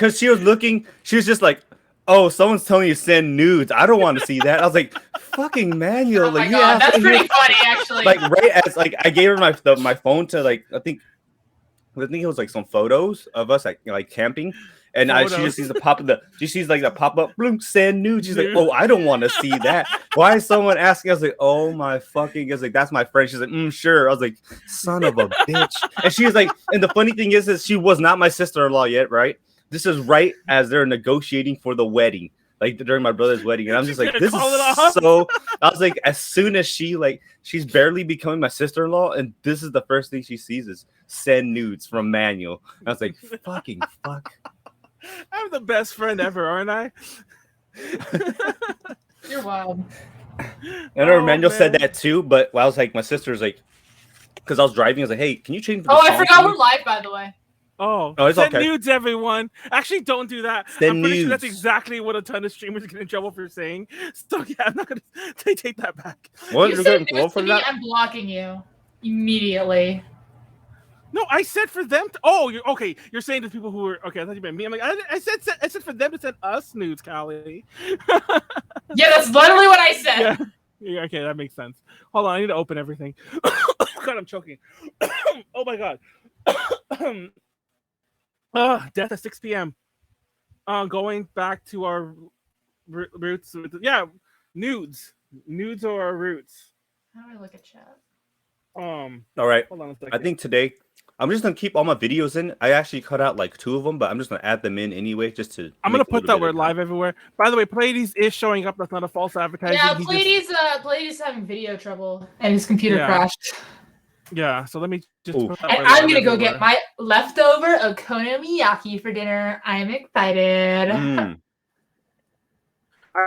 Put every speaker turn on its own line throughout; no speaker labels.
because she was looking. She was just like, "Oh, someone's telling you to send nudes. I don't want to see that." I was like, "Fucking Manuel!"
Oh my
like,
god, that's pretty funny, actually.
Like right as like I gave her my phone to like I think it was like some photos of us like camping. And she just sees she sees like the pop up, bloom, send nude. She's like, "Oh, I don't want to see that. Why is someone asking?" I was like, "Oh my fucking!" I was like, "That's my friend." She's like, "Sure." I was like, "Son of a bitch!" And she was like, and the funny thing is she was not my sister-in-law yet, right? This is right as they're negotiating for the wedding, like during my brother's wedding, and I'm just like, "This is so." I was like, as soon as she's barely becoming my sister-in-law, and this is the first thing she sees is send nudes from Manuel. And I was like, "Fucking fuck."
I'm the best friend ever, aren't I?
You're wild.
I know Manuel said that too, but I was like, my sister's like, because I was driving, I was like, "Hey, can you change?"
I forgot we're live, by the way.
Oh,
it's
send
okay.
nudes, everyone. Actually, don't do that. I'm pretty sure that's exactly what a ton of streamers get in trouble for saying. So yeah, I'm not gonna take that back.
What?
You said nudes to me, I'm blocking you immediately.
No, I said for them. You're okay. You're saying to people who are okay. I thought you meant me. I'm like, I said for them to send us nudes, Callie.
Yeah, that's literally what I said.
Yeah, okay, that makes sense. Hold on, I need to open everything. God, I'm choking. Oh my god. Death at 6 p.m. Going back to our roots. Yeah, nudes. Nudes are our roots.
How do I look at chat?
All right.
Hold on a second.
I think today I'm just gonna keep all my videos in. I actually cut out like 2 of them, but I'm just gonna add them in anyway, just to.
I'm gonna put that we're live everywhere. By the way, Pleiades is showing up. That's not a false advertising.
Yeah, Pleiades is having video trouble and his computer crashed.
Yeah, so let me just.
And I'm gonna go get my leftover okonomiyaki for dinner. I'm excited.
I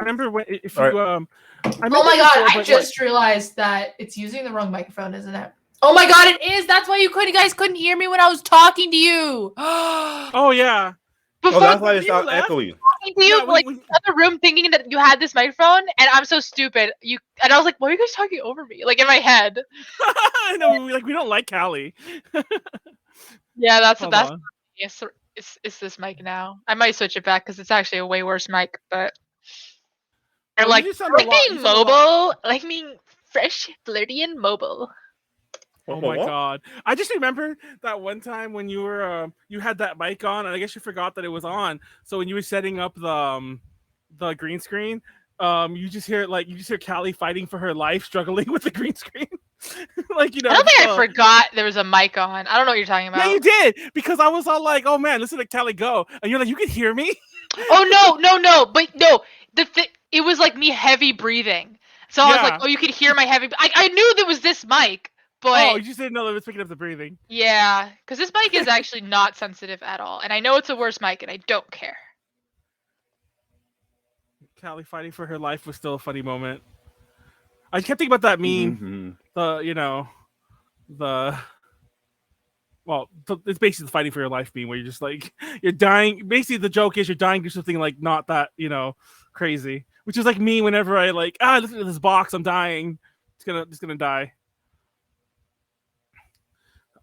remember when oh
my god! I just realized that it's using the wrong microphone, isn't it? Oh my god, it is! That's why you guys couldn't hear me when I was talking to you.
Oh yeah.
That's why it's not echoing.
Talking to you, like in the room, thinking that you had this microphone, and I'm so stupid. And I was like, "Why are you guys talking over me?" Like in my head.
I know, we don't like Callie.
Yeah, that's. Yes, it's this mic now. I might switch it back because it's actually a way worse mic, but. Or like being mobile, like being fresh, flirty, and mobile.
Oh my god! I just remember that one time when you were you had that mic on, and I guess you forgot that it was on. So when you were setting up the green screen, you just hear Callie fighting for her life, struggling with the green screen. I don't
think I forgot there was a mic on. I don't know what you're talking about.
Yeah, you did, because I was all like, "Oh man, listen to Callie go," and you're like, "You can hear me?"
Oh no! But no, it was like me heavy breathing. So I was like, "Oh, you could hear my heavy." I knew there was this mic. But,
you just didn't know that it was picking up the breathing.
Yeah, because this mic is actually not sensitive at all. And I know it's a worse mic, and I don't care.
Callie fighting for her life was still a funny moment. I kept thinking about that meme. It's basically the fighting for your life meme, where you're just like, you're dying. Basically, the joke is you're dying to something like not that, crazy. Which is like me whenever I listen to this box, I'm dying. It's gonna die.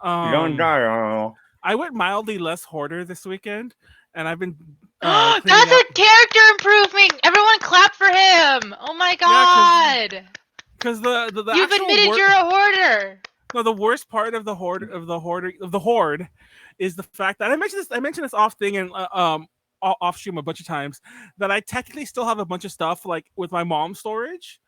I went mildly less hoarder this weekend, and I've been.
That's a character improvement! Everyone clap for him! Oh my god!
Because the
you've admitted you're a hoarder.
No, the worst part of the hoard is the fact that I mentioned this off thing and off stream a bunch of times, that I technically still have a bunch of stuff like with my mom's storage.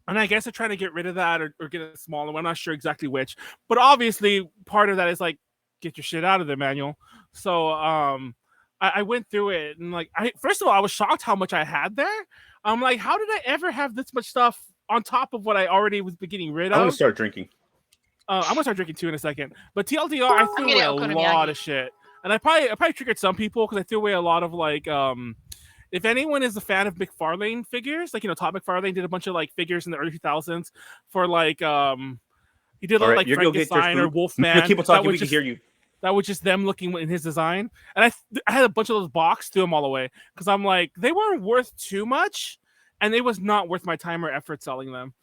And I guess I'm trying to get rid of that or get a smaller one. I'm not sure exactly which. But obviously, part of that is like, get your shit out of there, Manuel. So I went through it. And first of all, I was shocked how much I had there. I'm like, how did I ever have this much stuff on top of what I already was getting rid of?
I'm going to start drinking.
I'm going to start drinking too in a second. But TLDR, I threw away a lot of shit. And I probably triggered some people because I threw away a lot of if anyone is a fan of McFarlane figures, Todd McFarlane did a bunch of figures in the early 2000s for he did Frankenstein or Wolfman.
Keep on talking, we can hear you.
That was just them looking in his design, and I had a bunch of those boxes, threw them all away because I'm like, they weren't worth too much, and it was not worth my time or effort selling them.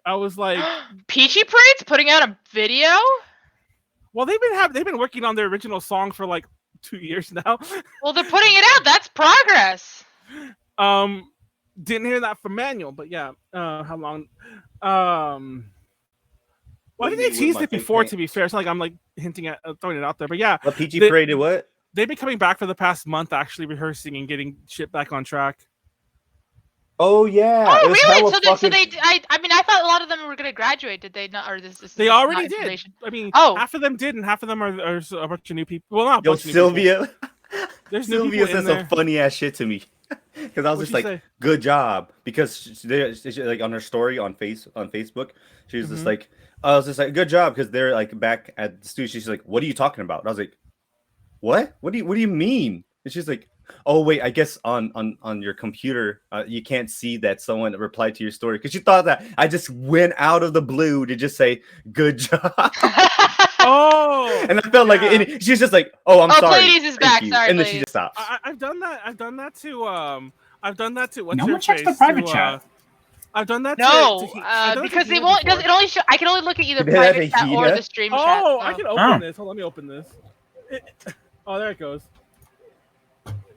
I was like,
Peachy Prate's putting out a video.
Well, they've been working on their original song for 2 years now.
Well, they're putting it out. That's progress.
Didn't hear that from Manuel, but yeah. How long? Well, I think they teased it before. To be fair, it's not like I'm like hinting at throwing it out there, but yeah.
A PG Parade did what?
They've been coming back for the past month, actually rehearsing and getting shit back on track.
Oh yeah.
Oh really? So they I mean, I thought a lot of them were gonna graduate. Did they not? Or this
they already did. I mean, half of them did, and half of them are a bunch of new people. Well, not a bunch of new
Sylvia.
There's
Sylvia said some funny ass shit to me. Because I was just like, say? Good job. Because she, like on her story on Facebook, she was just like, I was just like, good job, because they're like back at the studio. She's like, what are you talking about? And I was like, what? What do you mean? And she's like, oh wait, I guess on your computer you can't see that someone replied to your story, because she thought that I just went out of the blue to just say good job.
Oh,
and I felt like she's just like, oh, I'm sorry.
Pleiades is back. Sorry,
and then she just stops.
I've done that. I've done that to. What's
no
your
one checks
face?
the private chat.
I've done that.
Because they won't. It only show. I can only look at either private chat or the stream chat.
Oh, I can open this. Hold on, let me open this. Oh, there it goes.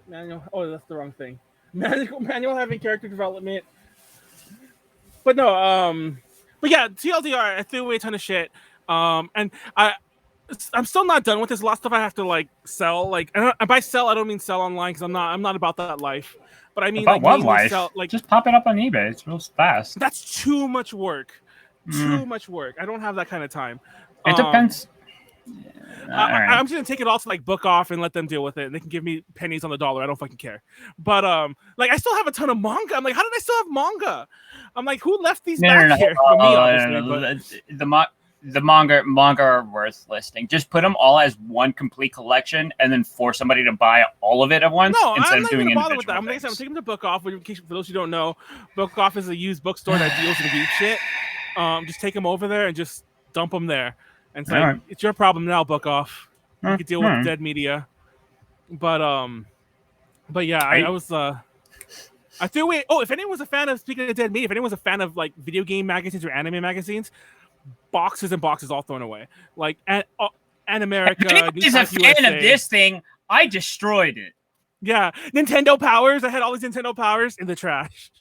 Manual. Oh, that's the wrong thing. Manual having character development. But no. But yeah, TLDR. I threw away a ton of shit. And I'm still not done with this. A lot of stuff I have to like sell. Like, and by sell, I don't mean sell online, because I'm not about that life. But I mean,
about
like,
what life?
Sell, like, just
pop it up on eBay. It's real fast.
That's too much work. Too much work. I don't have that kind of time.
It depends.
I'm just gonna take it all to like Book Off and let them deal with it, and they can give me pennies on the dollar. I don't fucking care. But like, I still have a ton of manga. I'm like, how did I still have manga? I'm like, who left these back here?
The manga are worth listing. Just put them all as one complete collection, and then force somebody to buy all of it at once instead of doing individual with that.
I'm taking them to Book Off. For those who don't know, Book Off is a used bookstore that deals in weeb shit. Just take them over there and just dump them there. And it's like, it's your problem now, Book Off. You can deal with dead media. But yeah, I was I threw away. Oh, if anyone was a fan of, speaking of dead media, if anyone was a fan of like video game magazines or anime magazines, boxes and boxes all thrown away. Like America.
If anybody's a fan of this thing, I destroyed it.
Yeah, Nintendo Powers. I had all these Nintendo Powers in the trash.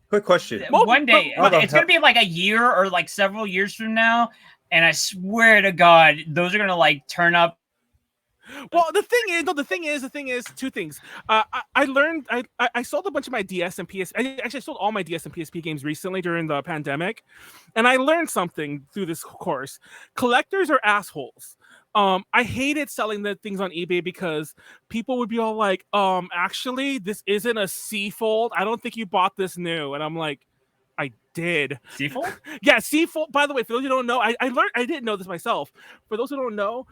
Quick question.
One day, it's going to be like a year or like several years from now, and I swear to God, those are going to like turn up.
Well, the thing is, two things. I sold a bunch of my DS and PS. I sold all my DS and PSP games recently during the pandemic, and I learned something through this course. Collectors are assholes. I hated selling the things on eBay because people would be all like, actually, this isn't a C-fold. I don't think you bought this new. And I'm like, I did.
C-fold?
Yeah, C-fold. By the way, for those who don't know, I learned, I didn't know this myself. For those who don't know,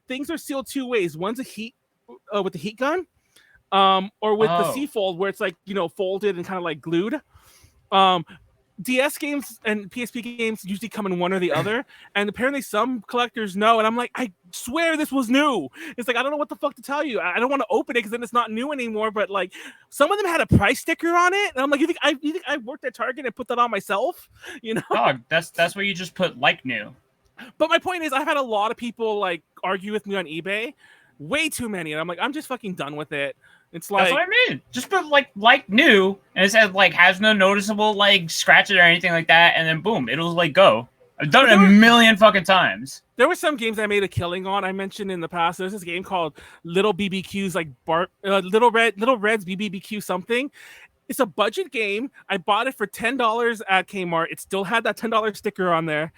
things are sealed two ways. One's a heat, with the heat gun, or with the C-fold, where it's like, folded and kind of like glued. DS games and PSP games usually come in one or the other, and apparently some collectors know, and I'm like, I swear this was new. It's like, I don't know what the fuck to tell you. I don't want to open it because then it's not new anymore, but like, some of them had a price sticker on it, and I'm like, you think I worked at Target and put that on myself?
Dog, that's where you just put like new.
But my point is, I've had a lot of people like argue with me on eBay, way too many, and I'm like, I'm just fucking done with it. It's like,
that's what I mean. Just put like new, and it says like has no noticeable like scratches or anything like that, and then boom, it'll like go. I've done it a million fucking times.
There were some games I made a killing on. I mentioned in the past. There's this game called Little BBQ's, like Little Red's BBQ something. It's a budget game. I bought it for $10 at Kmart. It still had that $10 sticker on there,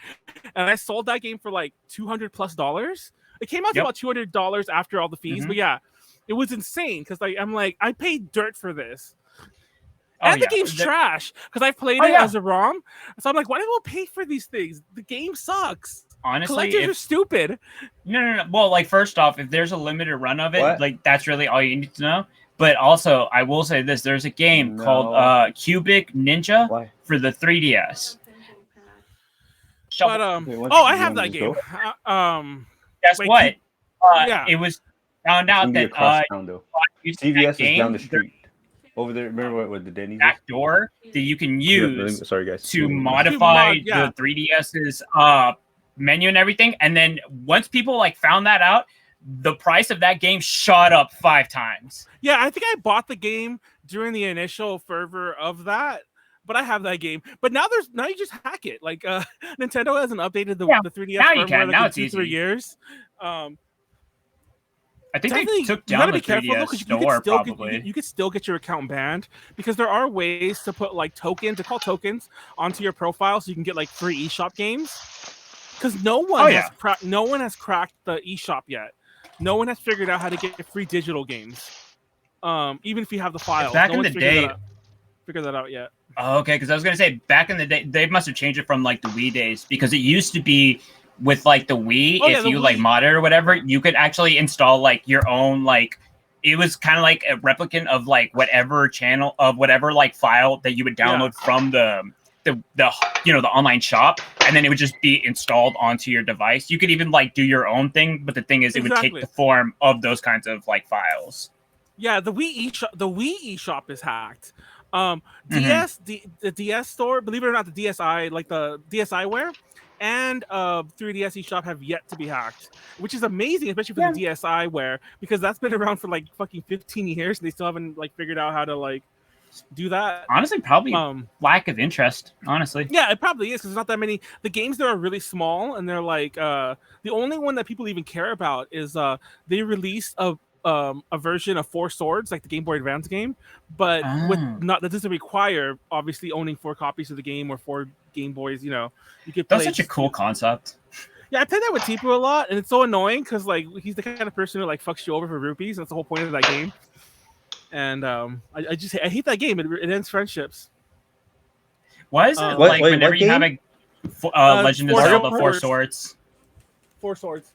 and I sold that game for like $200+. It came out to about $200 after all the fees, but yeah. It was insane because I'm like, I paid dirt for this. And the game's trash because I've played it as a ROM. So I'm like, why do I pay for these things? The game sucks.
Honestly,
collectors are stupid.
No. Well, like, first off, if there's a limited run of it, like, that's really all you need to know. But also, I will say this. There's a game called Cubic Ninja for the 3DS.
But, I have that game.
Guess what? It was... Found out that
CVS is down the street over there. Remember what the Denny's
back door that you can use
guys,
to modify the 3DS's menu and everything. And then once people like found that out, the price of that game shot up 5 times.
Yeah, I think I bought the game during the initial fervor of that, but I have that game. But now you just hack it. Like Nintendo hasn't updated the 3DS firmware like in 2-3 years.
I think they took down the 3DS store, probably.
You could still get your account banned because there are ways to put like tokens, they're called tokens, onto your profile so you can get like free eShop games. Because no one has cracked the eShop yet. No one has figured out how to get free digital games. Even if you have the files.
Back in the day,
figure that out yet.
Oh, okay, because I was gonna say back in the day, they must have changed it from like the Wii days because it used to be with like the Wii, if you like mod it or whatever, you could actually install like your own like. It was kind of like a replicant of like whatever channel of whatever like file that you would download from the online shop, and then it would just be installed onto your device. You could even like do your own thing, but the thing is, it would take the form of those kinds of like files. Yeah, the Wii eShop is hacked. The DS store, believe it or not, the DSi, like the DSiWare and 3DS eShop have yet to be hacked, which is amazing, especially for the DSiWare, because that's been around for like fucking 15 years and they still haven't like figured out how to like do that. Honestly, probably lack of interest. Honestly,
yeah, it probably is because there's not that many. The games there are really small, and they're like the only one that people even care about is they released a version of 4 Swords, like the Game Boy Advance game, but that doesn't require obviously owning 4 copies of the game or 4 Game Boys. You know, you could.
That's such a cool concept.
Yeah, I play that with Tipu a lot, and it's so annoying because like he's the kind of person who like fucks you over for rupees. That's the whole point of that game. And I hate that game. It ends friendships.
Why is it whenever you have a Legend of Zelda 4 Swords?
4 Swords.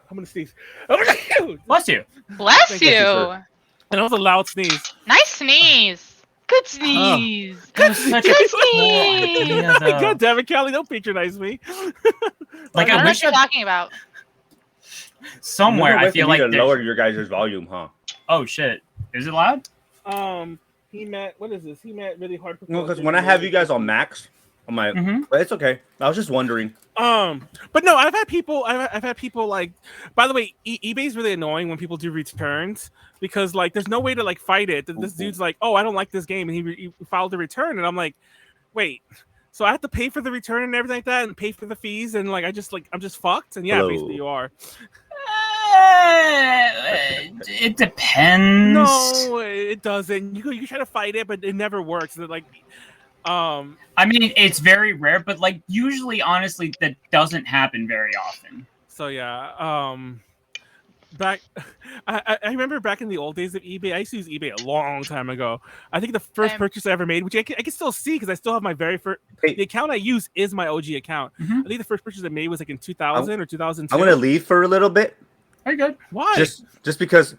I'm gonna sneeze.
Bless you.
Bless you.
And that was a loud sneeze.
Nice sneeze. Good sneeze.
Good sneeze.
God damn it, Callie! Don't patronize me.
Like I don't know what you're talking about.
Somewhere I feel like
lower your guys' volume, huh?
Oh shit! Is it loud?
He met. What is this? He met really hard.
No, because when I have you guys on max, I'm like, it's okay. I was just wondering.
But no, I've had people like. By the way, eBay's really annoying when people do returns because like there's no way to like fight it. This dude's like, oh, I don't like this game, and he filed a return, and I'm like, wait. So I have to pay for the return and everything like that, and pay for the fees, and like I'm just fucked. And yeah, basically you are.
It depends.
No, it doesn't. You try to fight it, but it never works. Like,
I mean, it's very rare, but like usually, honestly, that doesn't happen very often.
So yeah, I remember back in the old days of eBay. I used to use eBay a long time ago. I think the first purchase I ever made, which I can still see because I still have my very first. The account I use is my OG account. I think the first purchase I made was like in 2000 or 2002.
I'm gonna leave for a little bit.
Very good.
Why?
Just because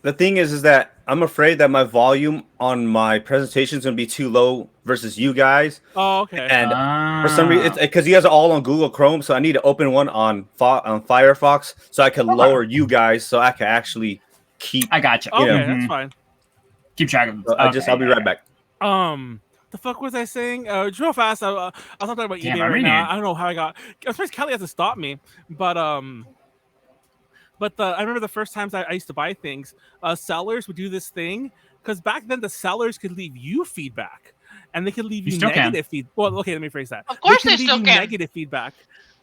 the thing is that I'm afraid that my volume on my presentation is gonna be too low versus you guys.
Oh, okay.
And for some reason, it's because you guys are all on Google Chrome, so I need to open one on Firefox so I can lower you guys, so I can actually keep.
I got you.
Okay, that's fine.
Keep track of them.
I'll be right back.
The fuck was I saying? Real fast. I was talking about eBay right now. I don't know how I got. I suppose Callie has to stop me, but I remember the first times I used to buy things. Sellers would do this thing because back then the sellers could leave you feedback, and they could leave you negative feedback. Well, okay, let me phrase that.
Of course, they still can.
Negative feedback.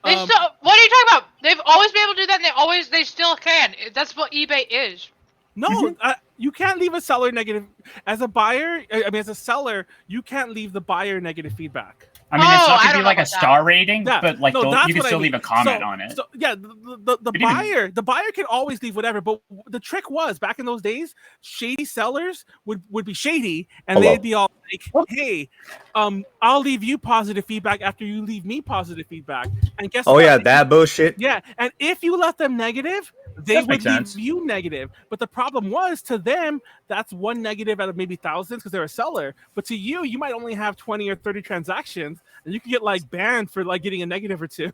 They still. What are you talking about? They've always been able to do that, and they still can. That's what eBay is.
No, you can't leave a seller negative. As a buyer, as a seller, you can't leave the buyer negative feedback.
I mean, it's not going to be like a star rating, but like you can still leave a comment on it.
So, yeah, the buyer can always leave whatever. But the trick was back in those days, shady sellers would be shady, and they'd be all like, "Hey, I'll leave you positive feedback after you leave me positive feedback." And guess what?
Oh yeah, that bullshit.
Yeah, and if you left them negative, they would leave you negative. But the problem was to them, that's one negative out of maybe thousands because they're a seller. But to you, you might only have 20 or 30 transactions, and you can get like banned for like getting a negative or 2.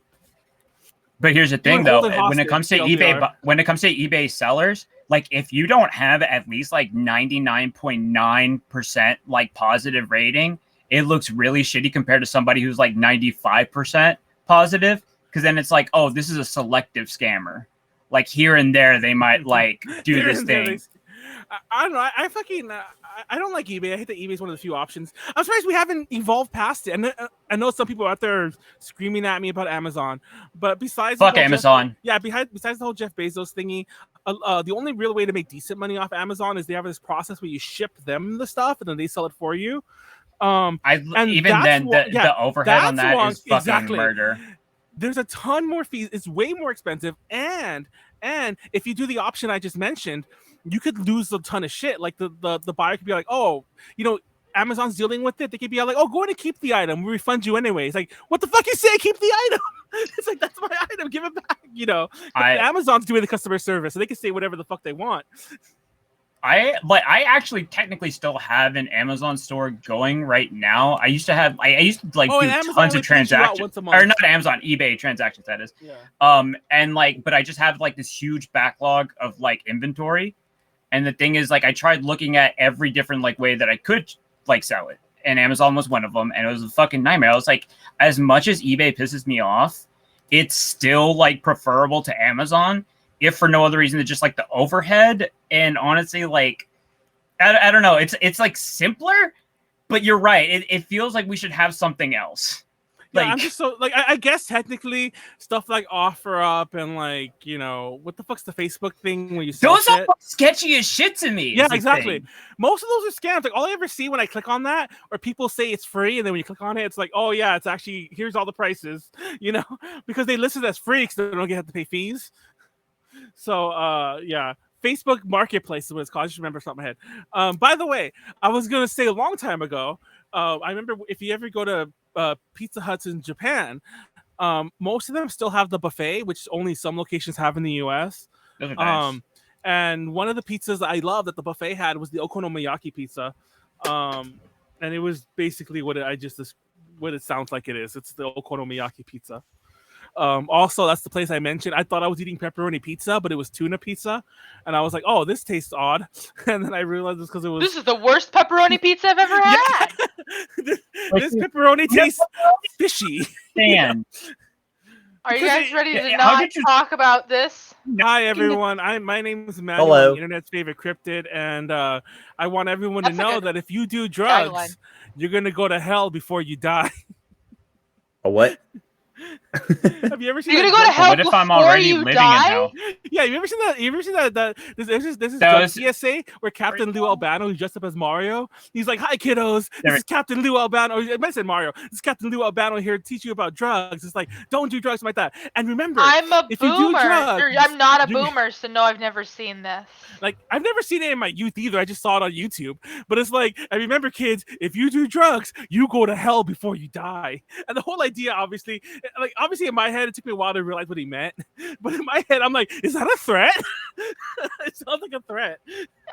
But here's the thing, though, when it comes to eBay sellers, like if you don't have at least like 99.9% like positive rating, it looks really shitty compared to somebody who's like 95% positive. Because then it's like, oh, this is a selective scammer. like here and there they might like do this thing.
I don't know. I fucking I don't like eBay. I hate that eBay is one of the few options. I'm surprised we haven't evolved past it. And I know some people out there screaming at me about Amazon, but besides
Amazon,
besides the whole Jeff Bezos thingy, the only real way to make decent money off Amazon is they have this process where you ship them the stuff and then they sell it for you. The overhead on that is fucking murder. There's a ton more fees. It's way more expensive, and if you do the option I just mentioned, you could lose a ton of shit. Like the buyer could be like, oh, Amazon's dealing with it. They could be like, oh, go ahead and keep the item. We refund you anyway. It's like, what the fuck you say? Keep the item. It's like, that's my item. Give it back. Amazon's doing the customer service, so they can say whatever the fuck they want.
I actually technically still have an Amazon store going right now. I used to do tons of transactions, or not Amazon, eBay transactions. That is, but I just have like this huge backlog of like inventory. And the thing is, like, I tried looking at every different like way that I could like sell it, and Amazon was one of them, and it was a fucking nightmare. I was like, as much as eBay pisses me off, it's still like preferable to Amazon, if for no other reason than just like the overhead. And honestly, like, I don't know, it's like simpler, but you're right. It feels like we should have something else.
Yeah, I'm just so like I guess technically stuff like OfferUp and like what the fuck's the Facebook thing where you sell
those are sketchy as shit to me.
Yeah, exactly. Most of those are scams. Like all I ever see when I click on that, or people say it's free, and then when you click on it, it's like, oh yeah, it's actually here's all the prices. Because they list it as free because they don't have to pay fees. So yeah. Facebook Marketplace is what it's called. I just remember something in my head. By the way, I was gonna say a long time ago. I remember if you ever go to Pizza Huts in Japan, most of them still have the buffet, which only some locations have in the US.
Those are nice.
And one of the pizzas I love that the buffet had was the okonomiyaki pizza, and it was basically what it sounds like it is. It's the okonomiyaki pizza. Also, that's the place I mentioned. I thought I was eating pepperoni pizza, but it was tuna pizza, and I was like, "Oh, this tastes odd." And then I realized it's because it was.
This is the worst pepperoni pizza I've ever had.
This pepperoni tastes fishy.
Man,
are you guys ready to not talk about this?
Hi everyone. My name is Manuel,
Hello.
the internet's favorite cryptid, and I want everyone to know that if you do drugs, you're gonna go to hell before you die.
A what?
Have you ever seen?
You're gonna go to hell before you die?
Yeah, you ever seen that? This is drug CSA where Captain Lou Albano, who's dressed up as Mario, he's like, "Hi kiddos, this is Captain Lou Albano." I might say Mario. This is Captain Lou Albano here to teach you about drugs. It's like, don't do drugs like that. And remember,
I'm a boomer. I'm not a boomer, so no, I've never seen this.
Like, I've never seen it in my youth either. I just saw it on YouTube. But it's like, I remember, kids, if you do drugs, you go to hell before you die. And the whole idea, obviously in my head, it took me a while to realize what he meant. But in my head, I'm like, is that a threat? It sounds like a threat.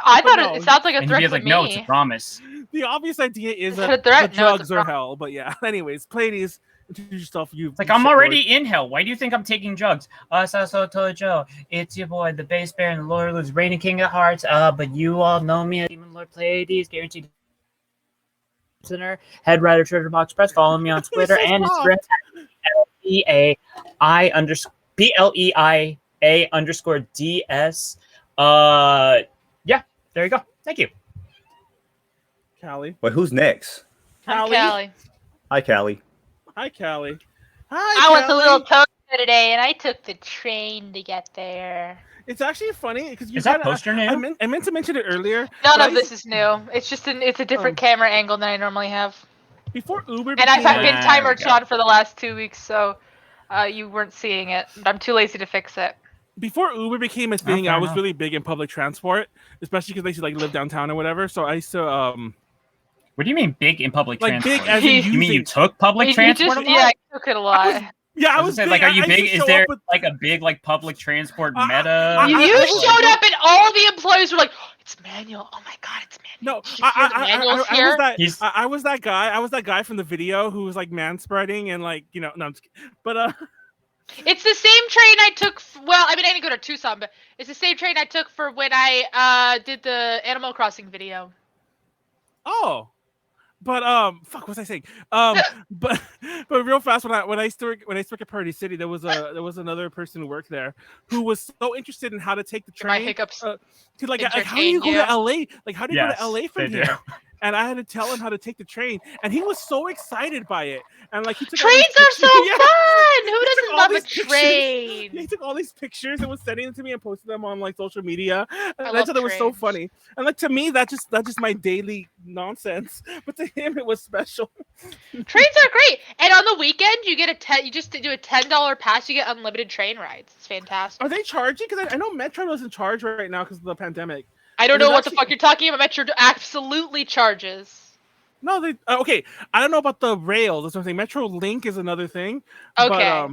I thought it sounds like a threat to
like,
me.
no, it's a promise.
The obvious idea is
that
the drugs are hell. But yeah, anyways, Pleiades, introduce yourself.
I'm already in hell. Why do you think I'm taking drugs? So Tojo, it's your boy, the bass bear and the Lord who's reigning king of hearts. But you all know me as Demon Lord Pleiades, guaranteed listener, head writer, treasure box press. Follow me on Twitter and Instagram. PLEIA_DS. Yeah, there you go. Thank you.
Callie.
Wait, who's next?
I'm Callie.
Hi, Callie.
Hi, Callie.
I was a little toast today, and I took the train to get there.
It's actually funny because
is that poster name?
I meant to mention it earlier.
None of this is new. It's just it's a different camera angle than I normally have.
Before Uber,
and I've been timer shot for the last 2 weeks, so you weren't seeing it. I'm too lazy to fix it.
Before Uber became a thing, I was really big in public transport, especially because I used to live downtown or whatever. So I used to.
What do you mean big in public transport?
Big as in
you mean you took public transport?
I took it a lot.
I was
saying, are you big? Is there a big public transport meta?
You showed up and all the employees were like, oh, "It's Manuel! Oh my god, it's Manuel!"
No, I was that guy. I was that guy from the video who was manspreading and no, I'm just kidding. But
it's the same train I took. I didn't go to Tucson, but it's the same train I took for when I did the Animal Crossing video.
Oh. But fuck, what was I saying? But real fast, when I used to work at Party City, there was another person who worked there who was so interested in how to take the train.
My hiccups.
To like how do you go to LA? Like how do you go to LA from
they
here?
do.
And I had to tell him how to take the train, and he was so excited by it. And like he took
Trains are so fun. Who doesn't
all
love a
these pictures.
train?
He took all these pictures and was sending them to me and posted them on like social media. And I
love
thought it was so
trains.
funny. And like to me, that's just my daily nonsense. But to him, it was special.
Trains are great, and on the weekend you get you just do a $10 pass, you get unlimited train rides. It's fantastic.
Are they charging? Because I know Metro doesn't charge right now because of the pandemic.
I don't
There's
know what the
actually-
fuck you're talking about. Metro absolutely charges.
No, they okay. I don't know about the rails. That's what I'm saying. Metro Link is another thing.
Okay.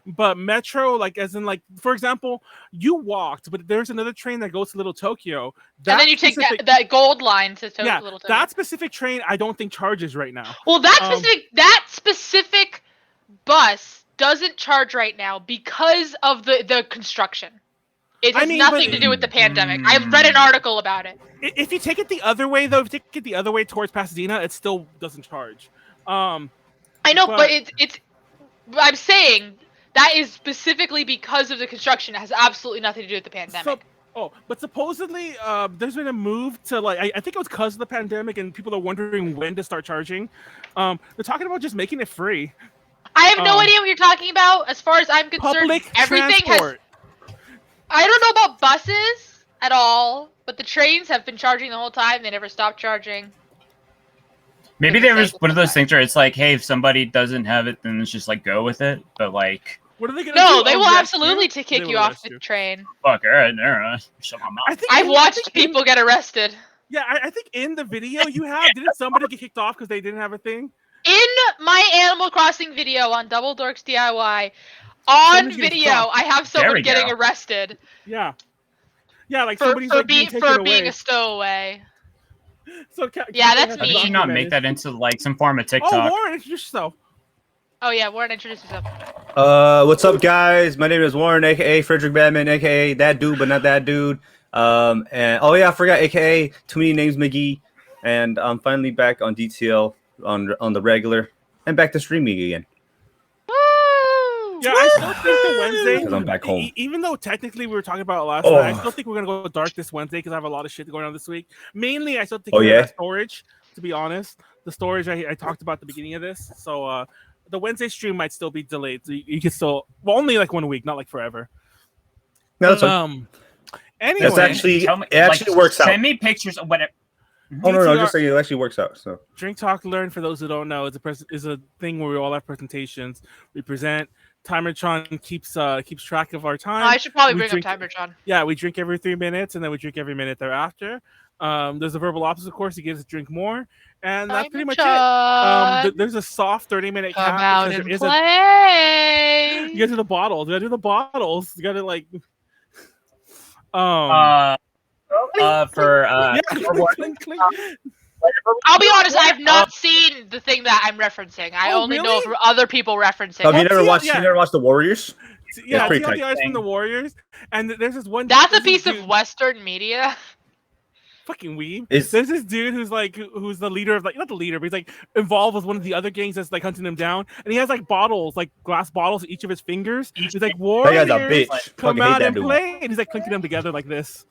But Metro, like as in like, for example, you walked, but there's another train that goes to Little Tokyo.
And then you take that gold line to
Yeah,
Little Tokyo.
that specific train I don't think charges right now.
Well, that specific bus doesn't charge right now because of the construction. It has nothing to do with the pandemic. I read an article about it.
If you take it the other way, though, if you take it the other way towards Pasadena, it still doesn't charge.
I know, but it's. I'm saying that is specifically because of the construction. It has absolutely nothing to do with the pandemic.
But supposedly, there's been a move to like. I think it was because of the pandemic, and people are wondering when to start charging. They're talking about just making it free.
I have no idea what you're talking about. As far as I'm concerned,
Public
everything
transport.
I don't know about buses at all, but the trains have been charging the whole time. They never stopped charging.
Maybe there was one of those things where it's like, hey, if somebody doesn't have it, then let's just like go with it. But like,
what are they gonna do?
No, they will
Arrest
absolutely
you?
kick
They
you
will
off
arrest
the
you.
train.
fuck, all right, shut my mouth.
I've watched people get arrested.
Yeah, I think in the video you have, didn't somebody get kicked off because they didn't have a thing?
In my Animal Crossing video on Double Dorks DIY, on
Somebody's getting
video,
stopped.
I have
There
someone
we
getting
go.
arrested
Yeah, like
for,
somebody's like being taken
being
away.
a stowaway.
So
Yeah,
Callie
that's
has
me.
How did you not make that into like some form of TikTok?
Oh, Warren, introduce yourself.
Oh yeah, Warren, introduce yourself.
What's up, guys? My name is Warren, aka Frederick Batman, aka that dude, but not that dude. And oh yeah, I forgot, aka Too Many Names McGee. And I'm finally back on DTL on the regular and back to streaming again.
Woo!
Yeah, I still think the Wednesday.
Because I'm back home.
Even though technically we were talking about it last night, I still think we're gonna go dark this Wednesday because I have a lot of shit going on this week. Mainly, I still think storage. To be honest, the storage I talked about at the beginning of this. So the Wednesday stream might still be delayed. So you can still only like 1 week, not like forever.
No, that's fine.
Anyway,
That's actually
Tell me,
it actually
like,
works out.
Send me pictures of whatever.
Oh no, just say it actually works out. So
Drink Talk Learn, for those who don't know, is a thing where we all have presentations. We present. Timertron keeps track of our time.
I should probably
We
bring
drink-
up Timertron.
Yeah, we drink every 3 minutes, and then we drink every minute thereafter. There's a verbal opposite, of course. He gives us drink more, and that's pretty much it. There's a soft 30-minute
Come
cap
out
because
and
there is
play.
you gotta do the bottles. You gotta do the bottles. You gotta like. Clink, clink.
I'll be honest, I have not seen the thing that I'm referencing. I only know
really?
from other people referencing
have you
it.
never
see,
watched?
yeah.
You never watched the Warriors?
Yeah,
pretty
TLDR
tight.
is from the Warriors, and there's this one.
That's a
there's this
piece of
dude-
Western media.
fucking weeb.
It's-
There's this dude who's the leader of like not the leader, but he's like involved with one of the other gangs that's like hunting him down, and he has like bottles, like glass bottles, each of his fingers. He's like,
That
Warriors,
guy's a bitch.
come
Fucking hate
out
that
and
dude.
play, and he's like clinking them together like this.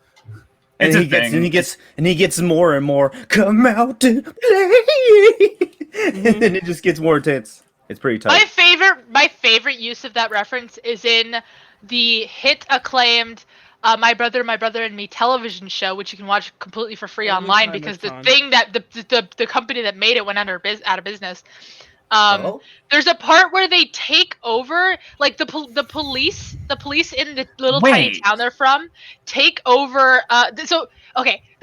And
It's a
he gets
thing.
and he gets more and more. Come out to play, and then it just gets more intense. It's pretty tight.
My favorite use of that reference is in the hit acclaimed My Brother and Me television show, which you can watch completely for free
Only
online
time
because
it's
the
on.
thing that the company that made it went out of business.
Oh?
There's a part where they take over, like the police in the little tiny
Wait.
town they're from take over. The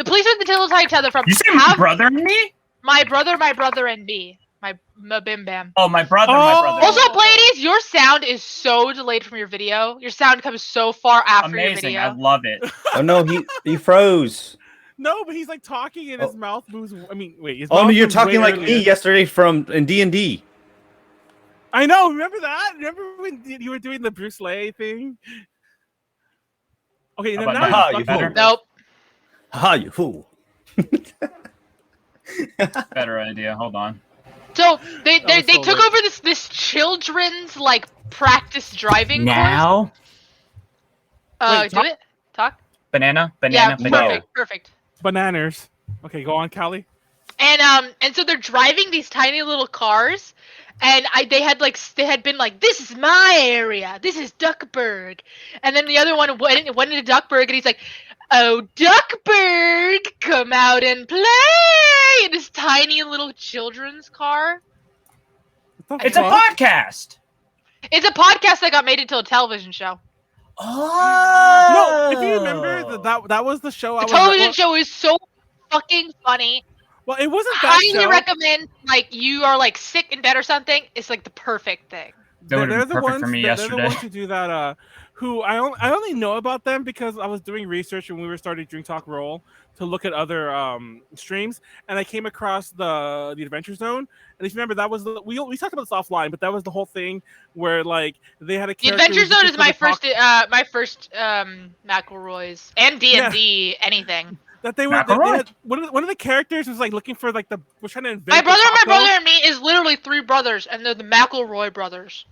police in the little tiny town they're from.
You say my brother and me?
My brother and me. My bim bam.
Oh, my brother,
Also, Pleiades, your sound is so delayed from your video. Your sound comes so far after your
Amazing,
video.
I love it.
Oh no, he froze.
No, but he's like talking and his mouth moves. I mean, wait. His
Oh no,
mouth
you're
moves
talking
way
like me
earlier.
yesterday from in D&D.
I know. Remember that? Remember when you were doing the Bruce Lee thing? Okay,
How
now
about
you're
now?
fucking
You fool.
over.
Nope.
Haha, you fool.
Better idea. Hold on.
So they
so
took
lit.
over this children's like practice driving course.
Now,
Wait,
Do it. Talk.
banana,
Yeah,
banana.
perfect.
Bananas. Okay, go on, Callie.
And so they're driving these tiny little cars, and they had been like, this is my area, this is Duckburg, and then the other one went into Duckburg, and he's like, oh, Duckburg, come out and play in this tiny little children's car.
It's a podcast.
It's a podcast that got made into a television show.
Oh.
No, if you remember that was the show.
The television show is so fucking funny.
Well, it wasn't that
Highly
show.
recommend, like, you are like sick in bed or something. It's like the perfect thing.
That would have been perfect for me
They're
yesterday.
the ones who do that. Who I only know about them because I was doing research when we were starting Drink Talk Roll to look at other streams, and I came across the Adventure Zone. And if you remember, that was we talked about this offline, but that was the whole thing where like they had a
The Adventure Zone is my first McElroy's and D&D anything.
That they had, one of the characters was like looking for like was trying to invent.
My brother and me is literally 3 brothers, and they're the McElroy brothers.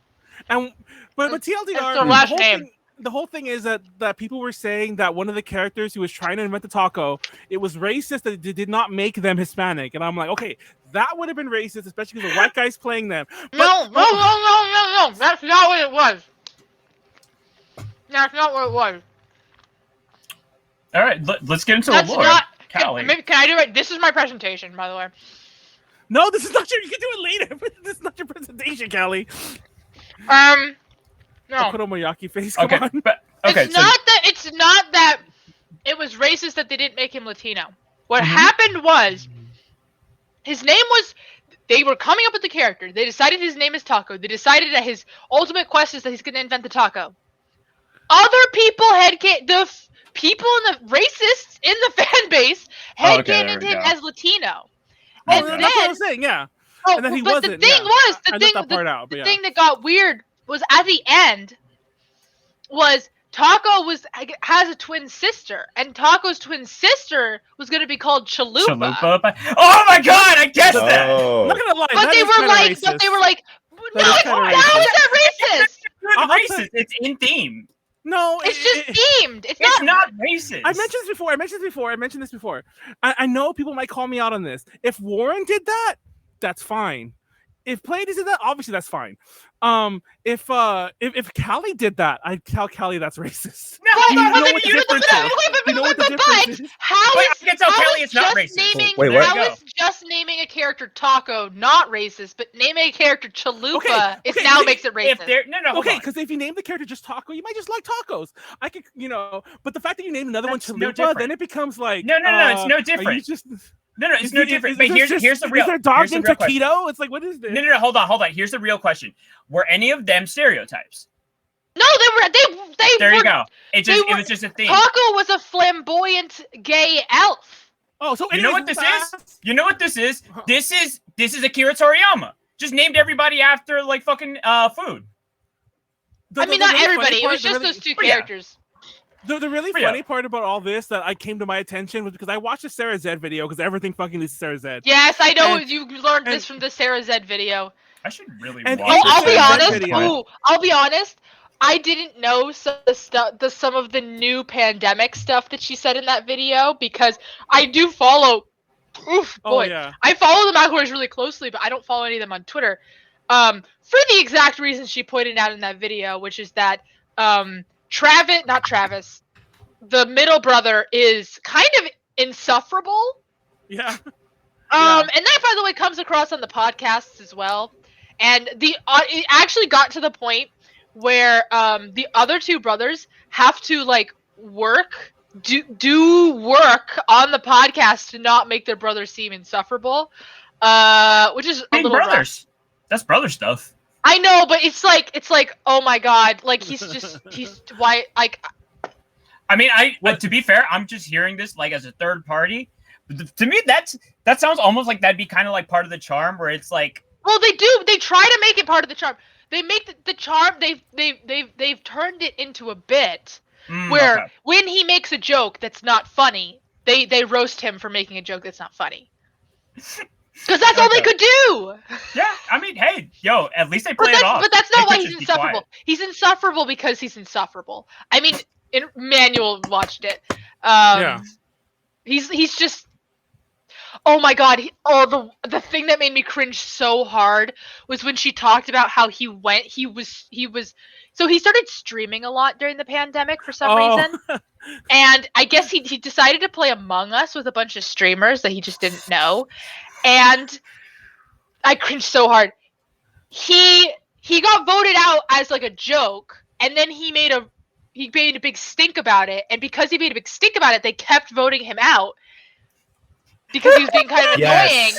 And but TLDR,
That's their last name.
The whole thing is that people were saying that one of the characters who was trying to invent the taco, it was racist that it did not make them Hispanic. And I'm like, okay, that would have been racist, especially because the white guy's playing them. But,
No. That's not what it was. That's not what it was.
All right, let's get into
That's
the lore.
not.
Callie.
Can I do it? This is my presentation, by the way.
No, this is not your. You can do it later. But this is not your presentation, Callie.
No.
Put on Moyaki face. Come
Okay,
on.
but okay.
It's not that it was racist that they didn't make him Latino. What happened was his name was. They were coming up with the character. They decided his name is Taco. They decided that his ultimate quest is that he's going to invent the taco. Other people the people in the racists in the fan base headcanoned him as Latino.
And that's what I was saying. Yeah. And then he
but
wasn't.
the thing was
the
thing that got weird was at the end was Taco has a twin sister, and Taco's twin sister was going to be called Chalupa.
Oh my god, I guessed that.
I'm not gonna lie.
But they were like, no, how is that racist?
It's racist. It's in theme.
No,
it's just themed. It's
not racist.
I mentioned this before. I know people might call me out on this. If Warren did that, that's fine. If Pleiades did that, obviously that's fine. If Callie did that, I'd tell Callie that's racist.
No,
you know what the difference is. You know what the difference is.
How is
not racist.
How is just naming a character Taco not racist, but naming a character Chalupa now makes it racist?
Okay, because if you name the character just Taco, you might just like tacos. I could, but the fact that you name another one Chalupa, then it becomes like
no, it's no different. No, it's no different. But here's the real.
Is there dog in taquito? It's like, what is this?
No, hold on. Here's the real question: were any of them stereotypes?
No, they
There
were.
You go. It was just a thing.
Taco was a flamboyant gay elf.
Oh, so
you know what this is? You know what this is? This is Akira Toriyama. Just named everybody after like fucking food.
I mean, not everybody. It was just those 2 characters.
The really funny part about all this that I came to my attention was because I watched the Sarah Z video because everything fucking leads to Sarah Z.
Yes, I know you learned this from the Sarah Z video.
I should really
watch
I'll be honest. I didn't know some of the new pandemic stuff that she said in that video because I do follow. I follow the McElroys really closely, but I don't follow any of them on Twitter. For the exact reasons she pointed out in that video, which is that Travis, the middle brother, is kind of insufferable.
Yeah.
And that, by the way, comes across on the podcasts as well. And it actually got to the point where the other 2 brothers have to like do work on the podcast to not make their brother seem insufferable, which is a little
brothers. Rough. That's brother stuff.
I know, but it's like oh my god, like he's why like.
I mean, to be fair, I'm just hearing this like as a third party. To me, that sounds almost like that'd be kind of like part of the charm, where it's like.
Well, they do. They try to make it part of the charm. They make the charm. They've turned it into a bit where when he makes a joke that's not funny, they roast him for making a joke that's not funny. Because that's all they could do.
Yeah, I mean, hey, yo, at least they play it off.
But that's not why he's insufferable. He's insufferable because he's insufferable. I mean, Manuel watched it.
Yeah.
He's just. Oh my god! The thing that made me cringe so hard was when she talked about how he was. So he started streaming a lot during the pandemic for some reason, and I guess he decided to play Among Us with a bunch of streamers that he just didn't know. And I cringed so hard. He got voted out as like a joke, and then he made a big stink about it. And because he made a big stink about it, they kept voting him out because he was being kind of annoying.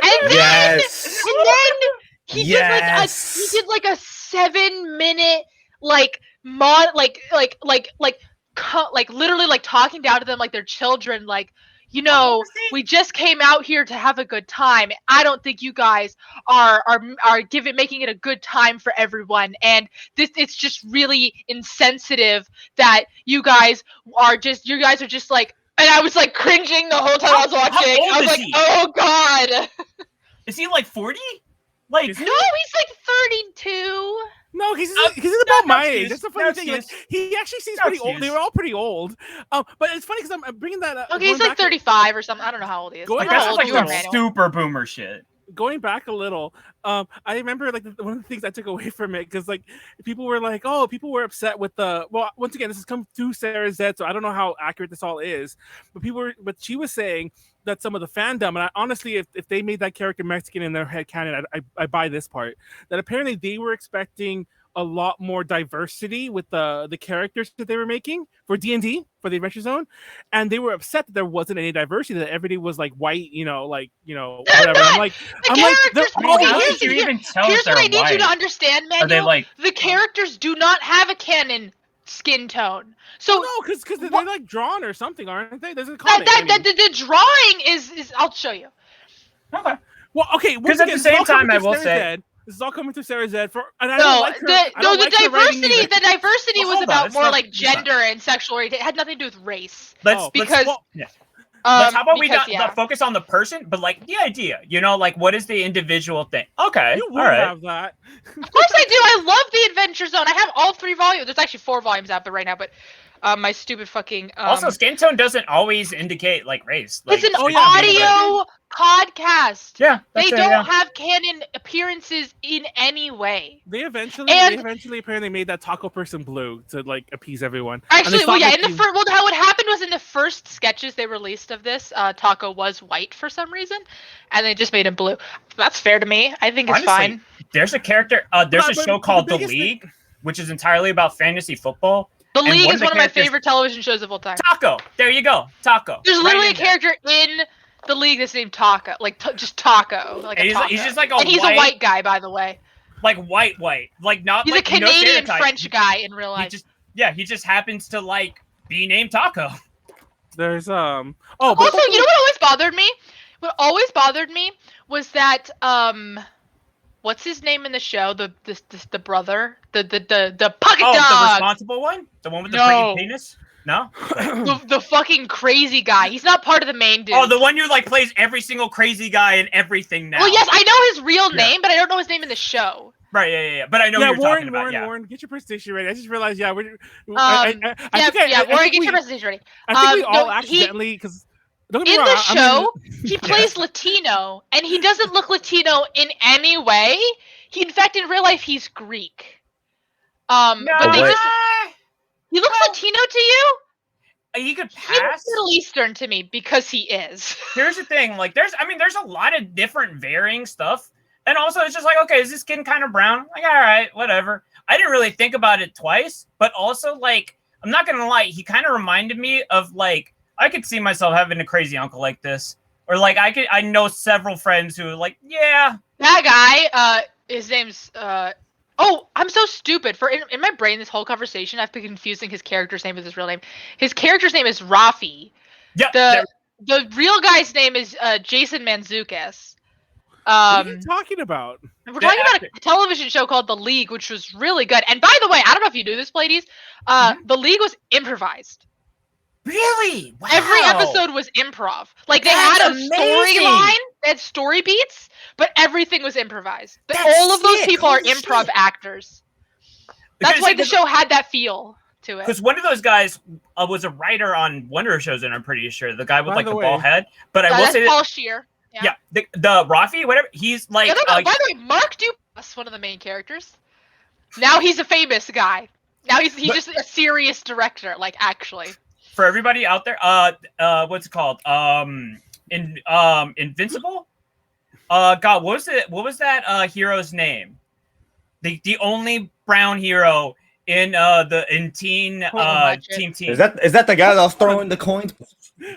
And then he did like a 7-minute literally like talking down to them like they're children, like. We just came out here to have a good time. I don't think you guys are making it a good time for everyone. And it's just really insensitive that you guys are just like, and I was like cringing the whole time I was watching. I was like, oh god.
Is he like 40? Like
no, he's like 32.
No, he's about my age. That's the funny thing. Like, he actually seems pretty old. They were all pretty old. But it's funny because I'm bringing that up.
Okay, he's like 35 or something. I don't know how old he is.
That's like some super boomer shit.
Going back a little, I remember like one of the things I took away from it because like people were like, oh, people were upset with the. Well, once again, this has come through Sarah Z, so I don't know how accurate this all is. But she was saying that some of the fandom, and I, honestly, if they made that character Mexican in their head canon, I buy this part. That apparently they were expecting a lot more diversity with the characters that they were making for D&D, for the Adventure Zone, and they were upset that there wasn't any diversity, that everybody was like white, whatever. I'm like,
here's what I need you to understand, man. The characters do not have a canon skin tone. So
no, because they're like drawn or something, aren't they? There's a comic.
The drawing is I'll show you.
Okay.
Well, okay.
Because at the same time, I will say.
This is all coming through Sarah Z. The
diversity was about more like gender and sexual orientation. It had nothing to do with race.
How about we not focus on the person, but like the idea, like what is the individual thing? Okay,
you would have that.
Of course I do. I love the Adventure Zone. I have all 3 volumes. There's actually 4 volumes out there right now, but my stupid fucking.
Also, skin tone doesn't always indicate like race. Like,
it's an audio podcast.
Yeah,
they don't have canon appearances in any way.
They eventually apparently made that taco person blue to like appease everyone.
Actually, how it happened was in the first sketches they released of this, Taco was white for some reason, and they just made him blue. That's fair to me. I think it's fine.
There's a character. There's a show called The League, which is entirely about fantasy football.
The League is one of my favorite television shows of all time.
Taco. There you go. Taco.
There's literally a character in The League that's named Taco. Like, just Taco. Like
he's just like
he's a white guy, by the way.
Like white. Like not
he's
like
a Canadian French guy in real life.
He just happens to like be named Taco.
There's
also, you know what always bothered me? What always bothered me was that what's his name in the show? The brother, the pocket dog.
The responsible one, the one with the pretty penis. No,
the fucking crazy guy. He's not part of the main dude.
Oh, the one who like plays every single crazy guy in everything now.
Well, yes, I know his real name, but I don't know his name in the show.
Right, yeah. But I know you're talking about.
Warren, get your presentation ready. I just realized, Warren,
get your presentation ready.
I think we all accidentally because.
In the show, he plays Latino, and he doesn't look Latino in any way. In fact, in real life, he's Greek. But he looks Latino to you?
He could pass.
He looks Middle Eastern to me because he is.
Here's the thing, like there's a lot of different varying stuff, and also it's just like, okay, is this skin kind of brown? Like, all right, whatever. I didn't really think about it twice, but also like I'm not gonna lie, he kind of reminded me of like. I could see myself having a crazy uncle like this. Or like I know several friends who are like, yeah.
That guy, his name's I'm so stupid. In my brain this whole conversation I've been confusing his character's name with his real name. His character's name is Rafi.
Yeah.
The real guy's name is Jason Mantzoukas.
What are you talking about?
We're talking about a television show called The League, which was really good. And by the way, I don't know if you knew this, Pleiades. The League was improvised.
Really? Wow.
Every episode was improv. Like they had a storyline. They had story beats, but everything was improvised. But all of those people are improv actors. That's why the show had that feel to it.
Because one of those guys was a writer on one of her shows, and I'm pretty sure the guy with like the ball head. But I will say
Paul Scheer.
Yeah, the Rafi, whatever. He's like.
By the way, Mark Duplass, one of the main characters. Now he's a famous guy. Now he's just a serious director, like actually.
For everybody out there, what's it called? Invincible. God, what was that hero's name? The only brown hero in Team.
Is that the guy that was throwing the coins?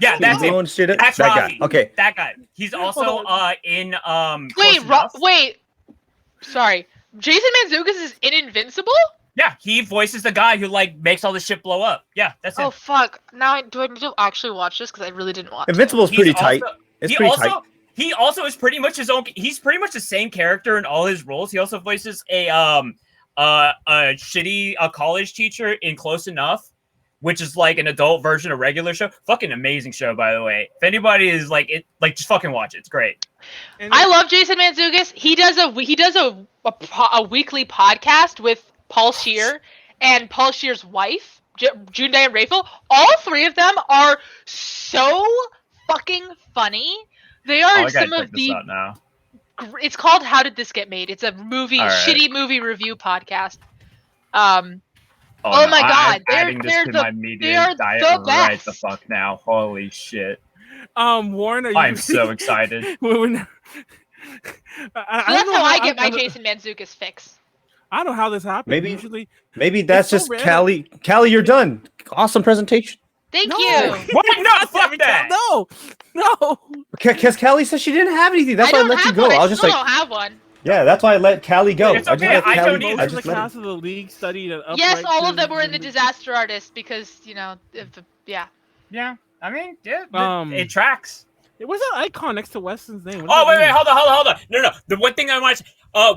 Yeah, that's it.
Shit
that's
that
Rafi.
guy. Okay,
that guy. He's also in
Wait. Sorry, Jason Mantzoukas is in Invincible.
Yeah, he voices the guy who like makes all this shit blow up. Yeah, that's it.
Oh fuck! Now do I need to actually watch this because I really didn't watch.
Invincible's pretty tight. It's pretty tight.
He also is pretty much his own. He's pretty much the same character in all his roles. He also voices a shitty college teacher in Close Enough, which is like an adult version of regular show. Fucking amazing show, by the way. If anybody is like it, like just fucking watch it. It's great.
I love Jason Mantzoukas. He does a weekly podcast with Paul Scheer and Paul Scheer's wife, June Diane Raphael. All three of them are so fucking funny. They are some of the. It's called "How Did This Get Made?" It's a shitty movie review podcast. Oh my god, they're the best.
Right the fuck now. Holy shit.
Warren,
I'm so excited.
That's how I get my Jason Mantzoukas fix.
I don't know how this happened.
Maybe that's just Callie. Callie, you're done. Awesome presentation.
Thank you.
What? No, fuck that.
No.
Because Callie said she didn't have anything. That's why I let you go.
I
was just like,
don't have one.
Yeah, that's why I let Callie go.
It's okay. I don't either.
I just let the league studied an upright.
Yes, all of them were in the Disaster Artist because
Yeah, I mean, it tracks.
It was an icon next to Weston's name.
Wait, hold on. No. The one thing I want to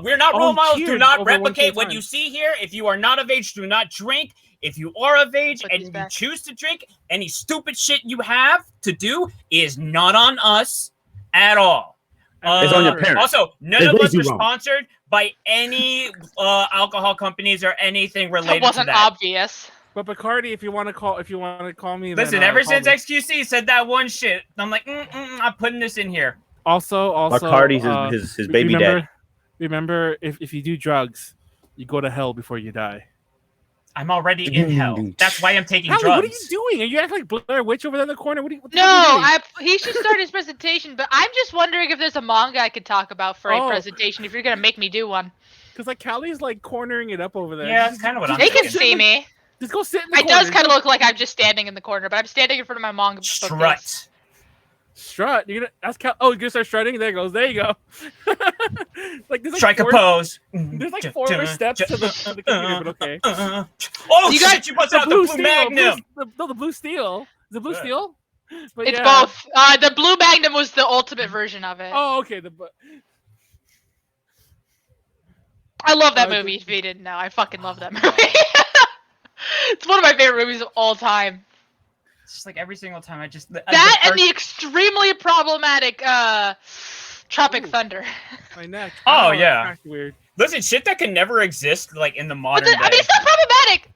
we're not role models. Do not replicate what you see here. If you are not of age, do not drink. If you are of age and you choose to drink, any stupid shit you have to do is not on us at all.
It's on your parents.
Also, none of us are sponsored by any alcohol companies or anything related to that.
It wasn't obvious.
But Bacardi, if you want to call me.
Listen, ever since XQC said that one shit, I'm like, I'm putting this in here.
Also,
Bacardi's his baby dad.
Remember, if you do drugs, you go to hell before you die.
I'm already in hell. That's why I'm taking drugs.
What are you doing? Are you acting like Blair Witch over there in the corner?
He should start his presentation, but I'm just wondering if there's a manga I could talk about for a presentation, if you're going to make me do one.
Because like Callie's like cornering it up over there.
Yeah, that's kind of what I'm
thinking. They can see me.
Just go sit in the corner.
It does kind of look like I'm just standing in the corner, but I'm standing in front of my manga.
Strut. You're gonna ask you're gonna start strutting. There you go. Like there's
strike a pose.
There's like 4 more steps to the computer, but okay.
Oh shit! You bust out the blue magnum.
The blue steel. Is it blue steel?
But it's both. The blue magnum was the ultimate version of it.
Oh, okay.
I love that movie. If you didn't know, I fucking love that movie. It's one of my favorite movies of all time.
It's just like every single time I just
and the extremely problematic Tropic Thunder.
My neck.
Oh yeah.
Weird.
Listen, shit that can never exist like in the modern day.
I mean, it's not problematic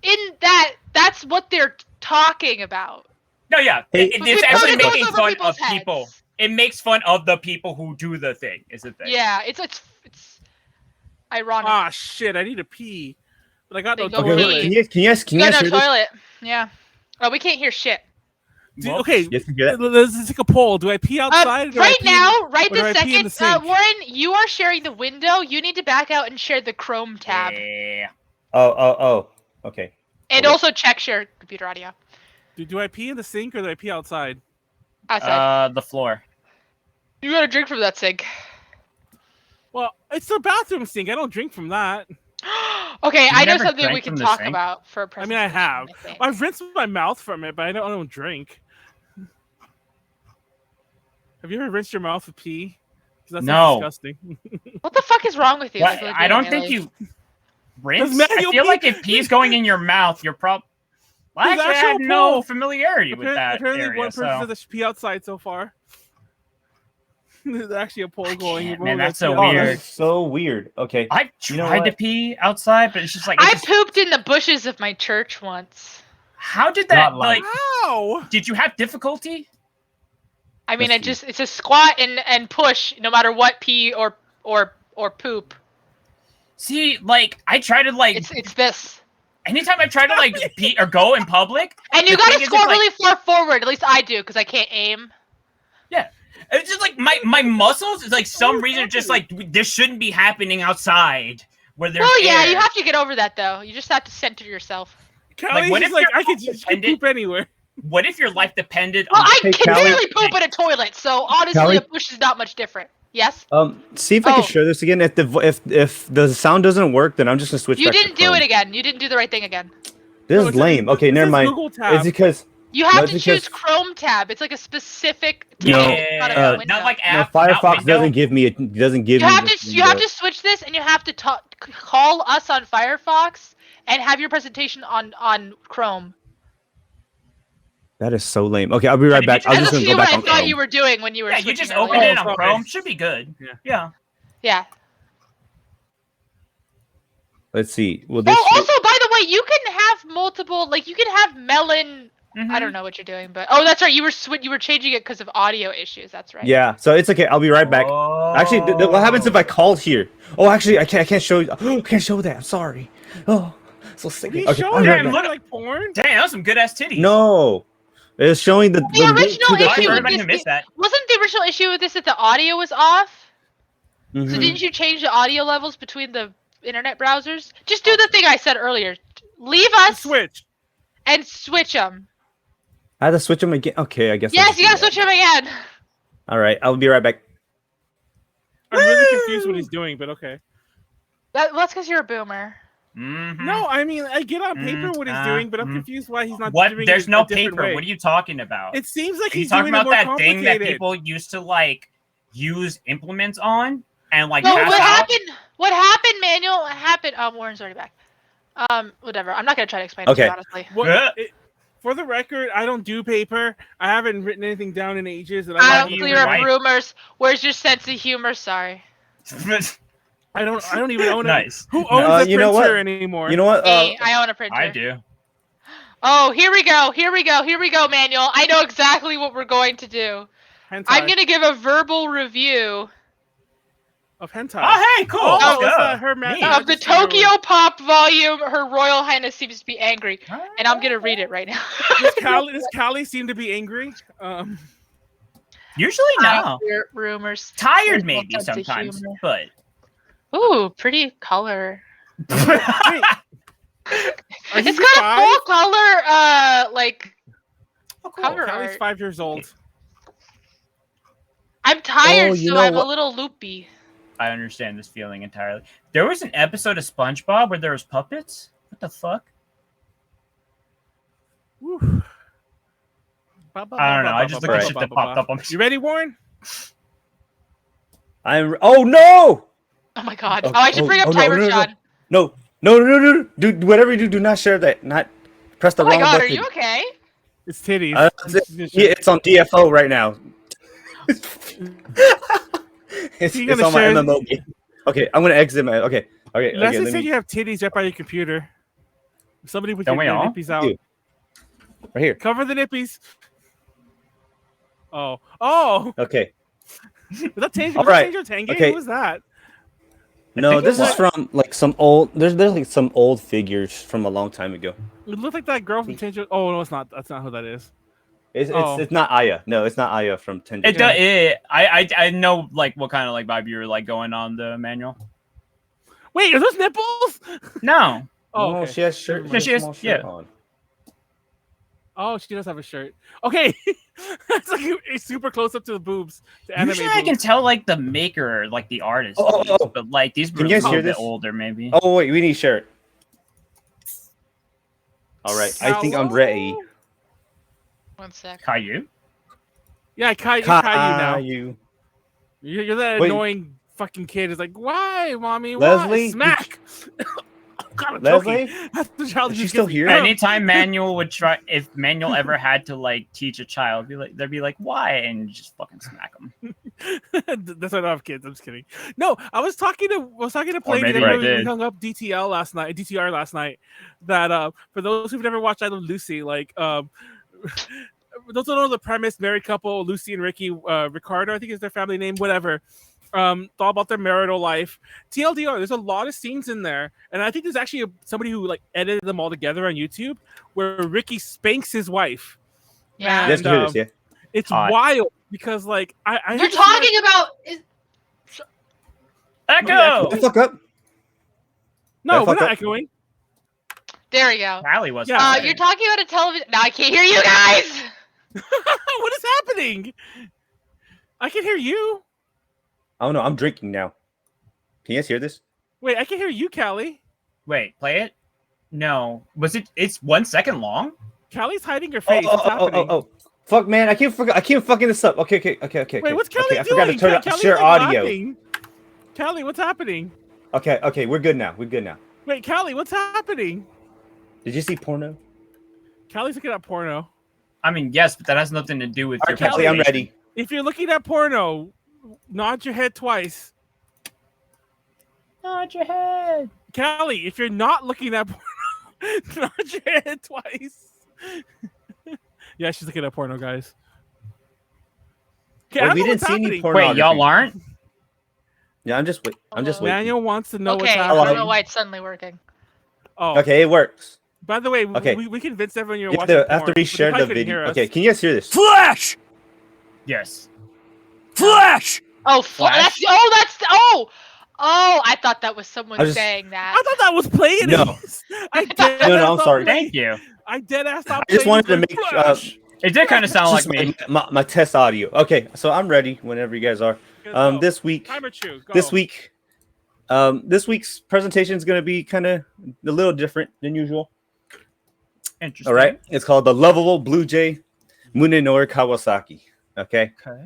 in that that's what they're talking about.
No, yeah. It's actually making fun of people. It makes fun of the people who do the thing. Is the thing.
Yeah, it's ironic.
Ah, shit! I need to pee, but I got no
toilet. Can you
toilet? Yeah. Oh, we can't hear shit.
Okay, let's take a poll. Do I pee outside?
Right this second, Warren, you are sharing the window. You need to back out and share the Chrome tab.
Yeah.
Oh. Okay.
And also check share computer audio.
Do I pee in the sink or do I pee outside?
Outside.
The floor.
You got to drink from that sink.
Well, it's a bathroom sink. I don't drink from that.
Okay, I know something we can talk about for a presentation.
I mean, I have. I've rinsed my mouth from it, but I don't drink. Have you ever rinsed your mouth with pee? That's disgusting.
What the fuck is wrong with you?
I don't think you rinse. I feel like if pee's going in your mouth, you're probably. Well, actually, I have no familiarity with that.
Apparently,
area,
one person said that should pee outside so far. There's actually a poll going.
Man, that's so
Oh,
weird.
that's so weird. Okay.
I've tried to pee outside, but it's just like
I pooped in the bushes of my church once.
How did that like?
How?
Did you have difficulty?
I mean, it's a squat and push, no matter what, pee or poop.
See, like I try to like.
It's this.
Anytime I try to like pee or go in public,
and you gotta score really far forward. At least I do, because I can't aim.
Yeah, it's just like my muscles is like some reason just like this shouldn't be happening outside where there's.
Oh yeah,
air.
you have to get over that though. You just have to center yourself.
Callie,
what if
I could poop anywhere?
What if your life depended
Well,
on?
I can
Callie-
barely poop in a toilet, so honestly,
Callie-
a push is not much different. Yes.
See if I can share this again. If the sound doesn't work, then I'm just gonna switch.
You
back to
didn't do
Chrome.
it again. You didn't do the right thing again.
This is lame. Okay, never mind. It's because
you have to choose Chrome tab. It's like a specific tab.
Not like
no,
app.
Firefox doesn't give me it. Doesn't give
You
me.
have to switch this, and you have to call us on Firefox and have your presentation on Chrome.
That is so lame. Okay, I'll be right back. I'll just
see
go
what
back
I
on
thought
Chrome.
you were doing when you were.
Yeah, you just
switching
open it
earlier.
on Chrome. Should be good. Yeah.
Yeah.
Let's see. Well, this.
Oh, also, by the way, you can have multiple. Like, you can have melon. I don't know what you're doing, but that's right. You were changing it because of audio issues. That's right.
Yeah, so it's okay. I'll be right back. Actually, what happens if I called here? Oh, actually, I can't show you. I can't show that. I'm sorry. Oh, so sick.
You
Okay,
show
I'll be right
that
back.
look like porn?
Damn, that was some good ass titties.
No, it's showing the
The original
link to
issue
thing.
with this wasn't the original issue with this that the audio was off.
Mhm.
So didn't you change the audio levels between the internet browsers? Just do the thing I said earlier. Leave us and switch them.
I had to switch them again. Okay, I guess.
Yes, you gotta switch them again.
All right, I'll be right back.
I'm really confused what he's doing, but okay.
That's because you're a boomer.
No, I mean I get on paper what he's doing, but I'm confused why he's not.
What?
Doing
There's
it
no
a different
paper.
way.
What are you talking about?
It seems like
Are you
he's
talking
doing it
about
more
that thing that
complicated.
people used to like use implements on and like.
No,
pass
what
out?
happened? What happened, Manuel? What happened? Warren's already back. Whatever. I'm not gonna try to explain it to you, honestly.
For the record, I don't do paper. I haven't written anything down in ages. And
I don't clear up rumors. Where's your sense of humor? Sorry.
I don't even own
Nice.
Who owns a
you know
printer
what?
anymore?
You know what?
Me, I own a printer.
I do.
Oh, here we go, Manuel. I know exactly what we're going to do.
Hentai.
I'm gonna give a verbal review
of hentai.
Oh, hey, cool.
Oh,
Let's go.
of the Tokyo Pop volume. Her Royal Highness seems to be angry, and I'm gonna read it right now.
Does Callie seem to be angry?
Usually no.
Rumors.
Tired maybe sometimes, but.
Ooh, pretty color.
It's
got a full color, like cover
Callie's
art.
5 years old.
I'm tired,
you
so
know
I'm a
what?
little loopy.
I understand this feeling entirely. There was an episode of SpongeBob where there was puppets. What the fuck? I don't know. I just looked at shit that popped up on me.
You ready, Warren?
Oh no!
Oh my god. Oh, I should bring up Timer John.
No. Do whatever you do not share that. Not press the
Oh my
wrong
god,
button.
are you okay?
It's titties.
It's on DFO right now. it's on my MMO game. Okay, I'm gonna exit my. Okay.
Leslie said you have titties right by your computer. Somebody put your nippies out.
Right here.
Cover the nippies. Oh.
Okay.
Was that Tangy?
All right.
Okay. Who was that?
No, this is from like some old. There's like some old figures from a long time ago.
It looked like that girl from Tangy. Oh no, it's not. That's not who that is.
It's not Aya. No, it's not Aya from Tangy.
It does. I know like what kind of like vibe you're like going on the manual.
Wait, are those nipples?
No.
Oh,
no,
okay.
she has shirt.
Yeah, she has. Yeah.
On.
Oh, she does have a shirt. Okay, it's like a super close up to the boobs.
Usually, I can tell like the maker, like the artist, but like these
Can
are
you guys
a
hear
little bit
this?
older, maybe.
Oh wait, we need shirt. All right, I think I'm ready.
1 sec.
Caillou?
Yeah, Caillou now.
Caillou.
You're that annoying fucking kid. Is like, why, mommy?
Leslie?
Why? Smack. God, I'm
Leslie?
choking. That's the child.
Is she still here?
Anytime Manuel would try, if Manuel ever had to like teach a child, they'd be like, why? And just fucking smack them.
That's why I don't have kids. I'm just kidding. No, I was talking to Pleiades.
maybe
Remember
I
we
did.
hung up DTR last night. That for those who've never watched I Love Lucy, like those don't know the premise. Married couple, Lucy and Ricky, Ricardo, I think is their family name. Whatever. It's all about their marital life. TLDR, there's a lot of scenes in there, and I think there's actually somebody who like edited them all together on YouTube, where Ricky spanks his wife.
Yeah.
And,
Yes, to hear this, yeah.
It's wild because like I
You're talking about.
Echo.
Fuck up.
No, we're
fuck
not
up.
echoing.
There we go.
Callie was.
Yeah.
You're talking about a television. Now I can't hear you guys.
What is happening? I can hear you.
I don't know. I'm drinking now. Can you guys hear this?
Wait, I can hear you, Callie.
Wait, play it. No, was it? It's 1 second long.
Callie's hiding her face. What's happening?
Oh. Fuck, man. I keep fucking this up. Okay.
Wait, what's Callie
okay,
doing?
I forgot to turn up
Callie's,
share
like,
audio.
laughing. Callie, what's happening?
Okay. We're good now.
Wait, Callie, what's happening?
Did you see porno?
Callie's looking at porno.
I mean, yes, but that has nothing to do with
All
your
right, Callie, I'm
presentation.
ready.
If you're looking at porno, nod your head twice.
Nod your head.
Callie, if you're not looking at porno, nod your head twice. Yeah, she's looking at porno, guys. Okay, I
Wait,
don't
we
know
didn't
what's
see any
happening.
porno.
Wait, y'all aren't?
Yeah, I'm just waiting.
Manuel wants to know what's
Okay, I
happening.
don't know why it's suddenly working.
Oh,
Okay, it works.
by the way,
Okay.
we convinced everyone you're
You
watching
have
porn,
to
but they
reshare
probably
the
couldn't hear
video.
us.
Okay, can you guys hear this?
Flash!
Yes.
Flash!
Oh,
Flash?
I thought that was someone
I just-
saying that.
I thought that was Pleiades.
No. No, I'm sorry.
Thank you.
I dead ass
I just wanted to make
It did kind of sound like me.
my test audio. Okay, so I'm ready whenever you guys are. This week,
Timer two, go.
this week's presentation is going to be kind of a little different than usual.
Interesting.
All right, it's called the Lovable Blue Jay Munenori Kawasaki. Okay,
Okay.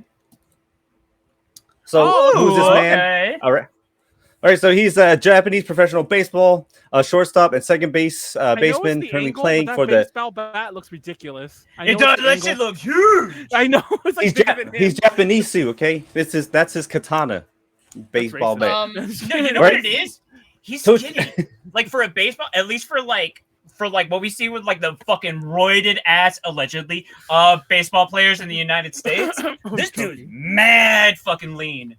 so who's this man?
Okay.
All right. So he's a Japanese professional baseball shortstop and second base
I know it's
baseman,
the
currently
angle,
playing
but
for
that
the.
baseball bat looks ridiculous. I
It
know
does.
it's the
That shit
angle.
looks huge.
I know. It's like bigger than him.
He's Japanese too. Okay, that's his katana baseball
racist.
bat.
No, you know
Right?
what it is? He's
So-
skinny. Like for a baseball, at least for like what we see with like the fucking roided ass allegedly baseball players in the United States. This dude's mad fucking lean.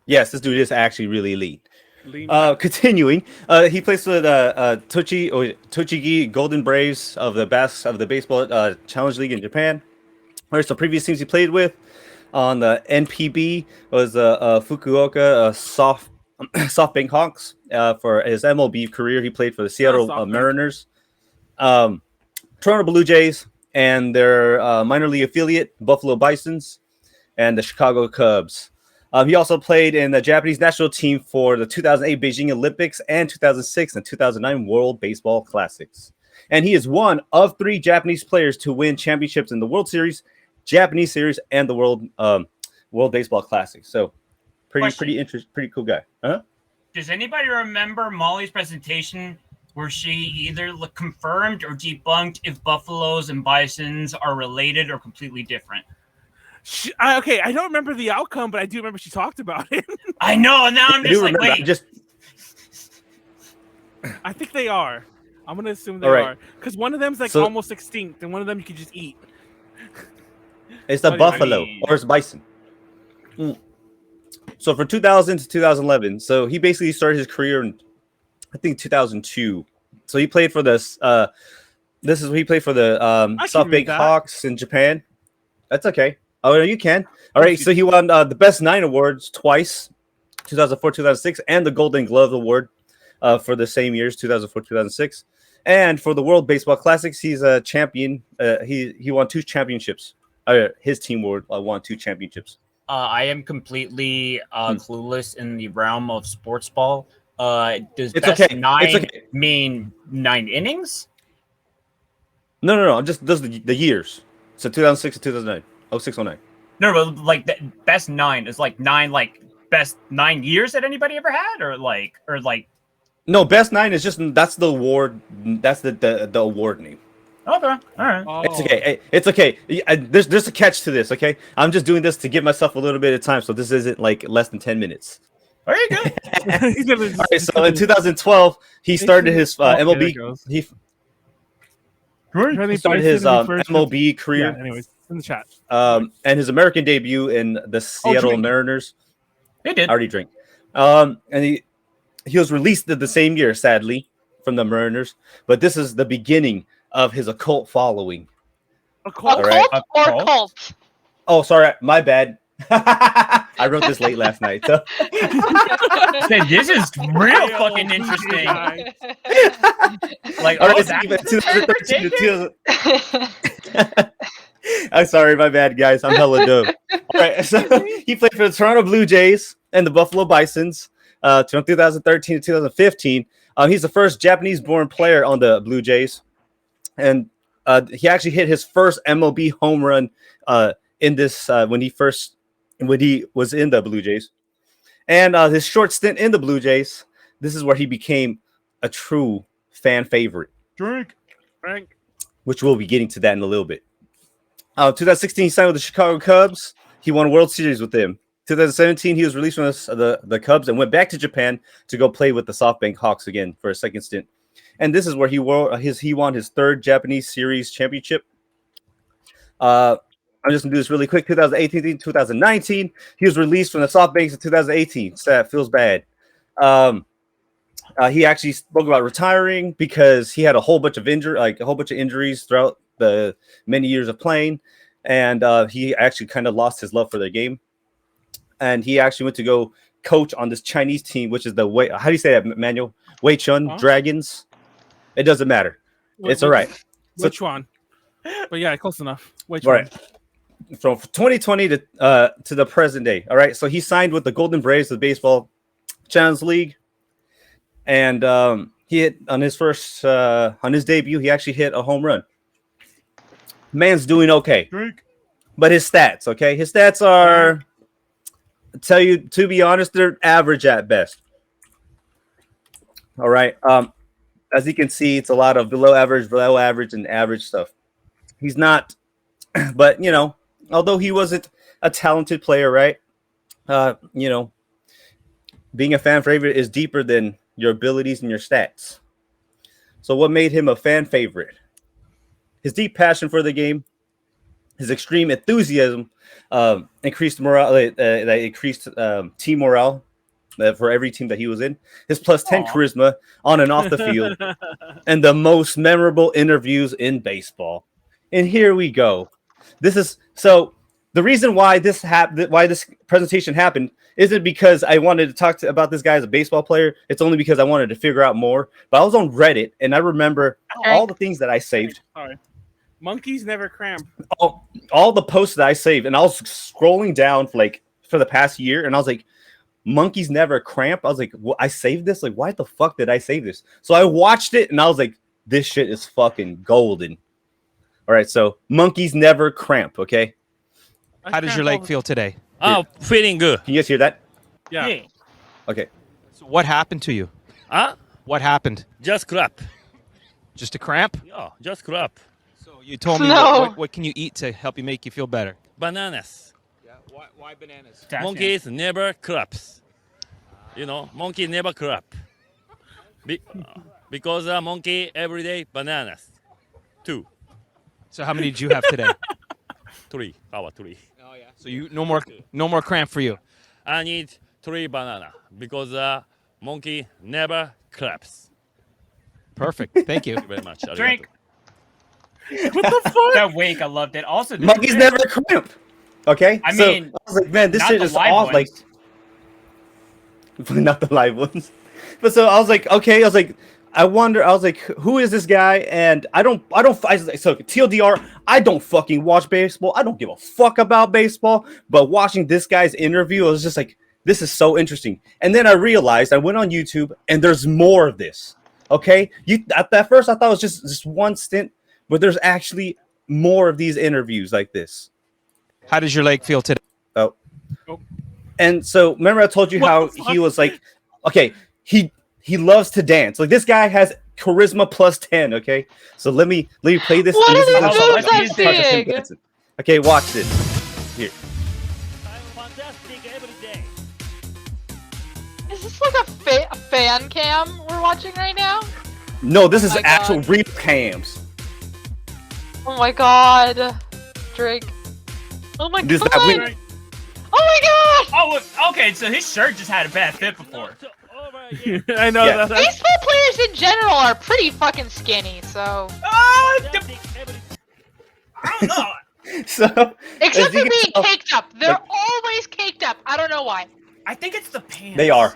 Yes, this dude is actually really lean.
Lean
Continuing, he plays for the Tochigi Golden Braves of the baseball challenge league in Japan. Whereas the previous teams he played with on the NPB was Fukuoka SoftBank Hawks. For his MLB career, he played for the Seattle
SoftBank.
Mariners, Toronto Blue Jays, and their minor league affiliate Buffalo Bisons, and the Chicago Cubs. He also played in the Japanese national team for the 2008 Beijing Olympics and 2006 and 2009 World Baseball Classics. And he is one of 3 Japanese players to win championships in the World Series, Japanese Series, and the World Baseball Classic. So pretty cool guy. Huh?
Does anybody remember Molly's presentation where she either confirmed or debunked if buffaloes and bisons are related or completely different?
Okay, I don't remember the outcome, but I do remember she talked about it.
I know. Now I'm
I do
just like,
remember,
wait.
I think they are. I'm gonna assume they
All right.
are because one of them's like
So-
almost extinct, and one of them you can just eat.
It's the
What do you
buffalo
mean?
or it's bison. So from 2000 to 2011, so he basically started his career in, I think, 2002. So he played for this. This is what he played for the
I can read
SoftBank
that.
Hawks in Japan. That's okay. Oh, no, you can. All right. So he won the Best 9 awards twice, 2004, 2006, and the Golden Glove Award for the same years, 2004, 2006. And for the World Baseball Classics, he's a champion. He won 2 championships. His team won 2 championships.
I am completely clueless in the realm of sports ball. Does
It's
best
okay.
9
It's okay.
mean 9 innings?
No. Just does the years. So 2006 to 2009. 06, 09.
No, but like the best 9 is like 9, like best 9 years that anybody ever had, or like.
No, Best 9 is just that's the award. That's the award name.
Okay, all right.
Oh.
It's okay. It's okay. There's a catch to this. Okay, I'm just doing this to give myself a little bit of time, so this isn't like less than 10 minutes.
All right, good.
All right. So in 2012, he started his MLB. He started his MLB career.
Yeah, anyways, in the chat.
And his American debut in the Seattle Mariners.
He did.
I already drink. And he was released the same year, sadly, from the Mariners. But this is the beginning of his occult following.
A cult?
Right.
Or cult?
Oh, sorry, my bad. I wrote this late last night. So.
This is real fucking interesting. Like,
all right, 2013 to 2000. I'm sorry, my bad, guys. I'm hella dumb. All right, so he played for the Toronto Blue Jays and the Buffalo Bisons from 2013 to 2015. He's the first Japanese-born player on the Blue Jays, and he actually hit his first MLB home run in this when he was in the Blue Jays. And his short stint in the Blue Jays, this is where he became a true fan favorite.
Drink.
Which we'll be getting to that in a little bit. 2016, he signed with the Chicago Cubs. He won a World Series with them. 2017, he was released from the Cubs and went back to Japan to go play with the SoftBank Hawks again for a second stint. And this is where he won his third Japanese Series championship. I'm just going to do this really quick. 2018, 2019, he was released from the SoftBanks in 2018. Sad, feels bad. He actually spoke about retiring because he had a whole bunch of injuries throughout the many years of playing, and he actually kind of lost his love for the game. And he actually went to go coach on this Chinese team, which is how do you say that, Manuel? Wei Chun Dragons. It doesn't matter. It's all right.
Which one? But yeah, close enough. Which
right.
one?
From 2020 to the present day. All right. So he signed with the Golden Braves of the Baseball Challenge League. And he hit on his debut, he actually hit a home run. Man's doing okay. But his stats, okay? His stats are, to be honest, they're average at best. All right. As you can see, it's a lot of below average, and average stuff. He's not, but, although he wasn't a talented player, right? Being a fan favorite is deeper than your abilities and your stats. So what made him a fan favorite? His deep passion for the game, his extreme enthusiasm, increased morale, increased team morale for every team that he was in. His plus 10 charisma on and off the field, and the most memorable interviews in baseball. And here we go. The reason why this presentation happened isn't because I wanted to talk about this guy as a baseball player. It's only because I wanted to figure out more. But I was on Reddit, and I remember all the things that I saved.
Sorry. Monkeys never cramp.
All the posts that I saved, and I was scrolling down for the past year, and I was like, monkeys never cramp. I was like, well, I saved this? Like, why the fuck did I save this? So I watched it, and I was like, this shit is fucking golden. All right, so monkeys never cramp, okay?
How does your leg feel today?
Oh, feeling good.
Can you guys hear that?
Yeah.
Okay.
So what happened to you? What happened?
Just crap.
Just a cramp?
Yeah, just crap.
So you told me what can you eat to help you make you feel better?
Bananas.
Yeah. Why bananas?
Monkeys never craps. Monkey never crap. Because a monkey every day bananas. 2.
So how many did you have today?
3. Power 3.
Oh yeah. So you no more cramp for you.
I need 3 banana because monkey never craps.
Perfect. Thank you.
Thank you very much.
Drink.
What the fuck?
That wake, I loved it. Also,
monkeys never cramp. Okay.
I mean,
I was like, man, this shit is off. Like, not the live ones. But so I was like, okay. I was like, who is this guy? And so TLDR, I don't fucking watch baseball. I don't give a fuck about baseball. But watching this guy's interview, I was just like, this is so interesting. And then I realized I went on YouTube and there's more of this. Okay. At first I thought it was just one stint, but there's actually more of these interviews like this.
How does your leg feel today?
Oh. And so remember I told you how he was like, okay, he loves to dance. Like this guy has charisma plus 10. Okay, so let me play this.
What
and
are
this
these
is
moves that big?
Okay, watch this. Here.
I'm fantastic every day.
Is this like a fan cam we're watching right now?
No, this is
my
actual
God.
real cams.
Oh my god. Drake. Oh my
This
god.
that we-
Oh my god!
Oh, look, okay. So his shirt just had a bad fit before.
I know
Yeah.
that.
Baseball players in general are pretty fucking skinny, so.
I don't know.
So
Except
as you
for
can
being
tell-
caked up. They're
like-
always caked up. I don't know why.
I think it's the pants.
They are.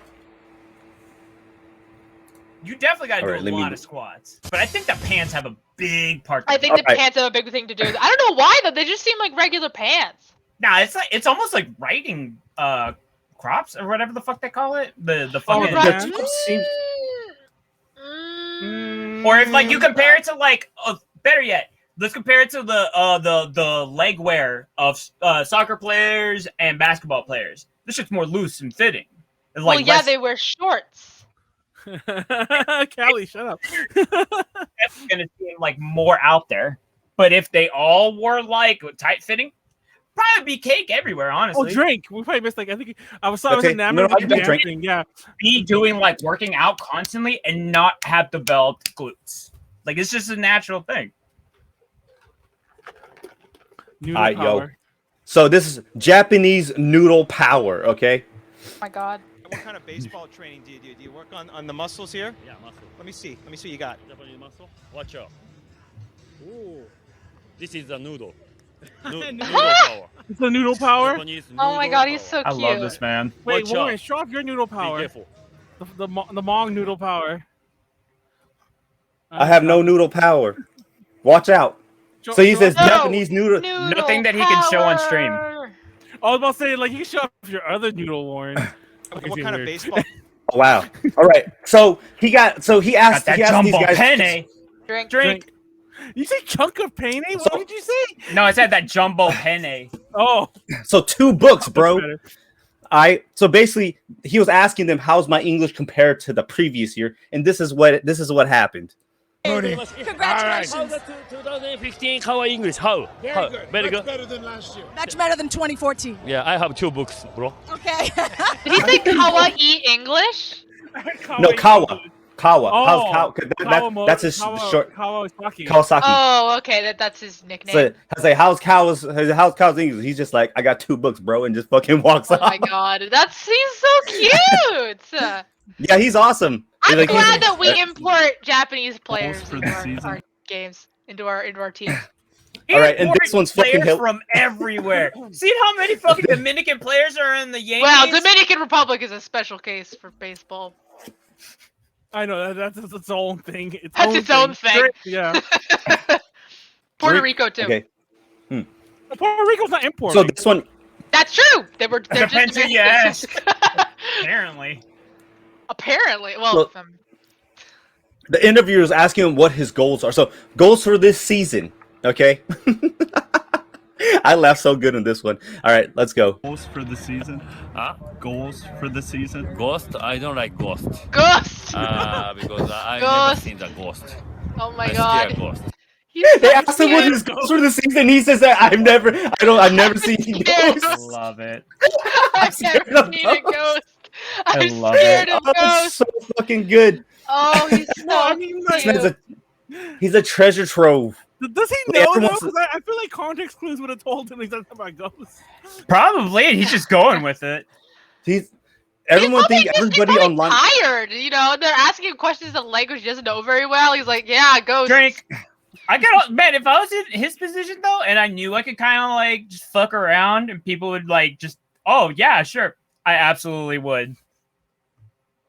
You definitely got to
Alright,
do
let
a
me-
lot of squats, but I think the pants have a big part.
I think the
Alright.
pants have a big thing to do with it. I don't know why though. They just seem like regular pants.
Nah, it's almost like writing crops or whatever the fuck they call it. The
Oh,
fucking
right.
The top seems-
or if like you compare it to like better yet, let's compare it to the leg wear of soccer players and basketball players. This shit's more loose and fitting. It's
Well,
like
yeah,
less-
they wear shorts.
Callie, shut up.
It's gonna seem like more out there. But if they all wore like tight fitting, probably be cake everywhere.
Oh,
Honestly,
drink. We probably missed like I think I was
Okay,
enamored
no,
of the
I drink.
thing. Yeah.
be doing like working out constantly and not have developed glutes. Like it's just a natural thing.
Noodle
Alright, yo.
power.
So this is Japanese noodle power. Okay.
Oh my god.
What kind of baseball training do you do? Do you work on the muscles here?
Yeah, muscle.
Let me see. Let me see what you got.
Japanese muscle. Watch out. Ooh. This is the noodle. Noodle power.
It's the noodle power.
Japanese
Oh my
noodle
god, he's
power.
so cute.
man.
Wait,
Watch
Warren,
out.
show off your noodle
Be
power.
careful.
The Mong noodle power.
I have no noodle power. Watch out.
Show-
So he
show
says
off-
No.
Japanese noodle.
Nothing that he can show on stream.
power.
I was about to say like you can show off your other noodle, Warren.
What
Okay,
kind of
weird.
baseball?
Oh, wow. All right. So he asked.
Got that
he asked these
jumbo
guys.
penne.
Drink.
You say chunk of pain? What did you say?
No, I said that jumbo penne.
Oh,
So 2 books,
that's
bro.
better.
So basically, he was asking them how's my English compared to the previous year, and this is what happened.
Congratulations.
How's the 2015 How English? How? Very good.
better than last year. Much better than 2014.
Yeah, I have 2 books, bro.
Okay.
Did he say kawaii English?
No, Kawa. Kawa.
Oh,
How's Kawa? 'Cause that's his short.
Kawasaki.
Kawasaki.
Oh, okay, that's his nickname.
So I was like, how's Kawa's English? He's just like, I got 2 books, bro, and just fucking walks
Oh
off.
my god, he's so cute.
Yeah, he's awesome.
I'm
Like, he's-
glad that we import Japanese players
for
into
the
our
season.
games, into our team.
All right, and this one's fucking
players
hell.
from everywhere. See how many fucking Dominican players are in the Yankees?
Well, Dominican Republic is a special case for baseball.
I know that's its own thing.
That's its own thing.
Yeah.
Puerto
Drink-
Rico too.
Okay.
Puerto Rico's not importing.
So this one,
That's true. They're
Depends
just
who you
Americans.
Apparently.
Apparently, well,
Look, the interviewer is asking him what his goals are. So goals for this season. Okay. I laughed so good in this one. All right, let's go.
Goals for the season?
Huh?
Goals for the season?
Ghost? I don't like ghost.
Ghost.
Because I've
Ghost.
never seen the ghost.
Oh my
I
god.
scare ghost.
He's
They
so
asked him what
cute.
his goals for the season. He says that I've never seen
scared.
ghosts.
Love it.
I've
scared
never
of
seen a
ghosts.
ghost.
I
I'm
love
scared
it.
of
Oh, that's
ghosts.
so fucking good.
Oh, he's so
No, I mean, like,
cute.
He's a treasure trove.
Does he
Yeah,
know though?
everyone's-
Because I feel like context clues would have told him he's not about ghosts.
Probably. He's just going with it.
Everyone
He's
think
probably
everybody
just
online.
tired, you know. They're asking him questions in language he doesn't know very well. He's like, "Yeah, ghosts."
Drink. I got man. If I was in his position though, and I knew I could kind of like just fuck around, and people would like just, oh yeah, sure, I absolutely would.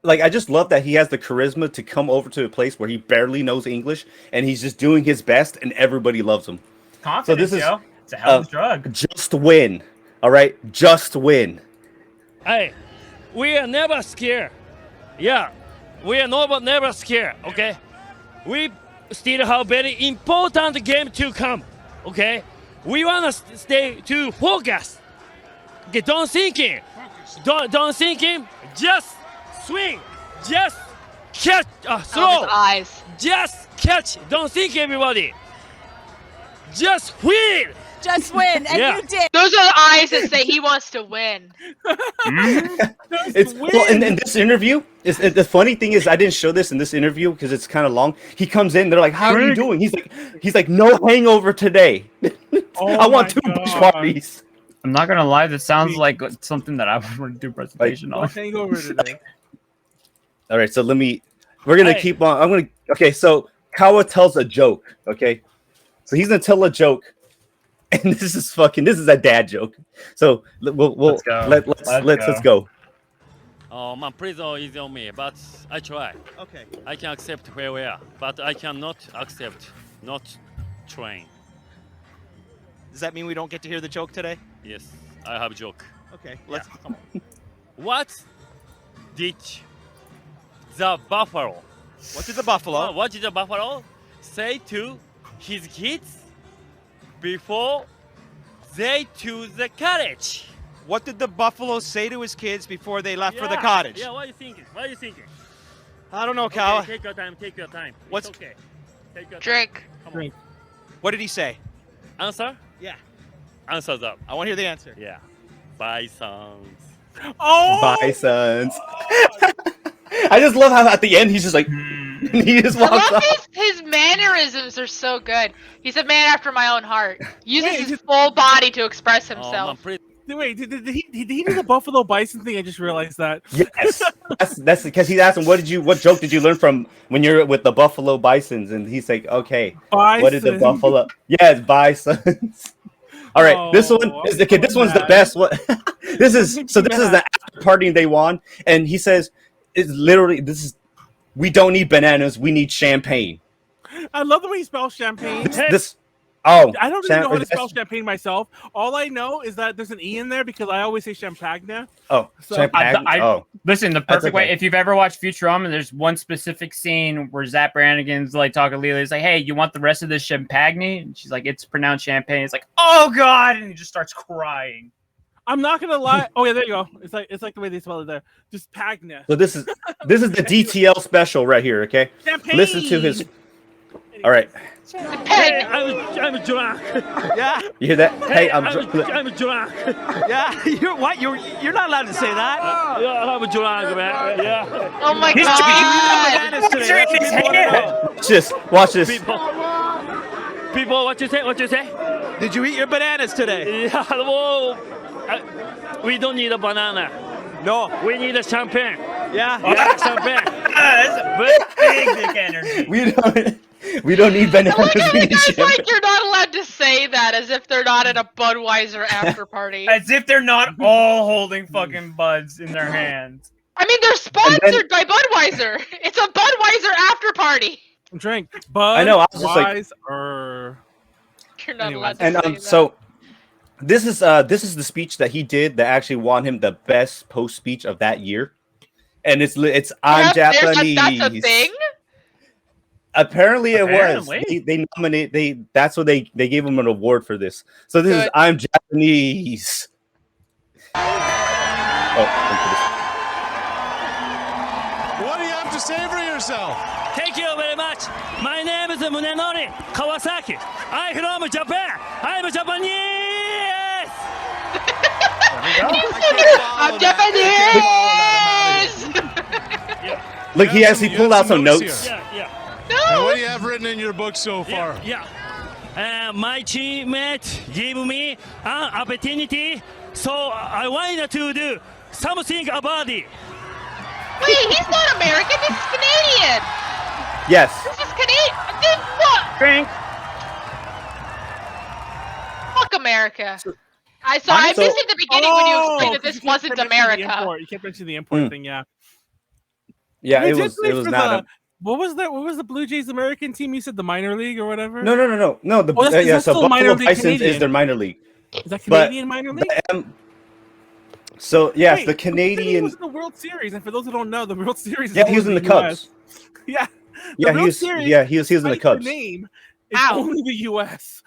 Like, I just love that he has the charisma to come over to a place where he barely knows English, and he's just doing his best, and everybody loves him.
Confidence,
this is,
yo. It's a hell of a drug.
Just win. All right, just win.
Hey, we are never scared. Yeah, we are never scared. Okay, we still have very important game to come. Okay, we wanna stay to focus. Okay, don't thinking. Don't thinking. Just swing. Just catch,
Oh,
throw.
his eyes.
Just catch. Don't think, everybody. Just win.
Just win, and
Yeah.
you did.
Those are the eyes that say he wants to win.
It's well, in this interview. The funny thing is, I didn't show this in this interview because it's kind of long. He comes in, they're like, "How are you doing?" He's like, "No hangover today. I want 2 bush parties."
I'm not gonna lie, this sounds like something that I would want to do a presentation on.
Hangover today.
All right, so we're gonna keep on. Okay, so Kawa tells a joke. Okay, so he's gonna tell a joke, and this is a dad joke. So let's go.
Oh man, prison is on me, but I try.
Okay.
I can accept where, but I cannot accept not trying.
Does that mean we don't get to hear the joke today?
Yes, I have a joke.
Okay. Let's.
Come on. What did the buffalo?
What did the buffalo?
What did the buffalo say to his kids before they to the cottage?
What did the buffalo say to his kids before they left for the cottage?
Yeah, what are you thinking?
I don't know, Kawa.
Okay, take your time.
What's
it's okay? Take your time.
Drink.
Come on.
What did he say?
Answer?
Yeah.
Answer that.
I want to hear the answer.
Yeah. Bisons.
Oh!
Bisons. I just love how at the end he's just like, he just walks
I love
off.
his mannerisms are so good. He's a man after my own heart. Uses his full body to express himself.
Wait, did he do the Buffalo Bison thing? I just realized that.
Yes, that's because he's asking, what joke did you learn from when you're with the Buffalo Bisons? And he's like, okay,
Bison.
What did the Buffalo? Yes, Bisons. All right, this one is okay. This one's the best one. This is the after party they won, and he says, "It's literally we don't need bananas, we need champagne."
I love the way he spells champagne.
I
don't really know how to spell champagne myself. All I know is that there's an E in there because I always say champagne.
Oh, so, champagne.
Listen, the perfect way. If you've ever watched Futurama, there's one specific scene where Zap Brannigan's like talking to Leela. He's like, "Hey, you want the rest of this champagne?" And she's like, "It's pronounced champagne." It's like, "Oh God!" And he just starts crying.
I'm not gonna lie. Oh yeah, there you go. It's like the way they spell it there. Just Pagna.
So this is the DTL special right here. Okay,
champagne.
Listen to his. All right.
Hey, I'm drunk.
Yeah.
You hear that? Hey, I'm
drunk.
Yeah. You're what? You're not allowed to say that.
Yeah, I'm drunk, man. Yeah.
Oh my God.
Watch this.
People, what you say?
Did you eat your bananas today?
Yeah. Well, we don't need a banana.
No.
We need a champagne.
Yeah.
Champagne.
That's a big dick energy.
We don't need bananas.
Look at the guys like you're not allowed to say that as if they're not at a Budweiser after party.
As if they're not all holding fucking buds in their hands.
I mean, they're sponsored by Budweiser. It's a Budweiser after party.
Drink. Bud.
I know. I was just
like,
you're not allowed to say that.
So this is the speech that he did that actually won him the best post speech of that year, and it's I'm Japanese.
That's a thing.
Apparently it was. They nominate. That's what they gave him an award for this. So this is I'm Japanese.
What do you have to say for yourself?
Thank you very much. My name is Munenori Kawasaki. I'm from Japan. I'm Japanese.
I'm Japanese.
Look, he pulled out some notes.
Yeah.
No. What do you have written in your book so far?
Yeah. My teammate gave me an opportunity, so I wanted to do something about it.
Wait, he's not American. He's Canadian.
Yes.
This is Canadian. Then what?
Drink.
Fuck America. I missed at the beginning when you explained that this wasn't America.
You can't mention the import thing, yeah.
Yeah, it was not.
What was the Blue Jays American team? You said the minor league or whatever?
No. So Buffalo Bisons is their minor league.
Is that Canadian minor league?
Yes, the Canadian
was the World Series, and for those who don't know, the World Series.
Yeah, he was in the Cubs.
Yeah.
He was in the Cubs.
Name is only the U.S.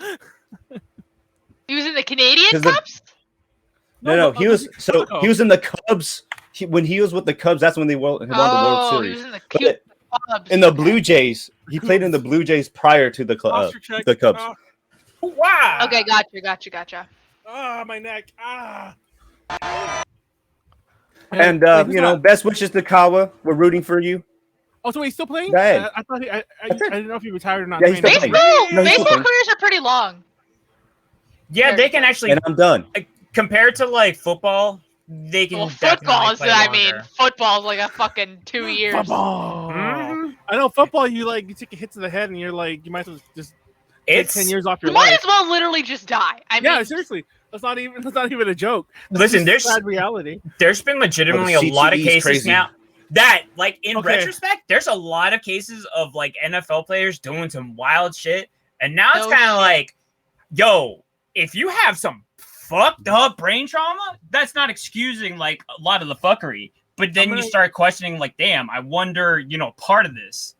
He was in the Canadian Cubs?
No, he was he was in the Cubs. When he was with the Cubs, that's when they won the World Series.
He was in the
in the Blue Jays. He played in the Blue Jays prior to the Cubs.
Wow.
Okay, gotcha.
Ah, my neck. Ah.
And best wishes to Kawa. We're rooting for you.
Oh, so he's still playing?
Go ahead.
I thought I didn't know if he retired or not.
Yeah, he's still playing.
Baseball careers are pretty long.
Yeah, they can actually.
And I'm done.
Compared to like football, they can.
Football's.
I mean,
football's like a fucking 2 years.
Football.
Mm-hmm.
I know football. You take a hit to the head, and you're like, you might as well just take 10 years off your
life. You might as well literally just die. I mean,
seriously. That's not even a joke.
Listen, there's
sad reality.
There's been legitimately a lot of cases now that, like, in retrospect, there's a lot of cases of like NFL players doing some wild shit, and now it's kind of like, yo, if you have some fucked up brain trauma, that's not excusing like a lot of the fuckery. But then you start questioning, like, damn, I wonder, part of this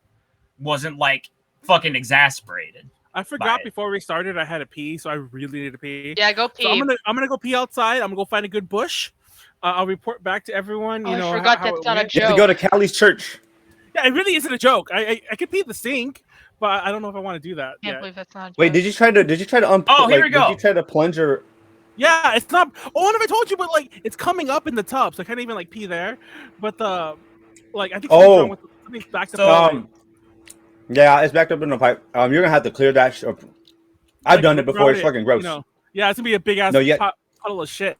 wasn't like fucking exasperated.
I forgot before we started I had to pee, so I really need to pee.
Yeah, go pee.
So I'm gonna go pee outside. I'm gonna go find a good bush. I'll report back to everyone.
I forgot that's not a joke.
You have to go to Callie's church.
Yeah, it really isn't a joke. I could pee in the sink, but I don't know if I want to do that.
I can't believe that's not a joke.
Wait, did you try to
Oh, here we go.
Did you try to plunge her?
Yeah, it's not. Oh, what if I told you? But like, it's coming up in the tub, so I can't even like pee there. But I think something's backed up.
Yeah, it's backed up in the pipe. You're gonna have to clear that. I've done it before. It's fucking gross.
Yeah, it's gonna be a big ass puddle of shit.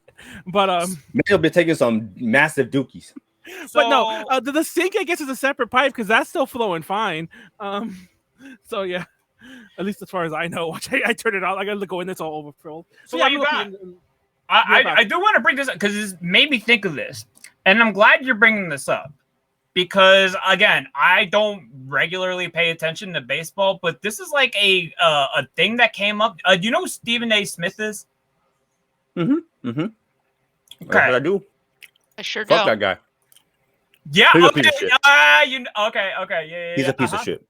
But
maybe be taking some massive dookies.
But no, the sink I guess is a separate pipe because that's still flowing fine. So yeah, at least as far as I know. I turned it out. I gotta go in. It's all overfilled.
So what you got? I do want to bring this up because it made me think of this, and I'm glad you're bringing this up. Because again, I don't regularly pay attention to baseball, but this is like a thing that came up. Do you know who Stephen A. Smith is?
Okay, I do.
I sure
Fuck
don't.
that guy.
Yeah.
He's
okay.
A piece of shit.
Okay. Yeah.
He's a piece of shit.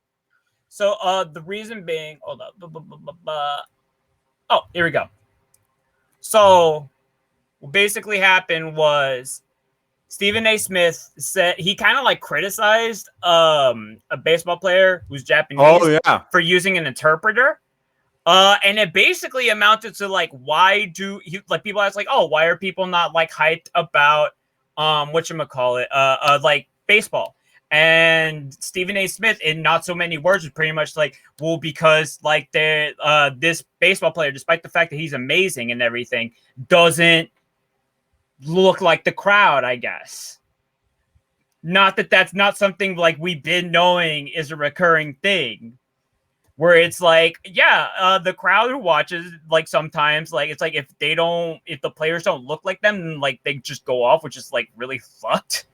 So the reason being, hold up. Oh, here we go. So what basically happened was Stephen A. Smith said he kind of like criticized a baseball player who's Japanese for using an interpreter. And it basically amounted to like, people ask like, oh, why are people not like hyped about like baseball? And Stephen A. Smith, in not so many words, was pretty much like, well, because like this baseball player, despite the fact that he's amazing and everything, doesn't look like the crowd, I guess. Not that that's not something like we've been knowing is a recurring thing, where it's like, the crowd who watches, like sometimes, like it's like if the players don't look like them, then, like they just go off, which is like really fucked.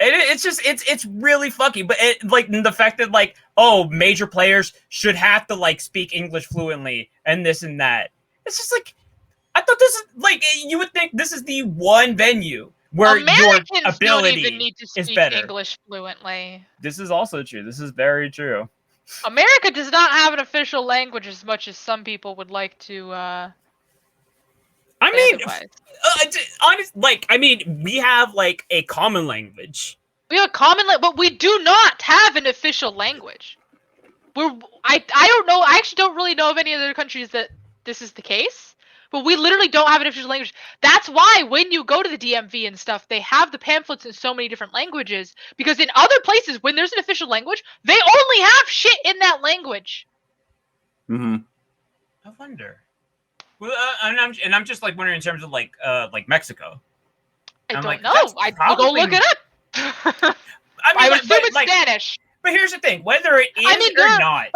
It's really fucky, but like the fact that like, oh, major players should have to like speak English fluently and this and that. It's just like, I thought this is like, you would think this is the one venue where
Americans
your ability
don't even need to
is
speak
better.
English fluently.
This is also true. This is very true.
America does not have an official language as much as some people would like to.
I mean, we have like a common language.
We have a common language, but we do not have an official language. I don't know. I actually don't really know of any other countries that this is the case. But we literally don't have an official language. That's why when you go to the DMV and stuff, they have the pamphlets in so many different languages. Because in other places, when there's an official language, they only have shit in that language.
I wonder. Well, and I'm just like wondering in terms of like Mexico.
I don't know. I'll go look it up. I would assume it's Spanish.
But here's the thing: whether it is or not,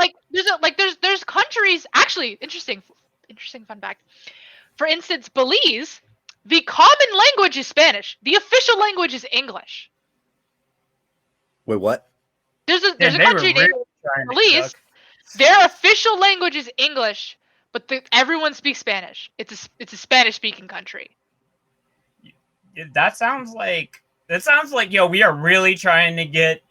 there's countries. Actually, interesting fun fact. For instance, Belize, the common language is Spanish. The official language is English.
Wait, what?
There's a country named Belize. Their official language is English, but everyone speaks Spanish. It's a Spanish-speaking country.
That sounds like we are really trying to get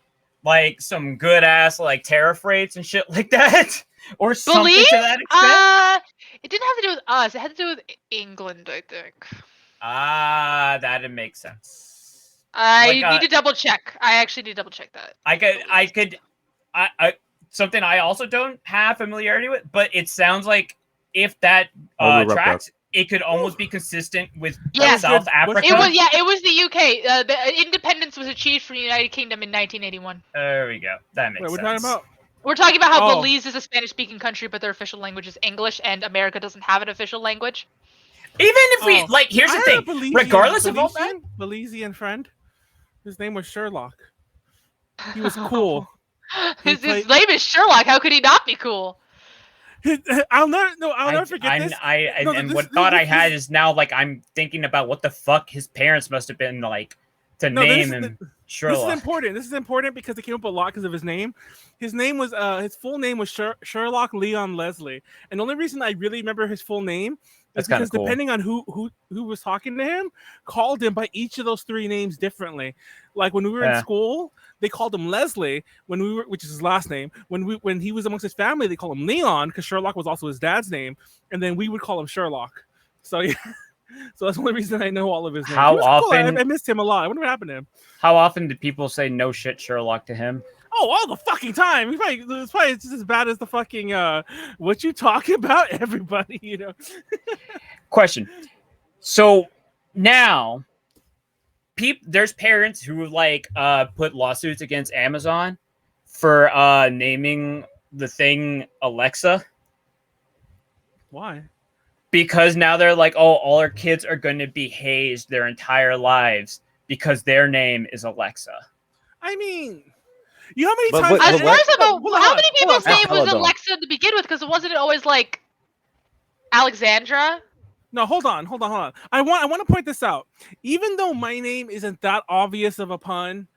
like some good ass like tariff rates and shit like that. Or something
Belize?
To that extent?
It didn't have to do with us. It had to do with England, I think.
That'd make sense.
I need to double check. I actually need to double check that.
I could something I also don't have familiarity with, but it sounds like if that tracks, it could almost be consistent with South Africa.
It was the UK. The independence was achieved from the United Kingdom in 1981.
There we go. That makes sense.
We're talking about how Belize is a Spanish-speaking country, but their official language is English, and America doesn't have an official language.
Even if we here's the thing. Regardless of all that,
Belizean friend, his name was Sherlock. He was cool.
His name is Sherlock. How could he not be cool?
I'll never forget this.
What thought I had is now like I'm thinking about what the fuck his parents must have been like to name him Sherlock.
This is important because it came up a lot because of his name. His name was his full name was Sherlock Leon Leslie, and the only reason I really remember his full name is because depending on who was talking to him, called him by each of those three names differently. Like when we were in school, they called him Leslie which is his last name. When he was amongst his family, they called him Leon because Sherlock was also his dad's name, and then we would call him Sherlock. So yeah. So that's the only reason I know all of his names.
How often?
Cool. I missed him a lot. I wonder what happened to him.
How often did people say no shit Sherlock to him?
Oh, all the fucking time. It's probably just as bad as the fucking what you talking about, everybody, you know.
Question. So now there's parents who like put lawsuits against Amazon for naming the thing Alexa.
Why?
Because now they're like, oh, all our kids are going to be hazed their entire lives because their name is Alexa.
I mean, you know how many times?
How many people's name was Alexa to begin with? Because wasn't it always like Alexandra?
No, hold on. I want to point this out. Even though my name isn't that obvious of a pun,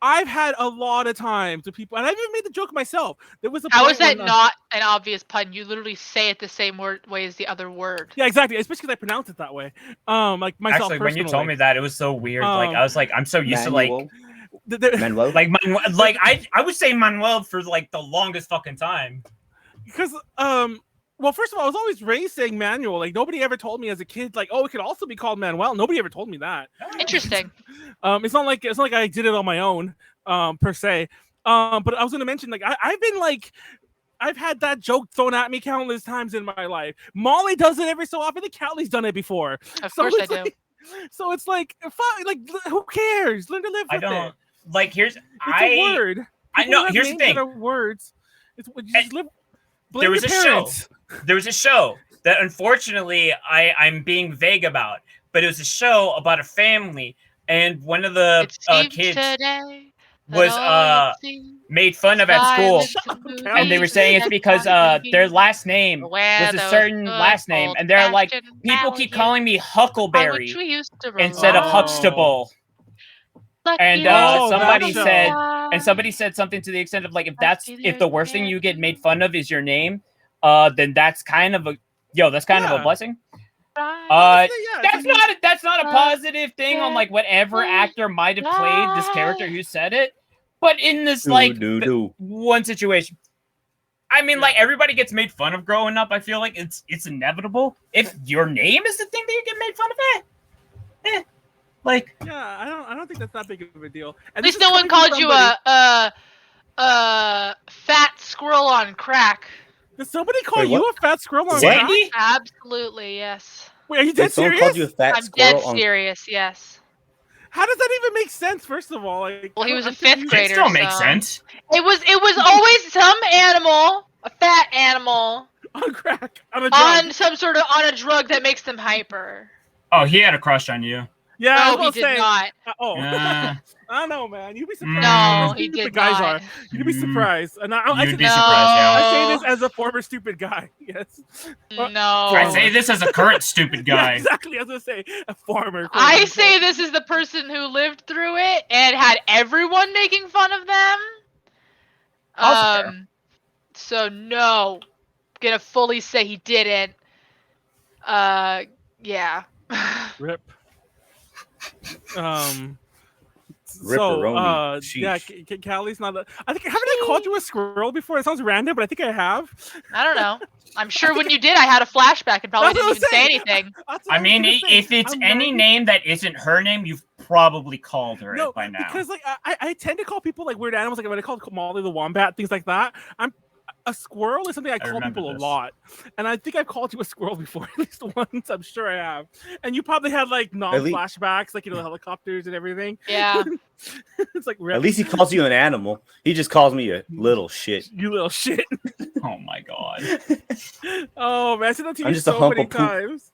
I've had a lot of times with people, and I've even made the joke myself. There was a
How is that not an obvious pun? You literally say it the same way as the other word.
Yeah, exactly. Especially because I pronounce it that way. Like myself.
Actually, when you told me that, it was so weird. Like I was like, I'm so used
Manuel.
to like Manuel. Like Manuel. Like I would say Manuel for like the longest fucking time.
Because well, first of all, I was always raised saying Manuel. Like nobody ever told me as a kid, like, oh, it could also be called Manuel. Nobody ever told me that.
Interesting.
It's not like I did it on my own, per se. But I was gonna mention, like, I've had that joke thrown at me countless times in my life. Molly does it every so often. The Callie's done it before.
Of course I do.
So it's like, like, who cares? Learn to live with it.
Like,
it's a word.
I know. Here's the thing.
Words. Just live.
There was a show that unfortunately I'm being vague about, but it was a show about a family, and one of the kids was made fun of at school, and they were saying it's because their last name was a certain last name, and they're like, people keep calling me Huckleberry instead of Huxtable. And somebody said something to the extent of like, if the worst thing you get made fun of is your name, then that's kind of a blessing. That's not a positive thing on like whatever actor might have played this character who said it, but in this one situation, I mean, like everybody gets made fun of growing up. I feel like it's inevitable. If your name is the thing that you get made fun of, like,
yeah, I don't think that's that big of a deal.
At least no one called you a fat squirrel on crack.
Did somebody call you a fat squirrel on crack?
Absolutely, yes.
Wait, are you dead serious?
Called you a fat
I'm dead serious, yes.
How does that even make sense? First of all, like,
well, he was a fifth grader.
It still makes sense.
It was always some animal, a fat animal,
on crack, on a
drug that makes them hyper.
Oh, he had a crush on you.
Yeah,
no, he did not.
I don't know, man. You'd be surprised.
No, he did not.
You'd be surprised. And
You'd be surprised, yeah.
I say this as a former stupid guy. Yes.
No.
I say this as a current stupid guy.
Yeah, exactly. I was gonna say a former.
I say this is the person who lived through it and had everyone making fun of them. So no, gonna fully say he didn't. Yeah.
Rip.
Ripperoni.
Yeah, Callie's not. Haven't I called you a squirrel before? It sounds random, but I think I have.
I don't know. I'm sure when you did, I had a flashback and probably didn't even say anything.
I mean, if it's any name that isn't her name, you've probably called her it by now.
Because like I tend to call people like weird animals, like when I call Molly the wombat, things like that. A squirrel is something I call people a lot, and I think I've called you a squirrel before at least once. I'm sure I have, and you probably had like non-flashbacks, like the helicopters and everything.
Yeah,
it's like
at least he calls you an animal. He just calls me a little shit.
You little shit.
Oh my god.
Oh man, I said that to you
just
so
a humble
many
poop.
times.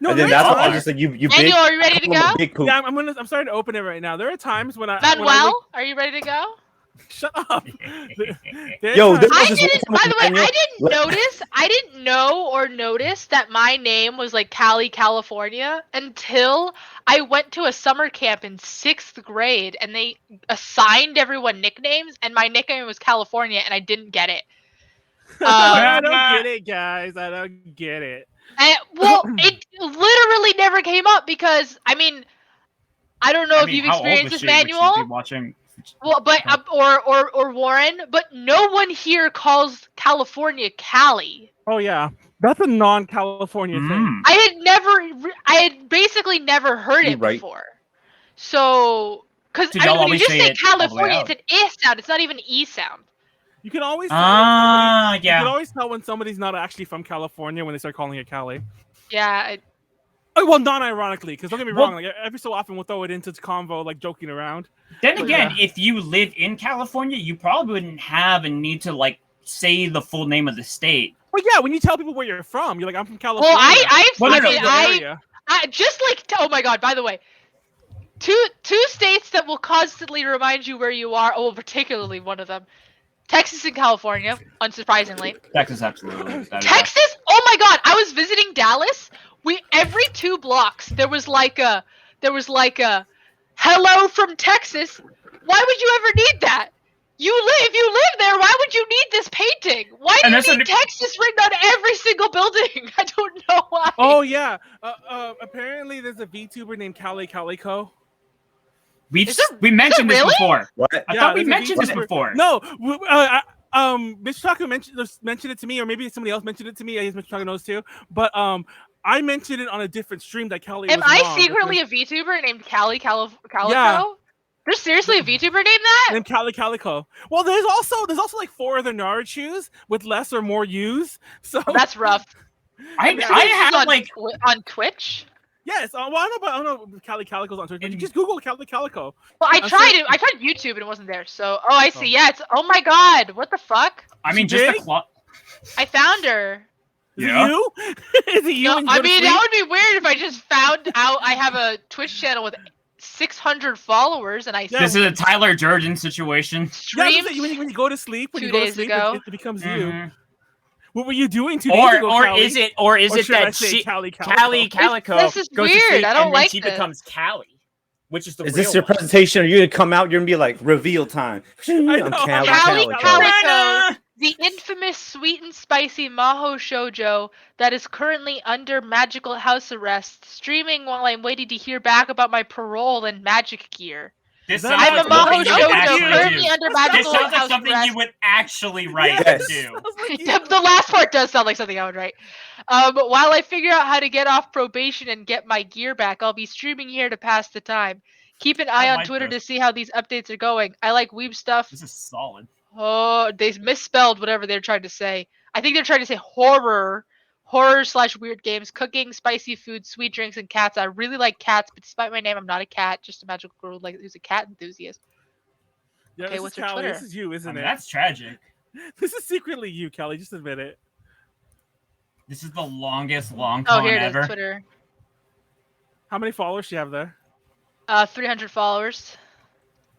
No, and then that's why I just like you.
Manuel,
big,
are you ready to go?
Big poop.
Yeah, I'm starting to open it right now. There are times when
Manuel, are you ready to go?
Shut up.
Yo,
I didn't. By the way, I didn't notice. I didn't know or notice that my name was like Callie, California, until I went to a summer camp in 6th grade, and they assigned everyone nicknames, and my nickname was California, and I didn't get it.
I don't get it, guys. I don't get it.
Well, it literally never came up because I mean, I don't know if you've experienced this, Manuel.
Watching.
Well, but or Warren, but no one here calls California Cali.
Oh yeah, that's a non-California thing.
I had basically never heard it before. So, because I mean, when you just say California, it's an I sound. It's not even an E sound.
You can always tell you can always tell when somebody's not actually from California when they start calling it Cali.
Yeah.
Well, non-ironically, because don't get me wrong, like every so often we'll throw it into the convo, like joking around.
Then again, if you live in California, you probably wouldn't have a need to like say the full name of the state.
Well, yeah, when you tell people where you're from, you're like, I'm from California.
Well, I just like, oh my god, by the way, two states that will constantly remind you where you are. Oh, particularly one of them, Texas and California, unsurprisingly.
Texas, absolutely.
Texas? Oh my god, I was visiting Dallas. Every 2 blocks there was like a hello from Texas. Why would you ever need that? You live there. Why would you need this painting? Why do you need Texas written on every single building? I don't know why.
Oh yeah. Apparently there's a VTuber named Callie Calico.
We mentioned this before.
What?
I thought we mentioned this before.
No, Mr. Taco mentioned it to me, or maybe somebody else mentioned it to me. I guess Mr. Taco knows too. But I mentioned it on a different stream that Callie.
Am I secretly a VTuber named Callie Calico? Yeah. There's seriously a VTuber named that?
Named Callie Calico. Well, there's also like 4 other Naruto's with less or more U's. So
that's rough.
I have like
on Twitch.
Yes, well, I don't know if Callie Calico's on Twitch, but you just Google Callie Calico.
Well, I tried YouTube and it wasn't there. So, I see. Yeah, it's. Oh my god, what the fuck?
I mean, just
I found her.
Yeah. Is it you? Is it you?
No, I mean, that would be weird if I just found out I have a Twitch channel with 600 followers and I.
This is a Tyler Durden situation.
Yeah, when you go to sleep, it becomes you. What were you doing 2 days ago,
Callie? Or is it that Callie Calico
this is
goes
weird.
to sleep
I don't
and
like
then she
this.
becomes Callie, which is the
Is
real
this your
one.
presentation? Are you gonna come out? You're gonna be like reveal time. I'm
Callie Calico, the infamous sweet and spicy Maho shoujo that is currently under magical house arrest, streaming while I'm waiting to hear back about my parole and magic gear. I'm a Maho shoujo currently under magical
house arrest. This sounds like something you would actually write to do.
The last part does sound like something I would write. But while I figure out how to get off probation and get my gear back, I'll be streaming here to pass the time. Keep an eye on Twitter to see how these updates are going. I like weeb stuff.
This is solid.
Oh, they misspelled whatever they're trying to say. I think they're trying to say horror/weird games, cooking, spicy food, sweet drinks, and cats. I really like cats, but despite my name, I'm not a cat. Just a magical girl who's a cat enthusiast.
Yeah, okay, what's your Twitter? This is you, isn't it?
That's tragic.
This is secretly you, Callie. Just admit it.
This is the longest long con
here it
ever.
is, Twitter.
How many followers do you have there?
300 followers.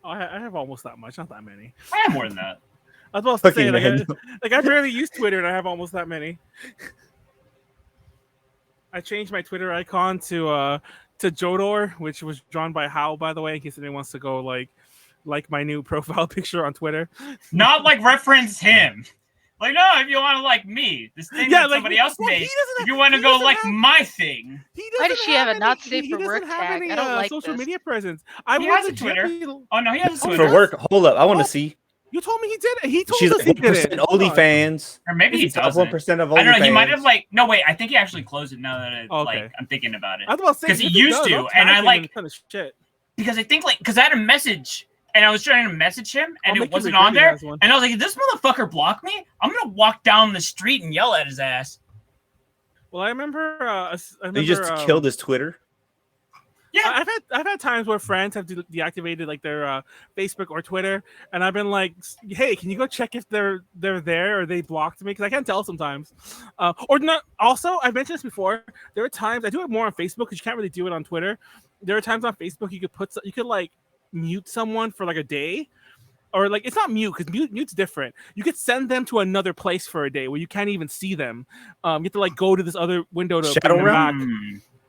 Oh, I have almost that much. Not that many.
I have more than that.
I was about to say, I barely use Twitter, and I have almost that many. I changed my Twitter icon to Jodor, which was drawn by Hal, by the way, in case anyone wants to go like my new profile picture on Twitter.
Not like reference him. Like, no, if you want to like me, this thing that somebody else made. If you want to go like my thing.
Why does she have a not safe for work tag? I don't like
social
this.
media presence.
He has a Twitter. Oh no, he has a Twitter.
For work. Hold up, I want to see.
You told me he did it. He told
She's
us he did it.
OnlyFans.
Or maybe he doesn't.
1% of OnlyFans.
I don't know. He might have no, wait. I think he actually closed it now that I'm thinking about it.
I was about to say
because he used to, and I like.
Shit.
because I think because I had a message and I was trying to message him and it wasn't on there, and I was like, "Did this motherfucker block me? I'm gonna walk down the street and yell at his ass."
Well, I remember.
You just killed his Twitter.
Yeah, I've had times where friends have deactivated like their Facebook or Twitter, and I've been like, "Hey, can you go check if they're there or they blocked me?" Because I can't tell sometimes. Or not. Also, I've mentioned this before. There are times I do it more on Facebook because you can't really do it on Twitter. There are times on Facebook you could like mute someone for like a day, or like it's not mute because mute's different. You could send them to another place for a day where you can't even see them. You have to like go to this other window to bring them back.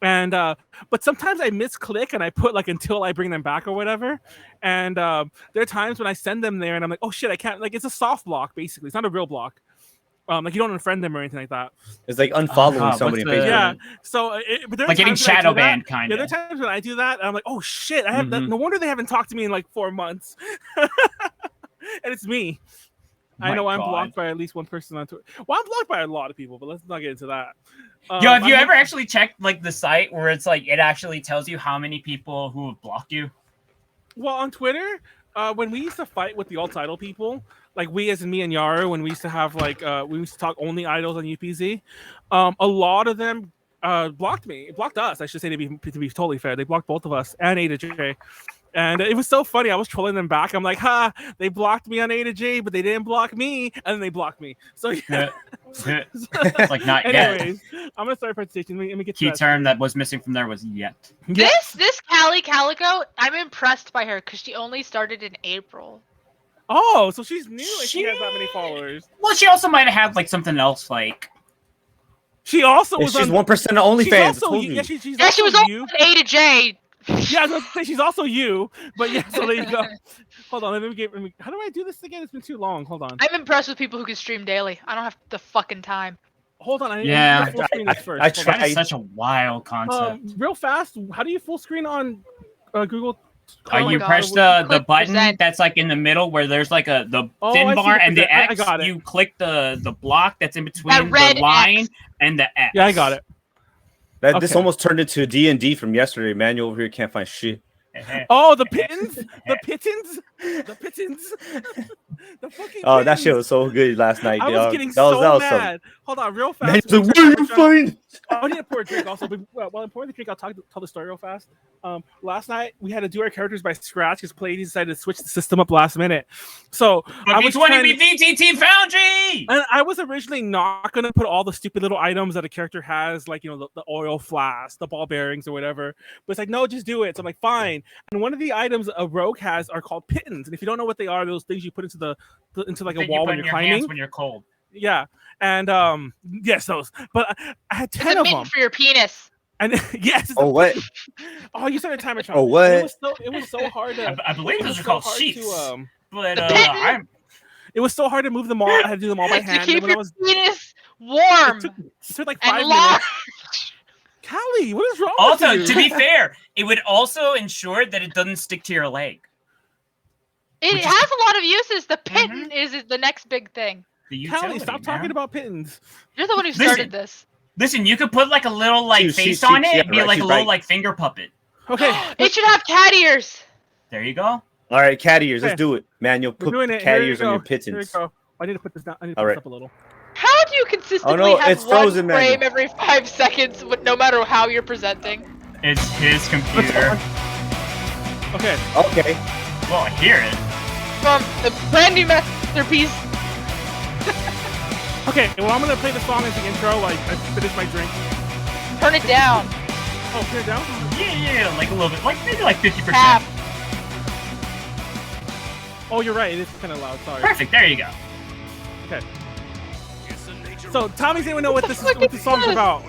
And but sometimes I misclick and I put like until I bring them back or whatever. And there are times when I send them there and I'm like, oh shit, I can't. Like it's a soft block basically. It's not a real block. Like you don't unfriend them or anything like that.
It's like unfollowing somebody.
Yeah. So, but
like getting shadow banned, kind of.
Yeah, there are times when I do that. And I'm like, oh shit, I have that. No wonder they haven't talked to me in like 4 months. And it's me. I know I'm blocked by at least one person on Twitter. Well, I'm blocked by a lot of people, but let's not get into that.
Yo, have you ever actually checked like the site where it's like it actually tells you how many people who have blocked you?
Well, on Twitter, when we used to fight with the alt idol people, like we as in me and Yara, when we used to have like we used to talk only idols on UPZ, a lot of them blocked me. Blocked us, I should say, to be totally fair. They blocked both of us and A to J. And it was so funny. I was trolling them back. I'm like, ha, they blocked me on A to J, but they didn't block me. And then they blocked me. So, yeah.
It's like, not
anyways,
yet.
I'm going to start participation. Let me get
Key term that was missing from there was yet.
This Callie Calico, I'm impressed by her because she only started in April.
Oh, so she's new and she has that many followers.
Well, she also might have had like something else like.
She also was
she's 1% of OnlyFans.
She was on A to J.
Yeah, I was going to say she's also you, but yeah, so there you go. Hold on, let me how do I do this again? It's been too long. Hold on.
I'm impressed with people who can stream daily. I don't have the fucking time.
Hold on, I
full
screen this first.
I tried. It's such a wild concept.
Real fast, how do you full screen on Google?
You press the button that's like in the middle where there's like the thin bar and the X. I got it. You click the block that's in between the line and the X.
Yeah, I got it.
This almost turned into D&D from yesterday. Manuel over here can't find shit.
Oh, the pittance, the pittance, the pittance. The fucking.
Oh, that shit was so good last night.
I was getting so mad. Hold on, real fast.
Man, where you find?
I need to pour a drink also. But while I'm pouring the drink, I'll tell the story real fast. Last night we had to do our characters by scratch because Pleiades decided to switch the system up last minute. So
I was trying to be VTT Foundry,
and I was originally not gonna put all the stupid little items that a character has, like the oil flask, the ball bearings, or whatever. But it's like, no, just do it. So I'm like, fine. And one of the items a rogue has are called pittons, and if you don't know what they are, those things you put into like a wall when you're climbing.
When you're cold.
Yeah, and yes, those. But I had 10 of them
for your penis.
And yes.
Oh what?
Oh, you started timer.
Oh what?
It was so hard to.
I believe those are called sheets. But
it was so hard to move them all. I had to do them all by hand.
To keep your penis warm.
It took like 5 minutes. Callie, what is wrong with you?
Also, to be fair, it would also ensure that it doesn't stick to your leg.
It has a lot of uses. The pitten is the next big thing.
Callie, stop talking about pittons.
You're the one who started this.
Listen, you could put like a little face on it and be like a little like finger puppet.
Okay.
It should have cat ears.
There you go.
All right, cat ears. Let's do it. Manuel, put cat ears on your pittons.
Here we go. I need to put this down. I need to put this up a little.
How do you consistently have one frame every 5 seconds, no matter how you're presenting?
It's his computer.
Okay.
Okay.
Well, I hear it.
From the brand new masterpiece.
Okay, well, I'm gonna play the song as the intro. Like I finish my drink.
Turn it down.
Oh, turn it down?
Yeah, like a little bit, like maybe like 50%.
Half.
Oh, you're right. It is kind of loud. Sorry.
Perfect. There you go.
Okay. So, Tommy's anyone know what this song's about?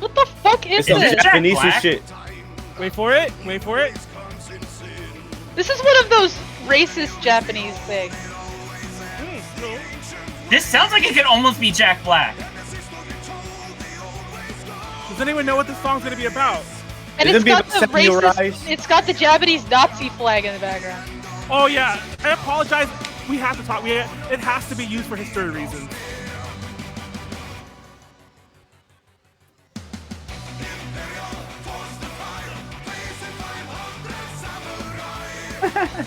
What the fuck is
this?
It's
Japanese shit.
Wait for it. Wait for it.
This is one of those racist Japanese things.
This sounds like it could almost be Jack Black.
Does anyone know what this song's gonna be about?
And it's got the racist. It's got the Japanese Nazi flag in the background.
Oh yeah, I apologize. We have to talk. It has to be used for history reasons.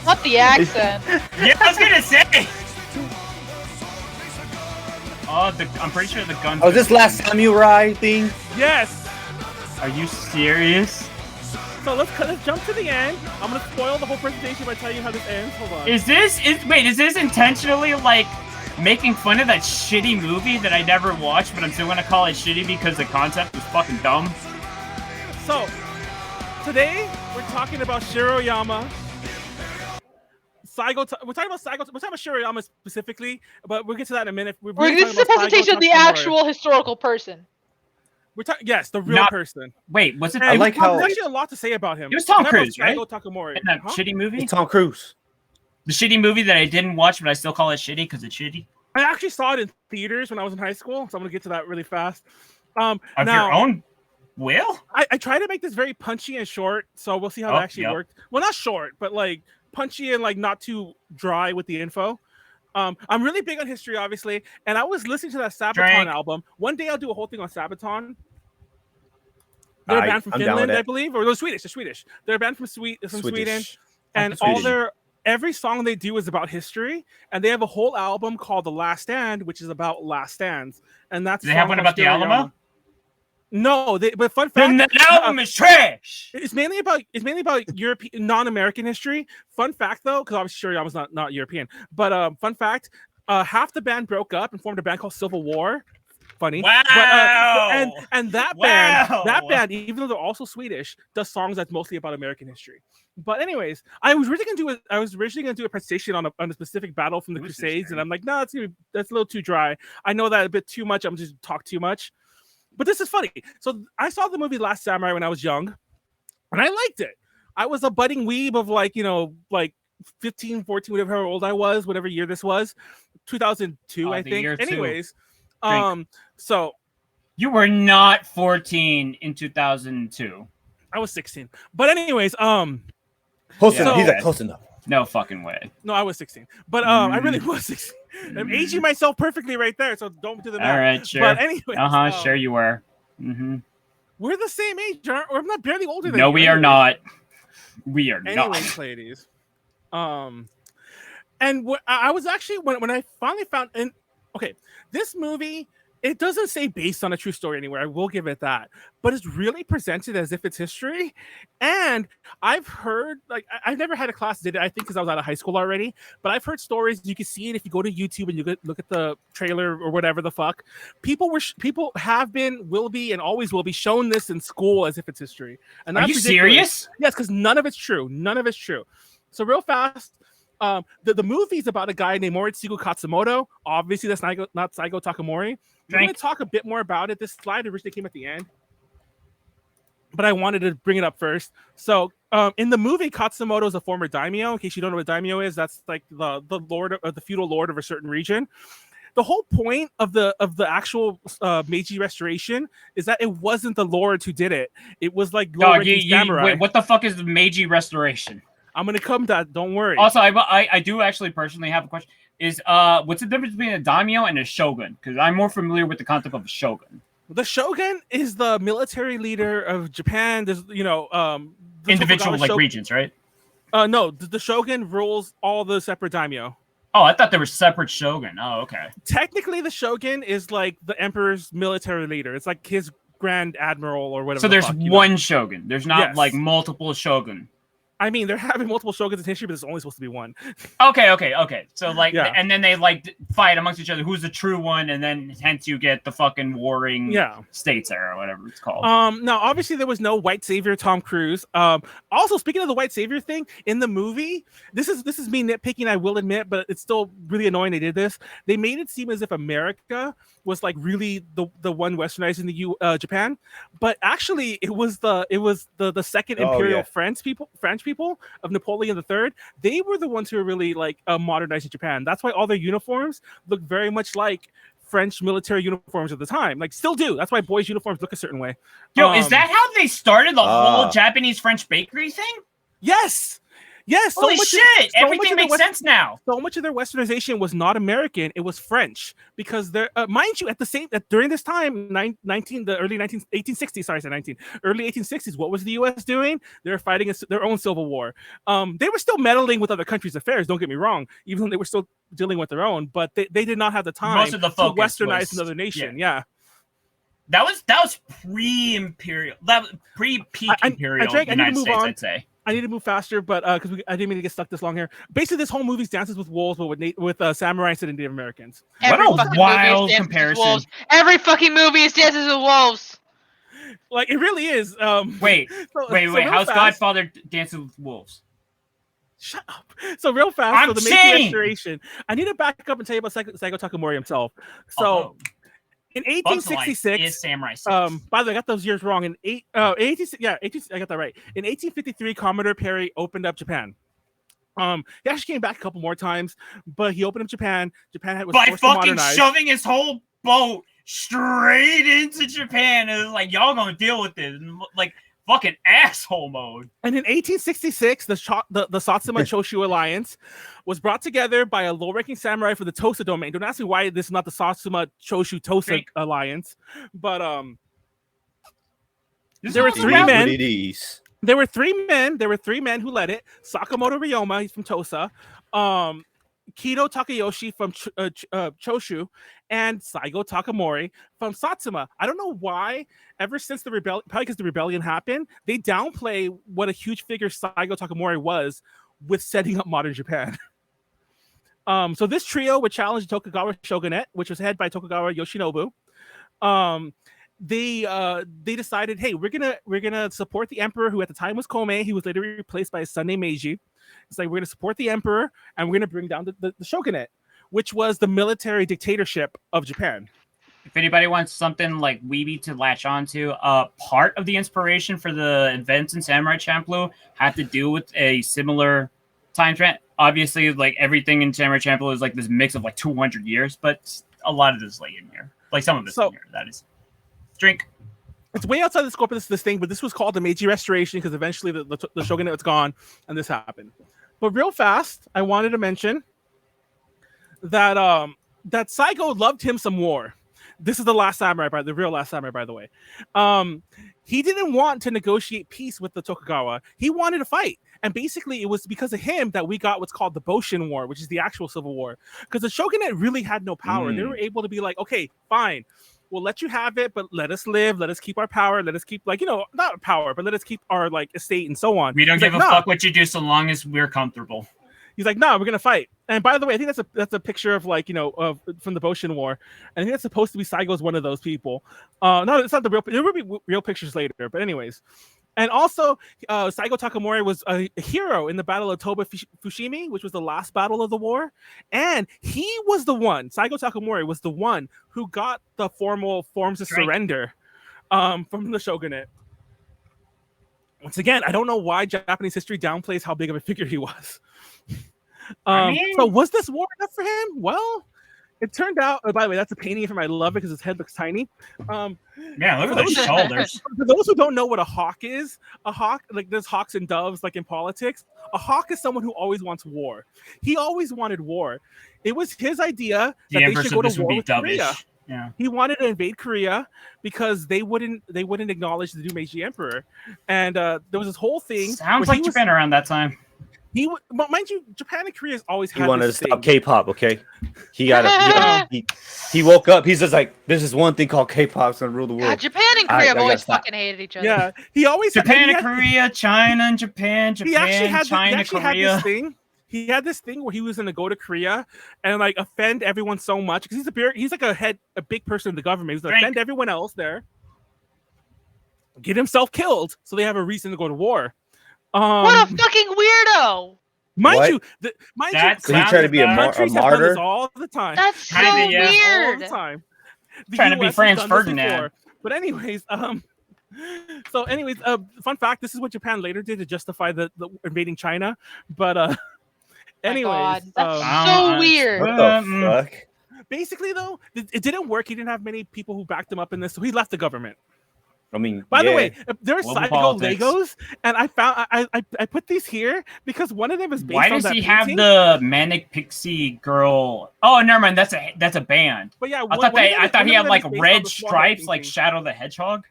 Not the accent.
Yeah, I was gonna say. Oh, I'm pretty sure the gun.
Oh, this Last Samurai thing?
Yes.
Are you serious?
So let's jump to the end. I'm gonna spoil the whole presentation by telling you how this ends. Hold on.
Is this intentionally like making fun of that shitty movie that I never watched, but I'm still gonna call it shitty because the concept was fucking dumb?
So today we're talking about Shiroyama. We're talking about Shiroyama specifically, but we'll get to that in a minute.
This is a presentation of the actual historical person.
Yes, the real person.
Wait, was it?
I like how
there's actually a lot to say about him.
It was Tom Cruise, right?
Saigo Takamori.
In that shitty movie.
It's Tom Cruise.
The shitty movie that I didn't watch, but I still call it shitty because it's shitty.
I actually saw it in theaters when I was in high school, so I'm gonna get to that really fast.
Of your own will?
I try to make this very punchy and short, so we'll see how that actually worked. Well, not short, but like punchy and like not too dry with the info. I'm really big on history, obviously, and I was listening to that Sabaton album. One day I'll do a whole thing on Sabaton. They're a band from Finland, I believe, or they're Swedish. They're Swedish. They're a band from Sweden, and every song they do is about history. And they have a whole album called The Last Stand, which is about last stands. And that's
they have one about the Alamo.
No, but fun fact.
Then the album is trash.
It's mainly about European, non-American history. Fun fact, though, because obviously Shiroyama's not European. But fun fact, half the band broke up and formed a band called Civil War. Funny.
Wow.
But, and that band, even though they're also Swedish, does songs that's mostly about American history. But anyways, I was originally gonna do a presentation on a specific battle from the Crusades, and I'm like, no, that's a little too dry. I know that a bit too much. I'm just talk too much. But this is funny. So I saw the movie Last Samurai when I was young, and I liked it. I was a budding weeb of like 15, 14, whatever old I was, whatever year this was, 2002, I think. Anyways. So
you were not 14 in 2002.
I was 16. But anyways,
close enough. He's close enough.
No fucking way.
No, I was 16. But I really was 16. I'm aging myself perfectly right there, so don't do the math.
All right, sure.
But anyway,
sure you were. Mm-hmm.
We're the same age, aren't we? I'm not barely older than you.
No, we are not. We are not.
Anyways, ladies. And I was actually when I finally found this movie. It doesn't say based on a true story anywhere. I will give it that, but it's really presented as if it's history. And I've heard, I've never had a class that did it. I think because I was out of high school already. But I've heard stories. You can see it if you go to YouTube and you look at the trailer or whatever the fuck. People have been, will be, and always will be shown this in school as if it's history. And
are you serious?
Yes, because none of it's true. None of it's true. So real fast. The movie's about a guy named Moritsugu Katsumoto. Obviously, that's not Saigo Takamori. We're going to talk a bit more about it. This slide originally came at the end, but I wanted to bring it up first. So, in the movie, Katsumoto is a former daimyo. In case you don't know what daimyo is, that's like the lord of the feudal lord of a certain region. The whole point of the actual Meiji Restoration is that it wasn't the lords who did it. It was like samurai.
Wait, what the fuck is the Meiji Restoration?
I'm gonna come to that. Don't worry.
Also, I do actually personally have a question. Is what's the difference between a daimyo and a shogun? Because I'm more familiar with the concept of a shogun.
The shogun is the military leader of Japan. There's
individual regions, right?
No, the shogun rules all the separate daimyo.
Oh, I thought there were separate shogun. Oh, okay.
Technically, the shogun is like the emperor's military leader. It's like his grand admiral or whatever.
So there's one shogun. There's not like multiple shogun.
I mean, they're having multiple shoguns in history, but it's only supposed to be one.
Okay. So and then they fight amongst each other. Who's the true one? And then hence you get the fucking warring states there or whatever it's called.
Now obviously there was no white savior Tom Cruise. Also speaking of the white savior thing in the movie, this is me nitpicking, I will admit, but it's still really annoying they did this. They made it seem as if America was like really the one westernizing the Japan, but actually it was the second imperial French people of Napoleon III. They were the ones who were really like modernizing Japan. That's why all their uniforms look very much like French military uniforms at the time. Like still do. That's why boys' uniforms look a certain way.
Yo, is that how they started the whole Japanese French bakery thing?
Yes. Yes,
Holy shit! Everything makes sense now.
So much of their westernization was not American; it was French. Because they're, mind you, during this time, early 1860s. Sorry, I said 19. Early 1860s. What was the U.S. doing? They were fighting their own civil war. They were still meddling with other countries' affairs. Don't get me wrong. Even though they were still dealing with their own, but they did not have the time to westernize another nation. Yeah.
That was pre-imperial. That was pre-peak imperial United States, I'd say.
I need to move faster, but because I didn't mean to get stuck this long here. Basically, this whole movie's Dances with Wolves, but with samurai instead of Native Americans.
What a wild comparison!
Every fucking movie is Dances with Wolves.
Like it really is.
Wait. How's Godfather Dances with Wolves?
Shut up. So real fast, the Meiji Restoration. I need to back up and tell you about Saigo Takamori himself. So. In 1866, by the way, I got those years wrong. I got that right. In 1853, Commodore Perry opened up Japan. He actually came back a couple more times, but he opened up Japan. Japan was
by
forced to
fucking
modernize.
Shoving his whole boat straight into Japan. It was like, y'all gonna deal with it, like fucking asshole mode.
And in 1866, the Satsuma Choshu Alliance was brought together by a low-ranking samurai for the Tosa domain. Don't ask me why this is not the Satsuma Choshu Tosa Alliance, but there were three men. There were three men who led it. Sakamoto Ryoma, he's from Tosa. Kido Takayoshi from Choshu, and Saigo Takamori from Satsuma. I don't know why, ever since the rebellion, probably because the rebellion happened, they downplay what a huge figure Saigo Takamori was with setting up modern Japan. So this trio would challenge the Tokugawa shogunate, which was headed by Tokugawa Yoshinobu. They decided, hey, we're gonna support the emperor, who at the time was Komei. He was later replaced by his son named Meiji. It's like, we're gonna support the emperor and we're gonna bring down the shogunate, which was the military dictatorship of Japan.
If anybody wants something like weeby to latch onto, part of the inspiration for the events in Samurai Champloo had to do with a similar time trend. Obviously, like everything in Samurai Champloo is like this mix of like 200 years, but a lot of this is like in here. Like some of it's in here. That is. Drink.
It's way outside the scope of this thing, but this was called the Meiji Restoration because eventually the shogunate was gone and this happened. But real fast, I wanted to mention that that Saigo loved him some war. This is the last samurai, the real last samurai, by the way. He didn't want to negotiate peace with the Tokugawa. He wanted to fight. And basically, it was because of him that we got what's called the Boshin War, which is the actual civil war. Because the shogunate really had no power. They were able to be like, okay, fine. We'll let you have it, but let us live. Let us keep our power. Let us keep, like, you know, not power, but let us keep our, like, estate and so on.
We don't give a fuck what you do so long as we're comfortable.
He's like, no, we're going to fight. And by the way, I think that's a picture of, like, you know, from the Boshin War. And I think that's supposed to be Saigo's one of those people. No, it's not the real. There will be real pictures later. But anyways. And also, Saigo Takamori was a hero in the Battle of Toba Fushimi, which was the last battle of the war. And he was the one, Saigo Takamori was the one who got the formal forms of surrender from the shogunate. Once again, I don't know why Japanese history downplays how big of a figure he was. So was this war enough for him? Well, it turned out, by the way, that's a painting of him. I love it because his head looks tiny.
Yeah, look at those shoulders.
For those who don't know what a hawk is, a hawk, like there's hawks and doves, like in politics. A hawk is someone who always wants war. He always wanted war. It was his idea that they should go to war with Korea.
Yeah.
He wanted to invade Korea because they wouldn't acknowledge the new Meiji emperor. And there was this whole thing.
Sounds like Japan around that time.
But mind you, Japan and Korea has always had.
He wanted to stop K-pop. Okay, he he woke up. He's just like, "This is one thing called K-pop's gonna rule the world."
God, Japan and Korea have always fucking hated each other.
Yeah, he always
Japan and Korea, China and Japan, China, Korea.
This thing. He had this thing where he was gonna go to Korea and like offend everyone so much because he's like a big person in the government. He's gonna offend everyone else there, get himself killed, so they have a reason to go to war.
What a fucking weirdo!
Mind you,
he tried to be a martyr
all the time.
That's so weird.
All the time.
Trying to be Franz Ferdinand.
But anyways, fun fact: this is what Japan later did to justify the invading China. But anyways,
that's so weird.
What the fuck?
Basically, though, it didn't work. He didn't have many people who backed him up in this, so he left the government.
I mean,
by the way, there are
Global
Saigo
politics.
Legos, and I found I put these here because one of them is based
Why
on
does
that
he have
painting.
the Manic Pixie Girl? Oh, never mind. That's a band.
But yeah,
I thought he had like red stripes, like Shadow the Hedgehog.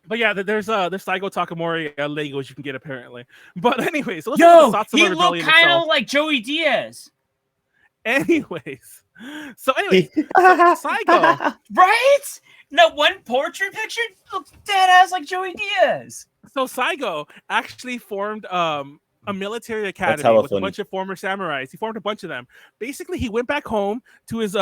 But yeah, there's Saigo Takamori Legos you can get apparently. But anyways, so let's
Yo,
look at the
he
Satsuma
looked
Rebellion
kind
itself.
of like Joey Diaz.
Anyways, so Saigo,
right? That one portrait picture looks dead ass like Joey Diaz.
So Saigo actually formed a military academy with a bunch of former samurais. He formed a bunch of them. Basically, he went back home to his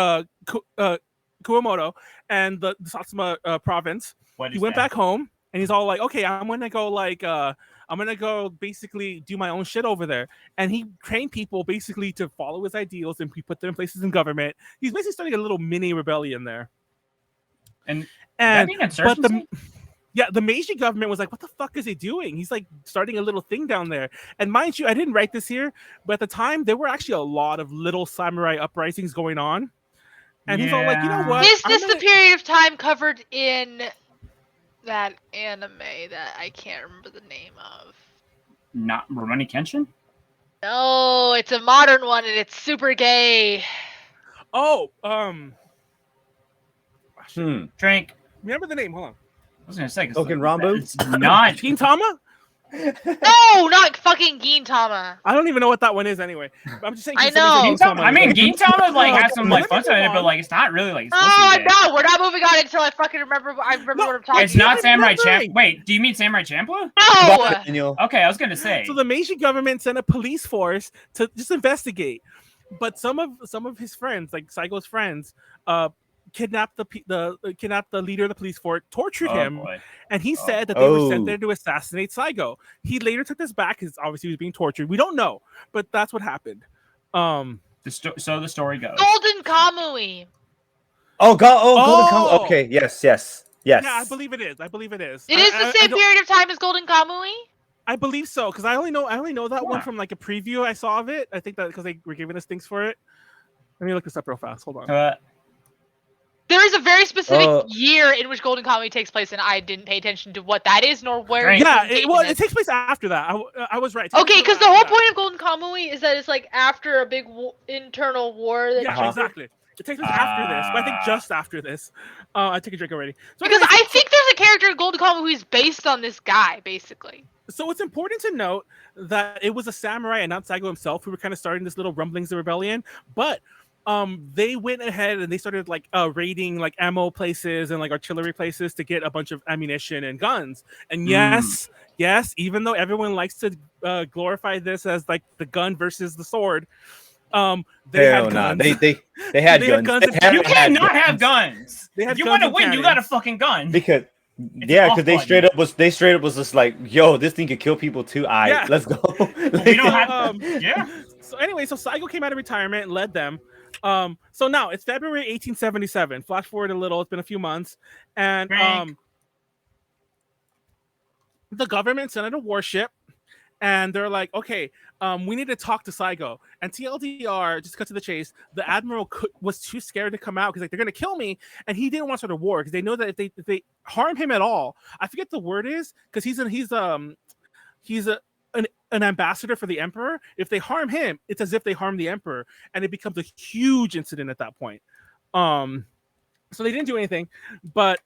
Kumamoto and the Satsuma province. He went back home and he's all like, okay, I'm gonna go basically do my own shit over there. And he trained people basically to follow his ideals and he put them in places in government. He's basically starting a little mini rebellion there.
And
but the Meiji government was like, what the fuck is he doing? He's like starting a little thing down there. And mind you, I didn't write this here, but at the time there were actually a lot of little samurai uprisings going on. And he's all like, you know what?
Is this the period of time covered in that anime that I can't remember the name of?
Not Rurouni Kenshin?
No, it's a modern one and it's super gay.
Oh,
Drink.
Remember the name? Hold on.
I was gonna say,
Token Rambo?
It's not
Gintama?
No, not fucking Gintama.
I don't even know what that one is anyway. I'm just saying.
I know.
I mean, Gintama like has some like fun in it, but like it's not really like.
Oh no, we're not moving on until I fucking remember. I remember what I'm talking about.
It's not Samurai Champ. Wait, do you mean Samurai Champloo?
No.
Okay, I was gonna say.
So the Meiji government sent a police force to just investigate, but some of his friends, like Saigo's friends, kidnapped the leader of the police force, tortured him, and he said that they were sent there to assassinate Saigo. He later took this back because obviously he was being tortured. We don't know, but that's what happened.
So the story goes.
Golden Kamui.
Golden Kamui. Okay, yes.
Yeah, I believe it is.
It is the same period of time as Golden Kamui?
I believe so, because I only know that one from like a preview I saw of it. I think that because they were giving us things for it. Let me look this up real fast. Hold on.
There is a very specific year in which Golden Kamui takes place, and I didn't pay attention to what that is nor where.
Yeah, it takes place after that. I was right.
Okay, because the whole point of Golden Kamui is that it's like after a big internal war. That
exactly. It takes place after this, but I think just after this. I took a drink already. So
because I think there's a character in Golden Kamui who's based on this guy, basically.
So it's important to note that it was a samurai and not Saigo himself who were kind of starting this little rumblings of rebellion, but they went ahead and they started like raiding like ammo places and like artillery places to get a bunch of ammunition and guns. And yes, even though everyone likes to glorify this as like the gun versus the sword, they had guns.
They had guns.
You cannot have guns. If you want to win, you got a fucking gun.
Because they straight up was just like, yo, this thing could kill people too. Let's go.
We don't have.
So anyway, so Saigo came out of retirement and led them. So now it's February 1877. Flash forward a little, it's been a few months, and the government sent out a warship, and they're like, okay, we need to talk to Saigo. And TLDR, just cut to the chase, the admiral was too scared to come out because like they're gonna kill me, and he didn't want to start a war because they know that if they harm him at all, I forget the word is, because he's an ambassador for the emperor. If they harm him, it's as if they harm the emperor, and it becomes a huge incident at that point. So they didn't do anything, but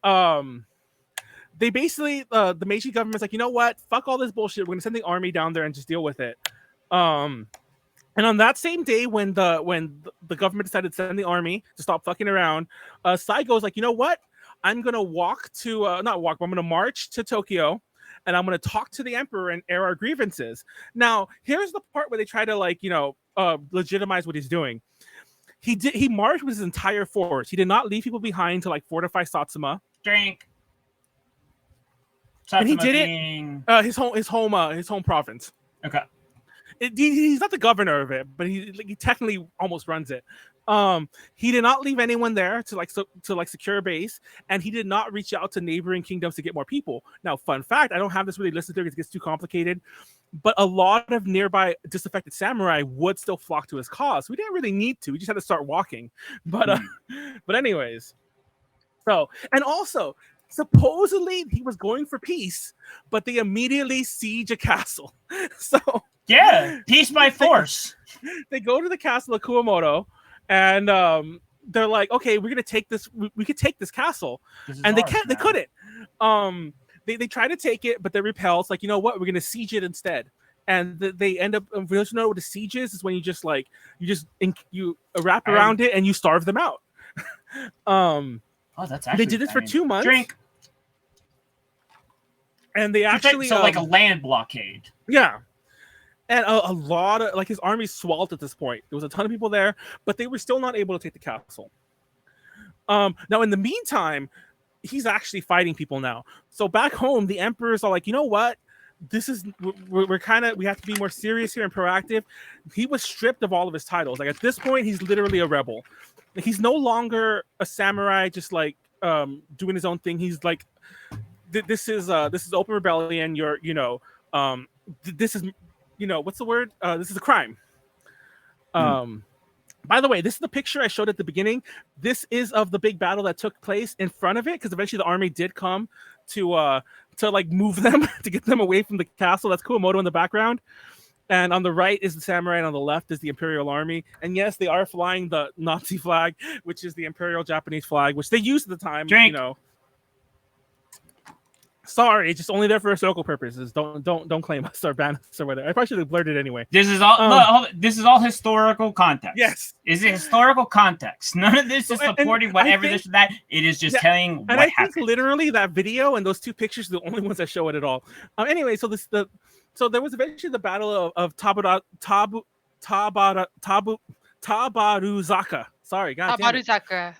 they basically the Meiji government's like, you know what, fuck all this bullshit, we're gonna send the army down there and just deal with it. And on that same day when the government decided to send the army to stop fucking around, Saigo's like, you know what, I'm gonna I'm gonna march to Tokyo, and I'm going to talk to the emperor and air our grievances. Now, here's the part where they try to legitimize what he's doing. He marched with his entire force. He did not leave people behind to like fortify Satsuma.
Drink.
And he did it his home province.
Okay.
He's not the governor of it, but he technically almost runs it. He did not leave anyone there to secure a base, and he did not reach out to neighboring kingdoms to get more people. Now, fun fact, I don't have this really listed there because it gets too complicated, but a lot of nearby disaffected samurai would still flock to his cause. We didn't really need to. We just had to start walking. But anyways. So, and also, supposedly he was going for peace, but they immediately siege a castle. So
yeah, peace by force.
They go to the castle of Kumamoto, and they're like, okay, we're gonna take this. We could take this castle, and they can't. Now. They couldn't. They try to take it, but they repel. It's like, you know what? We're gonna siege it instead. And they end up. If you know what the siege is when you wrap around it and you starve them out.
That's actually.
They did this for 2 months.
Drink.
And they actually
like a land blockade.
Yeah. And a lot of his army swelled at this point. There was a ton of people there, but they were still not able to take the castle. Now in the meantime, he's actually fighting people now. So back home, the emperors are like, you know what? This is we have to be more serious here and proactive. He was stripped of all of his titles. Like at this point, he's literally a rebel. He's no longer a samurai, just like doing his own thing. He's like, this is open rebellion. This is, what's the word? This is a crime. By the way, this is the picture I showed at the beginning. This is of the big battle that took place in front of it, because eventually the army did come to like move them to get them away from the castle. That's Kumamoto in the background. And on the right is the samurai, and on the left is the Imperial Army. And yes, they are flying the Nazi flag, which is the Imperial Japanese flag, which they used at the time.
Drink.
Sorry, it's just only there for historical purposes. Don't claim us or ban us or whatever. I probably should have blurred it anyway.
This is all. This is all historical context.
Yes,
is it historical context? None of this is supporting whatever this or that. It is just telling what happened.
I think literally that video and those two pictures are the only ones that show it at all. Anyway, so there was eventually the battle of Tabaruzaka. Sorry, God damn it.
Tabaruzaka.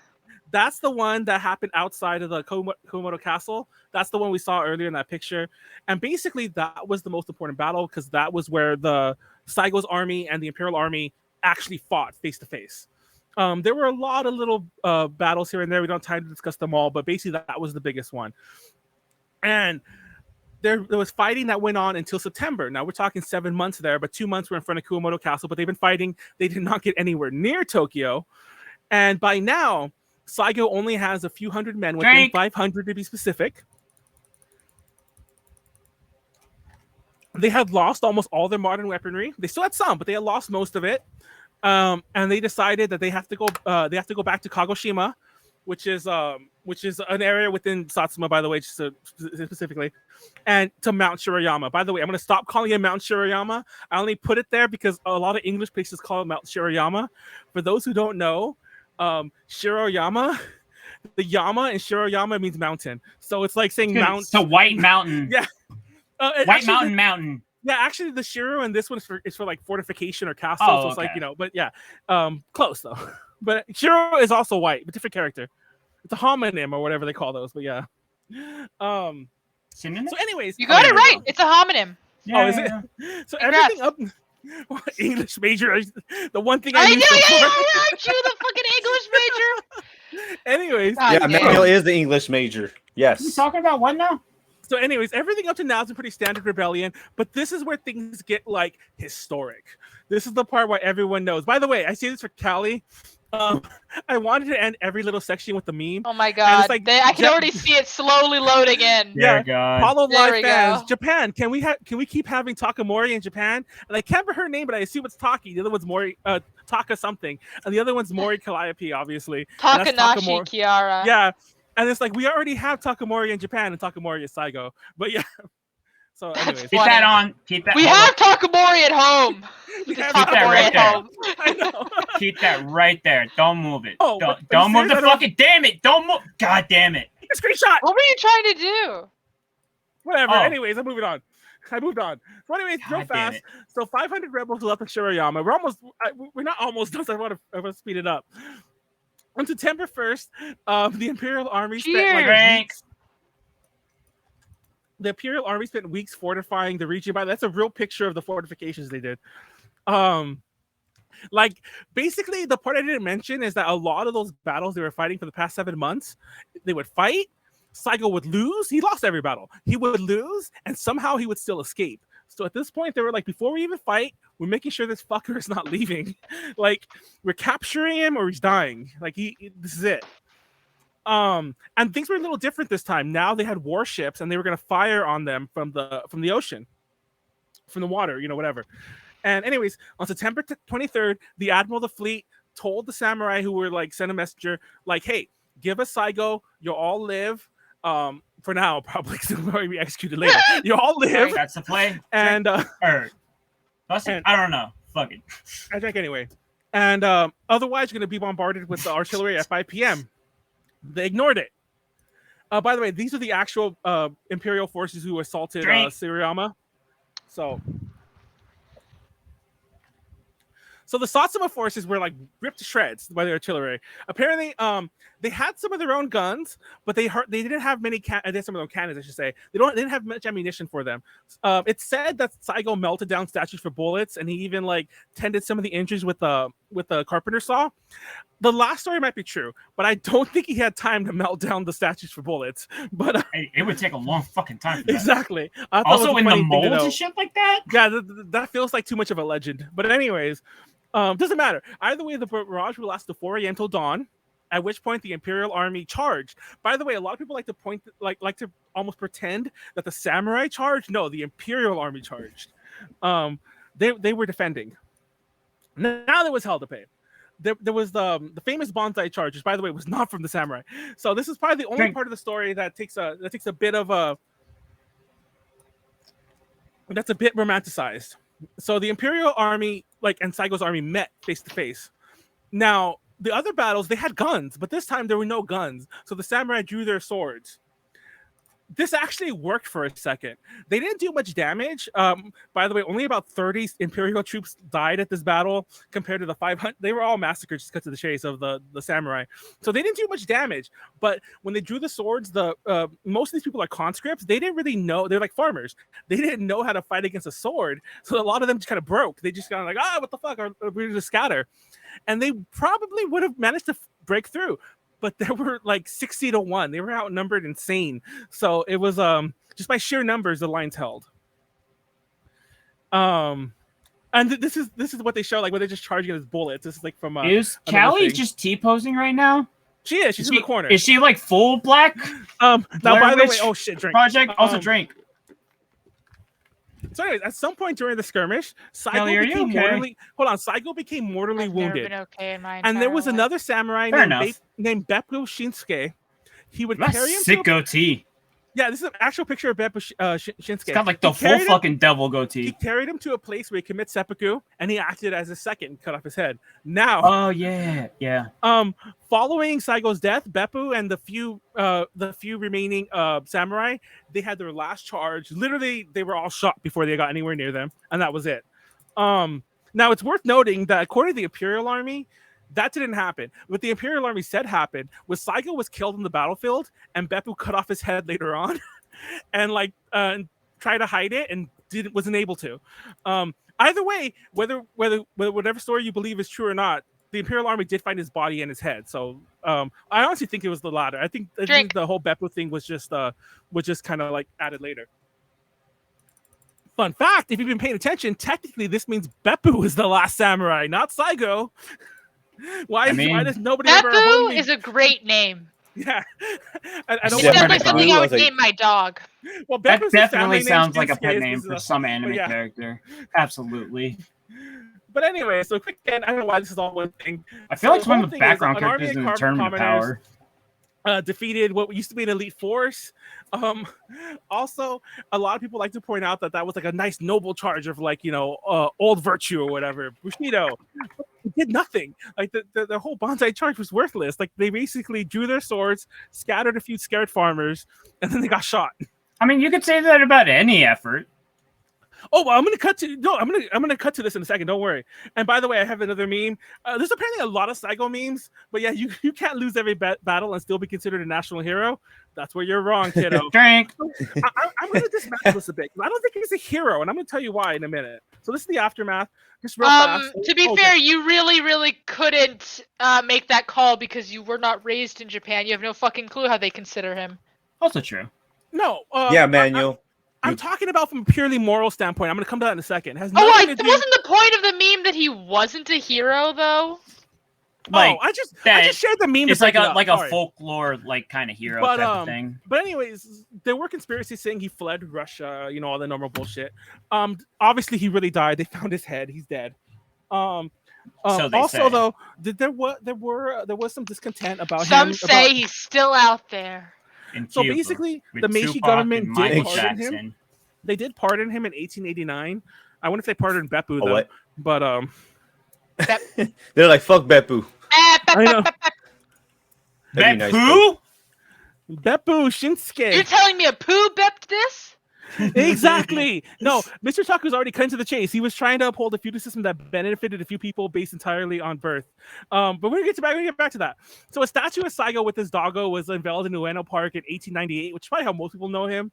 That's the one that happened outside of the Kumamoto Castle. That's the one we saw earlier in that picture. And basically, that was the most important battle, because that was where the Saigo's army and the Imperial Army actually fought face to face. There were a lot of little battles here and there. We don't have time to discuss them all, but basically that was the biggest one. And there was fighting that went on until September. Now we're talking 7 months there, but 2 months were in front of Kumamoto Castle, but they've been fighting. They did not get anywhere near Tokyo. And by now, Saigo only has a few hundred men, within 500 to be specific. They had lost almost all their modern weaponry. They still had some, but they had lost most of it. And they decided that they have to go back to Kagoshima, which is an area within Satsuma, by the way, just specifically, and to Mount Shirayama. By the way, I'm going to stop calling it Mount Shirayama. I only put it there because a lot of English places call it Mount Shirayama. For those who don't know, Shiroyama, the Yama in Shiroyama means mountain. So it's like saying Mount.
It's a white mountain.
Yeah.
White mountain.
Yeah, actually the Shiro in this one is for like fortification or castle. So it's like, but yeah. Close though. But Shiro is also white, but different character. It's a homonym or whatever they call those, but yeah. So anyways.
You got it right. It's a homonym.
Yeah, is it? So everything up. English major, the one thing I knew.
Aren't you the fucking English major?
Anyways,
Manuel is the English major. Yes.
You talking about what now?
So, anyways, everything up to now is a pretty standard rebellion, but this is where things get like historic. This is the part where everyone knows. By the way, I say this for Callie. I wanted to end every little section with the meme.
Oh my god! Like, I can already see it slowly loading in.
Yeah,
God.
Follow live fans. Japan. Can we keep having Takamori in Japan? And I can't remember her name, but I assume it's Taki. The other one's Mori, Taka something, and the other one's Mori Calliope, obviously.
Takanashi Kiara.
Yeah, and it's like we already have Takamori in Japan, and Takamori is Saigo. But yeah. So anyways,
keep that on. Keep that.
We have Takamori at home.
Keep that right there.
I know.
Keep that right there. Don't move it.
Oh,
don't move the fucking. Damn it! Don't move. God damn it!
A screenshot.
What were you trying to do?
Whatever. Anyways, I moved on. So anyways, real fast. So 500 rebels left of Shirayama. We're not almost done. So I want to speed it up. On September 1st, the Imperial Army spent like weeks. The Imperial Army spent weeks fortifying the region. That's a real picture of the fortifications they did. Like basically the part I didn't mention is that a lot of those battles they were fighting for the past 7 months, they would fight, Saigo would lose, he lost every battle. He would lose, and somehow he would still escape. So at this point, they were like, before we even fight, we're making sure this fucker is not leaving. Like, we're capturing him or he's dying. Like, this is it. And things were a little different this time. Now they had warships, and they were going to fire on them from the ocean, from the water, whatever. And anyways, on September 23rd, the admiral of the fleet told the samurai who were like sent a messenger, like, hey, give us Saigo, you'll all live. For now, probably because it'll probably be executed later. You all live.
That's the play.
And
I don't know. Fuck it.
I drank anyway. And otherwise, you're going to be bombarded with the artillery at 5 p.m. They ignored it. By the way, these are the actual Imperial forces who assaulted Suriyama. So the Satsuma forces were like ripped to shreds by the artillery. Apparently, they had some of their own guns, but they didn't have many. They had some of their own cannons, I should say. They didn't have much ammunition for them. It's said that Saigo melted down statues for bullets, and he even like tended some of the injuries with a carpenter saw. The last story might be true, but I don't think he had time to melt down the statues for bullets. But
it would take a long fucking time. For that.
Exactly.
Also, in the molds and shit like that.
Yeah, that feels like too much of a legend. But anyways. Doesn't matter. Either way, the barrage will last to 4 a.m. till dawn, at which point the Imperial Army charged. By the way, a lot of people like to almost pretend that the samurai charged. No, the Imperial Army charged. They were defending. Now there was hell to pay. There was the famous bonsai charge, which by the way was not from the samurai. So this is probably the only part of the story that takes a bit of a that's a bit romanticized. So the Imperial Army, and Saigo's army met face to face. Now, the other battles, they had guns, but this time there were no guns. So the samurai drew their swords. This actually worked for a second. They didn't do much damage. By the way, only about 30 Imperial troops died at this battle compared to the 500. They were all massacred, just cut to the chase of the samurai. So they didn't do much damage. But when they drew the swords, most of these people are conscripts. They didn't really know. They're like farmers. They didn't know how to fight against a sword. So a lot of them just kind of broke. They just kind of like, what the fuck? We're just scatter. And they probably would have managed to break through. But there were like 60-1. They were outnumbered insane. So it was just by sheer numbers, the lines held. And this is what they show, like when they're just charging as bullets. This is like from
is Callie just T-posing right now?
She is. She's in the corner.
Is she like full black?
Now by the way, oh shit, drink.
Project also drink.
So anyways, at some point during the skirmish,
Callie,
Saigo became mortally wounded. And there was another samurai named Beppu Shinsuke. He would carry him.
Sick goatee.
Yeah, this is an actual picture of Beppu Shinsuke.
It's got like the full fucking devil goatee.
He carried him to a place where he commits seppuku, and he acted as a second and cut off his head. Now,
oh yeah.
Following Saigo's death, Beppu and the few remaining samurai, they had their last charge. Literally, they were all shot before they got anywhere near them, and that was it. Now, it's worth noting that according to the Imperial Army, that didn't happen. What the Imperial Army said happened was Saigo was killed in the battlefield, and Beppu cut off his head later on, and tried to hide it and wasn't able to. Either way, whatever story you believe is true or not, the Imperial Army did find his body and his head. So I honestly think it was the latter. I think the whole Beppu thing was just kind of like added later. Fun fact: if you've been paying attention, technically this means Beppu is the last samurai, not Saigo. Why does nobody ever?
Beppu is a great name.
Yeah,
it sounds like something I would name my dog.
Well,
that definitely sounds like a pet name for some anime character. Absolutely.
But anyway, so quick, I don't know why this is all one thing.
I feel like one of the background characters in the Tournament of Power
defeated what used to be an elite force. Also, a lot of people like to point out that was like a nice noble charge of old virtue or whatever. Bushido. It did nothing. Like the whole bonsai charge was worthless. Like they basically drew their swords, scattered a few scared farmers, and then they got shot.
I mean, you could say that about any effort.
Oh, well, I'm gonna cut to this in a second. Don't worry. And by the way, I have another meme. There's apparently a lot of Saigo memes, but yeah, you can't lose every battle and still be considered a national hero. That's where you're wrong, kiddo.
Drink.
I'm gonna dismantle this a bit because I don't think he's a hero, and I'm gonna tell you why in a minute. So this is the aftermath. Just real fast.
To be fair, you really couldn't make that call because you were not raised in Japan. You have no fucking clue how they consider him.
Also true.
No.
Yeah, Manuel.
I'm talking about from a purely moral standpoint. I'm going to come to that in a second. It has
wasn't the point of the meme that he wasn't a hero, though?
Like,
I just shared the meme.
It's like a folklore like kind of hero type of thing.
But anyways, there were conspiracies saying he fled Russia. You know, all the normal bullshit. Obviously he really died. They found his head. He's dead.
So
also, though, there was some discontent about him.
Some say he's still out there.
So basically, the Meiji government did pardon him. They did pardon him in 1889. I wouldn't say pardon Beppu though, but
they're like fuck Beppu.
I know.
Beppu?
Beppu Shinsuke.
You're telling me a poo bepped this?
Exactly. No, Mr. Taku's already cut to the chase. He was trying to uphold a feudal system that benefited a few people based entirely on birth. But we're gonna get back to that. So a statue of Saigo with his doggo was unveiled in Ueno Park in 1898, which is probably how most people know him.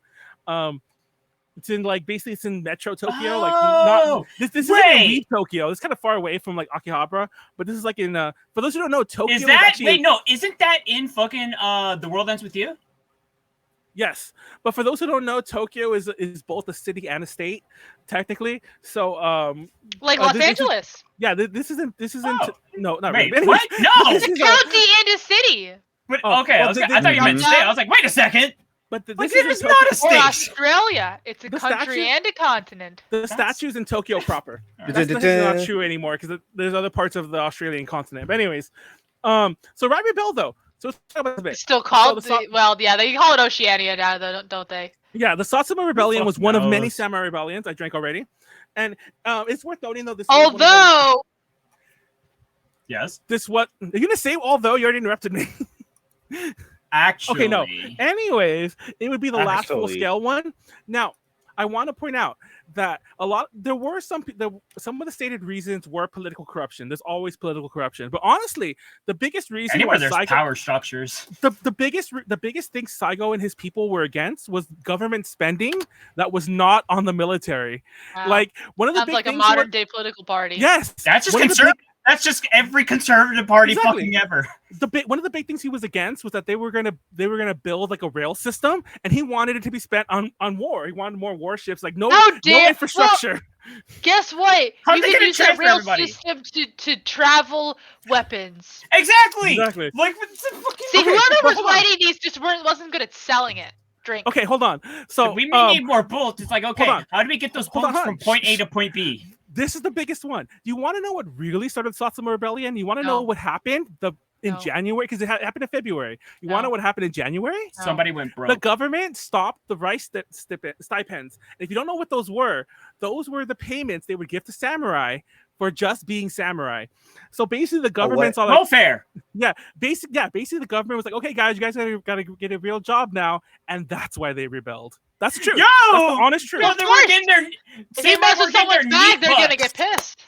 It's in it's in Metro Tokyo. This isn't in Leave Tokyo. It's kind of far away from like Akihabara, but this is like in for those who don't know, Tokyo
is that
actually
isn't that in fucking The World Ends With You?
Yes, but for those who don't know, Tokyo is both a city and a state, technically. So,
like Los Angeles.
This isn't. No, not
Wait,
really.
what? No,
it's a county and a city.
But I thought you meant state. I was like, wait a second.
But
this is not a state.
Or Australia. It's a country and a continent.
The statue's in Tokyo proper. That's not true anymore because there's other parts of the Australian continent. But anyways, so Right Rebel though. So let's talk about
it's still called they call it Oceania now, don't they?
Yeah, the Satsuma Rebellion was one of many samurai rebellions. I drank already, and it's worth noting though. This
yes,
are you gonna say? Although you already interrupted me.
Actually,
okay, no. Anyways, it would be the last full scale one. Now, I want to point out that there were some of the stated reasons were political corruption. There's always political corruption, but honestly, the biggest reason
anywhere there's power structures,
the biggest thing Saigo and his people were against was government spending that was not on the military.
Wow.
Like one of the
sounds
big
like
things
a modern day political party.
Yes,
that's just conservative. That's just every conservative party fucking ever.
One of the big things he was against was that they were gonna build like a rail system, and he wanted it to be spent on war. He wanted more warships, like no infrastructure.
Well, guess what? You can use that rail system to travel weapons.
Exactly. Like,
see, whoever was writing these just wasn't good at selling it. Drink.
Okay, hold on. So
we need more bullets. It's like, okay, how do we get those bullets from point A to point B?
This is the biggest one. Do you want to know what really started the Satsuma Rebellion? You want to know what happened in January? Because it happened in February. You want to know what happened in January?
Somebody went broke.
The government stopped the rice stipends. If you don't know what those were the payments they would give to samurai for just being samurai. So basically, the government's all like,
no fair.
Yeah, basically, the government was like, okay, guys, you guys gotta get a real job now, and that's why they rebelled. That's true.
Yo,
that's the honest truth.
They were getting their.
If they mess with someone's bag, they're gonna get pissed.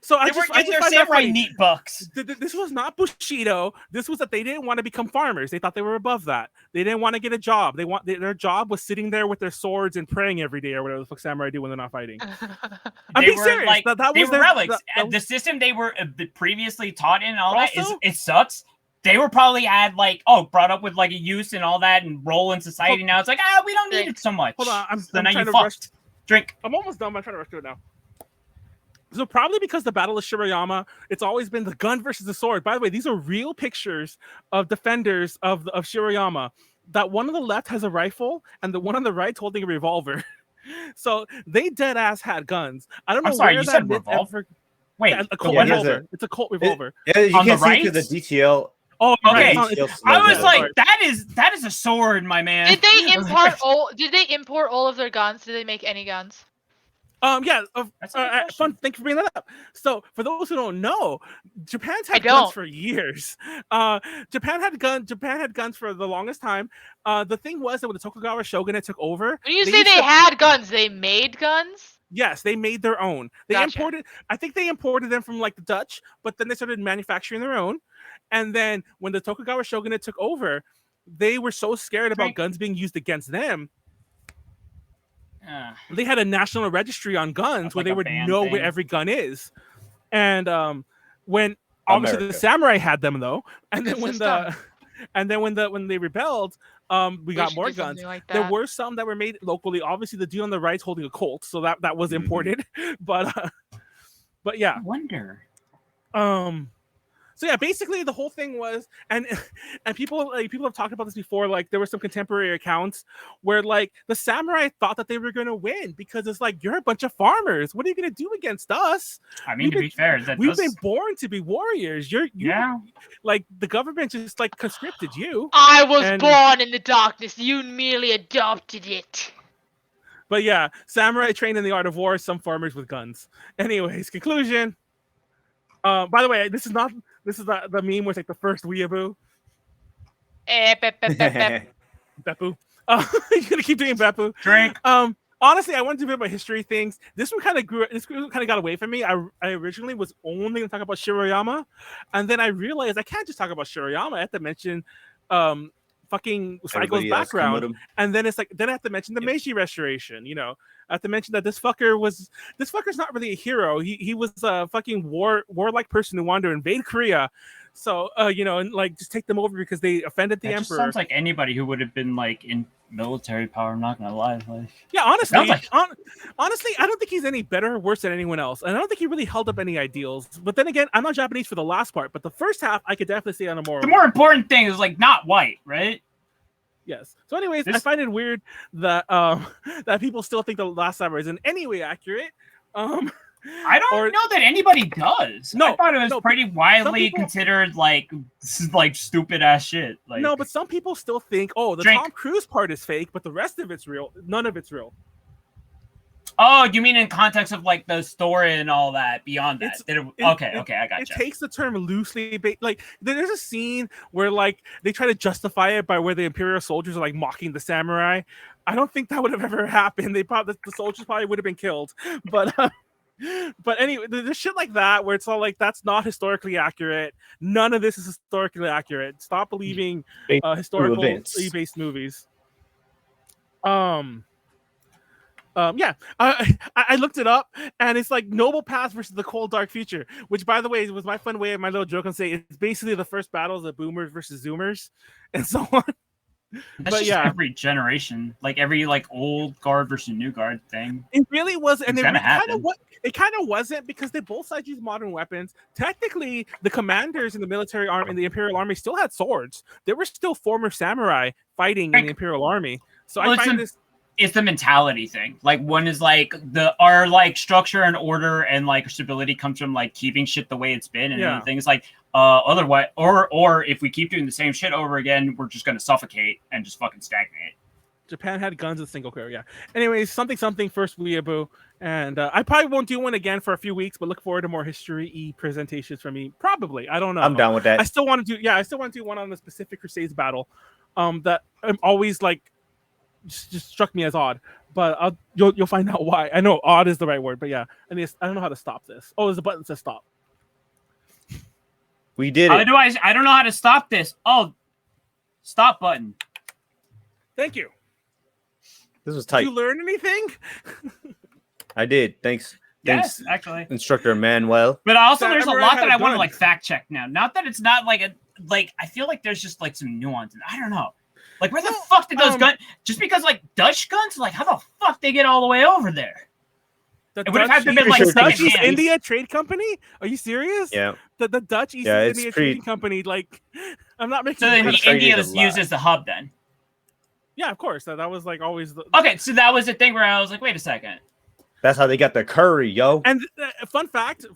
So
I just find samurai neat bucks.
This was not Bushido. This was that they didn't want to become farmers. They thought they were above that. They didn't want to get a job. Their job was sitting there with their swords and praying every day, or whatever the fuck samurai do when they're not fighting. I'm being serious.
Like,
that
they
was
were relics. The system they were previously taught in and all that it sucks. They were probably brought up with like a use and all that and role in society. Now it's like, we don't need it so much.
Hold on, I'm
now
trying
you
to rush.
Drink.
I'm almost done. I'm trying to rush through it now. So probably because the Battle of Shirayama, it's always been the gun versus the sword. By the way, these are real pictures of defenders of Shirayama. That one on the left has a rifle, and the one on the right's holding a revolver. So they dead ass had guns. I don't know.
I'm sorry,
where
you
that
said revolver. Wait,
a Colt revolver. It's a Colt revolver.
You can't see the DTL.
Oh,
okay.
Right.
I was like, that is a sword, my man.
Did they import all of their guns? Did they make any guns?
Yeah. Fun. Thank you for bringing that up. So, for those who don't know, Japan's had guns for years. Japan had guns for the longest time. The thing was that when the Tokugawa shogunate took over,
when you say they had guns, they made guns.
Yes, they made their own. They
Gotcha.
imported. I think they imported them from like the Dutch, but then they started manufacturing their own. And then when the Tokugawa shogunate took over, they were so scared about guns being used against them. They had a national registry on guns where they would know where every gun is. And when obviously the samurai had them though, and then when they rebelled, we got more guns.
Like
there were some that were made locally. Obviously, the dude on the right's holding a Colt, so that was imported. But yeah.
I wonder.
So yeah, basically the whole thing was, and people have talked about this before. Like there were some contemporary accounts where like the samurai thought that they were going to win because it's like, you're a bunch of farmers. What are you going to do against us?
I mean, to be fair,
we've been born to be warriors. You like the government just like conscripted you.
I was born in the darkness. You merely adopted it.
But yeah, samurai trained in the art of war. Some farmers with guns. Anyways, conclusion. By the way, this is the meme with like the first weeaboo. Beppu. You're gonna keep doing Beppu.
Drink.
Honestly, I wanted to do a bit about history things. This one kind of got away from me. I originally was only gonna talk about Shiroyama, and then I realized I can't just talk about Shiroyama. I have to mention fucking Saigo's background, and then it's like I have to mention the Meiji Restoration. You know, I have to mention that this fucker's not really a hero. He was a fucking warlike person who wanted to invade Korea. So you know, and like just take them over because they offended the emperor.
Sounds like anybody who would have been like in military power. I'm not gonna lie. Like,
yeah, honestly, honestly, I don't think he's any better or worse than anyone else, and I don't think he really held up any ideals. But then again, I'm not Japanese for the last part, but the first half I could definitely say on a more.
The more important thing is like not white, right?
Yes. So, anyways, I find it weird that that people still think the Last Samurai is in any way accurate.
I don't know that anybody does.
No,
I thought it was pretty widely considered like this is like stupid ass shit. Like,
no, but some people still think, oh, the Tom Cruise part is fake, but the rest of it's real. None of it's real.
Oh, you mean in context of like the story and all that? Beyond that, okay, I got you.
It takes the term loosely. Like there's a scene where like they try to justify it by where the Imperial soldiers are like mocking the samurai. I don't think that would have ever happened. The soldiers probably would have been killed, but. But anyway, there's shit like that where it's all like that's not historically accurate. None of this is historically accurate. Stop believing historically based movies. I looked it up and it's like Noble Path versus the Cold Dark Future, which by the way was my fun way of my little joke on saying it's basically the first battles of boomers versus zoomers and so on.
That's just every generation, like every like old guard versus new guard thing.
It really was, and it kind of wasn't because they both sides used modern weapons. Technically, the commanders in the military army in the Imperial Army still had swords. They were still former samurai fighting in the Imperial Army. So I find this.
It's the mentality thing. Like one is like our like structure and order and like stability comes from like keeping shit the way it's been, and the thing is like otherwise or if we keep doing the same shit over again, we're just gonna suffocate and just fucking stagnate.
Japan had guns with single player, yeah. Anyways, something first weeaboo, and I probably won't do one again for a few weeks, but look forward to more history presentations from me. Probably, I don't know.
I'm down with that.
I still want to do one on the Pacific Crusades battle. That I'm always like. Just struck me as odd, but you'll find out why. I know odd is the right word, but yeah. I don't know how to stop this. Oh, there's a button that says stop.
We did it.
I don't know how to stop this. Oh, stop button.
Thank you.
This was tight.
Did you learn anything?
I did. Thanks.
Yes, actually.
Instructor Manuel.
But also there's a lot that I want to like fact check now. Not that it's not like I feel like there's just like some nuance. I don't know. Like, where the fuck did those guns... Just because, like, Dutch guns? Like, how the fuck they get all the way over there?
The Dutch East India Trade Company? Are you serious?
Yeah.
The Dutch East India Trading Company, like... I'm not making...
So then India was used as the hub, then?
Yeah, of course. That was, like, always...
Okay, so that was the thing where I was like, wait a second.
That's how they got their curry, yo.
And fun fact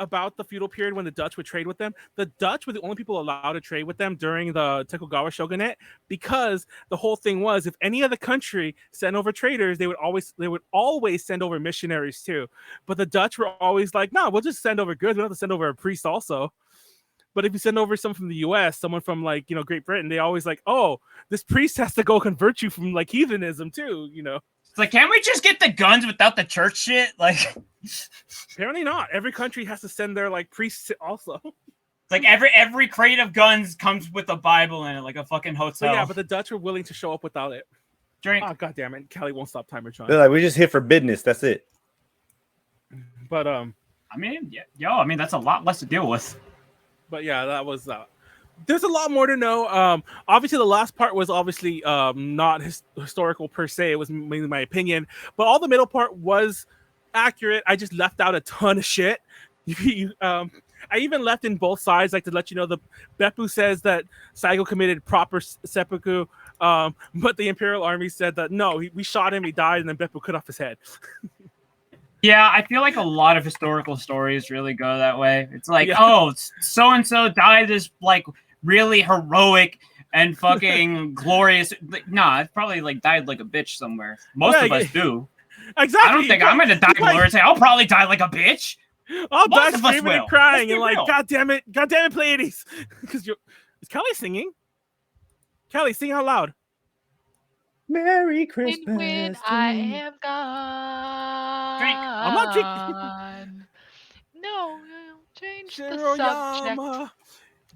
about the feudal period when the Dutch would trade with them. The Dutch were the only people allowed to trade with them during the Tokugawa shogunate because the whole thing was if any other country sent over traders, they would always send over missionaries too. But the Dutch were always like, no, we'll just send over goods. We don't have to send over a priest also. But if you send over someone from the U.S., someone from like Great Britain, they always like, oh, this priest has to go convert you from like heathenism too,
It's like, can't we just get the guns without the church shit? Like,
apparently not. Every country has to send their like priests also.
It's like every crate of guns comes with a Bible in it, like a fucking hotel.
Yeah, but the Dutch were willing to show up without it.
Drink.
Oh, God damn it. Callie won't stop timer, John.
They're like, we just here for business. That's it.
But
I mean, that's a lot less to deal with.
But yeah, that was there's a lot more to know. Obviously, the last part was obviously not historical per se. It was mainly my opinion. But all the middle part was accurate. I just left out a ton of shit. I even left in both sides, like to let you know. The Beppu says that Saigo committed proper seppuku, but the Imperial Army said that no, we shot him, he died, and then Beppu cut off his head.
Yeah, I feel like a lot of historical stories really go that way. It's like, oh, so and so died this like really heroic and fucking glorious. Nah, it's probably like died like a bitch somewhere. Most of us do.
Exactly.
I don't think I'm gonna die glorious. I'll probably die like a bitch.
I'll die screaming and crying and like, God damn it, Pleiades. Because is Callie singing? Callie, sing out loud.
Merry Christmas.
When I am gone.
Drink.
I'm not drinking.
No, change the subject.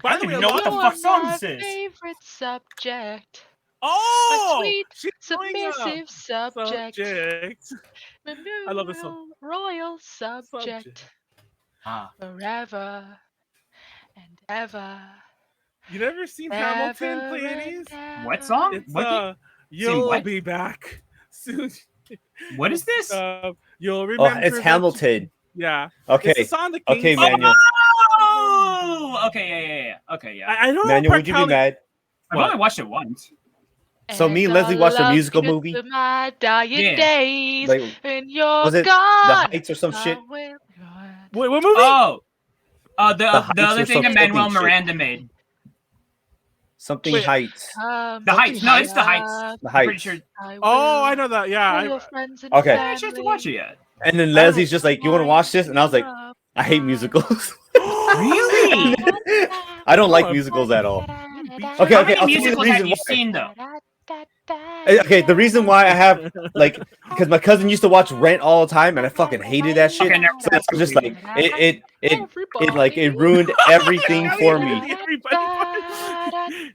By the way,
know what the fuck song this
my
is.
favorite subject.
Oh,
a sweet, submissive subject.
I love this song.
Royal subject. Forever and ever.
You never seen Hamilton, Pleiades?
What song?
It's You'll be back soon.
What is this?
You'll remember.
Oh, it's Hamilton.
Yeah.
Okay.
It's on the
Okay, Manuel.
Oh, okay, yeah. Okay, yeah.
I don't
Manuel, would you be mad?
I've only watched it once.
So me and Leslie watched a musical movie.
My dying days,
Like,
and you're
was it
gone.
The Heights or some shit?
Wait, what movie?
Oh, the
Heights
other
or
thing that
something
Manuel
shit.
Miranda made.
Something Heights.
The Heights. No, it's the Heights.
The
I'm pretty
Heights.
sure.
Oh, I know that. Yeah.
Okay.
I haven't had to watch it yet.
And then Leslie's just like, "You want to watch this?" And I was like, "I hate musicals."
Really?
I don't like musicals at all. Okay,
How
okay.
many
I'll tell you the
musicals have
reason
you
why.
seen though?
Okay, the reason why I have like because my cousin used to watch Rent all the time, and I fucking hated that shit.
Okay,
So it's just like it ruined everything for me.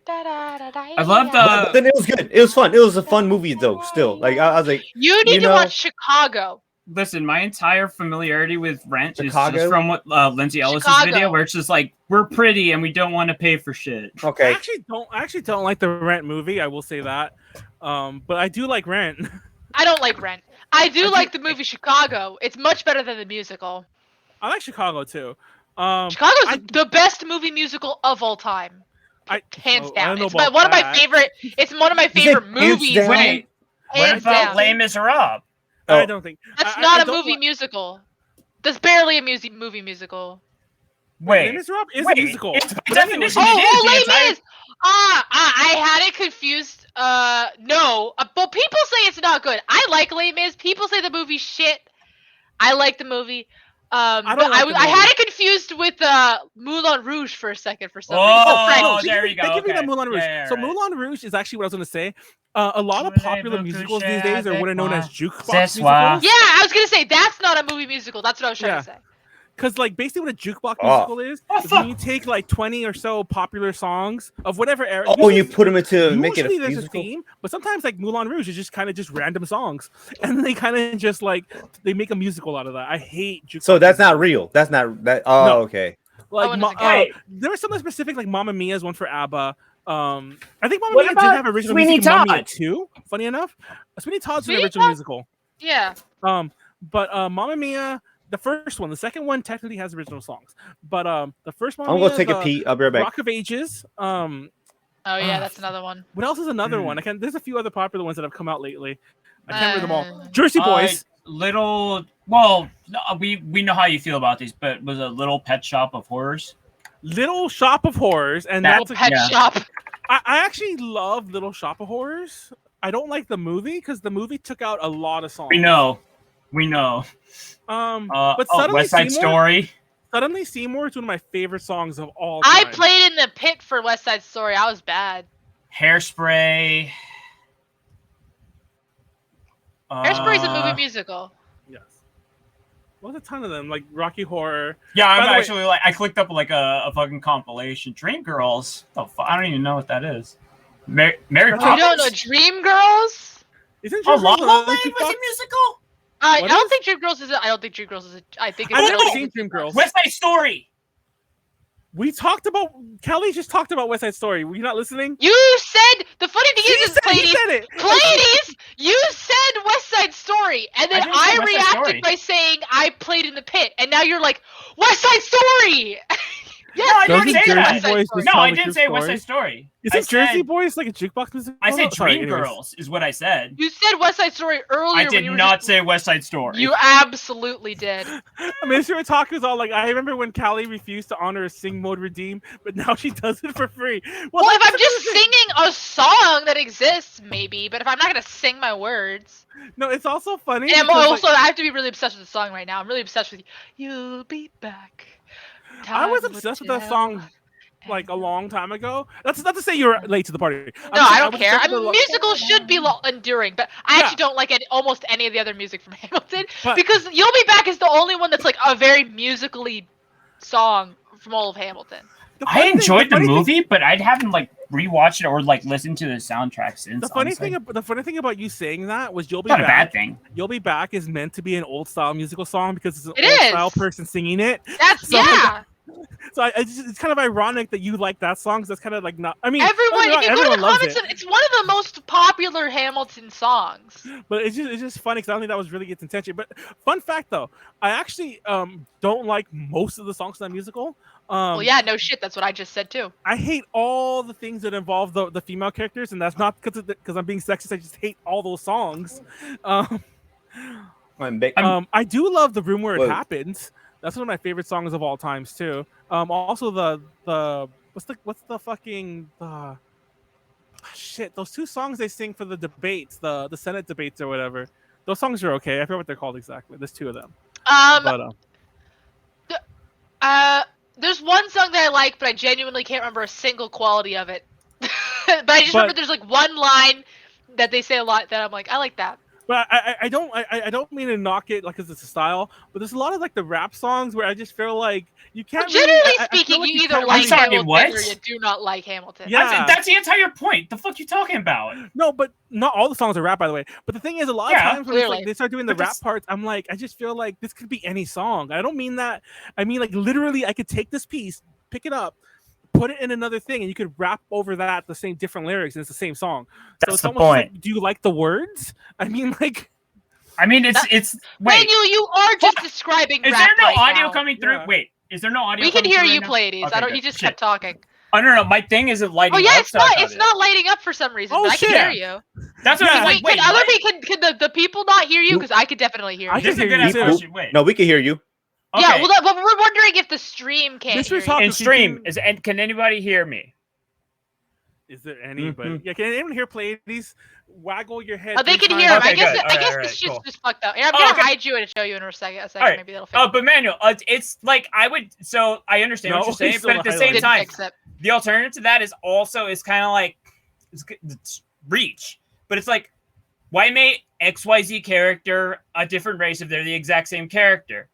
I love
But then it was good. It was fun. It was a fun movie though. Still, like I was like,
You need to watch Chicago.
Listen, my entire familiarity with Rent
Chicago?
is just from what Lindsay Ellis's video, where it's just like we're pretty and we don't want to pay for shit.
Okay.
I actually don't like the Rent movie. I will say that, but I do like Rent.
I don't like Rent. I do like the movie Chicago. It's much better than the musical.
I like Chicago too.
Chicago's the best movie musical of all time. Hands down. It's one of my favorite. It's one of my favorite movies.
Wait, what about Les Miserables?
I don't think
that's not a movie musical. That's barely a movie musical.
Wait,
Les Miserables is a musical.
It's by definition it
Les
is.
Mis. I had it confused. No, but people say it's not good. I like Les Mis. People say the movie's shit. I like the movie. I had it confused with Moulin Rouge for a second for some reason.
Oh, there you go.
They give me
Okay.
that Moulin Rouge.
Yeah,
So
right.
Moulin Rouge is actually what I was going to say. A lot of popular musicals these days are what are known as jukebox musicals.
Yeah, I was going to say that's not a movie musical. That's what I was trying to say.
Because like basically what a jukebox musical is when you take like 20 or so popular songs of whatever era.
Oh, you put them into make it a
there's
musical.
a theme, but sometimes like Moulin Rouge is just kind of just random songs, and they kind of just like they make a musical out of that. I hate jukebox.
So that's not real. That's not that. Oh,
No.
okay.
Like there was something specific like Mamma Mia's one for ABBA. I think Mamma
What
Mia did
about
have original
Sweeney
music in Mamma Mia
Todd?
too. Funny enough, Sweeney Todd's an
Sweeney
original
Todd?
musical.
Yeah.
But Mamma Mia, the first one, the second one technically has original songs. But the first Mamma
I'm
Mia,
gonna take a pee. I'll be right back.
Rock of Ages.
Oh yeah, that's another one.
What else is another one? There's a few other popular ones that have come out lately. I can't remember them all. Jersey Boys.
Well, we know how you feel about these, but was a Little Pet Shop of Horrors.
Little Shop of Horrors, and
Little
that's
Pet Shop.
I actually love Little Shop of Horrors. I don't like the movie because the movie took out a lot of songs.
We know.
But Suddenly
West Side Story.
Suddenly Seymour is one of my favorite songs of all time.
I played in the pit for West Side Story. I was bad.
Hairspray.
Hairspray's a movie musical.
Yes. Well, there's a ton of them, like Rocky Horror.
Yeah, I'm
By the way-
actually I clicked up like a fucking compilation. Dreamgirls. Oh, I don't even know what that is. Mary
You
Poppins.
don't know Dreamgirls?
Isn't
Oh,
Dreamgirls
La La
a
Land
jukebox?
was a musical.
I
What
don't
is?
think Dreamgirls is. I think it's.
I've never seen Dreamgirls.
West Side Story.
We talked about Callie just talked about West Side Story. Were you not listening?
You said the funny thing
He
is
said
Pleiades.
it.
Pleiades, you said West Side Story, and then I reacted by saying I played in the pit, and now you're like, West Side Story!
Yeah, I didn't say that. No, I didn't say West Side Story.
Is Jersey Boys like a jukebox music?
I said Dreamgirls is what I said.
You said West Side Story earlier.
I did not say West Side Story.
You absolutely did.
I mean, Mr. Otaku's all like, I remember when Callie refused to honor a sing mode redeem, but now she does it for free.
Well, if I'm just singing a song that exists, maybe, but if I'm not gonna sing my words.
No, it's also funny.
And also, I have to be really obsessed with the song right now. I'm really obsessed with You'll Be Back.
I was obsessed with that song like a long time ago. That's not to say you're late to the party.
No, I don't care. I mean, musicals should be enduring, but I actually don't like almost any of the other music from Hamilton because "You'll Be Back" is the only one that's like a very musically song from all of Hamilton.
I enjoyed the movie, but I haven't like rewatched it or like listened to the soundtrack since.
The funny thing about you saying that was "You'll Be
Back."
Not
a bad thing.
"You'll Be Back" is meant to be an old style musical song because it's an
old
style person singing it.
That's
So it's kind of ironic that you like that song because that's kind of like not. I mean,
everyone if you go to the comments, it's one of the most popular Hamilton songs.
But it's just funny because I don't think that was really its intention. But fun fact though, I actually don't like most of the songs in that musical.
Well, yeah, no shit. That's what I just said too.
I hate all the things that involve the female characters, and that's not because I'm being sexist. I just hate all those songs. I do love "The Room Where It Happens." That's one of my favorite songs of all times too. Also the what's the fucking shit? Those two songs they sing for the debates, the Senate debates or whatever. Those songs are okay. I forget what they're called exactly. There's two of them.
There's one song that I like, but I genuinely can't remember a single quality of it. But I just remember there's like one line that they say a lot that I'm like, I like that.
But I don't mean to knock it like because it's a style, but there's a lot of like the rap songs where I just feel like you can't.
Well, generally speaking, like you either like Hamilton or you do not like Hamilton.
Yeah,
that's the entire point. The fuck you talking about?
No, but not all the songs are rap, by the way. But the thing is, a lot of times when like, they start doing the rap parts, I'm like, I just feel like this could be any song. I don't mean that. I mean like literally, I could take this piece, pick it up, put it in another thing, and you could rap over that the same different lyrics, and it's the same song.
That's
so it's
the
almost
point.
like, do you like the words? I mean, like.
I mean, it's. Wait,
you are just describing.
Is
rap
there no
right
audio
now.
coming through? Yeah. Wait, is there no audio?
We can hear you,
right
Pleiades.
Okay,
I don't. You just kept talking.
Oh no, my thing isn't lighting up.
Oh yeah, it's not lighting up for some reason. But I can hear you.
That's what I was like. Wait,
can other people can the people not hear you? Because I could definitely hear you.
This is a good ass question. Wait.
No, we can hear you.
Okay.
Yeah, well, but we're wondering if the stream can't hear you.
In stream, and can anybody hear me?
Is there anybody? Yeah, can anyone hear Pleiades? Waggle your head.
Oh, they can hear him. I guess this shit's just fucked up. Yeah, I'm gonna hide you and show you in a second.
Right.
Maybe that'll fix
it. But Manuel, it's like I would. So I understand what you're saying, but at the same time, the alternative to that is kind of like it's reach. But it's like, why make XYZ character a different race if they're the exact same character?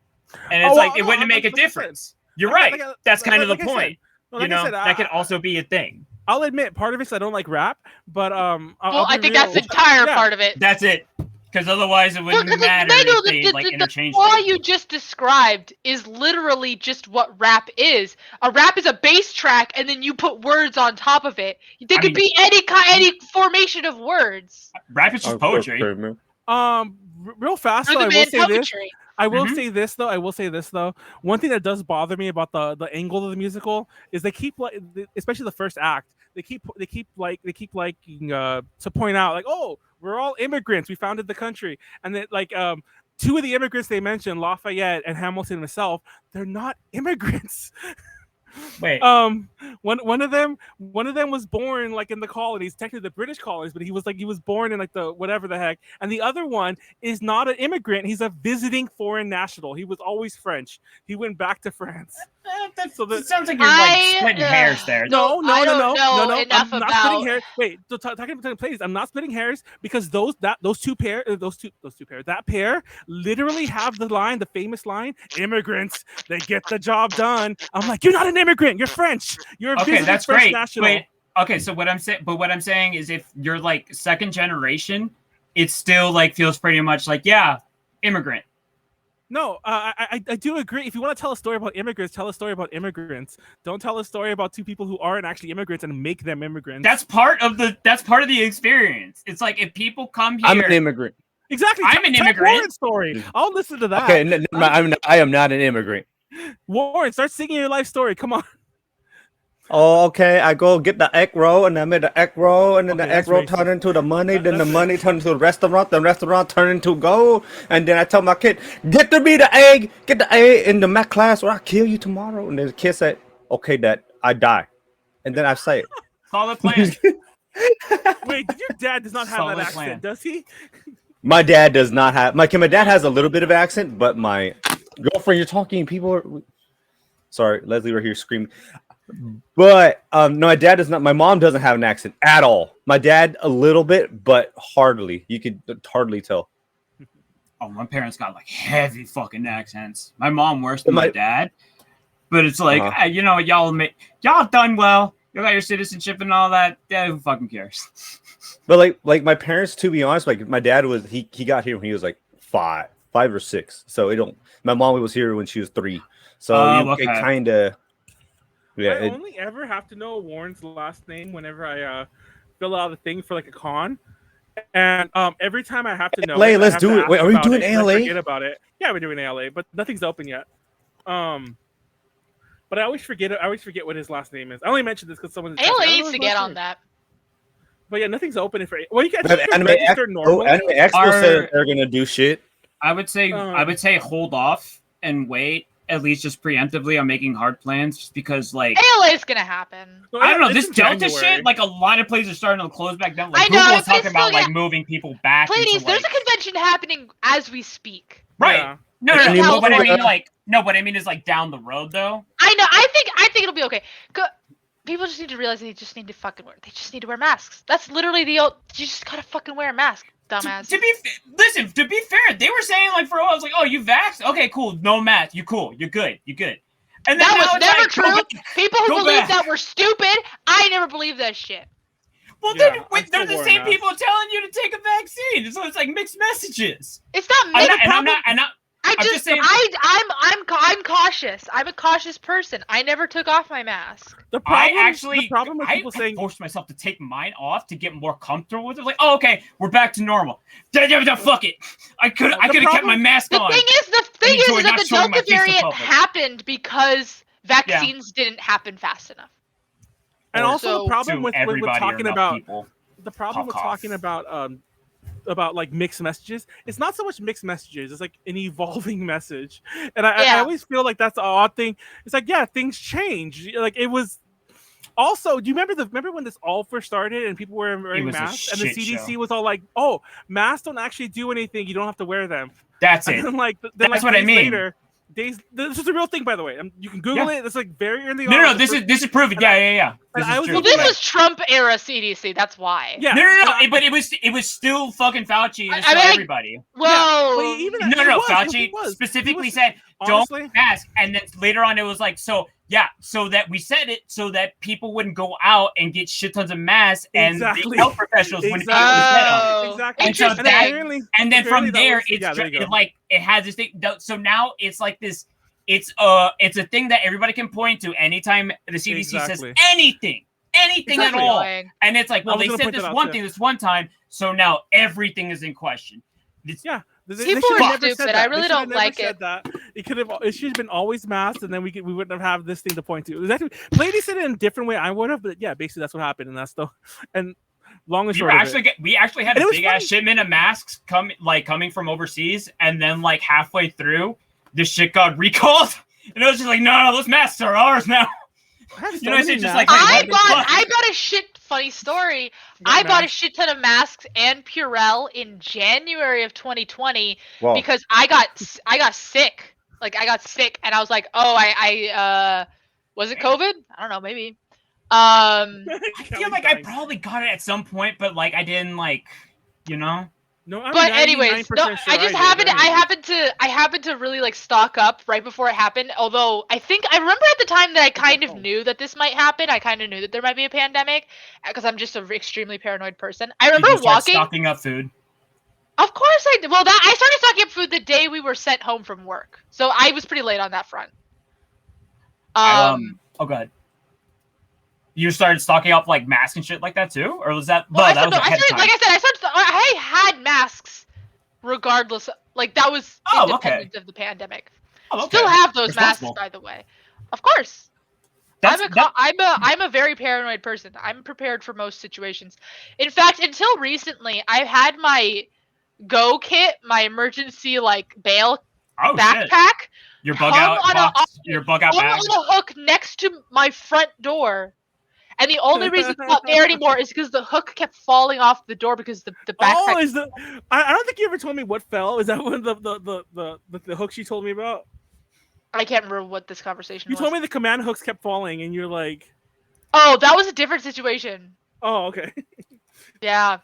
And it's it wouldn't make a difference. You're right. That's kind of the point. You know, that could also be a thing.
I'll admit, part of it is I don't like rap, but
I think that's the entire part of it.
That's it. Because otherwise it wouldn't matter if they interchanged
it. The flaw you just described is literally just what rap is. A rap is a bass track, and then you put words on top of it. There could be any formation of words.
Rap is just poetry.
Real fast, though, I will say this though. One thing that does bother me about the angle of the musical is they keep like, especially the first act, they keep liking to point out like, oh, we're all immigrants. We founded the country, and then like two of the immigrants they mentioned, Lafayette and Hamilton himself, they're not immigrants.
Wait.
One of them was born like in the colonies, technically the British colonies, but he was born in like the whatever the heck. And the other one is not an immigrant. He's a visiting foreign national. He was always French. He went back to France.
It sounds like you're like splitting hairs there.
No. I'm not
splitting
hairs. Wait, talking about Pleiades, I'm not splitting hairs because those two pair, that pair literally have the line, the famous line, immigrants, they get the job done. I'm like, you're not an immigrant, you're French. You're a visiting
that's
French
great.
national.
Wait, okay, so what I'm saying is if you're like second generation, it still like feels pretty much like, yeah, immigrant.
No, I do agree. If you want to tell a story about immigrants, tell a story about immigrants. Don't tell a story about two people who aren't actually immigrants and make them immigrants.
That's part of the experience. It's like if people come here.
I'm an immigrant.
Exactly.
I'm an
Tell
immigrant.
Warren's story. I'll listen to that.
Okay, I am not an immigrant.
Warren, start singing your life story. Come on.
Oh, okay. I go get the egg roll, and I made the egg roll, and then the egg
that's
roll
racist.
turned into the money, then the money turned into the restaurant turned into gold, and then I tell my kid, get me the egg, get the egg in the math class, or I'll kill you tomorrow. And then the kid said, okay, Dad, I die. And then I say it.
Solid plan.
Wait, your dad does not have
Solid
that accent,
plan.
does he?
My dad does not have, my dad has a little bit of accent, but my girlfriend, you're talking, people are, sorry, Leslie, we're here screaming. But no, my dad does not. My mom doesn't have an accent at all. My dad a little bit, but hardly. You could hardly tell.
Oh, my parents got like heavy fucking accents. My mom worse than my dad, but it's like you know, y'all done well. You got your citizenship and all that. Yeah, who fucking cares?
But like my parents, to be honest, like my dad was he got here when he was like five or six. So it don't. My mom was here when she was 3. So it kind of. Yeah,
I only ever have to know Warren's last name whenever I fill out a thing for like a con, and every time I have to know.
LA, let's do it. Wait, are we doing ALA?
I forget about it. Yeah, we're doing ALA, but nothing's open yet. But I always forget. I always forget what his last name is. I only mentioned this because someone.
ALA needs to get on that.
But yeah, nothing's open for. Well, you can
Anime
register normal.
Anime Expo said they're gonna do shit.
I would say hold off and wait. At least just preemptively on making hard plans, just because like
ALA is gonna happen.
I don't know this Delta shit. Like a lot of places are starting to close back down. Like Google is talking about like moving people back.
Pleiades, there's a convention happening as we speak.
Right.
Yeah.
No. What I mean, what I mean is like down the road though.
I know. I think it'll be okay. People just need to realize they just need to fucking wear. They just need to wear masks. That's literally the old. You just gotta fucking wear a mask, dumbass.
To be fair, they were saying like for a while, I was like, oh, you vaxxed? Okay, cool. No mask. You cool. You're good. And then
that was never true. People who believe
back.
that were stupid. I never believed that shit.
Well, they're the same people telling you to take a vaccine. So it's like mixed messages.
It's not mixed. I'm cautious. I'm a cautious person. I never took off my mask.
The problem with people saying
forced myself to take mine off to get more comfortable with it. Like, oh, okay, we're back to normal. Fuck it. I could have kept my mask on.
The thing is that the Delta variant happened because vaccines didn't happen fast enough.
And also the problem with talking about like mixed messages, it's not so much mixed messages, it's like an evolving message. And I always feel like that's an odd thing. It's like, yeah, things change. Like it was also, do you remember when this all first started and people were wearing masks and the CDC was all like, oh, masks don't actually do anything, you don't have to wear them.
That's it.
And
that's what I mean.
This is a real thing, by the way. You can Google it. It's like very early on.
No, this is proven. Yeah.
This is Trump era CDC. That's why.
Yeah. No. But it was still fucking Fauci and everybody.
Well,
Fauci specifically said don't mask, and then later on it was like so that we said it so that people wouldn't go out and get shit tons of masks and the health professionals wouldn't be able to get them. And then from there it has this thing. So now it's like this. It's a thing that everybody can point to anytime the CDC says anything at all. And it's like, well, they said this one thing this one time, so now everything is in question.
People are stupid. I really don't like it.
It should have been always masked, and then we wouldn't have this thing to point to. Exactly. Lady said it in a different way. I would have, but yeah, basically that's what happened, and that's and long and short.
We actually had a big ass shipment of masks coming from overseas, and then like halfway through, this shit got recalled, and it was just like, no, those masks are ours now. It's just like
I bought a shit funny story. I bought a shit ton of masks and Purell in January of 2020 because I got sick. Like I got sick and I was like, oh, I was it COVID? I don't know, maybe.
I feel like I probably got it at some point, but like I didn't
No,
but anyways, I happened to really like stock up right before it happened. Although I remember at the time that I kind of knew that this might happen. I kind of knew that there might be a pandemic because I'm just an extremely paranoid person. I remember
stocking up food.
Of course I did. Well, I started stocking up food the day we were sent home from work, so I was pretty late on that front.
Oh god. You started stocking up like masks and shit like that too, or was that?
Well, I had masks regardless. Like that was independent of the pandemic.
Oh, okay.
Still have those masks, by the way. Of course. I'm a very paranoid person. I'm prepared for most situations. In fact, until recently, I've had my Go kit, my emergency bail backpack.
Your bug out box, your bug out bag.
On a hook next to my front door. And the only reason it's not there anymore is because the hook kept falling off the door because the backpack.
Oh, I don't think you ever told me what fell. Is that one of the hooks you told me about?
I can't remember what this conversation was.
You told me the command hooks kept falling, and you're like...
Oh, that was a different situation.
Oh, okay.
Yeah.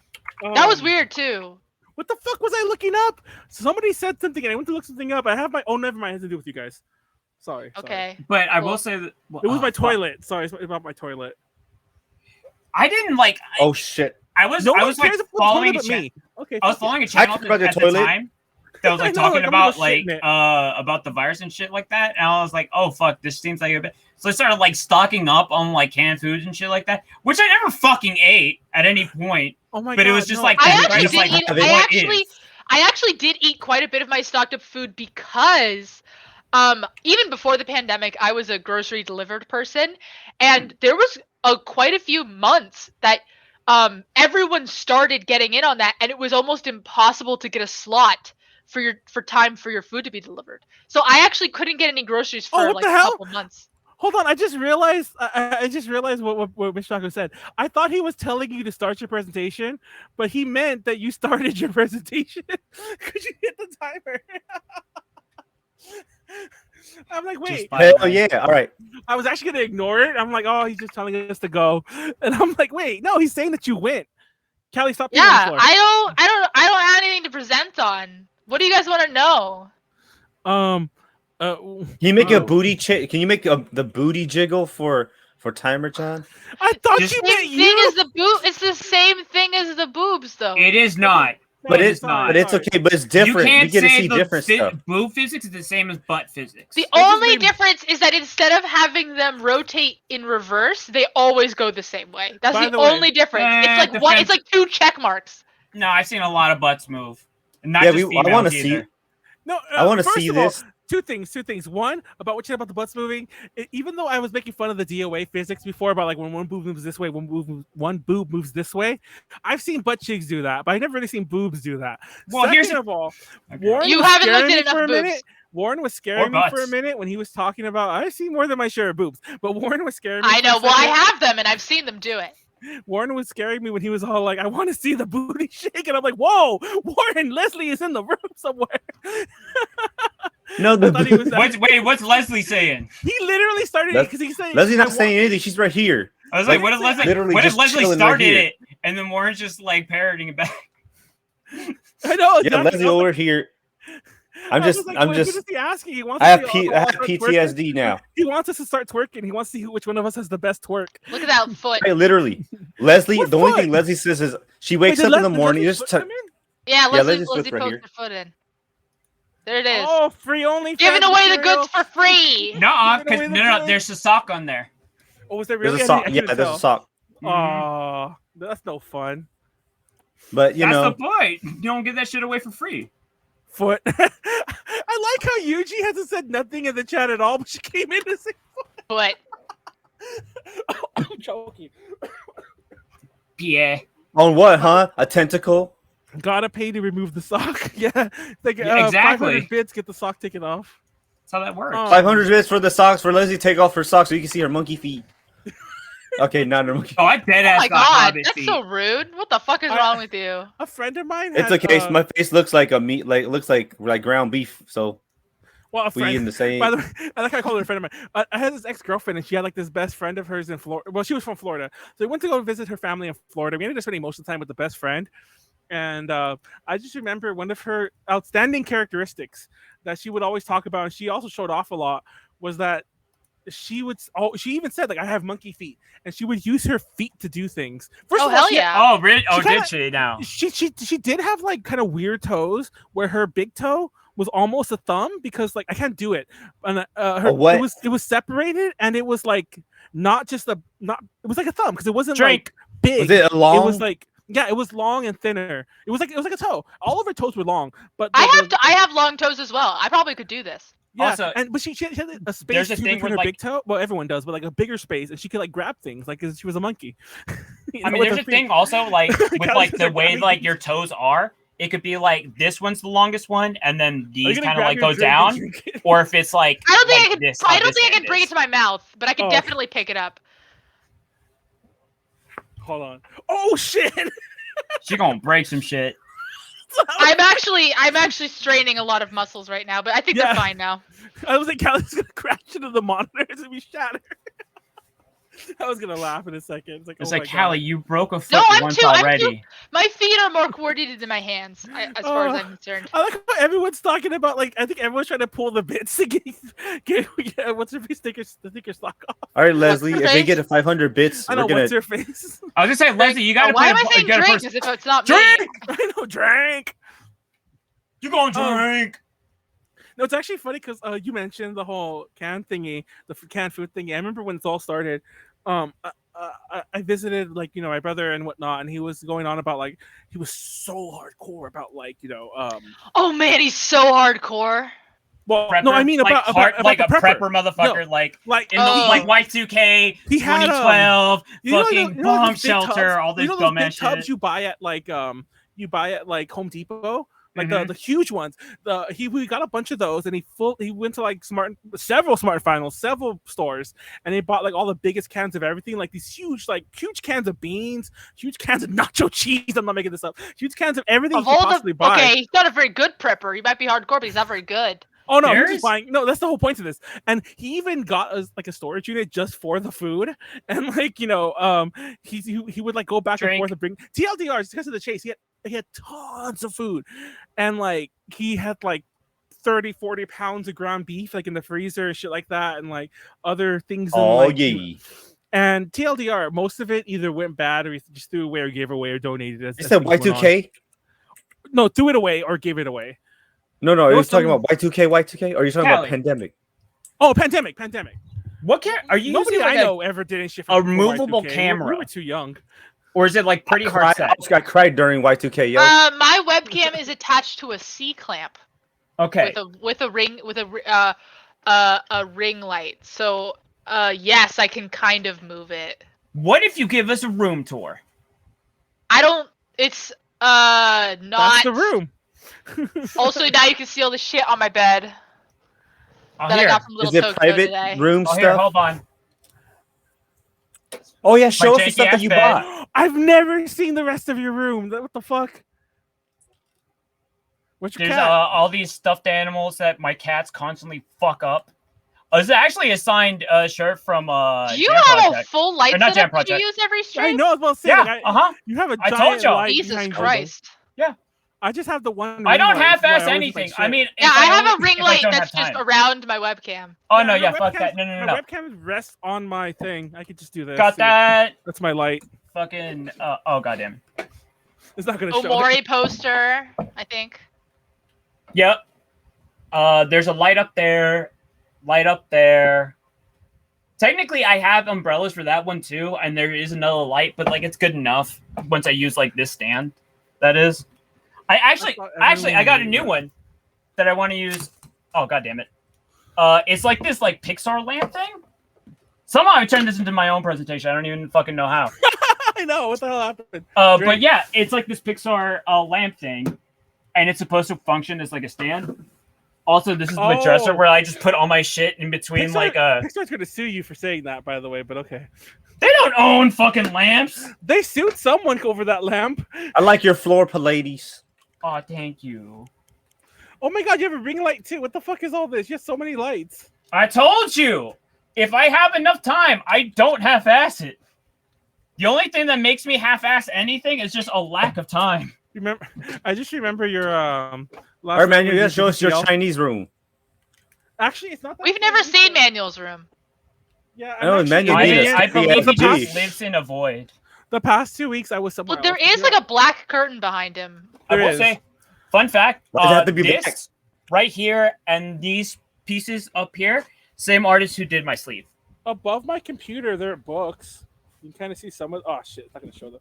That was weird, too.
What the fuck was I looking up? Somebody said something, and I went to look something up. I have my... Oh, never mind. It has to do with you guys. Sorry.
Okay.
But I will say that...
It was my toilet. Sorry, it's about my toilet.
I didn't
Oh, shit.
I was following a channel.
Okay.
I was following a channel at the time that was talking about about the virus and shit like that, and I was like, oh fuck, this seems like a bit. So I started stocking up on canned foods and shit like that, which I never fucking ate at any point.
Oh my
god! But it was just I
actually did eat quite a bit of my stocked up food because even before the pandemic, I was a grocery delivered person, and there was quite a few months that everyone started getting in on that, and it was almost impossible to get a slot for time for your food to be delivered. So I actually couldn't get any groceries for a couple months.
Hold on, I just realized what Mishako said. I thought he was telling you to start your presentation, but he meant that you started your presentation because you hit the timer. I'm like, wait.
Hell yeah! All right.
I was actually gonna ignore it. I'm like, oh, he's just telling us to go, and I'm like, wait, no, he's saying that you went. Callie, stop.
Yeah, I don't have anything to present on. What do you guys want to know?
Can you make a booty? Can you make the booty jiggle for Timer John?
I thought you meant you.
It's the same thing as the boobs, though.
It is not.
But it's not. But it's okay. But it's different. You get to see different stuff.
Boob physics is the same as butt physics.
The only difference is that instead of having them rotate in reverse, they always go the same way. That's the only difference. It's like two check marks.
No, I've seen a lot of butts move. Not
I
want to see.
No,
I want to see this.
Two things. One, about what you said about the butts moving. Even though I was making fun of the DOA physics before about when one boob moves this way, one boob moves this way, I've seen butt cheeks do that, but I've never really seen boobs do that.
Well,
Second of all,
Warren you haven't looked at enough boobs.
Warren was scaring me for a minute when he was talking about. I see more than my share of boobs, but Warren was scaring me.
I know. Well, I have them, and I've seen them do it.
Warren was scaring me when he was all like, "I want to see the booty shake," and I'm like, "Whoa, Warren! Leslie is in the room somewhere."
No,
what's Leslie saying?
He literally started because he said
Leslie's not saying anything. She's right here.
I was like, what if Leslie started it and then Warren's just parroting it back?
I know.
Yeah, Leslie over here. I'm just.
Asking. He wants
I have PTSD now.
He wants us to start twerking. He wants to see which one of us has the best twerk.
Look at that foot.
Hey, literally, Leslie. The only thing Leslie says is she wakes up in the morning.
Leslie put her foot in. There it is.
Oh, free only.
Giving away the goods for free.
No, there's a sock on there.
Oh, was there really?
There's a sock. Yeah, there's a sock.
Oh, that's no fun.
But
that's the point. You don't get that shit away for free.
Foot. I like how Yuji hasn't said nothing in the chat at all, but she came in to say
foot.
I'm joking.
Yeah.
On what, huh? A tentacle?
Gotta pay to remove the sock. Yeah. Like,
exactly.
500 bits, get the sock taken off.
That's how that works.
500 bits for the socks for Leslie. Take off her socks so you can see her monkey feet. Okay, not her monkey.
Oh, I dead ass.
Oh my god, that's so rude. What the fuck is wrong with you?
A friend of mine.
It's okay. My face looks like a meat. Like looks like ground beef. So.
Well, a friend.
We in the same.
By the way, I like how I called her a friend of mine. I had this ex-girlfriend, and she had this best friend of hers in Florida. Well, she was from Florida, so we went to go visit her family in Florida. We ended up spending most of the time with the best friend. And I just remember one of her outstanding characteristics that she would always talk about, and she also showed off a lot, was that she even said, I have monkey feet, and she would use her feet to do things.
First of all, hell yeah.
Oh, really? Oh, did she now?
She did have kind of weird toes where her big toe was almost a thumb because I can't do it. And it was separated, and it was not it was like a thumb because it wasn't big.
Was it long?
It was Yeah, it was long and thinner. It was like a toe. All of her toes were long, but
I have long toes as well. I probably could do this.
Yeah,
Also,
but she had a space
there's a thing
between her
with,
big toe. Well, everyone does, but like a bigger space, and she could like grab things like she was a monkey.
I mean, there's a thing also like with like the way like your toes are. It could be like this one's the longest one, and then these kind of like go down, or if it's like
I don't think
like
I could.
this,
I don't think I could bring it to my mouth, but I could definitely pick it up.
Hold on. Oh shit!
She gonna break some shit.
I'm actually straining a lot of muscles right now, but I think they're fine now.
I was like, Callie's gonna crash into the monitors and be shattered. I was gonna laugh in a second.
It's like, Callie, you broke a foot once already.
My feet are more coordinated than my hands, as far as I'm concerned.
I like how everyone's talking about, like, I think everyone's trying to pull the bits to get what's her face the sticker stock off.
All right, Leslie, if they get a 500 bits,
I know,
we're gonna.
what's her face?
I was gonna say, Leslie, you gotta.
Why am I saying drink? As if it's not me.
I know, drink.
You going drink?
No, it's actually funny because you mentioned the whole can thingy, the canned food thingy. I remember when this all started. I visited like my brother and whatnot, and he was going on about like he was so hardcore about like
Oh man, he's so hardcore.
Well,
prepper,
no, I mean about
like
a
prepper motherfucker,
no,
like in the like Y2K,
he had
2012,
fucking
bomb shelter,
tubs,
all this
those
dumbass
big tubs
shit.
you buy at like Home Depot. Like
Mhm.
the huge ones. We got a bunch of those, and he went to like several Smart Finals, several stores, and he bought like all the biggest cans of everything, like these huge cans of beans, huge cans of nacho cheese. I'm not making this up. Huge cans of everything you could possibly buy.
Okay, he's not a very good prepper. He might be hardcore, but he's not very good.
Oh no, he's just buying. No, that's the whole point of this. And he even got like a storage unit just for the food. And like he would like go back and forth and bring TLDR just because of the chase. He had tons of food, and like he had like 30-40 pounds of ground beef like in the freezer and shit like that, and like other things. And TLDR, most of it either went bad or he just threw away or gave away or donated.
Is that Y2K?
No, threw it away or gave it away.
No, are you talking about Y2K, or are you talking about pandemic?
Oh, pandemic.
What are you
Nobody
using? Like
I know ever did any shit
a removable camera.
We were too young.
Or is it like pretty hard set?
I cried during Y2K, yo.
My webcam is attached to a C clamp.
Okay.
With a ring light. So yes, I can kind of move it.
What if you give us a room tour?
It's not.
That's the room.
Also, now you can see all the shit on my bed.
I
got from Little Tokyo private today. Room stuff?
Here, hold on.
Oh yeah, show us the stuff that you bought.
I've never seen the rest of your room. What the fuck? What's your
There's
cat?
all these stuffed animals that my cats constantly fuck up. It's actually a signed shirt from
Do you have a full light setup that you use every stream?
I know. I was about to say,
yeah,
you have a
I
giant
told you.
light
Jesus
behind
Christ.
Yeah.
I just have the one.
I don't
ring light,
half-ass
so I always
anything.
like
I mean,
yeah, I have a ring
if I
light
don't
that's
have
just
time.
around my webcam.
Oh no,
my
fuck
webcam-
that. No.
My webcam rests on my thing. I could just do this.
Got that.
That's my light.
Fucking. Oh goddamn.
It's not gonna show.
Omori poster, I think.
Yep. There's a light up there. Light up there. Technically, I have umbrellas for that one too, and there is another light, but like it's good enough once I use like this stand. That is. I got a new one that I want to use. Oh god damn it! It's like this like Pixar lamp thing. Somehow I turned this into my own presentation. I don't even fucking know how.
I know what the hell happened.
But yeah, it's like this Pixar lamp thing, and it's supposed to function as like a stand. Also, this is my dresser where I just put all my shit in between.
Pixar's gonna sue you for saying that, by the way. But okay.
They don't own fucking lamps.
They sued someone over that lamp.
I like your floor, Pleiades.
Oh, thank you.
Oh my god, you have a ring light too. What the fuck is all this? You have so many lights.
I told you. If I have enough time, I don't half-ass it. The only thing that makes me half-ass anything is just a lack of time.
I just remember your
All right, man, you gotta show us your Chinese room.
Actually, it's not that.
We've never seen Manuel's room.
Yeah,
I know, Manuel.
I believe he just lives in a void.
The past 2 weeks, I was somewhere.
But there is like a black curtain behind him.
I will say, fun fact,
Why does it have to be
this
black?
right here and these pieces up here, same artist who did my sleeve.
Above my computer, there are books. You can kind of see some of. Oh shit! It's not gonna show them.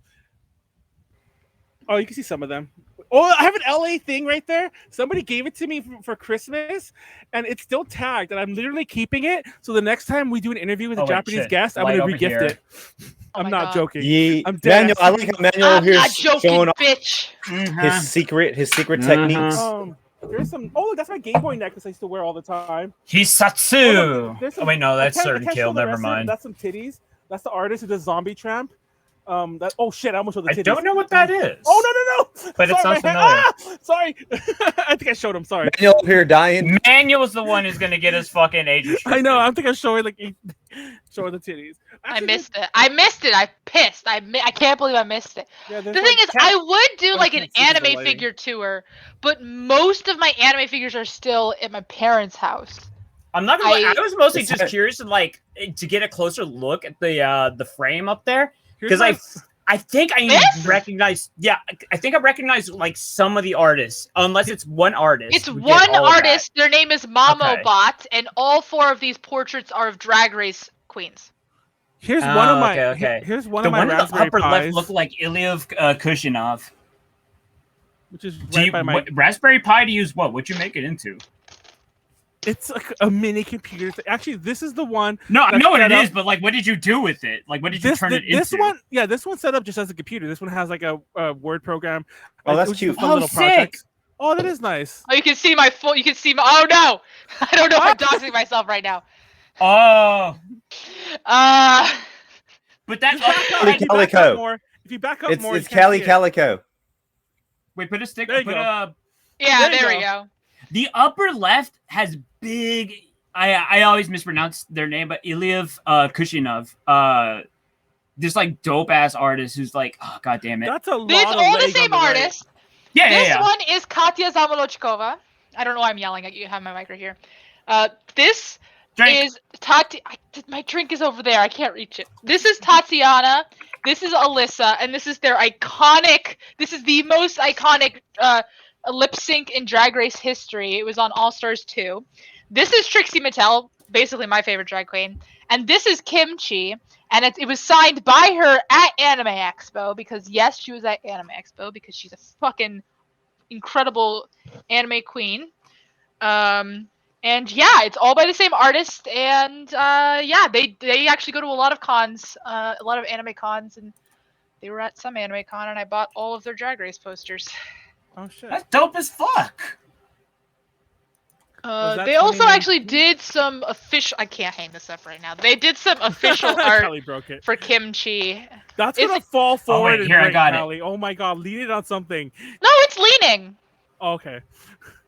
Oh, you can see some of them. Oh, I have an LA thing right there. Somebody gave it to me for Christmas, and it's still tagged, and I'm literally keeping it. So the next time we do an interview with a Japanese guest, I'm going to regift it. I'm not joking. I'm dead.
Manuel, I like how Manuel here is showing off
bitch.
his secret techniques.
There's some. Oh, look, that's my Game Boy necklace I used to wear all the time.
Hisatsu. Oh wait, no, that's Certain Kill. Never mind.
That's some titties. That's the artist who does Zombie Tramp. Oh shit! I almost showed the titties.
I don't know what that is.
Oh no!
But it sounds familiar.
Sorry, I think I showed him. Sorry.
Manuel up here dying.
Manuel's the one who's gonna get his fucking age restricted.
I know. I think I'm showing showing the titties.
Actually, I missed it. I pissed. I can't believe I missed it. Yeah, the thing is, I would do like an anime figure tour, but most of my anime figures are still at my parents' house.
I'm not gonna lie, I was mostly just curious to get a closer look at the frame up there. Because I think I recognize. Yeah, I think I recognize like some of the artists, unless it's one artist.
It's one artist. Their name is Mamobot, and all 4 of these portraits are of Drag Race queens.
Here's one of my. Here's one of my
Raspberry Pis. The one in the upper left looked like Ilyev Kushinov.
Which is right by my
Raspberry Pi to use what? What'd you make it into?
It's like a mini computer. Actually, this is the one.
No, I know what it is, but like, what did you do with it? Like, what did you turn it into?
This one, yeah, this one's set up just as a computer. This one has like a Word program.
Oh, that's cute.
Oh, sick. Project. Oh, that is nice.
Oh, you can see my full. You can see my. Oh no, I don't know if I'm doxing myself right now.
Oh.
But
that's
Calico. If you back up more,
it's Callie Calico.
Wait, put a stick.
There you
go. Yeah, there we go.
The upper left has big. I always mispronounce their name, but Ilyev Kushinov. This like dope ass artist who's like, oh god damn it.
That's a lot.
It's all the same artist.
Yeah,
this one is Katya Zamolochkova. I don't know why I'm yelling at you. Have my mic right here. This is Tati. My drink is over there. I can't reach it. This is Tatiana. This is Alyssa, and this is their iconic. This is the most iconic lip sync in Drag Race history. It was on All Stars 2. This is Trixie Mattel, basically my favorite drag queen, and this is Kimchi, and it was signed by her at Anime Expo because yes, she was at Anime Expo because she's a fucking incredible anime queen. And yeah, it's all by the same artist, and yeah, they actually go to a lot of cons, a lot of anime cons, and they were at some anime con, and I bought all of their Drag Race posters.
Oh shit.
That's dope as fuck.
They also actually did some official. I can't hang this up right now. They did some official art for Kimchi.
That's gonna fall forward.
Here, I got
it. Oh my god, lean it on something.
No, it's leaning.
Oh, okay.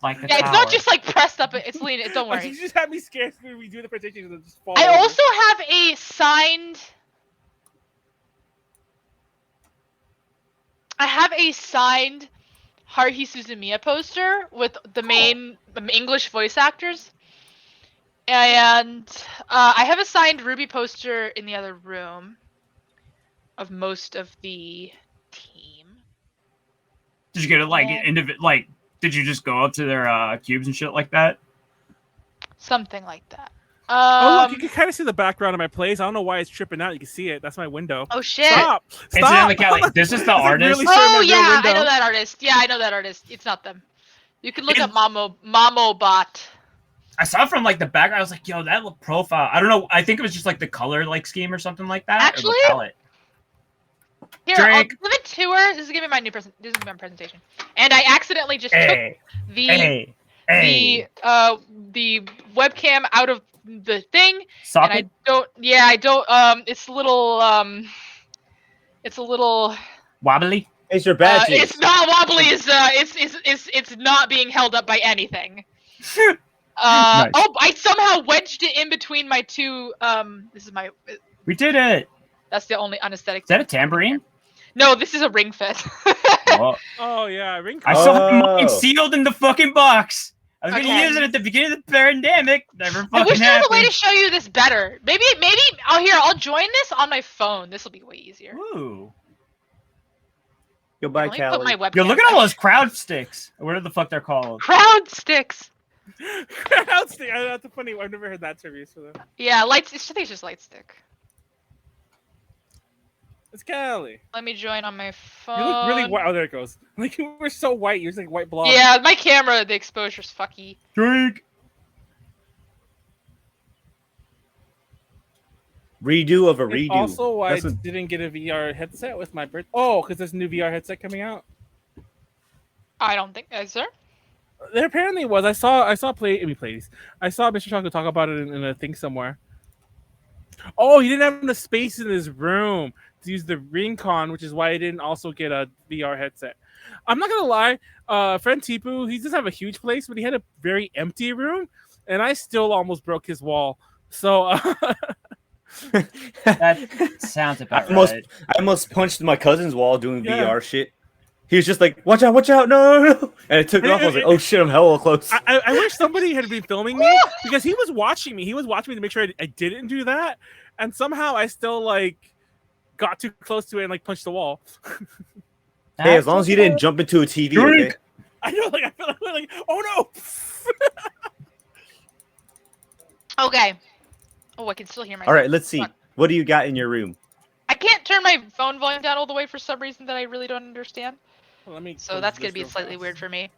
Like
yeah, it's not just like pressed up. It's leaning. Don't worry.
You just had me scared when we do the presentation and just fall.
I
over.
also have a signed. Haruhi Suzumiya poster with the main English voice actors. And I have a signed Ruby poster in the other room of most of the team.
Did you get it like did you just go up to their cubes and shit like that?
Something like that.
Oh look, you can kind of see the background of my plays. I don't know why it's tripping out. You can see it. That's my window.
Oh shit!
Stop!
Incidentally, Callie, this is the artist.
Really oh yeah, I know that artist. Yeah, I know that artist. It's not them. You can look up Mamobot.
I saw it from like the background. I was like, yo, that look profile. I don't know. I think it was just like the color like scheme or something like that.
Actually, here, I'll give it to her. This is giving my new This is my presentation, and I accidentally just took the webcam out of the thing.
Socket?
And I don't. Yeah, I don't. It's a little. It's a little
wobbly.
It's your badge.
It's not wobbly. It's not being held up by anything. Nice. Oh, I somehow wedged it in between my two. This is my.
We did it.
That's the only unesthetic.
Is that a tambourine?
No, this is a ring fit.
Oh yeah, ring.
I saw mine sealed in the fucking box. I was gonna use it at the beginning of the pandemic. Never fucking happened.
I wish there was a way to show you this better. Maybe. I'll join this on my phone. This will be way easier.
Ooh.
Goodbye, Callie.
Yo, look at all those crowd sticks. What the fuck they're called?
Crowd sticks.
Crowd stick. That's a funny. I've never heard that term used for them.
Yeah, lights. I think it's just light stick.
It's Callie.
Let me join on my phone.
You look really white. Oh, there it goes. Like you were so white. You're just like white blob.
Yeah, my camera, the exposure's fucky.
Drink. Redo of a redo.
Also, why I didn't get a VR headset with my birthday. Oh, because there's a new VR headset coming out.
I don't think is there.
There apparently was. I saw Pleiades. I saw Mr. Chocolate talk about it in a thing somewhere. Oh, he didn't have enough space in his room to use the Ring-Con, which is why he didn't also get a VR headset. I'm not gonna lie, friend Tipu, he doesn't have a huge place, but he had a very empty room, and I still almost broke his wall. So
that sounds about
right. I almost punched my cousin's wall doing VR shit. He was just like, watch out, no. And I took it off. I was like, oh shit, I'm hella close.
I wish somebody had been filming me because he was watching me. He was watching me to make sure I didn't do that. And somehow I still like got too close to it and like punched the wall.
Hey, as long as you didn't jump into a TV. Okay?
I know, like I feel like oh
no. Okay. Oh, I can still hear myself.
All right, let's see. What do you got in your room?
I can't turn my phone volume down all the way for some reason that I really don't understand.
Well,
so that's gonna be slightly weird for me.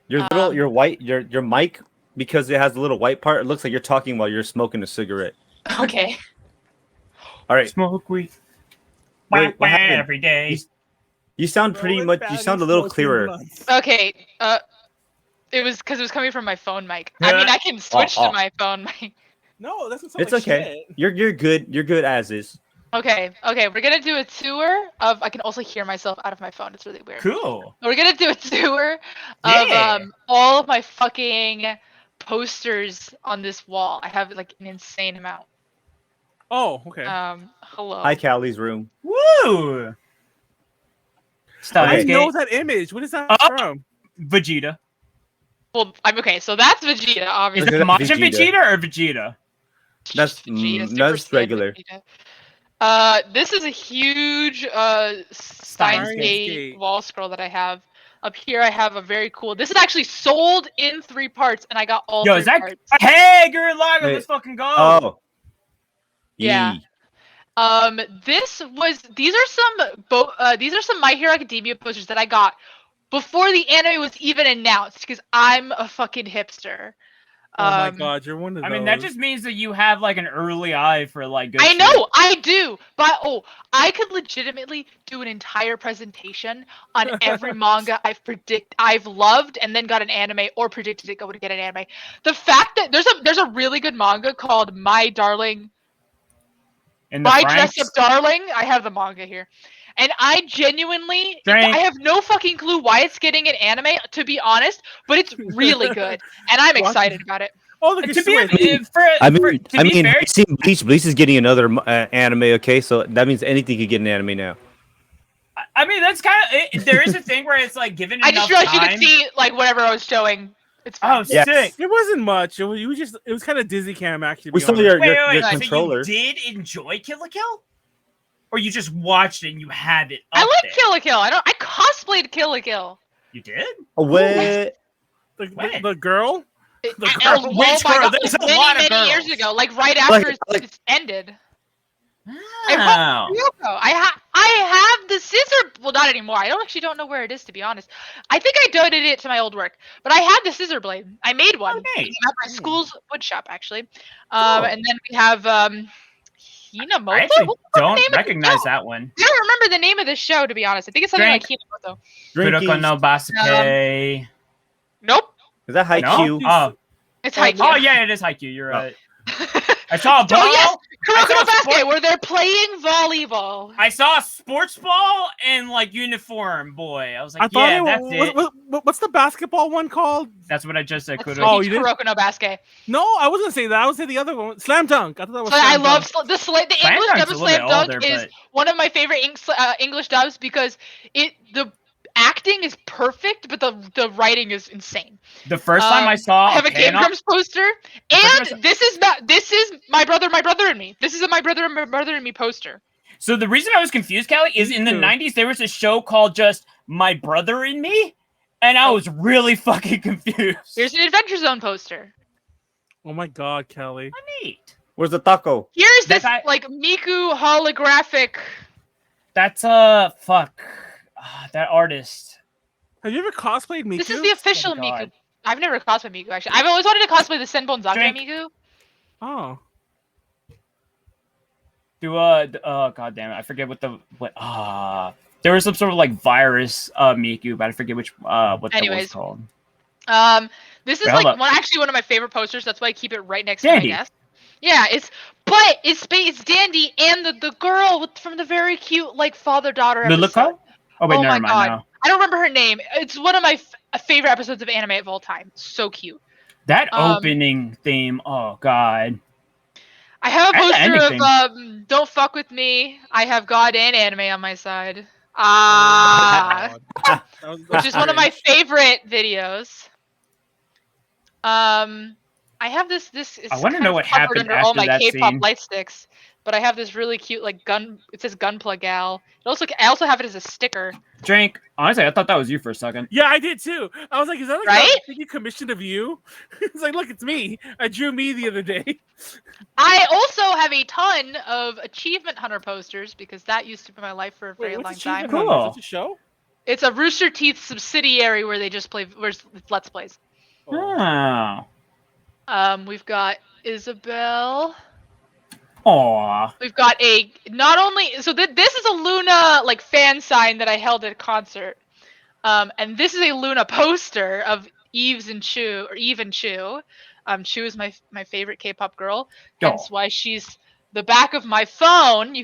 Your your mic, because it has a little white part, it looks like you're talking while you're smoking a cigarette.
Okay.
All right.
Smoke weed.
What happened?
Every day.
You sound pretty much. You sound a little clearer.
Okay. It was because it was coming from my phone mic. I mean, I can switch to my phone mic.
No, that's not.
It's okay. Shit. You're good. You're good as is.
Okay, we're gonna do a tour of. I can also hear myself out of my phone. It's really weird.
Cool.
We're gonna do a tour of all of my fucking posters on this wall. I have like an insane amount.
Oh, okay.
Hello.
Hi, Callie's room.
Woo!
I know that image. What is that from?
Vegeta.
Well, I'm okay. So that's Vegeta, obviously.
Is it Majin Vegeta or Vegeta?
That's regular.
Vegeta. This is a huge Steins Gate wall scroll that I have. Up here I have a very cool. This is actually sold in 3 parts, and I got all 3 parts.
Hey, Gurren Lagann, let's fucking go!
Oh.
Yeah. These are some My Hero Academia posters that I got before the anime was even announced, because I'm a fucking hipster.
Oh my god, you're one of those.
I mean, that just means that you have like an early eye for like good
I
shit.
know, I do, but I could legitimately do an entire presentation on every manga I've loved and then got an anime or predicted it would get an anime. The fact that there's a really good manga called My Dress Up Darling. I have the manga here. And I genuinely, I have no fucking clue why it's getting an anime, to be honest, but it's really good, and I'm excited about it.
Oh, look,
I mean, I've seen Bleach. Bleach is getting another anime, okay? So that means anything could get an anime now.
I mean, that's kind of, there is a thing where it's like given enough time.
I just realized you could see, like, whatever I was showing. It's fine.
Oh, sick.
It wasn't much. It was kind of Dizzy Cam, actually.
We saw your controller.
So you did enjoy Kill la Kill? Or you just watched it and you have it up
I like
there?
Kill la Kill. I cosplayed Kill la Kill.
You did?
What?
The girl?
Which girl? There's a lot of girls.
Many years ago, like right after it ended.
Wow.
I have the scissor. Well, not anymore. I don't know where it is, to be honest. I think I donated it to my old work, but I had the scissor blade. I made one at my school's wood shop, actually. And then we have Hinamoto.
I actually don't recognize that one.
I don't remember the name of this show, to be honest. I think it's something like Hinamoto.
Kuroko no Basket.
Nope.
Is that Haikyuu?
No? Oh.
It's Haikyuu.
Oh, yeah, it is Haikyuu. You're right. I saw a ball.
Oh, yes! Kuroko no Basket, where they're playing volleyball.
I saw a sports ball and like uniform boy. I was like, that's it.
What's the basketball one called?
That's what I just said.
Kuroko no Basket.
No, I wasn't gonna say that. I would say the other one, Slam Dunk. I thought that was.
I love the English dub of Slam Dunk is one of my favorite English dubs because the acting is perfect, but the writing is insane.
The first time I saw,
I have a Game Grumps poster, and this is My Brother and Me. This is a My Brother and Me poster.
So the reason I was confused, Callie, is in the 90s there was a show called just My Brother and Me, and I was really fucking confused.
Here's an Adventure Zone poster.
Oh my god, Callie.
Neat.
Where's the taco?
Here's this like Miku holographic
That's fuck. That artist.
Have you ever cosplayed Miku?
This is the official
Oh,
Miku.
God.
I've never cosplayed Miku actually. I've always wanted to cosplay the Senbon Zakura Miku.
Oh.
God damn it, I forget there was some sort of like virus Miku, but I forget which what that was called.
This is
Wait,
like
hold up.
one of my favorite posters. That's why I keep it right next to my desk. Yeah, it's Dandy and the girl from the very cute like father-daughter episode.
Luluko? Oh wait,
Oh
never
my
mind.
god,
No.
I don't remember her name. It's one of my favorite episodes of anime of all time. So cute.
That opening theme. Oh god.
I have a
And the
poster
ending
of Don't Fuck With Me. I have God and anime on my side. Which is one of my favorite videos. I have this is
I want to know what
covered
happened
under
after
all my
that
K-pop
scene.
light sticks. But I have this really cute like gun. It says Gunpla Gal. I also have it as a sticker.
Drink. Honestly, I thought that was you for a second.
Yeah, I did too. I was like, is that like
Right?
a thing you commissioned of you? It's like, look, it's me. I drew me the other day.
I also have a ton of Achievement Hunter posters because that used to be my life for a very long time.
Cool. Is it a show?
It's a Rooster Teeth subsidiary where they just play Let's Plays.
Oh.
We've got Isabel.
Aww.
We've got this is a Luna like fan sign that I held at a concert. And this is a Luna poster of Eve and Chu. Chu is my favorite K-pop girl. Hence why she's the back of my phone.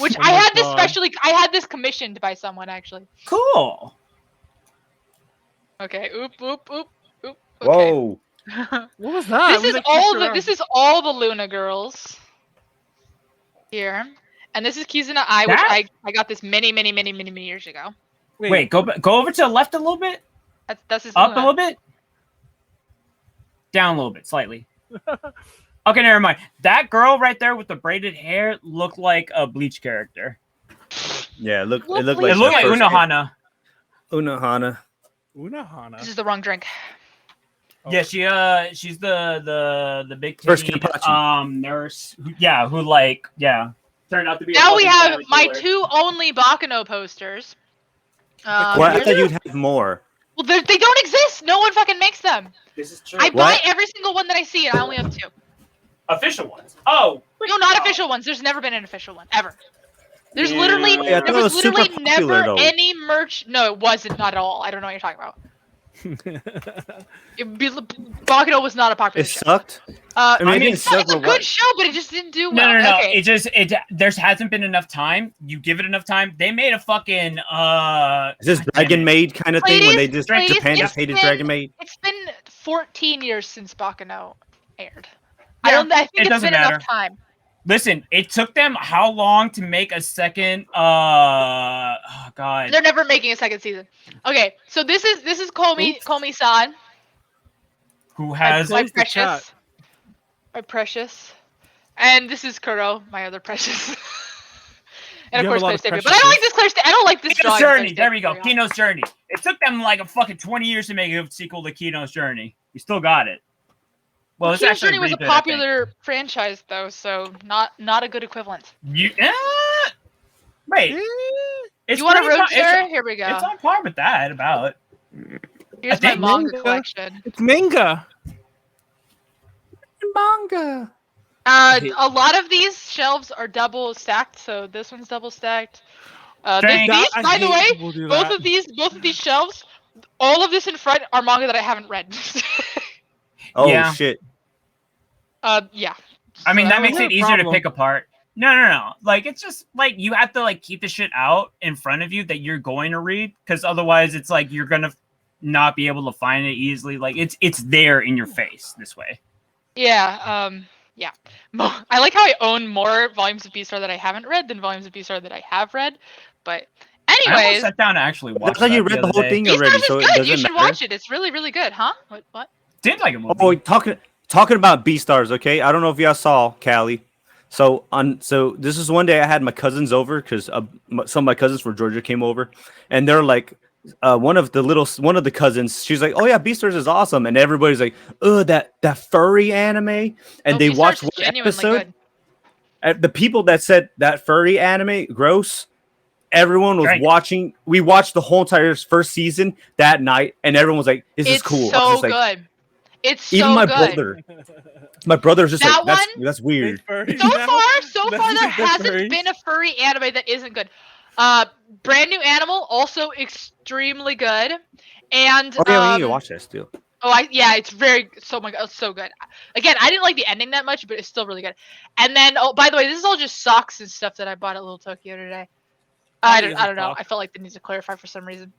Which I had this commissioned by someone actually.
Cool.
Okay. Oop. Okay.
Whoa.
What was that?
This is all the Luna girls here, and this is Kizuna Ai, which I got this many years ago.
Wait, go over to the left a little bit.
That's his
Up
Luna.
a little bit. Down a little bit, slightly. Okay, never mind. That girl right there with the braided hair looked like a Bleach character.
Yeah, it looked
like Unohana.
Unohana.
This is the wrong drink.
Yeah, she's the big
First
titty,
Kenpachi.
nurse. Who turned out to be.
Now we have my
killer.
2 only Bakano posters.
Well, I thought you'd have more.
Well, they don't exist. No one fucking makes them.
This is true.
I buy every single one that I see, and I only have 2.
Official ones. Oh.
No, not official ones. There's never been an official one ever. There's
Yeah,
there was
super
literally
popular,
never
though.
any merch. No, it wasn't. Not at all. I don't know what you're talking about. Bakano was not a popular
It
show.
sucked.
I mean,
it
it's
sucked
a
for
good
what?
show, but it just didn't do well.
No.
Okay.
There hasn't been enough time. You give it enough time. They made a fucking
Is this Dragon Maid kind of thing when they just
Pleiades,
Japan
it's
just hated
been-
Dragon Maid?
It's been 14 years since Bakano aired.
Yeah,
I think
it
it's
doesn't
been
matter.
enough time.
Listen, it took them how long to make a second? Oh God.
They're never making a second season. Okay, so this is Komi-san.
Who has
my precious. My precious. And this is Kuro, my other precious. And
You
of
have a lot
course,
of
Claire Stabian. But I don't like this Claire Stabian. I don't like this
Kino's
drawing.
Journey. There we go. Kino's Journey. It took them like a fucking 20 years to make a sequel to Kino's Journey. You still got it. Well, it's
Kino's
actually
Journey was a
reboot, I think.
popular franchise, though, so not a good equivalent.
Wait.
Do
It's
you want a
pretty
road
it's-
share? Here we go.
It's on par with that. About.
Here's
I
my
think-
manga collection.
It's manga.
Manga.
A lot of these shelves are double stacked, so this one's double stacked. By the way, both of these shelves, all of this in front are manga that I haven't read.
Oh
Yeah.
shit.
Yeah.
I mean,
So
that makes
I
it
have a
easier to
problem.
pick apart. No. Like, it's just like you have to like keep the shit out in front of you that you're going to read, because otherwise, it's like you're gonna not be able to find it easily. Like it's there in your face this way.
Yeah. Yeah. I like how I own more volumes of Beastar that I haven't read than volumes of Beastar that I have read. But
I almost
anyways,
sat down to actually watch.
thought you
that
read the
other
whole
day.
thing
Beastars
already,
is
so it
good.
doesn't
You should
matter.
watch it. It's really, really good, huh? What?
Did like a movie.
Oh, talking about Beastars, okay? I don't know if y'all saw Callie. So this is one day I had my cousins over because some of my cousins from Georgia came over, and they're like, one of the cousins, she's like, oh yeah, Beastars is awesome, and everybody's like, oh that furry anime, and they
Beastars
watched
is
one
genuinely
episode.
good.
The people that said that furry anime gross, everyone was
Right.
watching. We watched the whole entire first season that night, and everyone was like, "This is
It's
cool." I was
so
just like,
good. It's
even
so
my
good.
my brother's just
That
like,
one?
that's weird.
So far, there hasn't been a furry anime that isn't good. Brand New Animal, also extremely good. And
Oh yeah, we need to watch that still.
it's it's so good. Again, I didn't like the ending that much, but it's still really good. And then, by the way, this is all just socks and stuff that I bought at Little Tokyo today. I don't know. I felt like they need to clarify for some reason.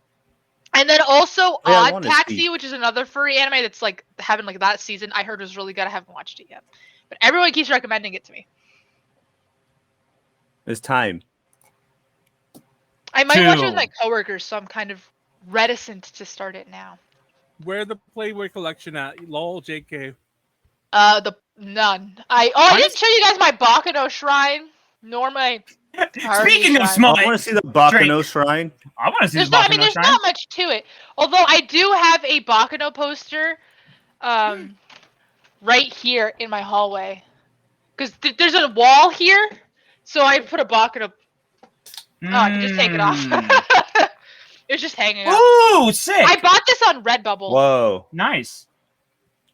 And then also Odd Taxi, which is another furry anime that's like having like that season. I heard was really good. I haven't watched it yet, but everyone keeps recommending it to me.
It's time.
I might watch it with my coworkers, so I'm kind of reticent to start it now.
Where the Playboy collection at? Lol, JK.
None. I didn't show you guys my Bakuno shrine, nor my.
Speaking of small,
I want to see the Bakuno shrine.
I want to see the Bakuno
there's
shrine.
not much to it. Although I do have a Bakuno poster, right here in my hallway, because there's a wall here, so I put a Bakuno. Oh, I can just take it off. It was just hanging up.
Ooh, sick!
I bought this on Redbubble.
Whoa,
nice.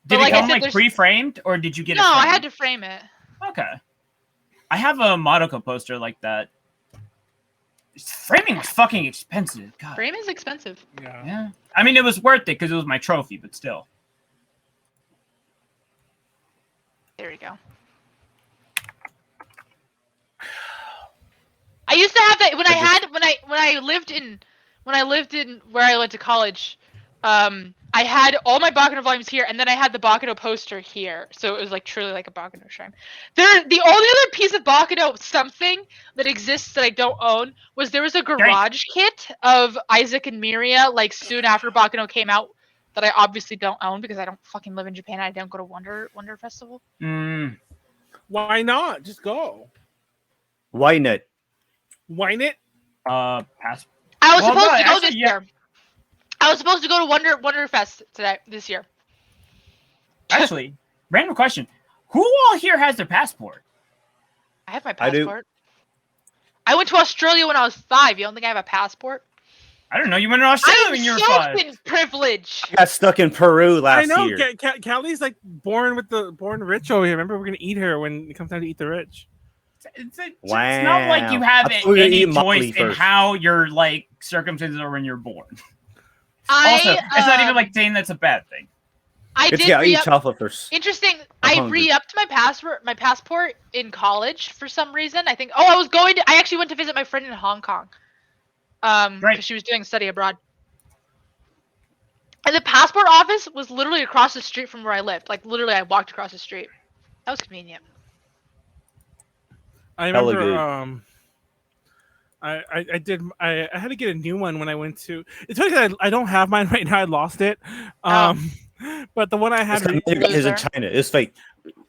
But
Did
like
it
I
come
said,
like
there's-
pre-framed, or did you get it?
No, I
framed?
had to frame it.
Okay. I have a Madoka poster like that. Framing was fucking expensive. God.
Frame is expensive.
Yeah. I mean, it was worth it because it was my trophy, but still.
There we go. I used to have that when I lived in where I went to college. I had all my Bakuno volumes here, and then I had the Bakuno poster here, so it was like truly like a Bakuno shrine. The only other piece of Bakuno something that exists that I don't own was there was a garage kit of Isaac and Miria like soon after Bakuno came out that I obviously don't own because I don't fucking live in Japan. And I don't go to Wonder Festival.
Why not? Just go.
Why not?
Why not?
Pass.
I was supposed to go this year. I was supposed to go to Wonderfest this year.
Actually, random question: who all here has their passport?
I have my passport. I went to Australia when I was 5. You don't think I have a passport?
I don't know. You went to Australia when you were 5.
I'm so privileged.
I got stuck in Peru last
I know.
year.
Callie's like born rich over here. Remember, we're gonna eat her when it comes time to eat the rich.
It's not like you have any choice in how your like circumstances are when you're born. Also, it's not even like saying that's a bad thing.
I
did
re-up.
Eat chocolate first.
Interesting. I re-upped my passport in college for some reason. I think. I actually went to visit my friend in Hong Kong. Because she was doing a study abroad. And the passport office was literally across the street from where I lived. Like literally, I walked across the street. That was convenient.
I remember. I had to get a new one when I went to. It's funny because I don't have mine right now. I lost it. But the one I had
is in China. It's fake.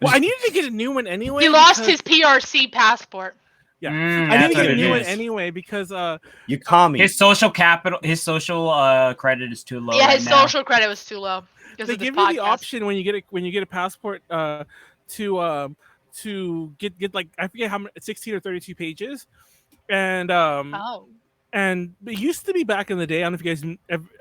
Well, I needed to get a new one anyway.
He lost his PRC passport.
Yeah, I need to get a new one anyway because
you call me.
His social capital, his social credit is too low.
Yeah, his social credit was too low.
They give you the option when you get a passport to get like I forget how many 16 or 32 pages, and and it used to be back in the day. I don't know if you guys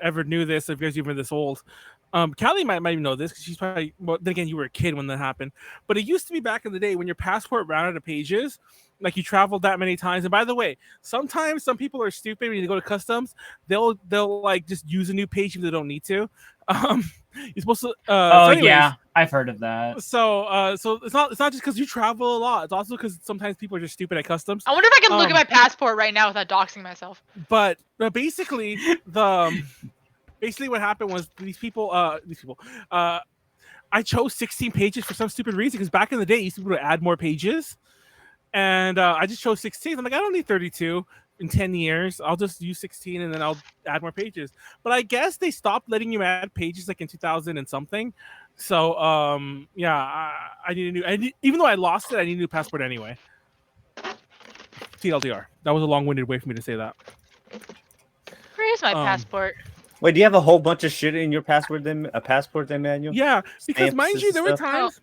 ever knew this. If you guys even this old. Callie might even know this because she's probably. Well, then again, you were a kid when that happened. But it used to be back in the day when your passport ran out of pages, like you traveled that many times. And by the way, sometimes some people are stupid when you go to customs. They'll like just use a new page if they don't need to. You're supposed to.
Yeah, I've heard of that.
So it's not just because you travel a lot. It's also because sometimes people are just stupid at customs.
I wonder if I can look at my passport right now without doxing myself.
But basically Basically, what happened was these people. I chose 16 pages for some stupid reason because back in the day, you used to be able to add more pages, and I just chose 16. I'm like, I don't need 32 in 10 years. I'll just use 16, and then I'll add more pages. But I guess they stopped letting you add pages like in 2000 and something. So yeah, I need a new. Even though I lost it, I need a new passport anyway. TLDR. That was a long-winded way for me to say that.
Where is my passport?
Wait, do you have a whole bunch of shit in your passport then Manuel?
Yeah, because
Stamps
mind you, there were
and
times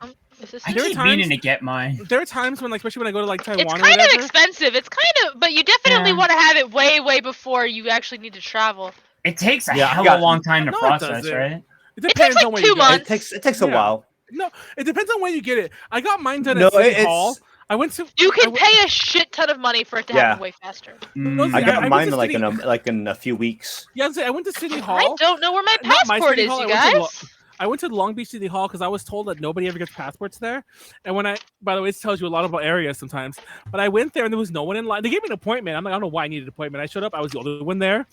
I keep meaning to get mine.
There are times when, like, especially when I go to like Taiwan,
It's
or
kind
whatever,
of expensive. It's kind of, but you definitely want to have it way before you actually need to travel.
It takes a hell of a long time to process, right?
It depends
like
on where
2
you get it.
months.
It takes a while.
No, it depends on when you get it. I got mine done
No,
at City
it's-
Hall. I went to.
You can pay a shit ton of money for it to happen way faster.
I got mine in a few weeks.
Yeah, I went to City Hall.
I don't know where my
Not my
passport
City
is,
Hall,
you guys.
I went to Long Beach City Hall because I was told that nobody ever gets passports there. And when by the way, this tells you a lot about areas sometimes. But I went there and there was no one in line. They gave me an appointment. I'm like, I don't know why I needed an appointment. I showed up. I was the only one there.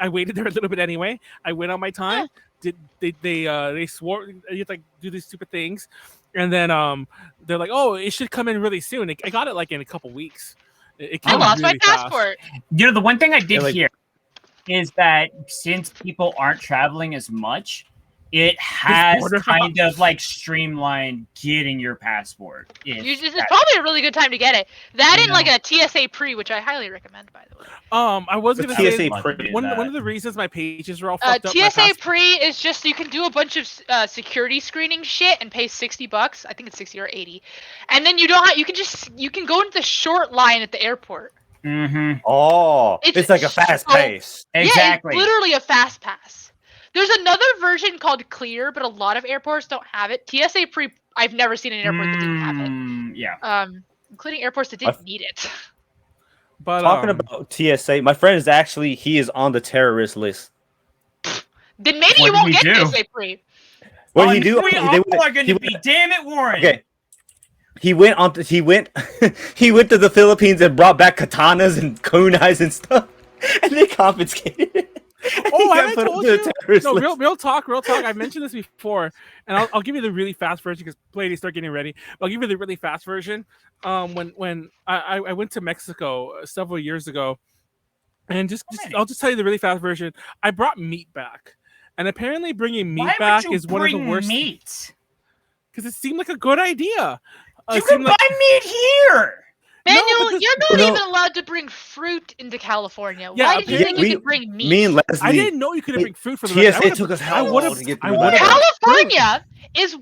I waited there a little bit anyway. I went on my time. They swore you have to like do these stupid things, and then they're like, oh, it should come in really soon. I got it like in a couple weeks.
I lost my passport.
You know, the one thing I did hear is that since people aren't traveling as much, it has kind of like streamlined getting your passport.
This is probably a really good time to get it. That and like a TSA pre, which I highly recommend, by the way.
I was going to say one
that.
of the reasons my pages are all fucked up.
TSA pre is just you can do a bunch of security screening shit and pay $60. I think it's 60 or 80, and then you can go into the short line at the airport.
Mm-hmm.
Oh, it's like a fast pace.
Exactly.
Yeah, it's literally a fast pass. There's another version called Clear, but a lot of airports don't have it. TSA pre, I've never seen an airport that didn't have it.
Yeah.
Including airports that didn't need it.
But
talking about TSA, my friend he is on the terrorist list.
Then maybe you won't get TSA pre.
What did he do?
We all are going to be. Damn it, Warren.
Okay. He went he went to the Philippines and brought back katanas and kunais and stuff, and they confiscated it.
Oh, have I told you? No, real talk. I've mentioned this before, and I'll give you the really fast version because Pleiades start getting ready. I'll give you the really fast version. When I went to Mexico several years ago, and I'll just tell you the really fast version. I brought meat back, and apparently bringing meat back is one of the worst.
Meat?
Because it seemed like a good idea.
You can buy meat here.
Manuel, you're not even allowed to bring fruit into California.
Yeah,
why did you think you could bring meat?
Me and Leslie,
I didn't know you couldn't bring fruit for the
TSA took us how long to get through that?
California is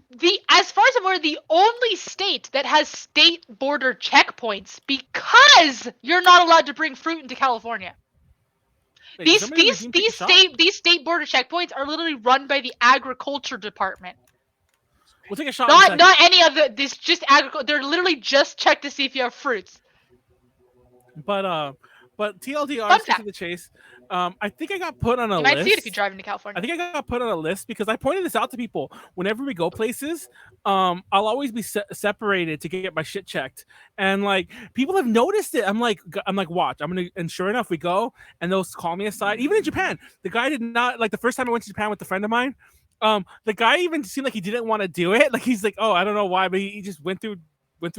as far as I'm aware, the only state that has state border checkpoints because you're not allowed to bring fruit into California.
Wait,
These state border checkpoints are literally run by the agriculture department.
We'll take a shot.
Not any of the. This just agriculture. They're literally just check to see if you have fruits.
But TLDR to the chase. I think I got put on a list.
You might see it if you drive into California.
I think I got put on a list because I pointed this out to people. Whenever we go places, I'll always be separated to get my shit checked, and like people have noticed it. I'm like, watch. And sure enough, we go, and they'll call me aside. Even in Japan, the guy did not like the first time I went to Japan with a friend of mine. The guy even seemed like he didn't want to do it. Like he's like, oh, I don't know why, but he just went through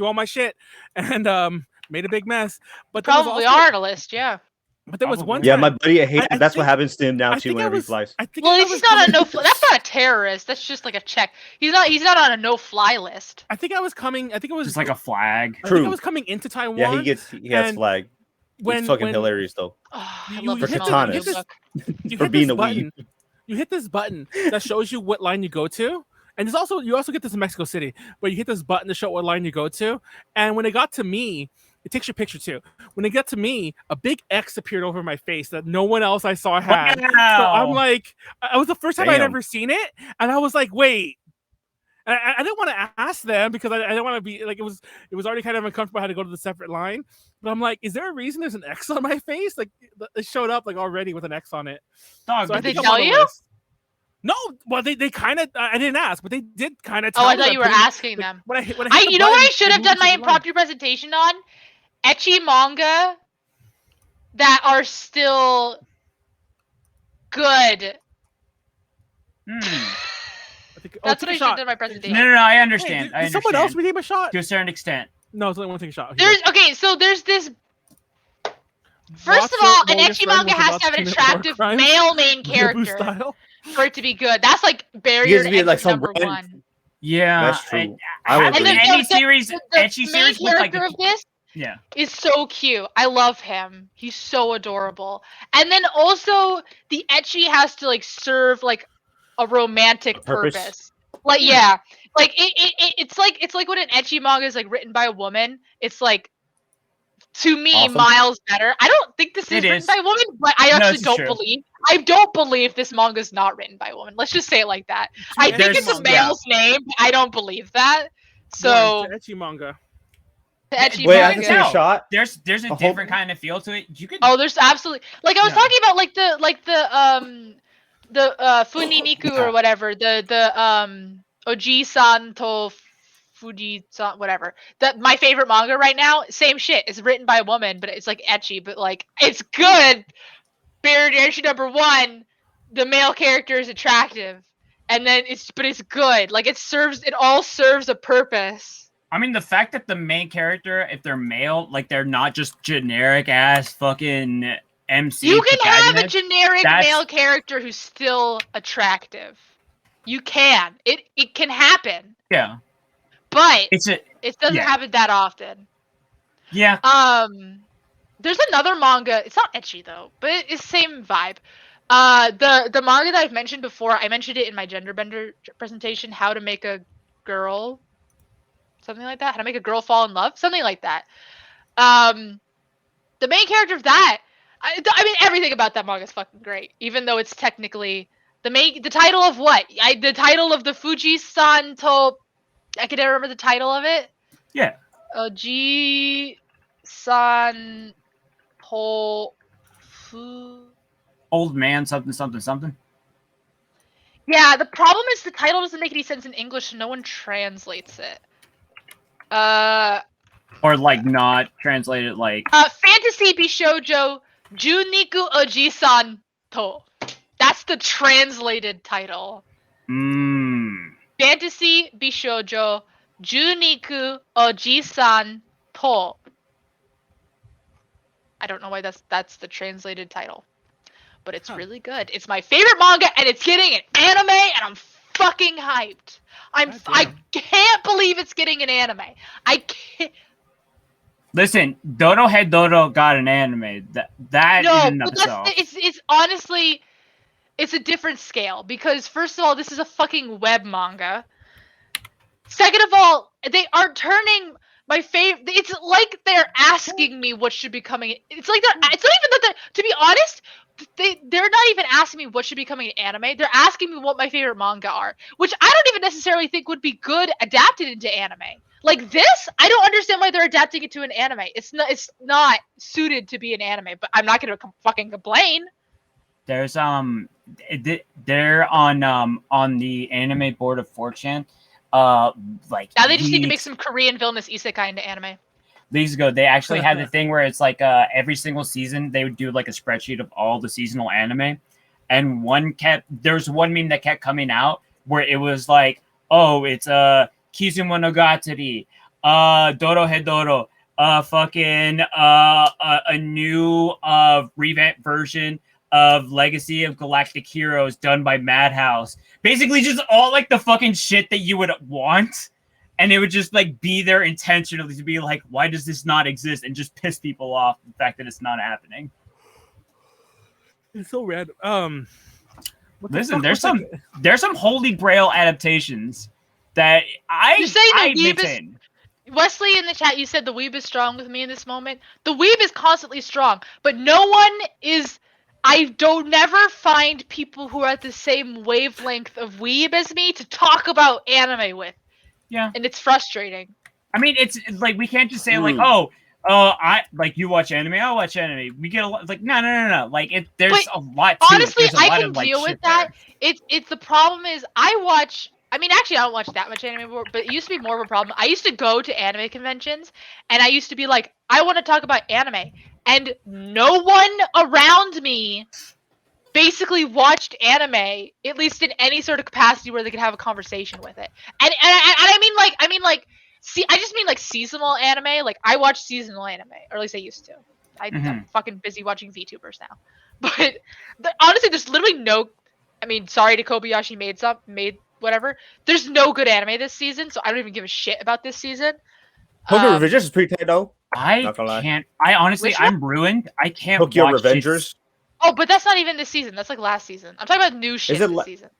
all my shit and made a big mess. But
probably are on a list, yeah.
But there was one.
Yeah, my buddy hated. That's what happens to him now too. Whenever he flies.
He's not a that's not a terrorist. That's just like a check. He's not on a no-fly list.
I think I was coming. I think it was
just like a flag.
I think I was coming into Taiwan.
Yeah, he has flag. It's fucking hilarious though.
For
katanas.
For being a weeb. You hit this button that shows you what line you go to, and you also get this in Mexico City, where you hit this button to show what line you go to. And when it got to me, it takes your picture too. When it got to me, a big X appeared over my face that no one else I saw had.
Wow.
So I'm like, it was the first time I'd ever seen it, and I was like, wait. And I didn't want to ask them because I didn't want to be like it was already kind of uncomfortable. I had to go to the separate line, but I'm like, is there a reason there's an X on my face? Like it showed up like already with an X on it.
Dog,
so did they tell you?
No, well they kind of I didn't ask, but they did kind of.
Oh, I thought you were asking them.
When
you know what I should have done my impromptu presentation on? Ecchi manga that are still good. That's what I should have done my presentation.
No, I understand.
Hey, someone else we gave a shot
to a certain extent.
No, so I want to take a shot.
There's this. First of all, an ecchi manga has to have an attractive male main character for it to be good. That's like barrier to entry number one.
Yeah,
that's true.
And then any series, ecchi series
with like of this.
Yeah,
is so cute. I love him. He's so adorable. And then also the ecchi has to like serve like a romantic purpose. Like Like it's like when an ecchi manga is like written by a woman. It's like, to me,
Awesome.
miles better. I don't think this is written by a woman, but I actually don't believe this manga is not written by a woman. Let's just say it like that. I think it's a male's name, but I don't believe that. So
it's an ecchi manga.
The ecchi
Wait,
manga.
I can see a shot.
There's a different kind of feel to it. You could.
Oh, there's absolutely, like I was talking about, like the Funiniku or whatever, the Oji-san to Fuji-san, whatever. That my favorite manga right now, same shit. It's written by a woman, but it's like ecchi, but like it's good. Issue number 1, the male character is attractive, and then it's good. Like it all serves a purpose.
I mean, the fact that the main character, if they're male, like they're not just generic ass fucking MC.
You can have a generic male character who's still attractive. You can. It can happen.
Yeah.
But it doesn't happen that often.
Yeah.
There's another manga. It's not ecchi though, but it's the same vibe. The manga that I've mentioned before, I mentioned it in my gender bender presentation, How to Make a Girl, something like that. How to Make a Girl Fall in Love, something like that. The main character of that, I mean, everything about that manga is fucking great, even though it's technically the title of what? The title of the Fuji-san to, I can never remember the title of it.
Yeah.
Ji-san to
Old man something.
Yeah, the problem is the title doesn't make any sense in English, so no one translates it.
Or like not translated like.
Fantasy Bishoujo Juniku Oji-san to. That's the translated title. Fantasy Bishoujo Juniku Oji-san to. I don't know why that's the translated title, but it's really good. It's my favorite manga, and it's getting an anime, and I'm fucking hyped. I can't believe it's getting an anime. I can't.
Listen, Dodo Head Dodo got an anime. That
no,
in and of itself.
It's honestly, it's a different scale, because first of all, this is a fucking web manga. Second of all, they are turning my favorite. It's like they're asking me what should be coming. It's like they're. It's not even that. To be honest, they're not even asking me what should be coming in anime. They're asking me what my favorite manga are, which I don't even necessarily think would be good adapted into anime. Like this, I don't understand why they're adapting it to an anime. It's not suited to be an anime. But I'm not gonna fucking complain.
There's they're on the anime board of 4chan. Like
now they just need to make some Korean villainous isekai into anime.
These go. They actually had the thing where it's like every single season they would do like a spreadsheet of all the seasonal anime, and there's one meme that kept coming out where it was like, oh, it's Kizumonogatari, Doro Hedoro, fucking a new revamped version of Legacy of Galactic Heroes done by Madhouse. Basically just all like the fucking shit that you would want. And it would just like be there intentionally to be like, why does this not exist? And just piss people off the fact that it's not happening.
It's so random.
Listen, there's some Holy Grail adaptations that
You're saying
I
the
mix in.
Wesley in the chat, you said the weeb is strong with me in this moment. The weeb is constantly strong, but no one is. I don't never find people who are at the same wavelength of weeb as me to talk about anime with.
Yeah,
and it's frustrating.
I mean, it's like we can't just say like, I like you watch anime, I watch anime. We get a lot like no. Like there's a lot.
Honestly, I can deal with that. It's the problem is I watch. I mean, actually, I don't watch that much anime anymore, but it used to be more of a problem. I used to go to anime conventions, and I used to be like, I want to talk about anime, and no one around me basically watched anime, at least in any sort of capacity where they could have a conversation with it. And I just mean like seasonal anime. Like I watch seasonal anime, or at least I used to. I'm fucking busy watching VTubers now. But honestly, there's literally no. I mean, sorry to Kobayashi made whatever. There's no good anime this season, so I don't even give a shit about this season.
Tokyo Revengers is pretty tight though.
I can't. I honestly, I'm ruined. I can't.
Tokyo
watch
Revengers.
Oh, but that's not even this season. That's like last season. I'm talking about new shit this season.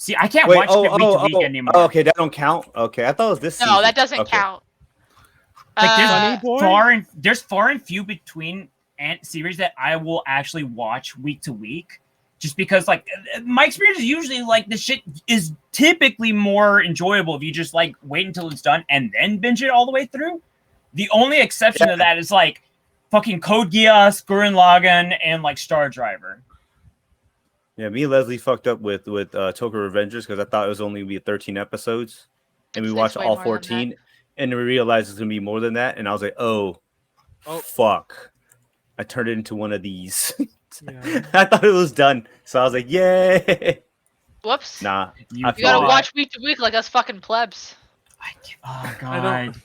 See, I can't watch it week to week anymore.
Oh, okay, that don't count. Okay, I thought it was this season.
No, that doesn't count.
Like there's far and few between series that I will actually watch week to week, just because like my experience is usually like the shit is typically more enjoyable if you just like wait until it's done and then binge it all the way through. The only exception to that is like fucking Code Geass, Gurren Lagann, and like Star Driver.
Yeah, me and Leslie fucked up with Tokyo Revengers because I thought it was only be 13 episodes, and we watched all 14, and then we realized it's gonna be more than that, and I was like, oh. Fuck! I turned it into one of these. I thought it was done, so I was like, yay!
Whoops!
Nah,
you gotta watch week to week like us fucking plebs.
Oh god.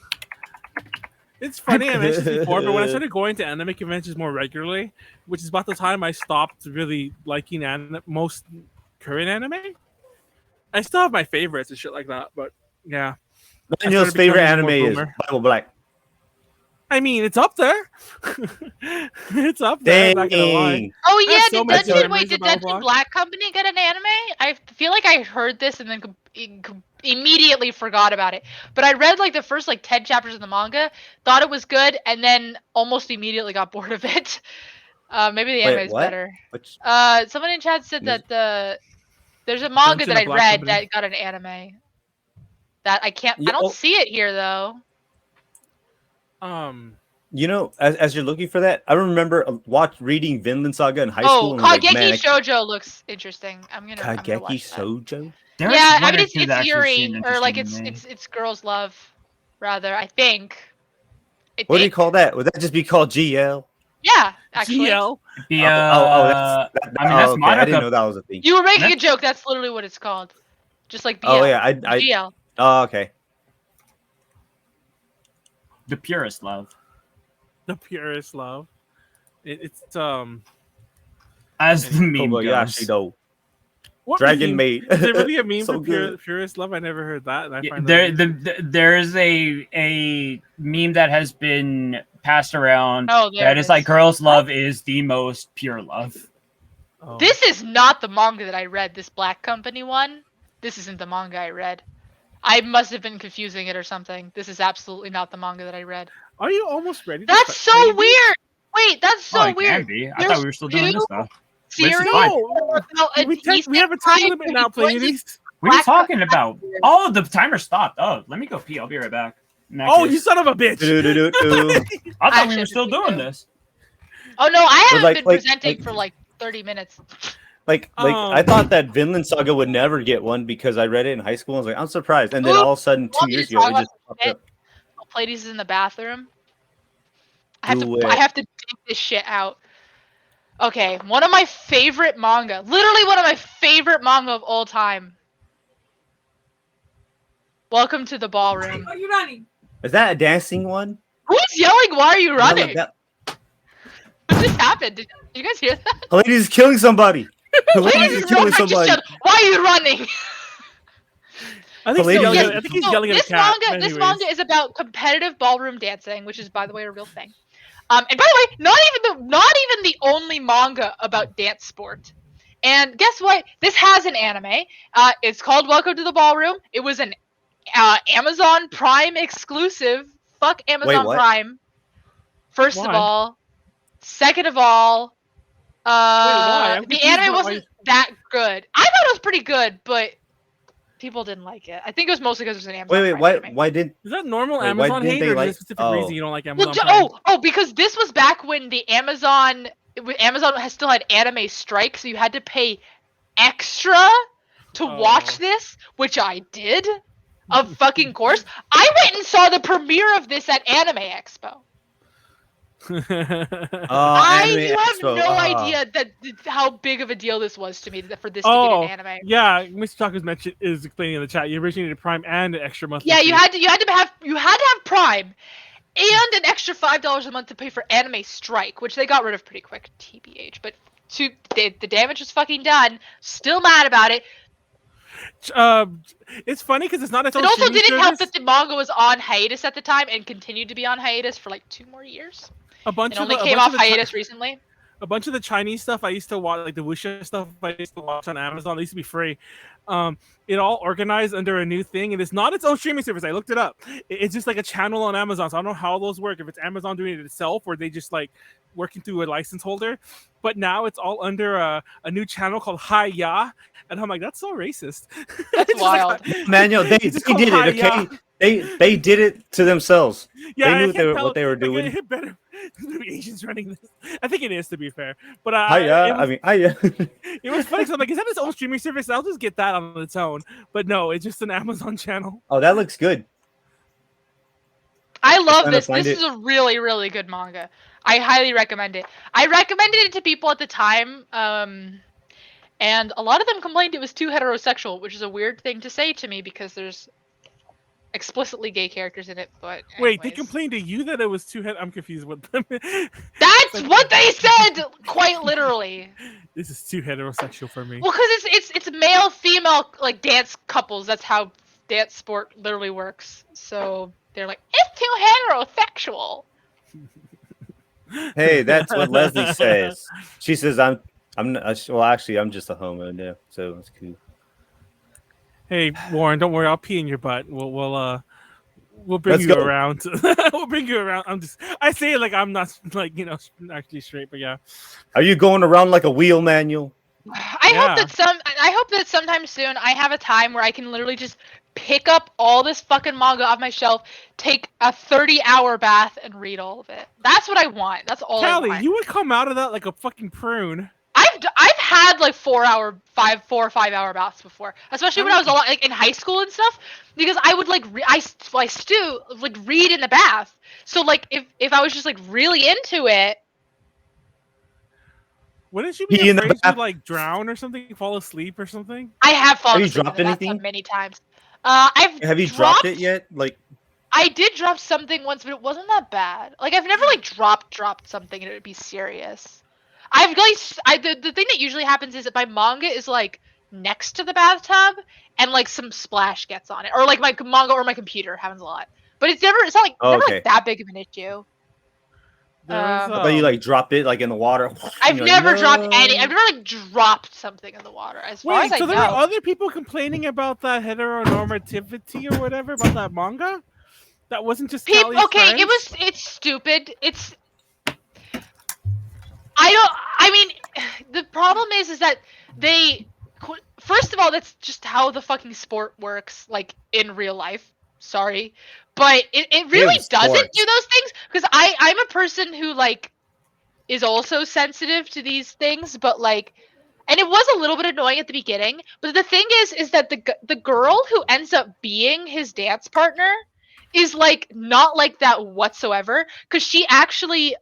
It's funny, I mentioned this before, but when I started going to anime conventions more regularly, which is about the time I stopped really liking most current anime, I still have my favorites and shit like that, but yeah.
Daniel's favorite anime is Bible Black.
I mean, it's up there. It's up there. I'm not gonna lie.
Oh yeah, did Dungeon Black Company get an anime? I feel like I heard this and then immediately forgot about it. But I read like the first like 10 chapters of the manga, thought it was good, and then almost immediately got bored of it. Maybe the anime is better. Someone in chat said that there's a manga that I read that got an anime. That I can't. I don't see it here though.
You know, as you're looking for that, I remember reading Vinland Saga in high school.
Oh, Kageki Shoujo looks interesting. I'm gonna
Kageki Shoujo.
Yeah, I mean it's Yuri, or like it's girls' love, rather. I think.
What do you call that? Would that just be called GL?
Yeah, actually.
GL.
I mean that's
okay. I didn't know that was a thing.
You were making a joke. That's literally what it's called. Just like BL.
Oh yeah,
GL.
Oh okay.
The purest love.
The purest love. It's
as the meme goes.
Dragon Maid.
Is there really a meme for purest love? I never heard that. And I find
there is a meme that has been passed around that is like girls' love is the most pure love.
Oh. This is not the manga that I read. This Black Company one. This isn't the manga I read. I must have been confusing it or something. This is absolutely not the manga that I read.
Are you almost ready?
That's so weird. Wait, that's so weird.
Can be. I thought we were still doing this though.
Series?
We have a time limit now, Pleiades.
What are you talking about? Oh, the timer stopped. Oh, let me go pee. I'll be right back.
Oh, you son of a bitch!
I thought we were still doing this.
Oh no, I haven't been presenting for like 30 minutes.
Like I thought that Vinland Saga would never get one because I read it in high school. I was like, I'm surprised, and then all of a sudden 2 years ago, it just popped up.
Pleiades is in the bathroom. I have to dig this shit out. Okay, one of my favorite manga, literally one of my favorite manga of all time. Welcome to the ballroom.
Are you running?
Is that a dancing one?
Who's yelling? Why are you running? What just happened? Did you guys hear that?
Pleiades is killing somebody. Pleiades is killing somebody.
Why are you running?
I think he's yelling at a cat.
This manga is about competitive ballroom dancing, which is, by the way, a real thing. And by the way, not even the only manga about dance sport. And guess what? This has an anime. It's called Welcome to the Ballroom. It was an Amazon Prime exclusive. Fuck Amazon Prime. First of all. Second of all, the anime wasn't that good. I thought it was pretty good, but people didn't like it. I think it was mostly because it was an Amazon Prime anime.
Why did?
Is that normal Amazon hate, or is there a specific reason you don't like Amazon Prime?
Because this was back when the Amazon still had anime strike, so you had to pay extra to watch this, which I did, of fucking course. I went and saw the premiere of this at Anime Expo. I have no idea how big of a deal this was to me for this to get an anime.
Yeah, Mr. Taco's is explaining in the chat. You originally needed Prime and an extra month.
Yeah, you had to have Prime and an extra $5 a month to pay for Anime Strike, which they got rid of pretty quick, TBH. But the damage was fucking done. Still mad about it.
It's funny because it's not its own.
It also didn't help that the manga was on hiatus at the time and continued to be on hiatus for like 2 more years. It only came off hiatus recently.
a bunch of the Chinese stuff I used to watch, like the wuxia stuff I used to watch on Amazon. They used to be free. It all organized under a new thing, and it's not its own streaming service. I looked it up. It's just like a channel on Amazon. So I don't know how those work. If it's Amazon doing it itself, or they just like working through a license holder. But now it's all under a new channel called Hi Ya, and I'm like, that's so racist.
That's wild.
Manuel, they did it. Okay, they did it to themselves.
Yeah,
they knew what they were doing.
It better be Asians running this. I think it is, to be fair. But it was funny. So I'm like, is that its own streaming service? I'll just get that on its own. But no, it's just an Amazon channel.
Oh, that looks good.
I love this. This is a really, really good manga. I highly recommend it. I recommended it to people at the time, and a lot of them complained it was too heterosexual, which is a weird thing to say to me because there's explicitly gay characters in it. But anyways.
Wait, they complained to you that it was too I'm confused with them.
That's what they said, quite literally.
This is too heterosexual for me.
Well, because it's male female like dance couples. That's how dance sport literally works. So they're like, it's too heterosexual.
Hey, that's what Leslie says. She says well, actually, I'm just a homo now, so that's cool.
Hey, Warren, don't worry. I'll pee in your butt. We'll bring you around. We'll bring you around. I say it like I'm not like actually straight, but yeah.
Are you going around like a wheel, Manuel?
I hope that sometime soon I have a time where I can literally just pick up all this fucking manga off my shelf, take a 30-hour bath, and read all of it. That's what I want. That's all
Callie,
I want.
You would come out of that like a fucking prune.
I've had like 4 or 5 hour baths before, especially when I was like in high school and stuff, because I would like read in the bath. So like if I was just like really into it.
Wouldn't you be afraid to like drown or something, fall asleep or something?
I have fallen
asleep. Have you dropped anything
many times? Have
you dropped it yet? Like,
I did drop something once, but it wasn't that bad. Like I've never like dropped something and it would be serious. The thing that usually happens is that my manga is like next to the bathtub and like some splash gets on it, or like my manga or my computer happens a lot. But it's never like that big of an issue.
I thought you like dropped it like in the water.
I've never dropped any. I've never like dropped something in the water. As far as I know.
So there were other people complaining about that heteronormativity or whatever about that manga. That wasn't just Callie's friends?
It's stupid. I mean, the problem is that first of all, that's just how the fucking sport works, like in real life. Sorry, but it really doesn't do those things, because I'm a person who like is also sensitive to these things, but like, and it was a little bit annoying at the beginning. But the thing is that the girl who ends up being his dance partner is like not like that whatsoever, because she actually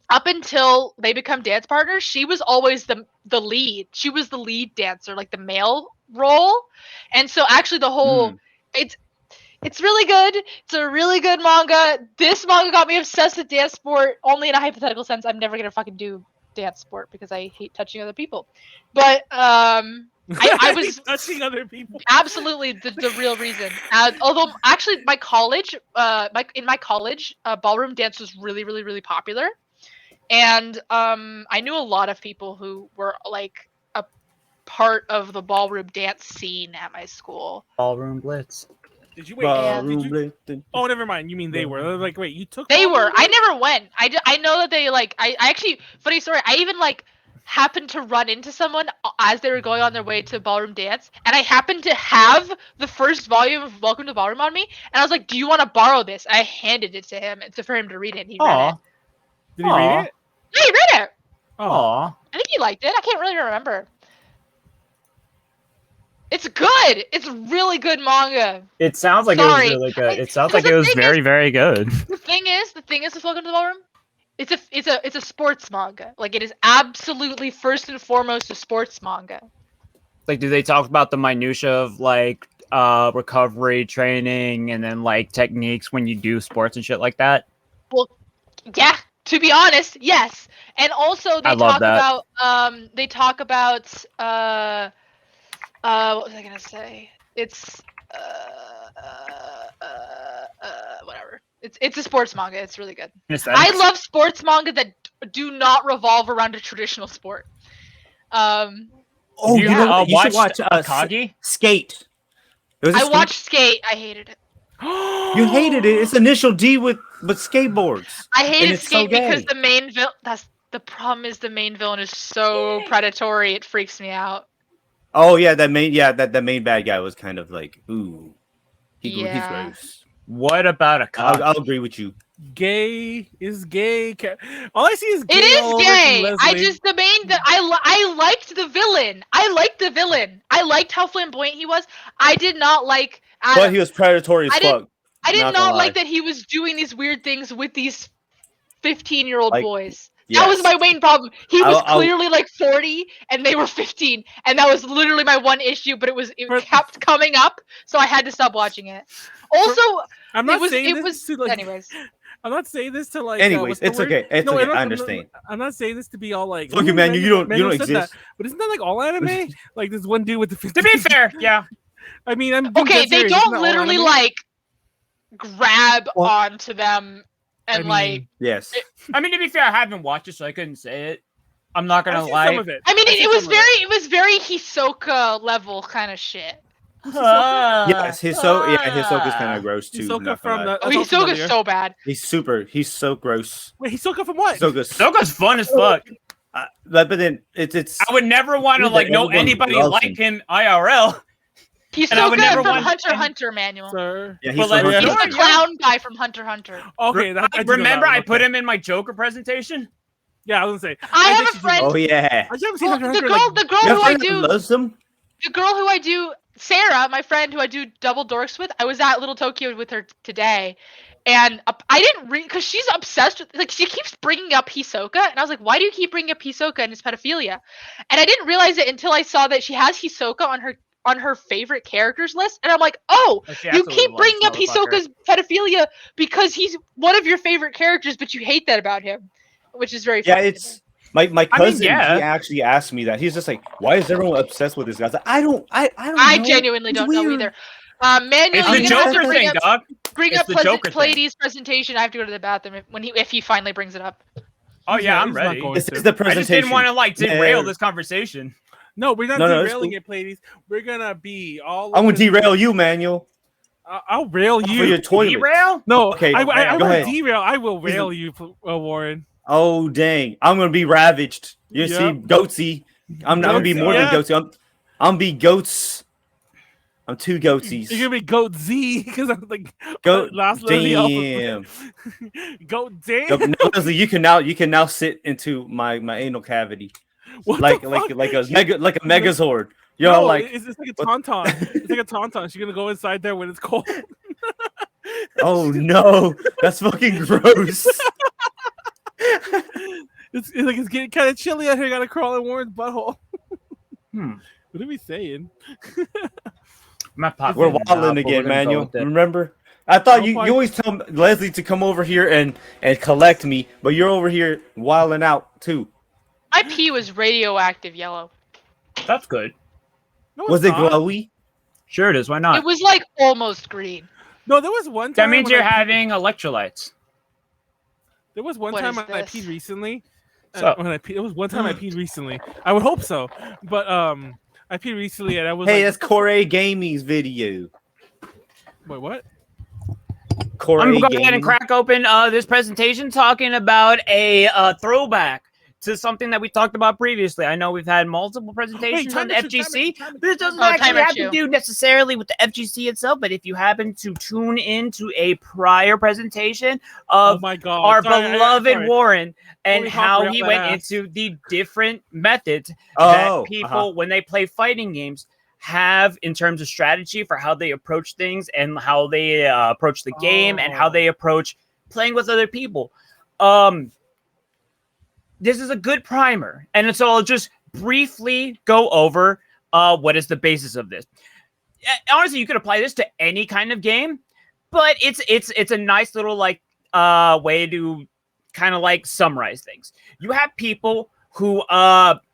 up until they become dance partners, she was always the lead. She was the lead dancer, like the male role. And so actually the whole it's really good. It's a really good manga. This manga got me obsessed with dance sport, only in a hypothetical sense. I'm never gonna fucking do dance sport because I hate touching other people. But I was
touching other people.
Absolutely the real reason. Although actually my college, in my college, ballroom dance was really, really, really popular. And I knew a lot of people who were like a part of the ballroom dance scene at my school.
Ballroom Blitz.
Did you wait? Oh, never mind. You mean they were? Like, wait, you took?
They were. I never went. I know that they like. I actually, funny story. I even like happened to run into someone as they were going on their way to ballroom dance, and I happened to have the first volume of Welcome to Ballroom on me, and I was like, "Do you want to borrow this?" I handed it to him for him to read it. And he read it.
Did he read it?
Yeah, he read it.
Aww.
I think he liked it. I can't really remember. It's good. It's really good manga.
It sounds like it was really good. It sounds like it was very, very good.
The thing is with Welcome to the Ballroom, it's a sports manga. Like it is absolutely first and foremost a sports manga.
Like, do they talk about the minutia of like recovery training and then like techniques when you do sports and shit like that?
Well, yeah. To be honest, yes. And also they talk about what was I gonna say? It's whatever. It's a sports manga. It's really good. I love sports manga that do not revolve around a traditional sport.
Oh, you should watch
Akagi?
Skate.
I watched Skate. I hated it.
You hated it. It's initial D with skateboards.
I hated Skate because the main villain. That's the problem. Is the main villain is so predatory. It freaks me out.
Oh yeah, that main bad guy was kind of like, ooh, he's gross.
What about a cop?
I'll agree with you.
Gay is gay. All I see is gay.
It is gay. I liked the villain. I liked how flamboyant he was. I did not like Adam.
But he was predatory as fuck.
I did not like that he was doing these weird things with these 15-year-old boys. Yes. That was my main problem. He was clearly like 40 and they were 15. And that was literally my one issue, but it kept coming up, so I had to stop watching it. Also, anyways.
I'm not saying this to like.
Anyways, it's okay. It's okay. I understand.
I'm not saying this to be all like.
Look, man, you don't exist.
That. But isn't that like all anime? Like this one dude with the 15.
To be fair, yeah.
I mean, I'm
okay. They don't literally like grab onto them and
Yes.
I mean, to be fair, I haven't watched it, so I couldn't say it. I'm not gonna lie.
Some of it.
I mean, it was very Hisoka level kind of shit.
Yes, Hisoka's kind of gross too.
Hisoka's so bad.
He's so gross.
Wait, Hisoka from what?
Hisoka's fun as fuck.
But then it's.
I would never want to like know anybody like him IRL.
Hisoka from Hunter x Hunter, Manuel.
Sir.
Yeah,
he's the clown guy from Hunter x Hunter.
Okay,
remember I put him in my Joker presentation.
Yeah, I was gonna say.
I have a friend.
Oh yeah.
The girl who I do. Sarah, my friend who I do double dorks with, I was at Little Tokyo with her today, and I didn't because she's obsessed with she keeps bringing up Hisoka, and I was like, why do you keep bringing up Hisoka and his pedophilia? And I didn't realize it until I saw that she has Hisoka on her favorite characters list, and I'm like, oh, you keep bringing up Hisoka's pedophilia because he's one of your favorite characters, but you hate that about him, which is very funny.
Yeah, it's. My cousin, he actually asked me that. He's just like, why is everyone obsessed with this guy? I was like, I don't know.
I genuinely don't know either. Manuel,
it's the Joker thing, dog.
Bring up Pleiades' presentation. I have to go to the bathroom if he finally brings it up.
Oh yeah, I'm ready.
This is the presentation.
I just didn't want to derail this conversation.
No, we're not derailing it, Pleiades. We're gonna be all.
I'm gonna derail you, Manuel.
I'll rail you.
For your toilet.
Derail?
No,
okay.
I won't derail. I will rail you, Warren.
Oh dang! I'm gonna be ravaged. You see, goatsy. I'm gonna be more than goatsy. I'm gonna be goats. I'm two goatsies.
You're gonna be goat Z because I'm like
goat.
Damn. Goat damn.
No, Leslie, you can now sit into my anal cavity, like a megazord. Yo,
no,
like
it's like a tauntaun. It's like a tauntaun. She's gonna go inside there when it's cold.
Oh no, that's fucking gross.
It's getting kind of chilly out here. Gotta crawl in Warren's butthole. What are we saying?
We're wilding again, Manuel. Remember? I thought you always tell Leslie to come over here and collect me, but you're over here wilding out too.
My pee was radioactive yellow.
That's good.
No,
was it glowy?
Sure it is. Why not?
It was like almost green.
No, there was one time.
That means you're having electrolytes.
There was one time I peed recently.
It
was one time I peed recently. I would hope so, but I peed recently and I was.
Hey, that's Corey Gaming's video.
Wait, what?
I'm going to go ahead and crack open this presentation talking about a throwback to something that we talked about previously. I know we've had multiple presentations on the FGC, but it doesn't actually have to do necessarily with the FGC itself. But if you happen to tune into a prior presentation of our beloved Warren and how he went into the different methods that people, when they play fighting games, have in terms of strategy for how they approach things and how they approach the game and how they approach playing with other people. This is a good primer, and so I'll just briefly go over what is the basis of this. Honestly, you could apply this to any kind of game, but it's a nice little like way to kind of like summarize things. You have people who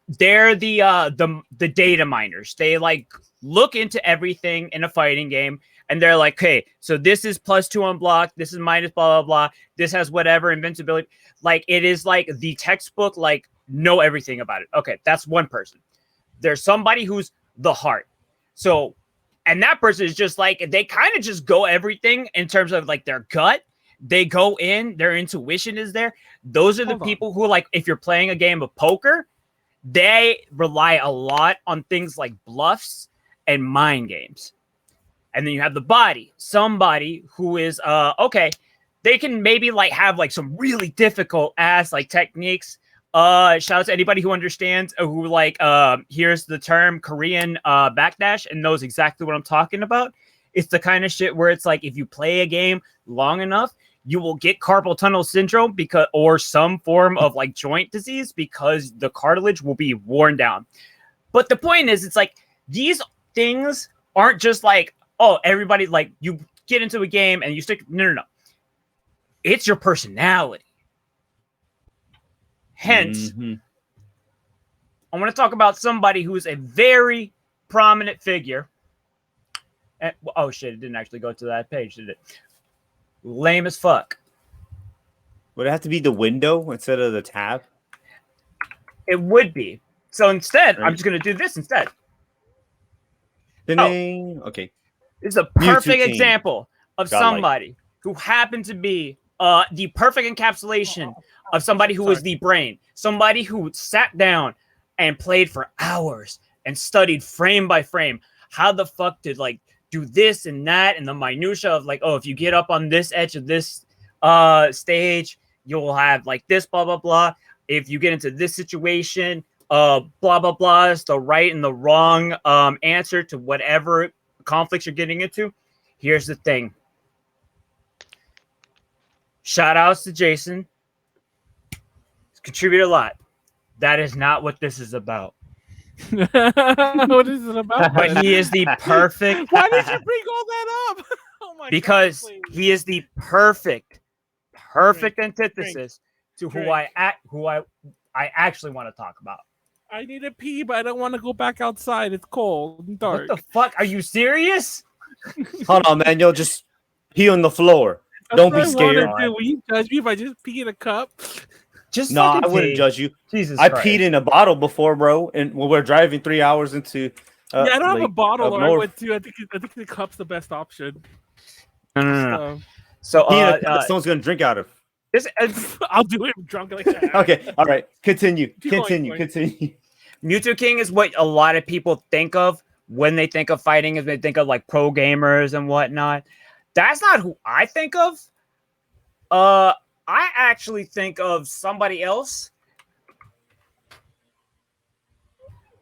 they're the data miners. They like look into everything in a fighting game, and they're like, okay, so this is +2 on block, this is minus blah, blah, blah, this has whatever, invincibility. Like, it is like the textbook, like, know everything about it. Okay, that's one person. There's somebody who's the heart. So, and that person is just like, they kind of just go everything in terms of like their gut. They go in, their intuition is there. Those are the people who, like, if you're playing a game of poker, they rely a lot on things like bluffs and mind games. And then you have the body, somebody who is, okay, they can maybe like have like some really difficult ass like techniques. Shout out to anybody who understands, who like hears the term Korean backdash and knows exactly what I'm talking about. It's the kind of shit where it's like, if you play a game long enough, you will get carpal tunnel syndrome because, or some form of like joint disease, because the cartilage will be worn down. But the point is, it's like, these things aren't just like, oh, everybody, like, you get into a game and you stick. No. It's your personality. Hence, I want to talk about somebody who's a very prominent figure. And, oh shit, it didn't actually go to that page, did it? Lame as fuck.
Would it have to be the window instead of the tab?
It would be. So instead, I'm just going to do this instead.
Ding. Okay.
This is a perfect example of somebody who happened to be the perfect encapsulation of somebody who was the brain. Somebody who sat down and played for hours and studied frame by frame. How the fuck did, like, do this and that, and the minutia of like, oh, if you get up on this edge of this stage, you'll have like this, blah, blah, blah. If you get into this situation, blah, blah, blah, is the right and the wrong answer to whatever conflicts you're getting into. Here's the thing. Shout outs to Jason. He's contributed a lot. That is not what this is about.
What is it about?
But he is the perfect.
Why did you bring all that up? Oh my
because
God,
he is the perfect antithesis to who I actually want to talk about.
I need a pee, but I don't want to go back outside. It's cold and dark.
What the fuck? Are you serious?
Hold on, man. You'll just pee on the floor. Don't be scared.
Will you judge me if I just pee in a cup?
Just
I wouldn't judge you.
Jesus
I
Christ.
peed in a bottle before, bro, and when we're driving 3 hours into.
I don't have a bottle. I went to. I think the cup's the best option.
No. So
someone's gonna drink out of.
I'll do it drunk like that.
Okay, all right. Continue.
Mewtwo King is what a lot of people think of when they think of fighting, is they think of like pro gamers and whatnot. That's not who I think of. I actually think of somebody else.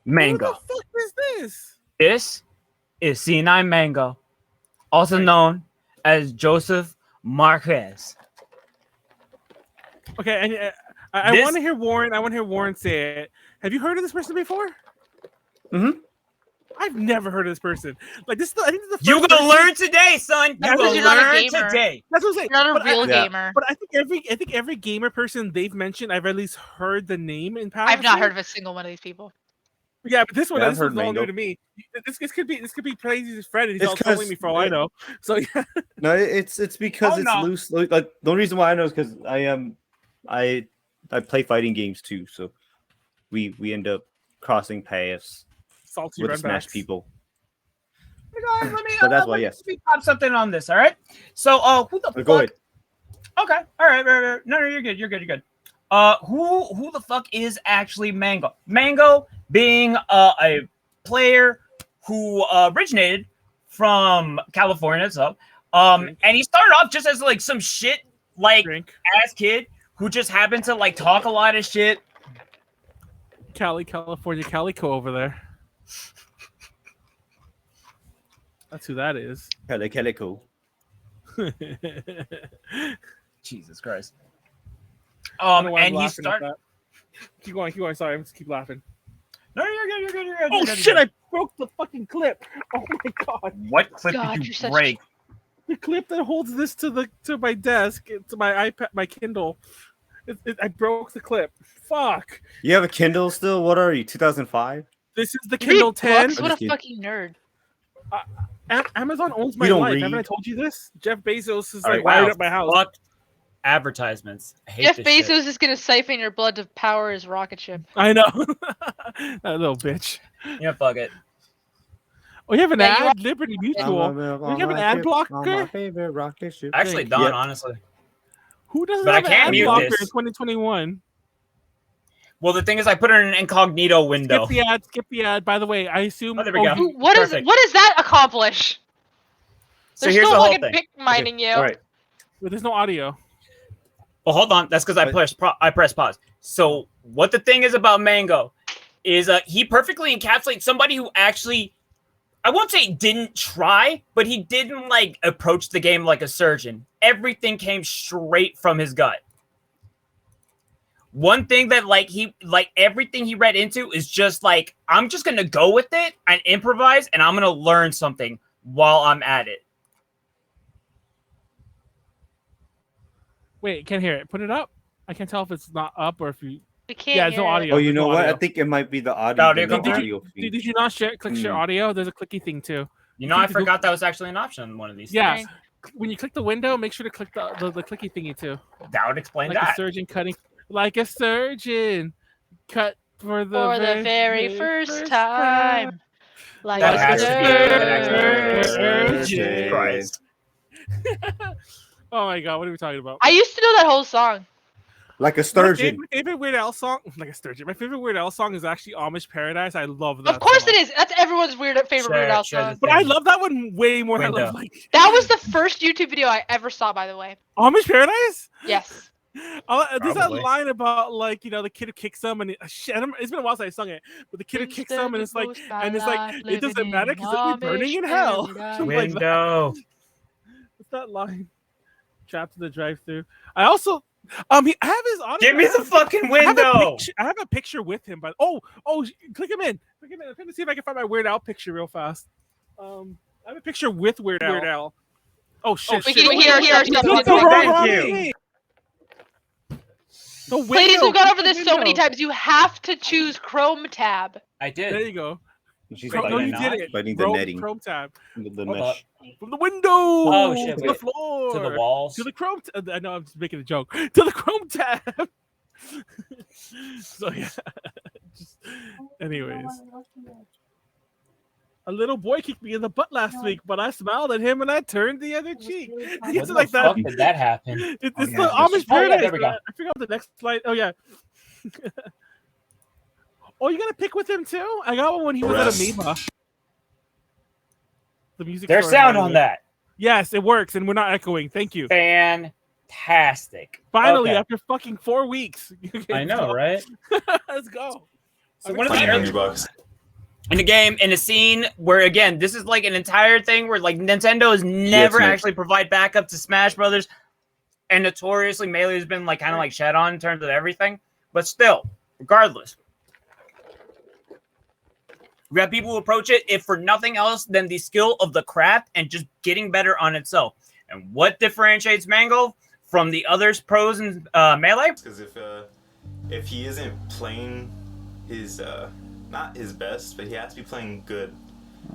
Mango.
What the fuck is this?
This is C9 Mango, also known as Joseph Marquez.
Okay, and I want to hear Warren. I want to hear Warren say it. Have you heard of this person before?
Mm-hmm.
I've never heard of this person. Like this, I think this is the first
You're gonna learn today, son.
That's
You will
you're not a
learn
gamer.
today.
That's what I'm saying.
You're not a
But
real gamer.
But I think every gamer person they've mentioned, I've at least heard the name in passing.
I've not heard of a single one of these people.
Yeah, but this one, this is all
Mango.
new to me. This could be Pleiades' friend, and he's all telling me for all I know. So yeah.
No, it's because it's loose. Like the only reason why I know is because I play fighting games too, so we end up crossing paths
Salty
with
runbacks.
Smash people.
Let me
Yes.
pop something on this. All right. So, who the fuck?
Go ahead.
Okay. All right. No, you're good. You're good. Who the fuck is actually Mango? Mango being a player who originated from California, so and he started off just as like some shit like ass kid who just happened to like talk a lot of shit.
Callie, California Calico over there. That's who that is.
Calico.
Jesus Christ.
And
he started.
Keep going. Sorry, I'm just keep laughing.
No, you're good.
Oh shit! I broke the fucking clip. Oh my god.
What clip did you break?
The clip that holds this to my desk, to my iPad, my Kindle. I broke the clip. Fuck.
You have a Kindle still? What are you? 2005?
This is the Kindle 10.
What a fucking nerd.
Amazon owns my
don't
life.
read.
Haven't I told you this? Jeff Bezos is
All
like
right,
wired
wow,
up my house.
fuck advertisements. I hate
Jeff
this
Bezos
shit.
is gonna siphon your blood to power his rocket ship.
I know. That little bitch.
Yeah, fuck it.
Oh, you have an
Yeah, you
ad? Liberty Mutual. You have an ad blocker?
I actually don't, honestly.
Who doesn't
But I
have an
can't
ad
mute
blocker in
this.
2021?
Well, the thing is, I put it in an incognito window.
Skip the ad. Skip the ad. By the way, I assume.
Oh, there we go.
What does
Perfect.
that accomplish?
So
They're
here's
still
the whole
fucking
thing.
pick mining you.
All right.
But there's no audio.
Well, hold on. That's because I pressed pause. So what the thing is about Mango is he perfectly encapsulates somebody who actually, I won't say didn't try, but he didn't like approach the game like a surgeon. Everything came straight from his gut. One thing that everything he read into is just like, I'm just going to go with it and improvise, and I'm going to learn something while I'm at it.
Wait, can't hear it. Put it up. I can't tell if it's not up or if you.
We can't.
Yeah, there's no audio.
Oh, you
There's
know
no
what?
audio.
I think it might be the audio.
Audio
the
component?
audio feed.
Did you not click share audio? There's a clicky thing too.
You know, I forgot that was actually an option on one of these
Yeah.
things.
When you click the window, make sure to click the clicky thingy too.
That would explain
Like
that.
a surgeon cutting. Like a surgeon. Cut for the
very first time. Like
That
a
has to be
surgeon.
Christ.
Oh my god, what are we talking about?
I used to know that whole song.
Like a sturgeon.
My favorite Weird Al song, like a sturgeon. My favorite Weird Al song is actually Amish Paradise. I love that.
Of course
song.
it is. That's everyone's favorite Weird Al song.
But I love that one way more.
Window.
I love like
That was the first YouTube video I ever saw, by the way.
Amish Paradise.
Yes.
There's that
Probably.
line about like the kid who kicks them and it's been a while since I sung it, but the kid who kicks them and it's like it doesn't matter because they'll be burning in hell. Like that.
Window.
What's that line? Trapped in the drive-through. I also I have his autograph.
Give me the fucking window.
I have a picture with him, but click him in. I'm trying to see if I can find my Weird Al picture real fast. I have a picture with Weird Al. Oh shit!
We can hear ourselves.
Thank you.
Ladies, we've gone over this so many times. You have to choose Chrome tab.
I did.
There you go.
She's
No, you did it.
Biting the
Chrome,
netting.
Chrome tab.
The
Hold
mesh.
From the window.
Oh, shit,
to the
wait.
floor.
To the walls.
To the Chrome. I know I'm just making a joke. To the Chrome tab. So yeah. Anyways. A little boy kicked me in the butt last week, but I smiled at him and I turned the other cheek.
When
It's
the
like
fuck
that.
did that happen?
It's
yeah,
the Amish
Oh, yeah,
Paradise.
there we go.
I forgot the next slide. Oh yeah. Oh, you got to pick with him too? I got one when he was at Amoeba. The music.
There's
store
sound
had
on
it.
that.
Yes, it works, and we're not echoing. Thank you.
Fantastic.
Finally,
Okay.
after fucking 4 weeks.
I know, right?
Let's go.
So one of the early in the game, in a scene where again, this is like an entire thing where like Nintendo has never
man.
actually provide backup to Smash Brothers, and notoriously Melee has been like kind of like shed on in terms of everything. But still, regardless, we have people who approach it if for nothing else than the skill of the craft and just getting better on itself. And what differentiates Mango from the others pros in Melee?
Because if he isn't playing his not his best, but he has to be playing good.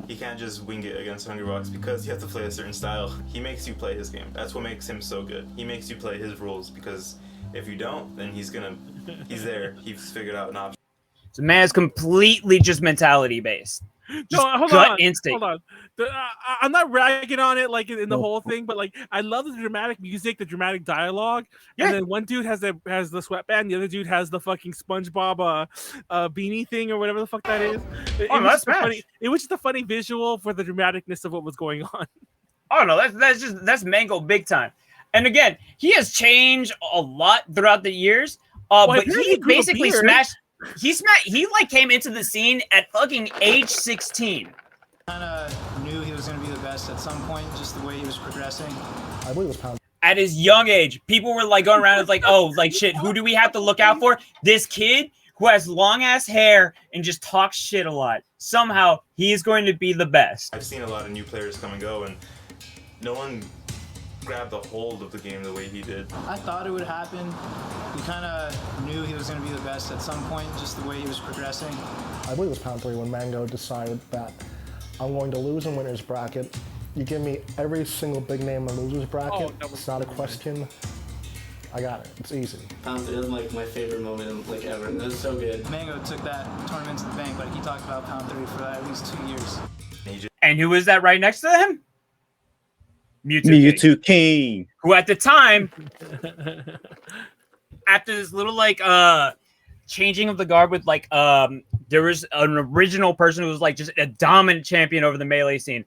He can't just wing it against Hungrybox because you have to play a certain style. He makes you play his game. That's what makes him so good. He makes you play his rules because if you don't, then he's there. He's figured out an option.
So man is completely just mentality based. Just
hold
gut
on.
instinct.
Hold on. I'm not ragging on it like in the whole thing, but like I love the dramatic music, the dramatic dialogue.
Yeah.
And then one dude has the sweatband, the other dude has the fucking SpongeBob beanie thing or whatever the fuck that is. It was
that's
just a funny.
Smash.
It was just a funny visual for the dramaticness of what was going on.
Oh no, that's Mango big time. And again, he has changed a lot throughout the years. But he basically smashed. He like came into the scene at fucking age 16.
Kind of knew he was going to be the best at some point, just the way he was progressing.
I believe it was Pound.
At his young age, people were like going around and like, oh, like shit, who do we have to look out for? This kid who has long ass hair and just talks shit a lot. Somehow he's going to be the best.
I've seen a lot of new players come and go, and no one grabbed a hold of the game the way he did.
I thought it would happen. We kind of knew he was going to be the best at some point, just the way he was progressing.
I believe it was Pound 3 when Mango decided that I'm going to lose in winner's bracket. You give me every single big name in loser's bracket. It's not a question. I got it. It's easy.
Pound 3 was like my favorite moment like ever. It was so good.
Mango took that tournament to the bank, but he talked about Pound 3 for at least 2 years.
And who was that right next to him?
Mewtwo King.
Who at the time, after this little like changing of the guard with like there was an original person who was like just a dominant champion over the melee scene.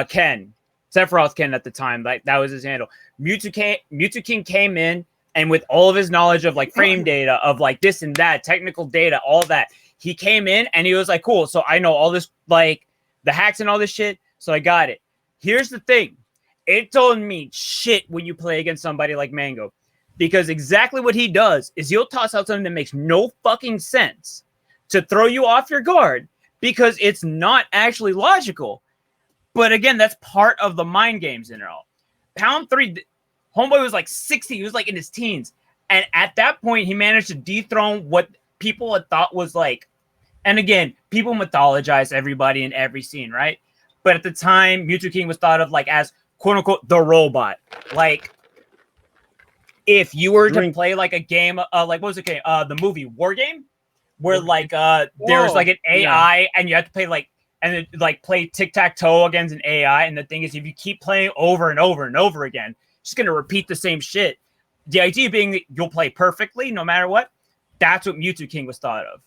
Ken. Sephiroth Ken at the time. Like that was his handle. Mewtwo King came in and with all of his knowledge of like frame data, of like this and that, technical data, all that, he came in and he was like, cool, so I know all this, like the hacks and all this shit, so I got it. Here's the thing. It don't mean shit when you play against somebody like Mango. Because exactly what he does is he'll toss out something that makes no fucking sense to throw you off your guard because it's not actually logical. But again, that's part of the mind games in it all. Pound 3, Homeboy was like 60. He was like in his teens. And at that point, he managed to dethrone what people had thought was like, and again, people mythologize everybody in every scene, right? But at the time, Mewtwo King was thought of like as quote unquote the robot. Like, if you were to play like a game, like what was the game? The movie War Game, where like there was like an AI and you had to play like, and then like play tic-tac-toe against an AI. And the thing is, if you keep playing over and over and over again, just going to repeat the same shit. The idea being that you'll play perfectly no matter what. That's what Mewtwo King was thought of.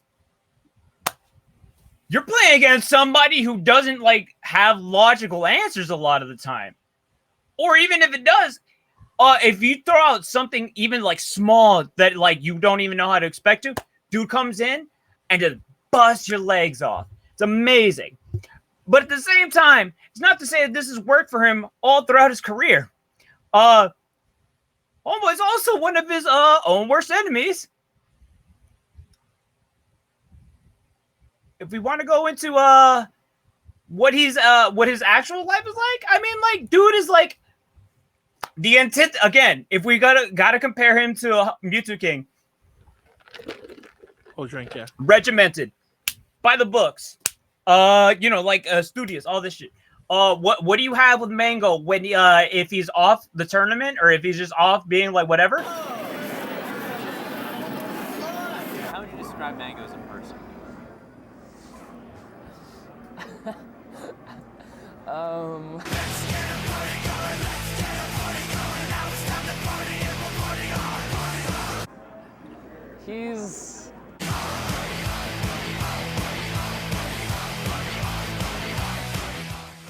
You're playing against somebody who doesn't like have logical answers a lot of the time. Or even if it does, if you throw out something even like small that like you don't even know how to expect to, dude comes in and just busts your legs off. It's amazing. But at the same time, it's not to say that this has worked for him all throughout his career. Homeboy's also one of his own worst enemies. If we want to go into what his actual life is like, I mean, like, dude is like the intent again. If we gotta compare him to Mewtwo King,
drink, yeah,
regimented, by the books, like studious, all this shit. What do you have with Mango when if he's off the tournament or if he's just off being like whatever?
How would you describe Mango as a person?
He's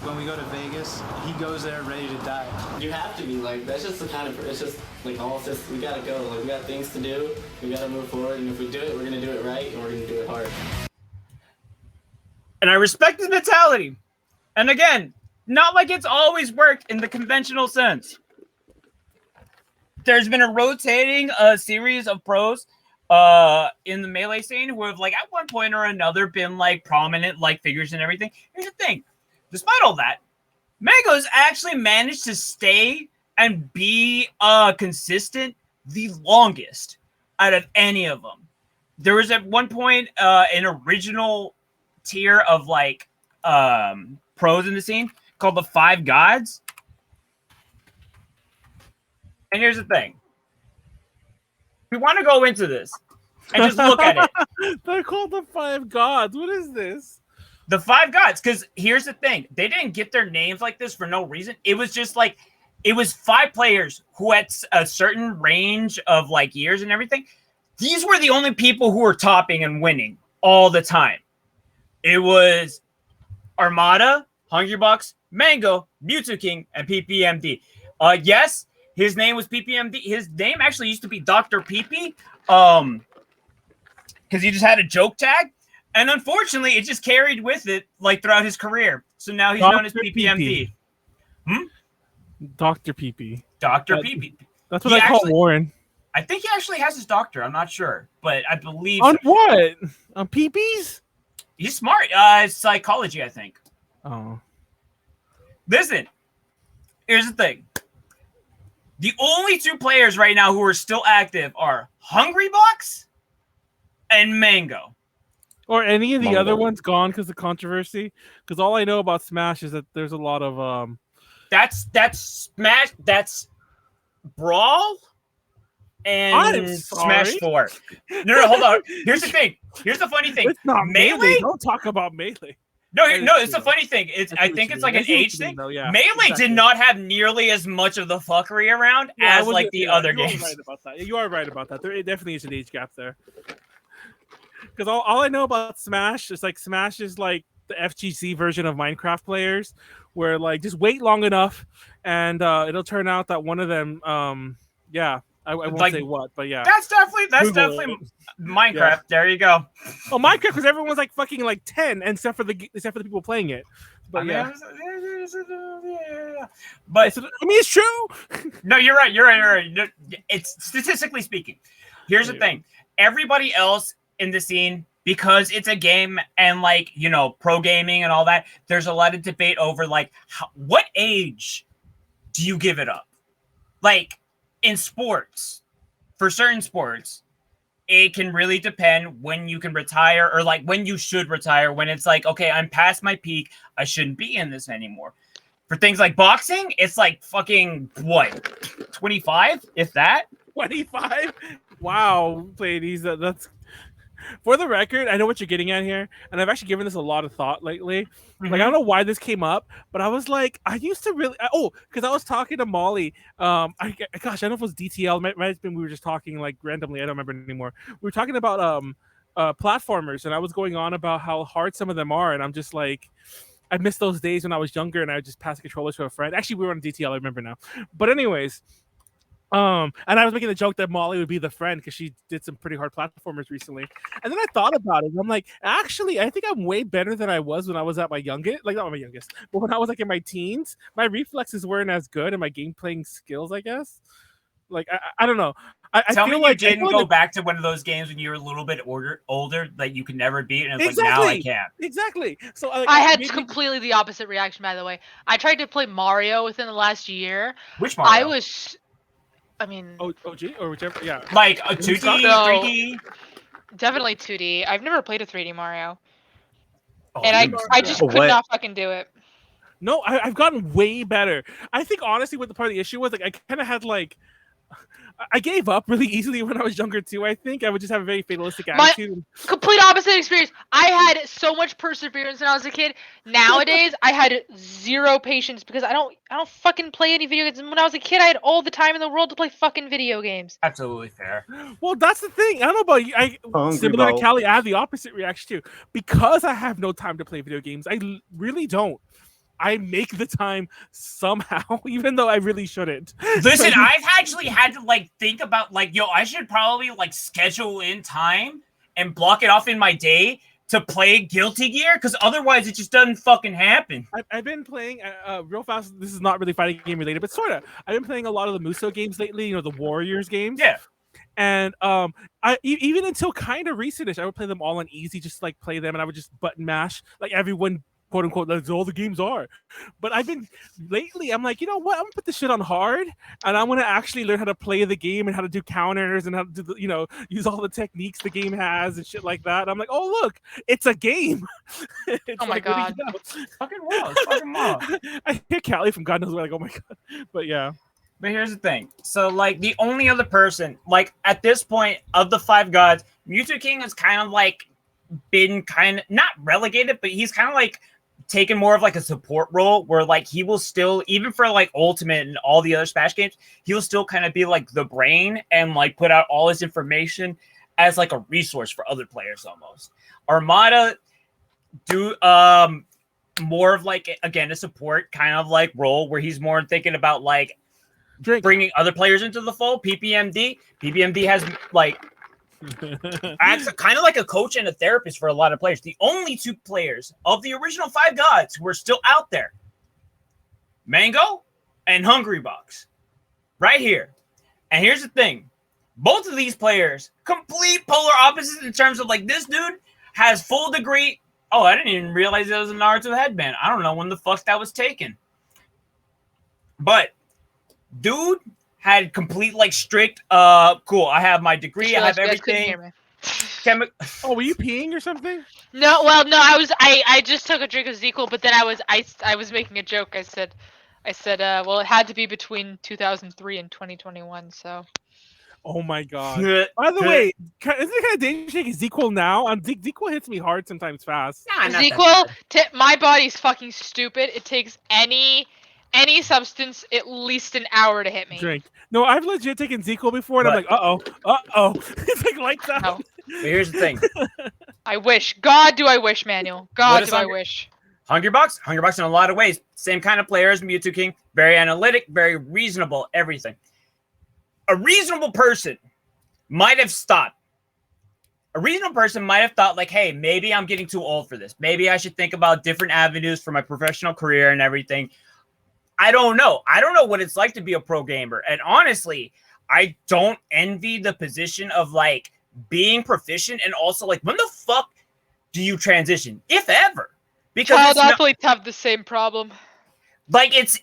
When we go to Vegas, he goes there ready to die.
You have to be like, that's just the kind of, it's just like almost just, we gotta go. Like, we got things to do, we gotta move forward, and if we do it, we're gonna do it right, and we're gonna do it hard.
And I respect his mentality. And again, not like it's always worked in the conventional sense. There's been a rotating series of pros in the melee scene who have like at one point or another been like prominent like figures and everything. Here's the thing. Despite all that, Mango's actually managed to stay and be consistent the longest out of any of them. There was at one point an original tier of like pros in the scene called the 5 Gods. And here's the thing. We want to go into this and just look at it.
They're called the 5 Gods. What is this?
The 5 Gods, because here's the thing. They didn't get their names like this for no reason. It was just like, it was 5 players who had a certain range of like years and everything. These were the only people who were topping and winning all the time. It was Armada, Hungrybox, Mango, Mewtwo King, and PPMD. Yes, his name was PPMD. His name actually used to be Dr. PP, because he just had a joke tag. And unfortunately, it just carried with it like throughout his career. So now he's known as PPMD.
Dr. PP.
Dr. PP.
That's what I call Warren.
I think he actually has his doctor. I'm not sure, but I believe.
On what? On PPs?
He's smart. Psychology, I think.
Oh.
Listen, here's the thing. The only 2 players right now who are still active are Hungrybox and Mango.
Or any of the
Mango.
other ones gone because of controversy? Because all I know about Smash is that there's a lot of
That's Smash. That's Brawl and Smash 4. No, hold on. Here's the thing. Here's the funny thing.
It's not
Melee.
Don't talk about Melee.
No, it's the funny thing. I think it's like an age thing. Melee did not have nearly as much of the fuckery around as like the other games.
Right about that. You are right about that. There definitely is an age gap there. Because all I know about Smash is like Smash is like the FGC version of Minecraft players, where like just wait long enough and it'll turn out that one of them, I won't
Like,
say what, but yeah,
that's definitely Minecraft. Yeah. There you go.
Well, Minecraft because everyone's like fucking like 10, except for the people playing it. But
yeah.
But I mean, it's true.
No, you're right. No, it's statistically speaking. Here's the thing: everybody else in the scene, because it's a game and like pro gaming and all that, there's a lot of debate over like what age do you give it up? Like in sports, for certain sports, it can really depend when you can retire or like when you should retire, when it's like, okay, I'm past my peak, I shouldn't be in this anymore. For things like boxing, it's like fucking what, 25, if that?
25? Wow, Pleiades, that's for the record, I know what you're getting at here, and I've actually given this a lot of thought lately. Like, I don't know why this came up, but I was like, I used to really... because I was talking to Molly. Gosh, I don't know if it was DTL. Might have been we were just talking, like, randomly. I don't remember anymore. We were talking about platformers, and I was going on about how hard some of them are, and I'm just like... I missed those days when I was younger, and I would just pass the controller to a friend. Actually, we were on DTL, I remember now. But anyways... and I was making the joke that Molly would be the friend because she did some pretty hard platformers recently. And then I thought about it. I'm like, actually, I think I'm way better than I was when I was at my youngest. Like, not my youngest, but when I was like in my teens, my reflexes weren't as good and my game playing skills, I guess. Like, I don't know.
Tell me you didn't go back to one of those games when you were a little bit older that you could never beat, and it's like, now I can.
Exactly. So
I had completely the opposite reaction, by the way. I tried to play Mario within the last year.
Which Mario?
I mean,
OG or whichever, yeah.
Like a 2D, 3D?
Definitely 2D. I've never played a 3D Mario. And I just could not fucking do it.
No, I've gotten way better. I think, honestly, what the part of the issue was, like, I kind of had, like... I gave up really easily when I was younger, too, I think. I would just have a very fatalistic attitude.
Complete opposite experience. I had so much perseverance when I was a kid. Nowadays, I had zero patience because I don't fucking play any video games. And when I was a kid, I had all the time in the world to play fucking video games.
Absolutely fair.
Well, that's the thing. I don't know about you. Similar to Callie, I have the opposite reaction, too. Because I have no time to play video games, I really don't. I make the time somehow, even though I really shouldn't.
Listen, I've actually had to like think about like, I should probably like schedule in time and block it off in my day to play Guilty Gear, because otherwise it just doesn't fucking happen.
I've been playing real fast. This is not really fighting game related, but sort of. I've been playing a lot of the Muso games lately. The Warriors games.
Yeah.
And I even until kind of recentish, I would play them all on easy, just like play them, and I would just button mash like everyone. "Quote unquote," that's all the games are. But I've been lately, I'm like, you know what? I'm gonna put this shit on hard, and I'm gonna actually learn how to play the game and how to do counters and how to do use all the techniques the game has and shit like that. I'm like, oh look, it's a game.
Oh my god,
fucking wow, fucking wow.
I hear Callie from God knows where, like, oh my god. But yeah.
But here's the thing. So like the only other person, like at this point of the 5 gods, Mewtwo King has kind of like been kind of not relegated, but he's kind of like taken more of like a support role where like he will still, even for like Ultimate and all the other Smash games, he will still kind of be like the brain and like put out all his information as like a resource for other players almost. Armada do more of like, again, a support kind of like role where he's more thinking about like bringing other players into the fold. PPMD has like acts kind of like a coach and a therapist for a lot of players. The only 2 players of the original 5 gods who are still out there, Mango and Hungrybox, right here. And here's the thing. Both of these players, complete polar opposites in terms of like, this dude has full degree. Oh, I didn't even realize it was a Naruto headband. I don't know when the fuck that was taken. But dude had complete like strict cool, I have my degree, I have everything.
Oh, were you peeing or something?
No, well, no, I just took a drink of ZQL, but then I was making a joke. I said, well, it had to be between 2003 and 2021, so.
Oh my god! By the way, isn't it kind of dangerous taking ZQL now? ZQL hits me hard sometimes fast.
ZQL, my body's fucking stupid. It takes any substance at least an hour to hit me.
Drink. No, I've legit taken ZQL before, and I'm like, uh-oh. It's like lights out.
But here's the thing.
I wish. God, do I wish, Manuel. God, do I wish.
Hungrybox in a lot of ways. Same kind of player as Mewtwo King. Very analytic, very reasonable, everything. A reasonable person might have stopped. A reasonable person might have thought, like, hey, maybe I'm getting too old for this. Maybe I should think about different avenues for my professional career and everything. I don't know. I don't know what it's like to be a pro gamer. And honestly, I don't envy the position of, like, being proficient and also, like, when the fuck do you transition, if ever? Because
child athletes have the same problem.
Like it's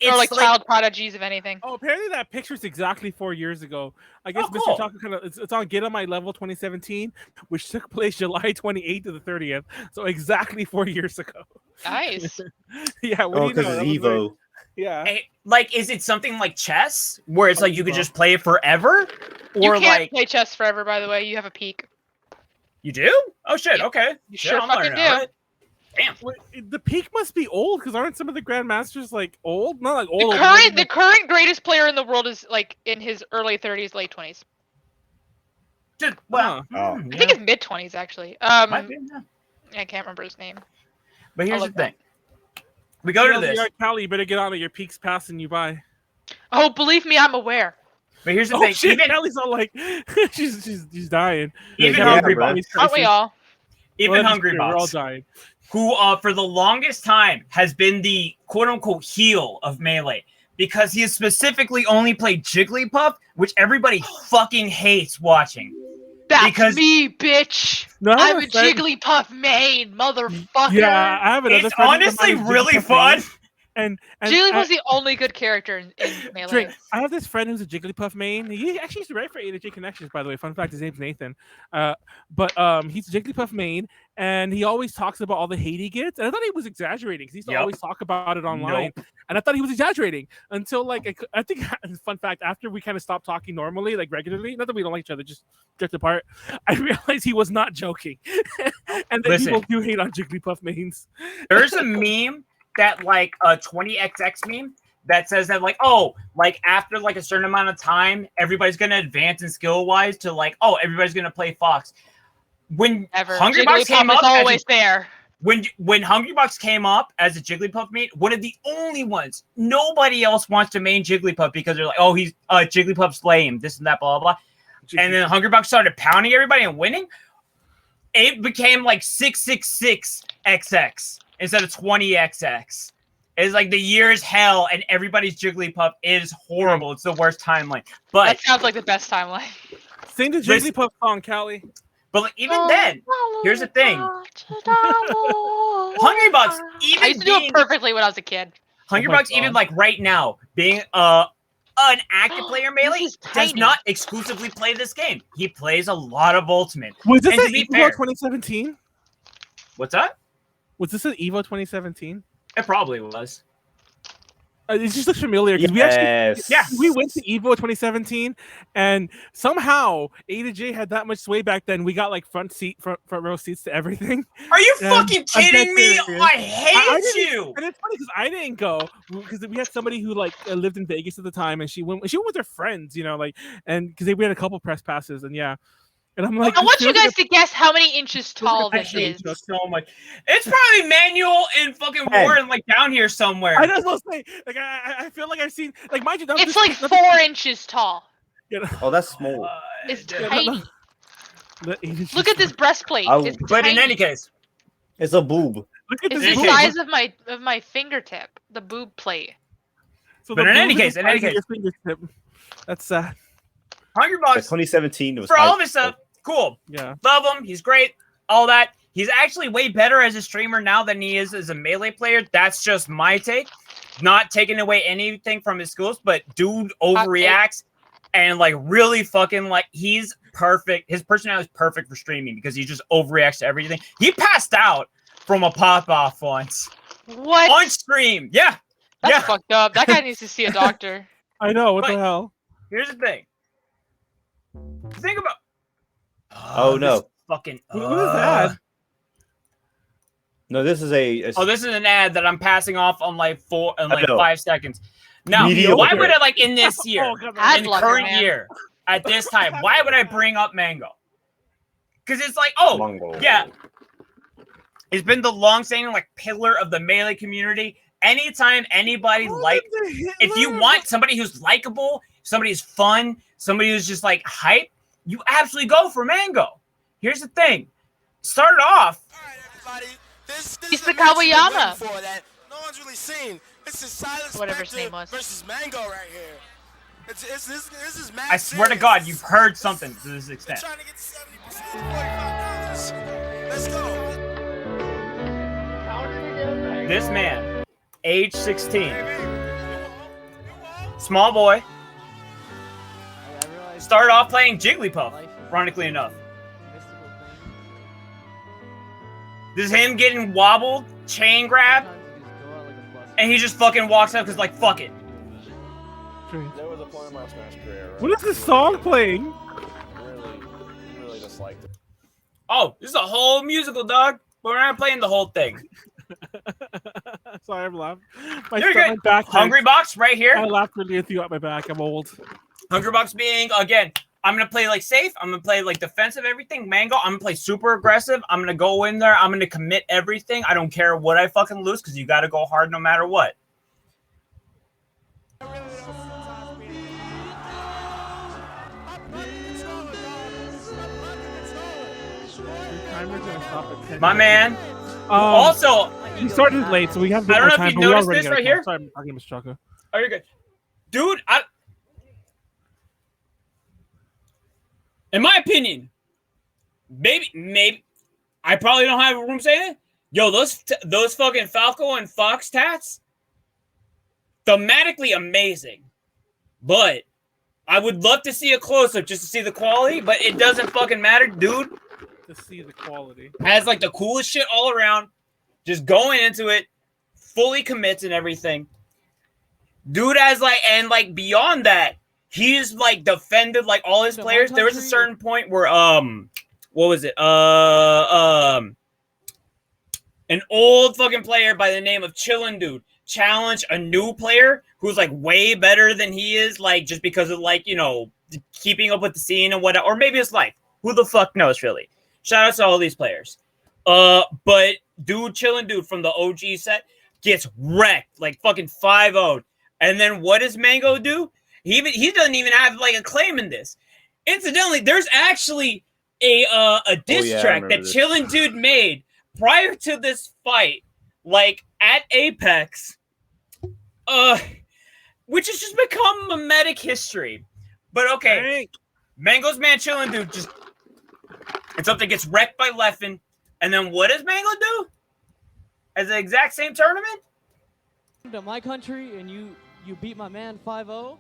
or like child prodigies, if anything.
Oh, apparently that picture's exactly 4 years ago. I guess Mr. Talker kind of it's on Get On My Level 2017, which took place July 28th to the 30th. So exactly 4 years ago.
Nice.
Yeah. What do you know?
It's Evo.
Yeah.
Hey, like, is it something like chess where it's like you could just play it forever?
Or you can't
like
play chess forever, by the way. You have a peak.
You do? Oh shit! Okay.
You sure fucking do.
Damn.
The peak must be old because aren't some of the grandmasters like old? Not like old.
The current greatest player in the world is like in his early 30s, late 20s.
Well,
I think it's mid 20s actually. I can't remember his name.
But here's the thing. We go to this.
Callie, you better get on it. Your peak's passing you by.
Oh, believe me, I'm aware.
But here's the thing.
Shit, Callie's all like, she's dying.
Even Hungrybox.
Aren't we all?
Even Hungrybox.
We're all dying.
Who, for the longest time, has been the quote-unquote heel of Melee. Because he has specifically only played Jigglypuff, which everybody fucking hates watching.
That's me, bitch!
No,
I'm a Jigglypuff main, motherfucker!
Yeah, I have another
It's honestly really fun!
And
Jigglypuff's the only good character in Melee.
Drake, I have this friend who's a Jigglypuff main. He actually used to write for A to J Connections, by the way. Fun fact, his name's Nathan. But he's a Jigglypuff main, and he always talks about all the hate he gets. And I thought he was exaggerating because he used to always talk about it online.
Nope.
And I thought he was exaggerating until, like, I think, fun fact, after we kind of stopped talking normally, like regularly, not that we don't like each other, just drift apart, I realized he was not joking. And that people do hate on Jigglypuff mains.
There's a meme that, like, a 20XX meme that says that, like, oh, like, after, like, a certain amount of time, everybody's going to advance in skill-wise to, like, oh, everybody's going to play Fox. When Hungrybox came up,
always there.
When Hungrybox came up as a Jigglypuff main, one of the only ones, nobody else wants to main Jigglypuff because they're like, oh, he's Jigglypuff's lame, this and that, blah, blah, blah. And then Hungrybox started pounding everybody and winning. It became, like, 666XX. Instead of 20XX. It's like the year is hell and everybody's Jigglypuff is horrible. It's the worst timeline. But
that sounds like the best timeline.
Sing the Jigglypuff song, Callie.
But like, even then, here's the thing. Hungrybox, even
I used to do it perfectly when I was a kid.
Hungrybox, even like right now, being an active player Melee, does not exclusively play this game. He plays a lot of Ultimate.
Was this an Evo 2017?
What's that?
Was this an Evo 2017?
It probably was.
It just looks familiar because we went to Evo 2017, and somehow A to J had that much sway back then. We got like front row seats to everything.
Are you fucking kidding me? I hate you.
And it's funny because I didn't go because we had somebody who like lived in Vegas at the time, and she went with her friends, you know, like, and because we had a couple press passes, and yeah. And I'm like,
I want you guys to guess how many inches tall this is.
So much. It's probably Manuel and fucking Warren, like down here somewhere.
I just want to say, like, I feel like I've seen, like, mind you,
it's like 4 inches tall.
Oh, that's small.
It's tiny. Look at this breastplate.
But in any case,
it's a boob.
It's the size of my fingertip. The boob plate.
So
but in any case,
that's sad.
Hungrybox
2017 was
for all of his stuff. Cool.
Yeah.
Love him. He's great. All that. He's actually way better as a streamer now than he is as a Melee player. That's just my take. Not taking away anything from his skills, but dude overreacts. and like really fucking like he's perfect. His personality is perfect for streaming because he just overreacts to everything. He passed out from a pop off once.
What?
On stream? Yeah.
That's fucked up. That guy needs to see a doctor.
I know. What the hell?
Here's the thing. Think about.
Oh no!
Fucking.
Who is that?
No, this is a.
Oh, this is an ad that I'm passing off on like 5 seconds. Now,
Mediocre.
why would I like in this year, in
Ad
the
blocker,
current
man.
year, at this time, why would I bring up Mango? Because it's like, oh,
Mango.
yeah, it's been the long-standing like pillar of the Melee community. Anytime anybody if you want somebody who's likable, somebody who's fun, somebody who's just like hype, you absolutely go for Mango. Here's the thing, start off.
He's the Kawayama.
No one's really seen. This is Silent
Whatever his
Spectre
name was.
versus Mango right here. This is mad
I swear to God, you've heard something to this extent.
Trying to get 70%, $45. Let's go.
This man, age 16, small boy, started off playing Jigglypuff, ironically enough. This is him getting wobbled, chain grabbed, and he just fucking walks up because like, fuck it.
There was a point in my Smash career. Right?
What is this song playing?
Really disliked it.
Oh, this is a whole musical, dog. But we're not playing the whole thing.
Sorry, I'm laughing.
You're good. Hungry Box right here.
I laughed really at you at my back. I'm old.
Hungry Box being, again, I'm going to play like safe. I'm going to play like defensive everything. Mango, I'm going to play super aggressive. I'm going to go in there. I'm going to commit everything. I don't care what I fucking lose because you got to go hard no matter what. My man. Also,
he started late, so we have.
I don't know if you noticed this right here.
Sorry, I'm Mr. Choco.
Oh, you're good, dude. In my opinion, maybe I probably don't have room saying it. Yo, those fucking Falco and Fox tats, thematically amazing, but I would love to see a close up just to see the quality. But it doesn't fucking matter, dude.
To see the quality.
Has like the coolest shit all around. Just going into it, fully commits and everything. Dude has like, and like beyond that, he's like defended like all his players. There was a certain point where what was it? An old fucking player by the name of Chillin' Dude challenged a new player who's like way better than he is, like just because of like, you know, keeping up with the scene and whatnot, or maybe it's life. Who the fuck knows, really? Shout out to all these players. But dude, Chillin' Dude from the OG set gets wrecked, like fucking 5-0'd. And then what does Mango do? He doesn't even have like a claim in this. Incidentally, there's actually a diss track that Chillin' Dude made prior to this fight, like at Apex, which has just become mimetic history. But okay, Mango's man Chillin' Dude just it's something gets wrecked by Leffen, and then what does Mango do? As the exact same tournament?
To my country and you beat my man 5-0.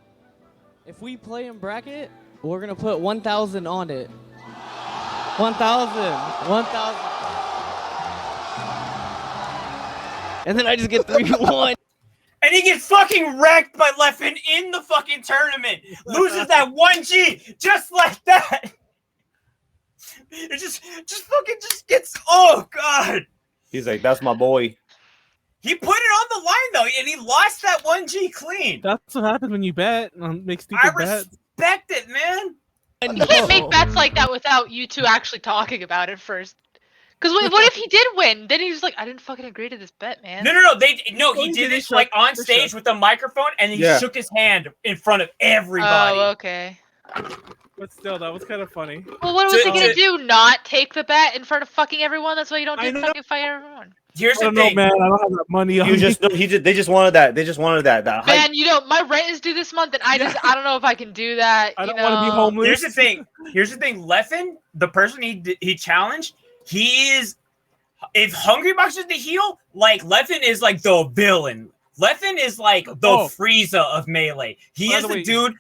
If we play in bracket, we're gonna put 1,000 on it. 1,000. And then I just get 3-1.
And he gets fucking wrecked by Leffen in the fucking tournament. Loses that 1G just like that. It just fucking gets, oh God.
He's like, that's my boy.
He put it on the line though, and he lost that 1G clean.
That's what happens when you bet. Make stupid bets.
Respect it, man.
You can't make bets like that without you two actually talking about it first. Because what if he did win? Then he was like, I didn't fucking agree to this bet, man.
No, he did this like on stage with the microphone, and he shook his hand in front of everybody.
Oh, okay.
But still, that was kind of funny.
Well, what was he gonna do? Not take the bet in front of fucking everyone? That's why you don't do fucking fight everyone.
Here's the
thing, man. I don't have that money.
They just wanted that. They just wanted that.
Man, you know, my rent is due this month, and I don't know if I can do that.
I don't want to be homeless.
Here's the thing. Leffen, the person he challenged, he is. If Hungry Box is the heel, like Leffen is like the villain. Leffen is like the Frieza of Melee. He is the dude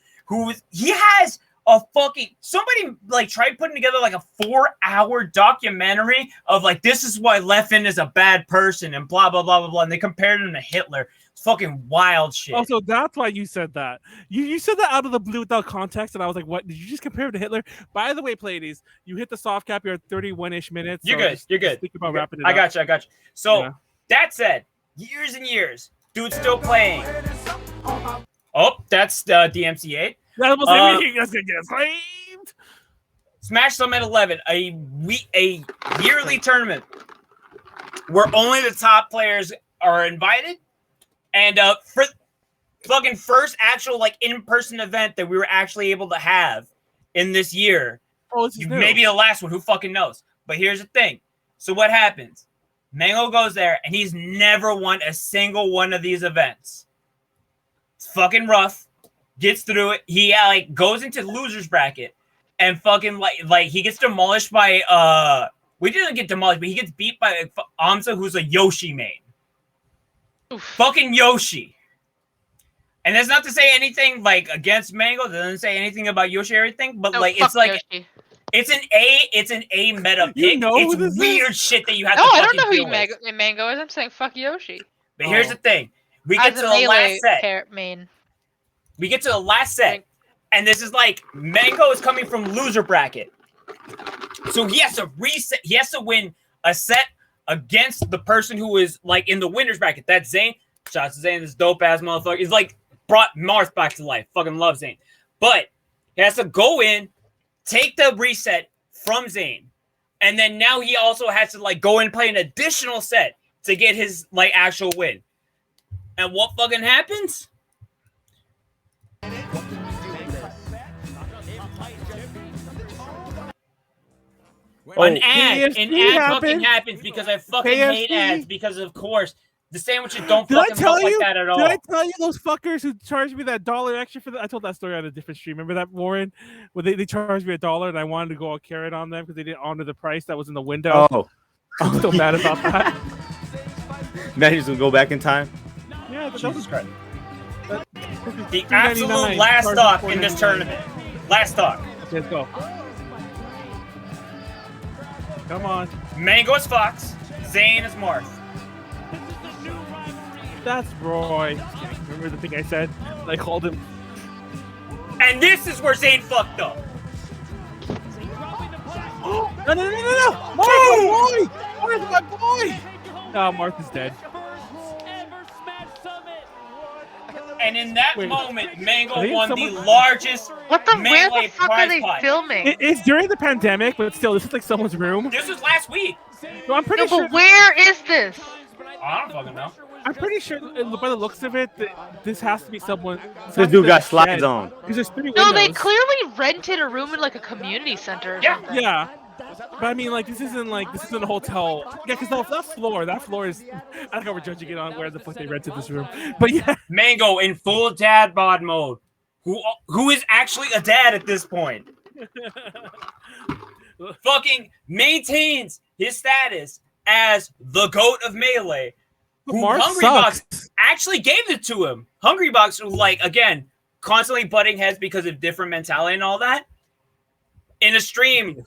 he has a fucking somebody like tried putting together like a 4-hour documentary of like this is why Leffen is a bad person and blah blah blah blah blah, and they compared him to Hitler. It's fucking wild shit.
Also, that's why you said that. You said that out of the blue without context, and I was like, "What? Did you just compare him to Hitler?" By the way, Pleiades, you hit the soft cap. You're at 31-ish minutes.
You're
so
good. You're good.
Think about wrapping it
I
up.
got you. So that said, years and years, dude's still playing. Oh, that's DMCA.
That was that's gonna get claimed.
Smash Summit 11, a yearly tournament where only the top players are invited, and for fucking first actual like in-person event that we were actually able to have in this year.
Oh,
maybe the last one. Who fucking knows? But here's the thing. So what happens? Mango goes there, and he's never won a single one of these events. It's fucking rough. Gets through it. He like goes into the losers bracket, and fucking like he gets demolished by we didn't get demolished, but he gets beat by Amsa, who's a Yoshi main. Oof. Fucking Yoshi. And that's not to say anything like against Mango. It doesn't say anything about Yoshi or everything, but like it's like
Yoshi.
it's an A meta pick.
You know
it's weird shit that you have to
I don't know who
fucking
Mango is. I'm saying fuck Yoshi.
But here's the thing. We
As
get to the last set.
Main.
We get to the last set, and this is like Mango is coming from loser bracket, so he has to reset. He has to win a set against the person who is like in the winners bracket. That's Zane. Shout out to Zane, this dope ass motherfucker. He's like brought Marth back to life. Fucking love Zane, but he has to go in, take the reset from Zane, and then now he also has to like go in and play an additional set to get his like actual win. And what fucking happens? An ad fucking happens because I fucking hate ads because of course the sandwiches don't fucking look like that at all.
Did I tell you those fuckers who charged me that $1 extra for that? I told that story on a different stream. Remember that, Warren? Where they charged me $1 and I wanted to go all carrot on them because they didn't honor the price that was in the window.
Oh.
I'm still mad about that.
Now he's gonna go back in time.
Yeah, but that was great.
The absolute last stock in this tournament. Last stock.
Let's go. Come on.
Mango is Fox. Zane is Marth.
That's Roy. Remember the thing I said? I called him.
And this is where Zane fucked up.
No! Marth, my boy! No, Marth is dead.
And in that moment, Mango won the largest
where the fuck are they
prize.
filming?
It's during the pandemic, but still, this is like someone's room.
This was last week.
So I'm pretty sure.
But where is this?
I don't fucking know.
I'm pretty sure, by the looks of it, that this has to be someone.
This dude got slides on.
Because there's 3 windows.
No, they clearly rented a room in like a community center. Or something.
Yeah. But I mean, like, this isn't a hotel. Yeah, because that floor is. I don't know, we're judging it on where the fuck they rented this room. But yeah.
Mango in full dad bod mode. Who is actually a dad at this point. Fucking maintains his status as the GOAT of Melee. Who Hungrybox actually gave it to him. Hungrybox, who, like, again, constantly butting heads because of different mentality and all that. In a stream,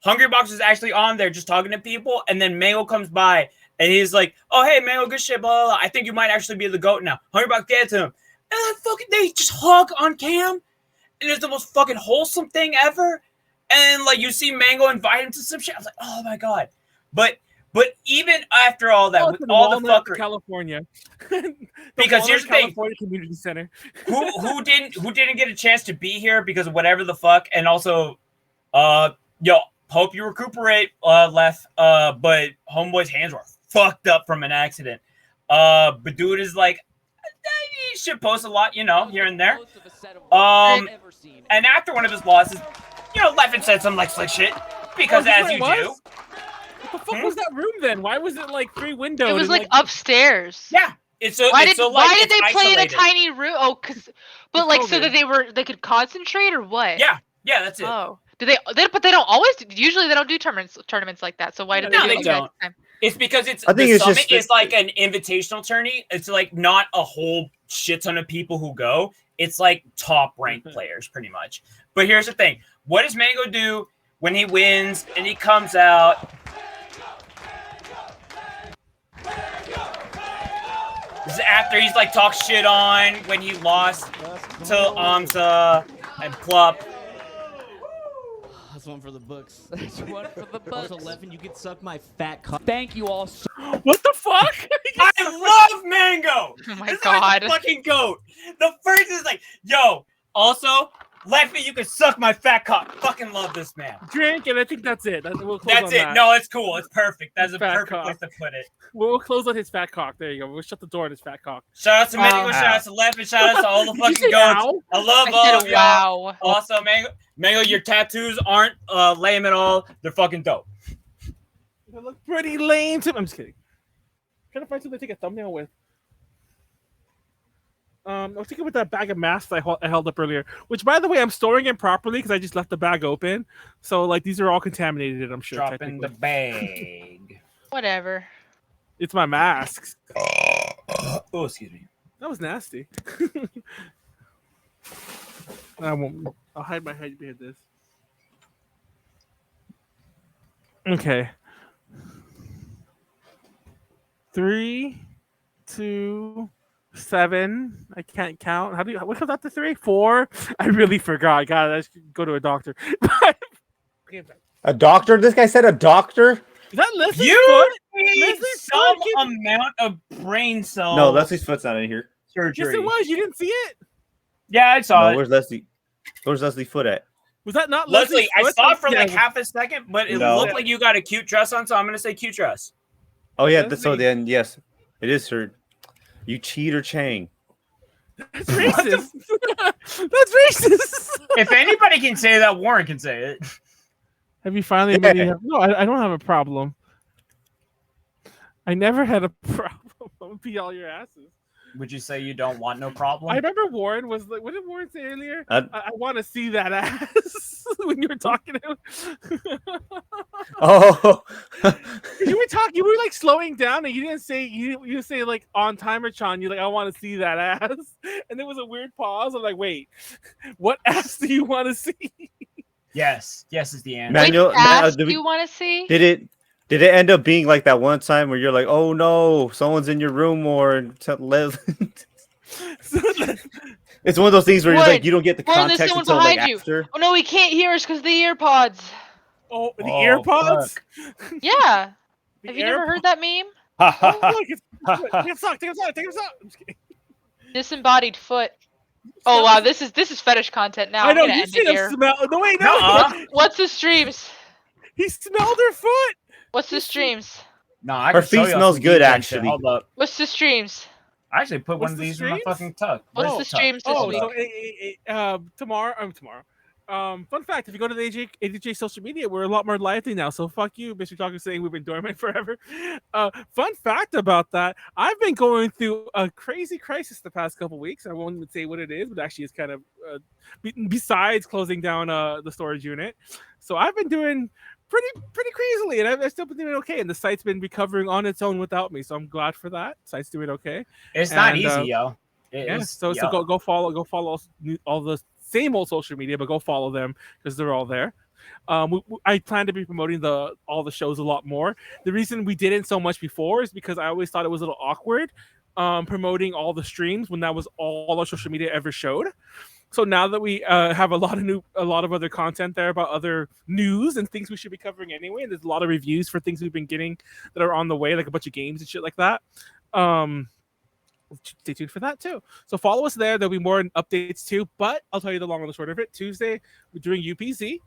Hungrybox is actually on there just talking to people, and then Mango comes by, and he's like, oh, hey, Mango, good shit, blah, blah, blah. I think you might actually be the GOAT now. Hungrybox gets to him. And then fucking they just hug on cam, and it's the most fucking wholesome thing ever. And, like, you see Mango invite him to some shit. I was like, oh, my God. But even after all that, with all the fuckery,
California,
because here's the thing:
California Community Center.
who didn't get a chance to be here because of whatever the fuck, and also, hope you recuperate, Left. But Homeboy's hands were fucked up from an accident. But dude is like, he should post a lot, here and there. And after one of his losses, Leffen said some like slick shit because as you do.
What the fuck was that room then? Why was it like 3 windows?
It was like upstairs.
Yeah. Why did
they play in a
isolated.
tiny room? Oh, so that they could concentrate or what?
Yeah, that's it.
Oh, but they don't always. Usually they don't do tournaments like that. So why did they do it
don't.
this time?
It's because
I think
the
it's
summit
just
is like an invitational tourney. It's like not a whole shit ton of people who go. It's like top ranked players pretty much. But here's the thing. What does Mango do when he wins and he comes out? This is after he's like talked shit on when he lost to Amsa and Plup.
That's one for the books. That's one for the books. 11, you can suck my fat cock. Thank you all so
What the fuck?
I love Mango!
Oh my
this
god.
Is my fucking goat. The first is like, yo, also, Leffy, you can suck my fat cock. Fucking love this man.
Drink, and I think that's it. We'll close
That's
on
it.
that.
No, it's cool. It's perfect. That's a
Fat
perfect
cock.
place to put it.
We'll close on his fat cock. There you go. We'll shut the door on his fat cock.
Shout out to Mango, shout out to Leffy, shout out to all the
Did you
fucking
say
goats.
ow?
I love
I
all
said
of y'all.
wow.
Also, Mango, your tattoos aren't lame at all. They're fucking dope.
They look pretty lame. I'm just kidding. Trying to find something to take a thumbnail with. I was thinking with that bag of masks I held up earlier, which, by the way, I'm storing it properly because I just left the bag open. So, like, these are all contaminated, I'm sure.
Drop in the bag.
Whatever.
It's my masks.
Oh, excuse me.
That was nasty. I won't. I'll hide my head behind this. Okay. 3, 2, 7. I can't count. What comes after 3? 4. I really forgot. God, I should go to a doctor.
A doctor? This guy said a doctor?
Is that Leslie's
You
foot?
need
Leslie's
some
foot?
amount of brain cells.
No, Leslie's foot's not in here.
Surgery.
Yes, it was. You didn't see it?
Yeah, I saw it.
Where's Leslie? Where's Leslie's foot at?
Was that not
Leslie,
Leslie's
I
foot?
saw it for like
Yeah.
half a second, but it
No.
looked like you got a cute dress on, so I'm gonna say cute dress.
Oh yeah,
Leslie.
so then yes, it is her. You cheater, Chang.
That's racist. That's racist.
If anybody can say that, Warren can say it.
Have you finally really no, I don't have a problem. I never had a problem. I'm gonna pee all your asses.
Would you say you don't want no problem?
I remember Warren was like, what did Warren say earlier?
I
want to see that ass when you were talking to him.
Oh,
you were like slowing down and you didn't say you say like on timer, Chan. You're like, I want to see that ass. And there was a weird pause. I'm like, wait, what ass do you want to see?
Yes is the answer.
Manuel,
Which ass do you want to see?
Did it end up being like that one time where you're like, oh no, someone's in your room, or it's one of those things where you're like, you don't get the
Warren, there's
context
someone
until like
behind you.
after.
Oh no, we can't hear us because of the earpods.
Oh, the AirPods?
Yeah. Have you never heard that meme?
Oh, look, take a sock. I'm just kidding.
Disembodied foot. Oh wow, this is fetish content now.
I know,
I'm gonna
you
end
should
it
have
here.
smelled. No, wait, no.
What's the streams?
He smelled her foot.
What's the streams?
No, I
Her
can show
feet
y'all
smells
some
good,
DJ shit.
actually.
Hold up.
What's the streams?
I actually put one
What's
of
the
these in my
streams?
fucking tuck.
What's
Where's
the
tuck?
streams this week?
So tomorrow. Fun fact: if you go to the AJ social media, we're a lot more lively now. So fuck you, Mr. Talker, saying we've been dormant forever. Fun fact about that: I've been going through a crazy crisis the past couple weeks. I won't even say what it is, but actually, it's kind of besides closing down the storage unit. So I've been doing pretty crazily, and I've still been doing okay. And the site's been recovering on its own without me, so I'm glad for that. Site's doing okay.
It's not easy, yo.
So go follow all the same old social media, but go follow them because they're all there. I plan to be promoting all the shows a lot more. The reason we didn't so much before is because I always thought it was a little awkward promoting all the streams when that was all our social media ever showed. So now that we have a lot of other content there about other news and things we should be covering anyway, and there's a lot of reviews for things we've been getting that are on the way, like a bunch of games and shit like that. Stay tuned for that too. So follow us there. There'll be more updates too, but I'll tell you the long and the short of it. Tuesday, we're doing UPZ.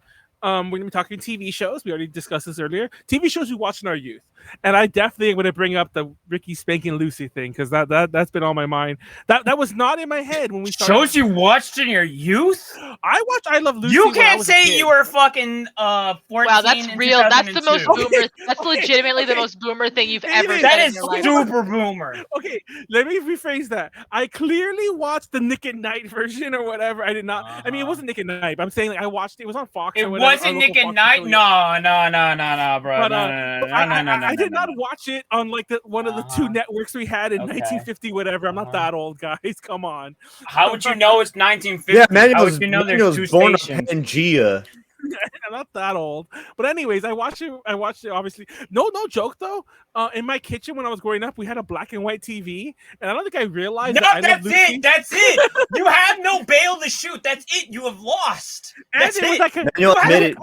We're going to be talking TV shows. We already discussed this earlier. TV shows we watched in our youth. And I definitely am going to bring up the Ricky spanking Lucy thing because that's been on my mind. That was not in my head when we started.
Shows you watched in your youth?
I watched I Love Lucy.
You can't say you were fucking 14.
Wow, that's real. That's the most boomer. That's legitimately the most boomer thing you've ever said.
That
in
is
your life.
super boomer.
Okay, let me rephrase that. I clearly watched the Nick at Night version or whatever. I did not. I mean, it wasn't Nick at Night, but I'm saying like I watched it. It was on Fox.
It
or whatever.
Was it Nick at Night? No, bro.
But,
No.
I did not watch it on like one of the two networks we had in 1950, whatever. I'm not that old, guys. Come on.
How would you know it's 1950?
Yeah, Manuel was,
you know
Manuel was born in Pangea.
I'm not that old, but anyways, I watched it. Obviously, no joke though. In my kitchen when I was growing up, we had a black and white TV, and I don't think I realized.
That's it. You have no bail to shoot. That's it. You have lost. That's it.
Manuel admitted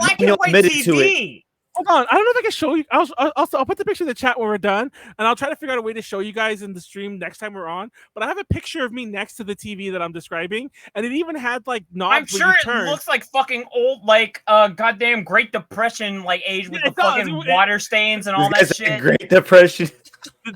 to it.
Hold on, I don't know if I can show you. I'll put the picture in the chat when we're done, and I'll try to figure out a way to show you guys in the stream next time we're on. But I have a picture of me next to the TV that I'm describing, and it even had like knobs.
I'm sure it looks like fucking old, like goddamn Great Depression like age with the fucking water stains and all that shit.
Great Depression.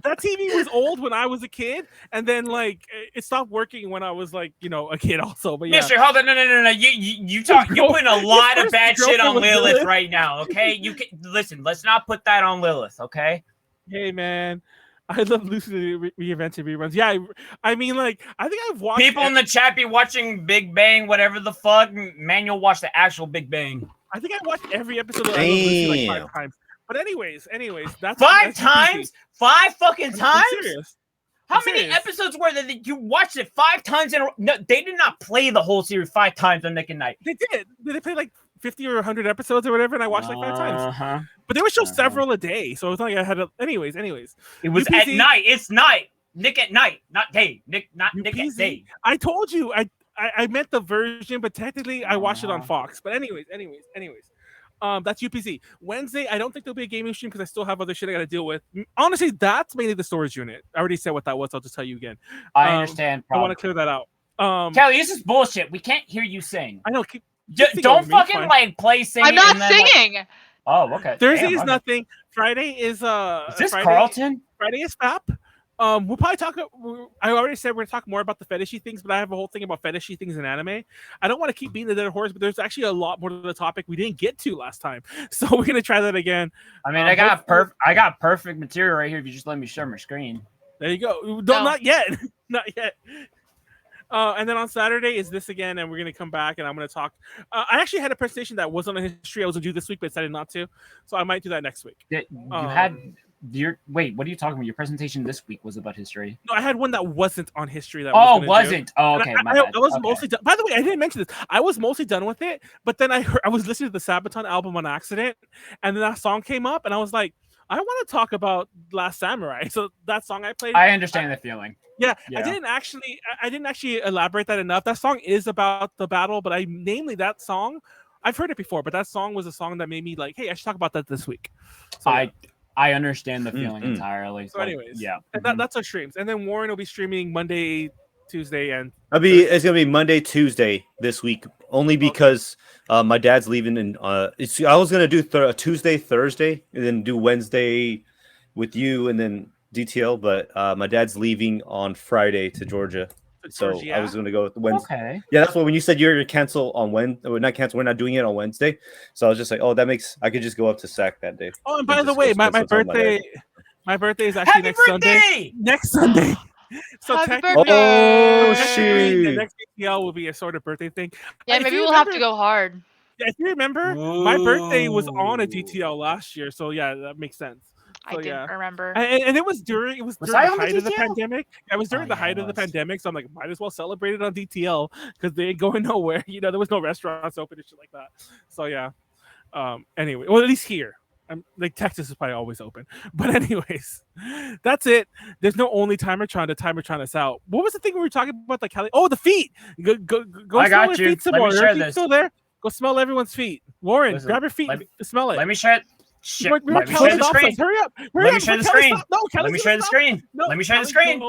That TV was old when I was a kid, and then like it stopped working when I was like a kid also. But yeah,
Mister, hold on, no. You putting a lot of bad shit on Lilith right now. Okay, you can listen. Let's not put that on Lilith. Okay.
Hey man, I love Lucy reinvented reruns. Yeah, I mean like I think I've watched
people in the chat be watching Big Bang, whatever the fuck. Manuel watched the actual Big Bang.
I think I watched every episode of I Love Lucy like 5 times. But anyways, that's
5 times? 5 fucking times?
I'm serious.
How many episodes were there that you watched it 5 times in a row? No, they did not play the whole series 5 times on Nick at Night.
They did. They played like 50 or 100 episodes or whatever, and I watched like 5 times. But they would show several a day, so it's not like I had to. Anyways.
It was at night. It's night. Nick at night, not day. Nick at day.
I told you. I meant the version, but technically I watched it on Fox. But anyways. That's UPC. Wednesday, I don't think there'll be a gaming stream because I still have other shit I got to deal with. Honestly, that's mainly the storage unit. I already said what that was. I'll just tell you again.
I understand.
I want to clear that out.
Callie, this is bullshit. We can't hear you sing.
I know.
Don't fucking like play singing.
I'm not singing.
Okay.
Thursday is nothing. Friday is
Is this Carlton?
Friday is FAP. We'll probably talk. I already said we're gonna talk more about the fetishy things, but I have a whole thing about fetishy things in anime. I don't want to keep beating the dead horse, but there's actually a lot more to the topic we didn't get to last time, so we're gonna try that again.
I mean, I got perfect material right here. If you just let me share my screen.
There you go. Not yet. Not yet. And then on Saturday is this again, and we're gonna come back, and I'm gonna talk. I actually had a presentation that wasn't on history. I was gonna do this week, but decided not to, so I might do that next week.
You had. Wait, what are you talking about? Your presentation this week was about history.
No, I had one that wasn't on history. That
wasn't. Oh, okay.
I was mostly done. By the way, I didn't mention this. I was mostly done with it, but then I was listening to the Sabaton album on accident, and then that song came up, and I was like, I want to talk about Last Samurai. So that song I played.
I understand the feeling.
Yeah, I didn't actually elaborate that enough. That song is about the battle, but namely that song, I've heard it before, but that song was a song that made me like, hey, I should talk about that this week. So,
I understand the feeling entirely.
So anyways, and that's our streams. And then Warren will be streaming Monday, Tuesday, and
it's gonna be Monday, Tuesday this week, only because my dad's leaving. And I was gonna do Tuesday, Thursday, and then do Wednesday with you, and then DTL. But my dad's leaving on Friday to Georgia. So I was going to go with Wednesday.
Okay.
Yeah, that's what when you said you're going to cancel on Wednesday, not cancel, we're not doing it on Wednesday. So I was just like, I could just go up to SAC that day.
Oh, and by the way, my birthday is actually next Sunday. Next Sunday. So technically, the next DTL will be a sort of birthday thing.
Yeah, maybe we'll have to go hard.
Yeah, if you remember, my birthday was on a DTL last year, so yeah, that makes sense. So,
I didn't remember.
And it was during the height of the pandemic. It was during the height of the pandemic, so I'm like, might as well celebrate it on DTL because they ain't going nowhere. There was no restaurants open and shit like that. So yeah. Anyway, well, at least here. Like Texas is probably always open. But anyways, that's it. There's no only Timertron to Timertron us out. What was the thing we were talking about? Like Callie? Oh, the feet. Go
I
smell
got
your
you.
feet some
Let
more.
me share
Your feet
this.
still there? Go smell everyone's feet. Warren, grab your feet. Smell it.
Let me share it.
Let me share the screen.
Let me share the screen. Let me share the screen. Let me share the screen.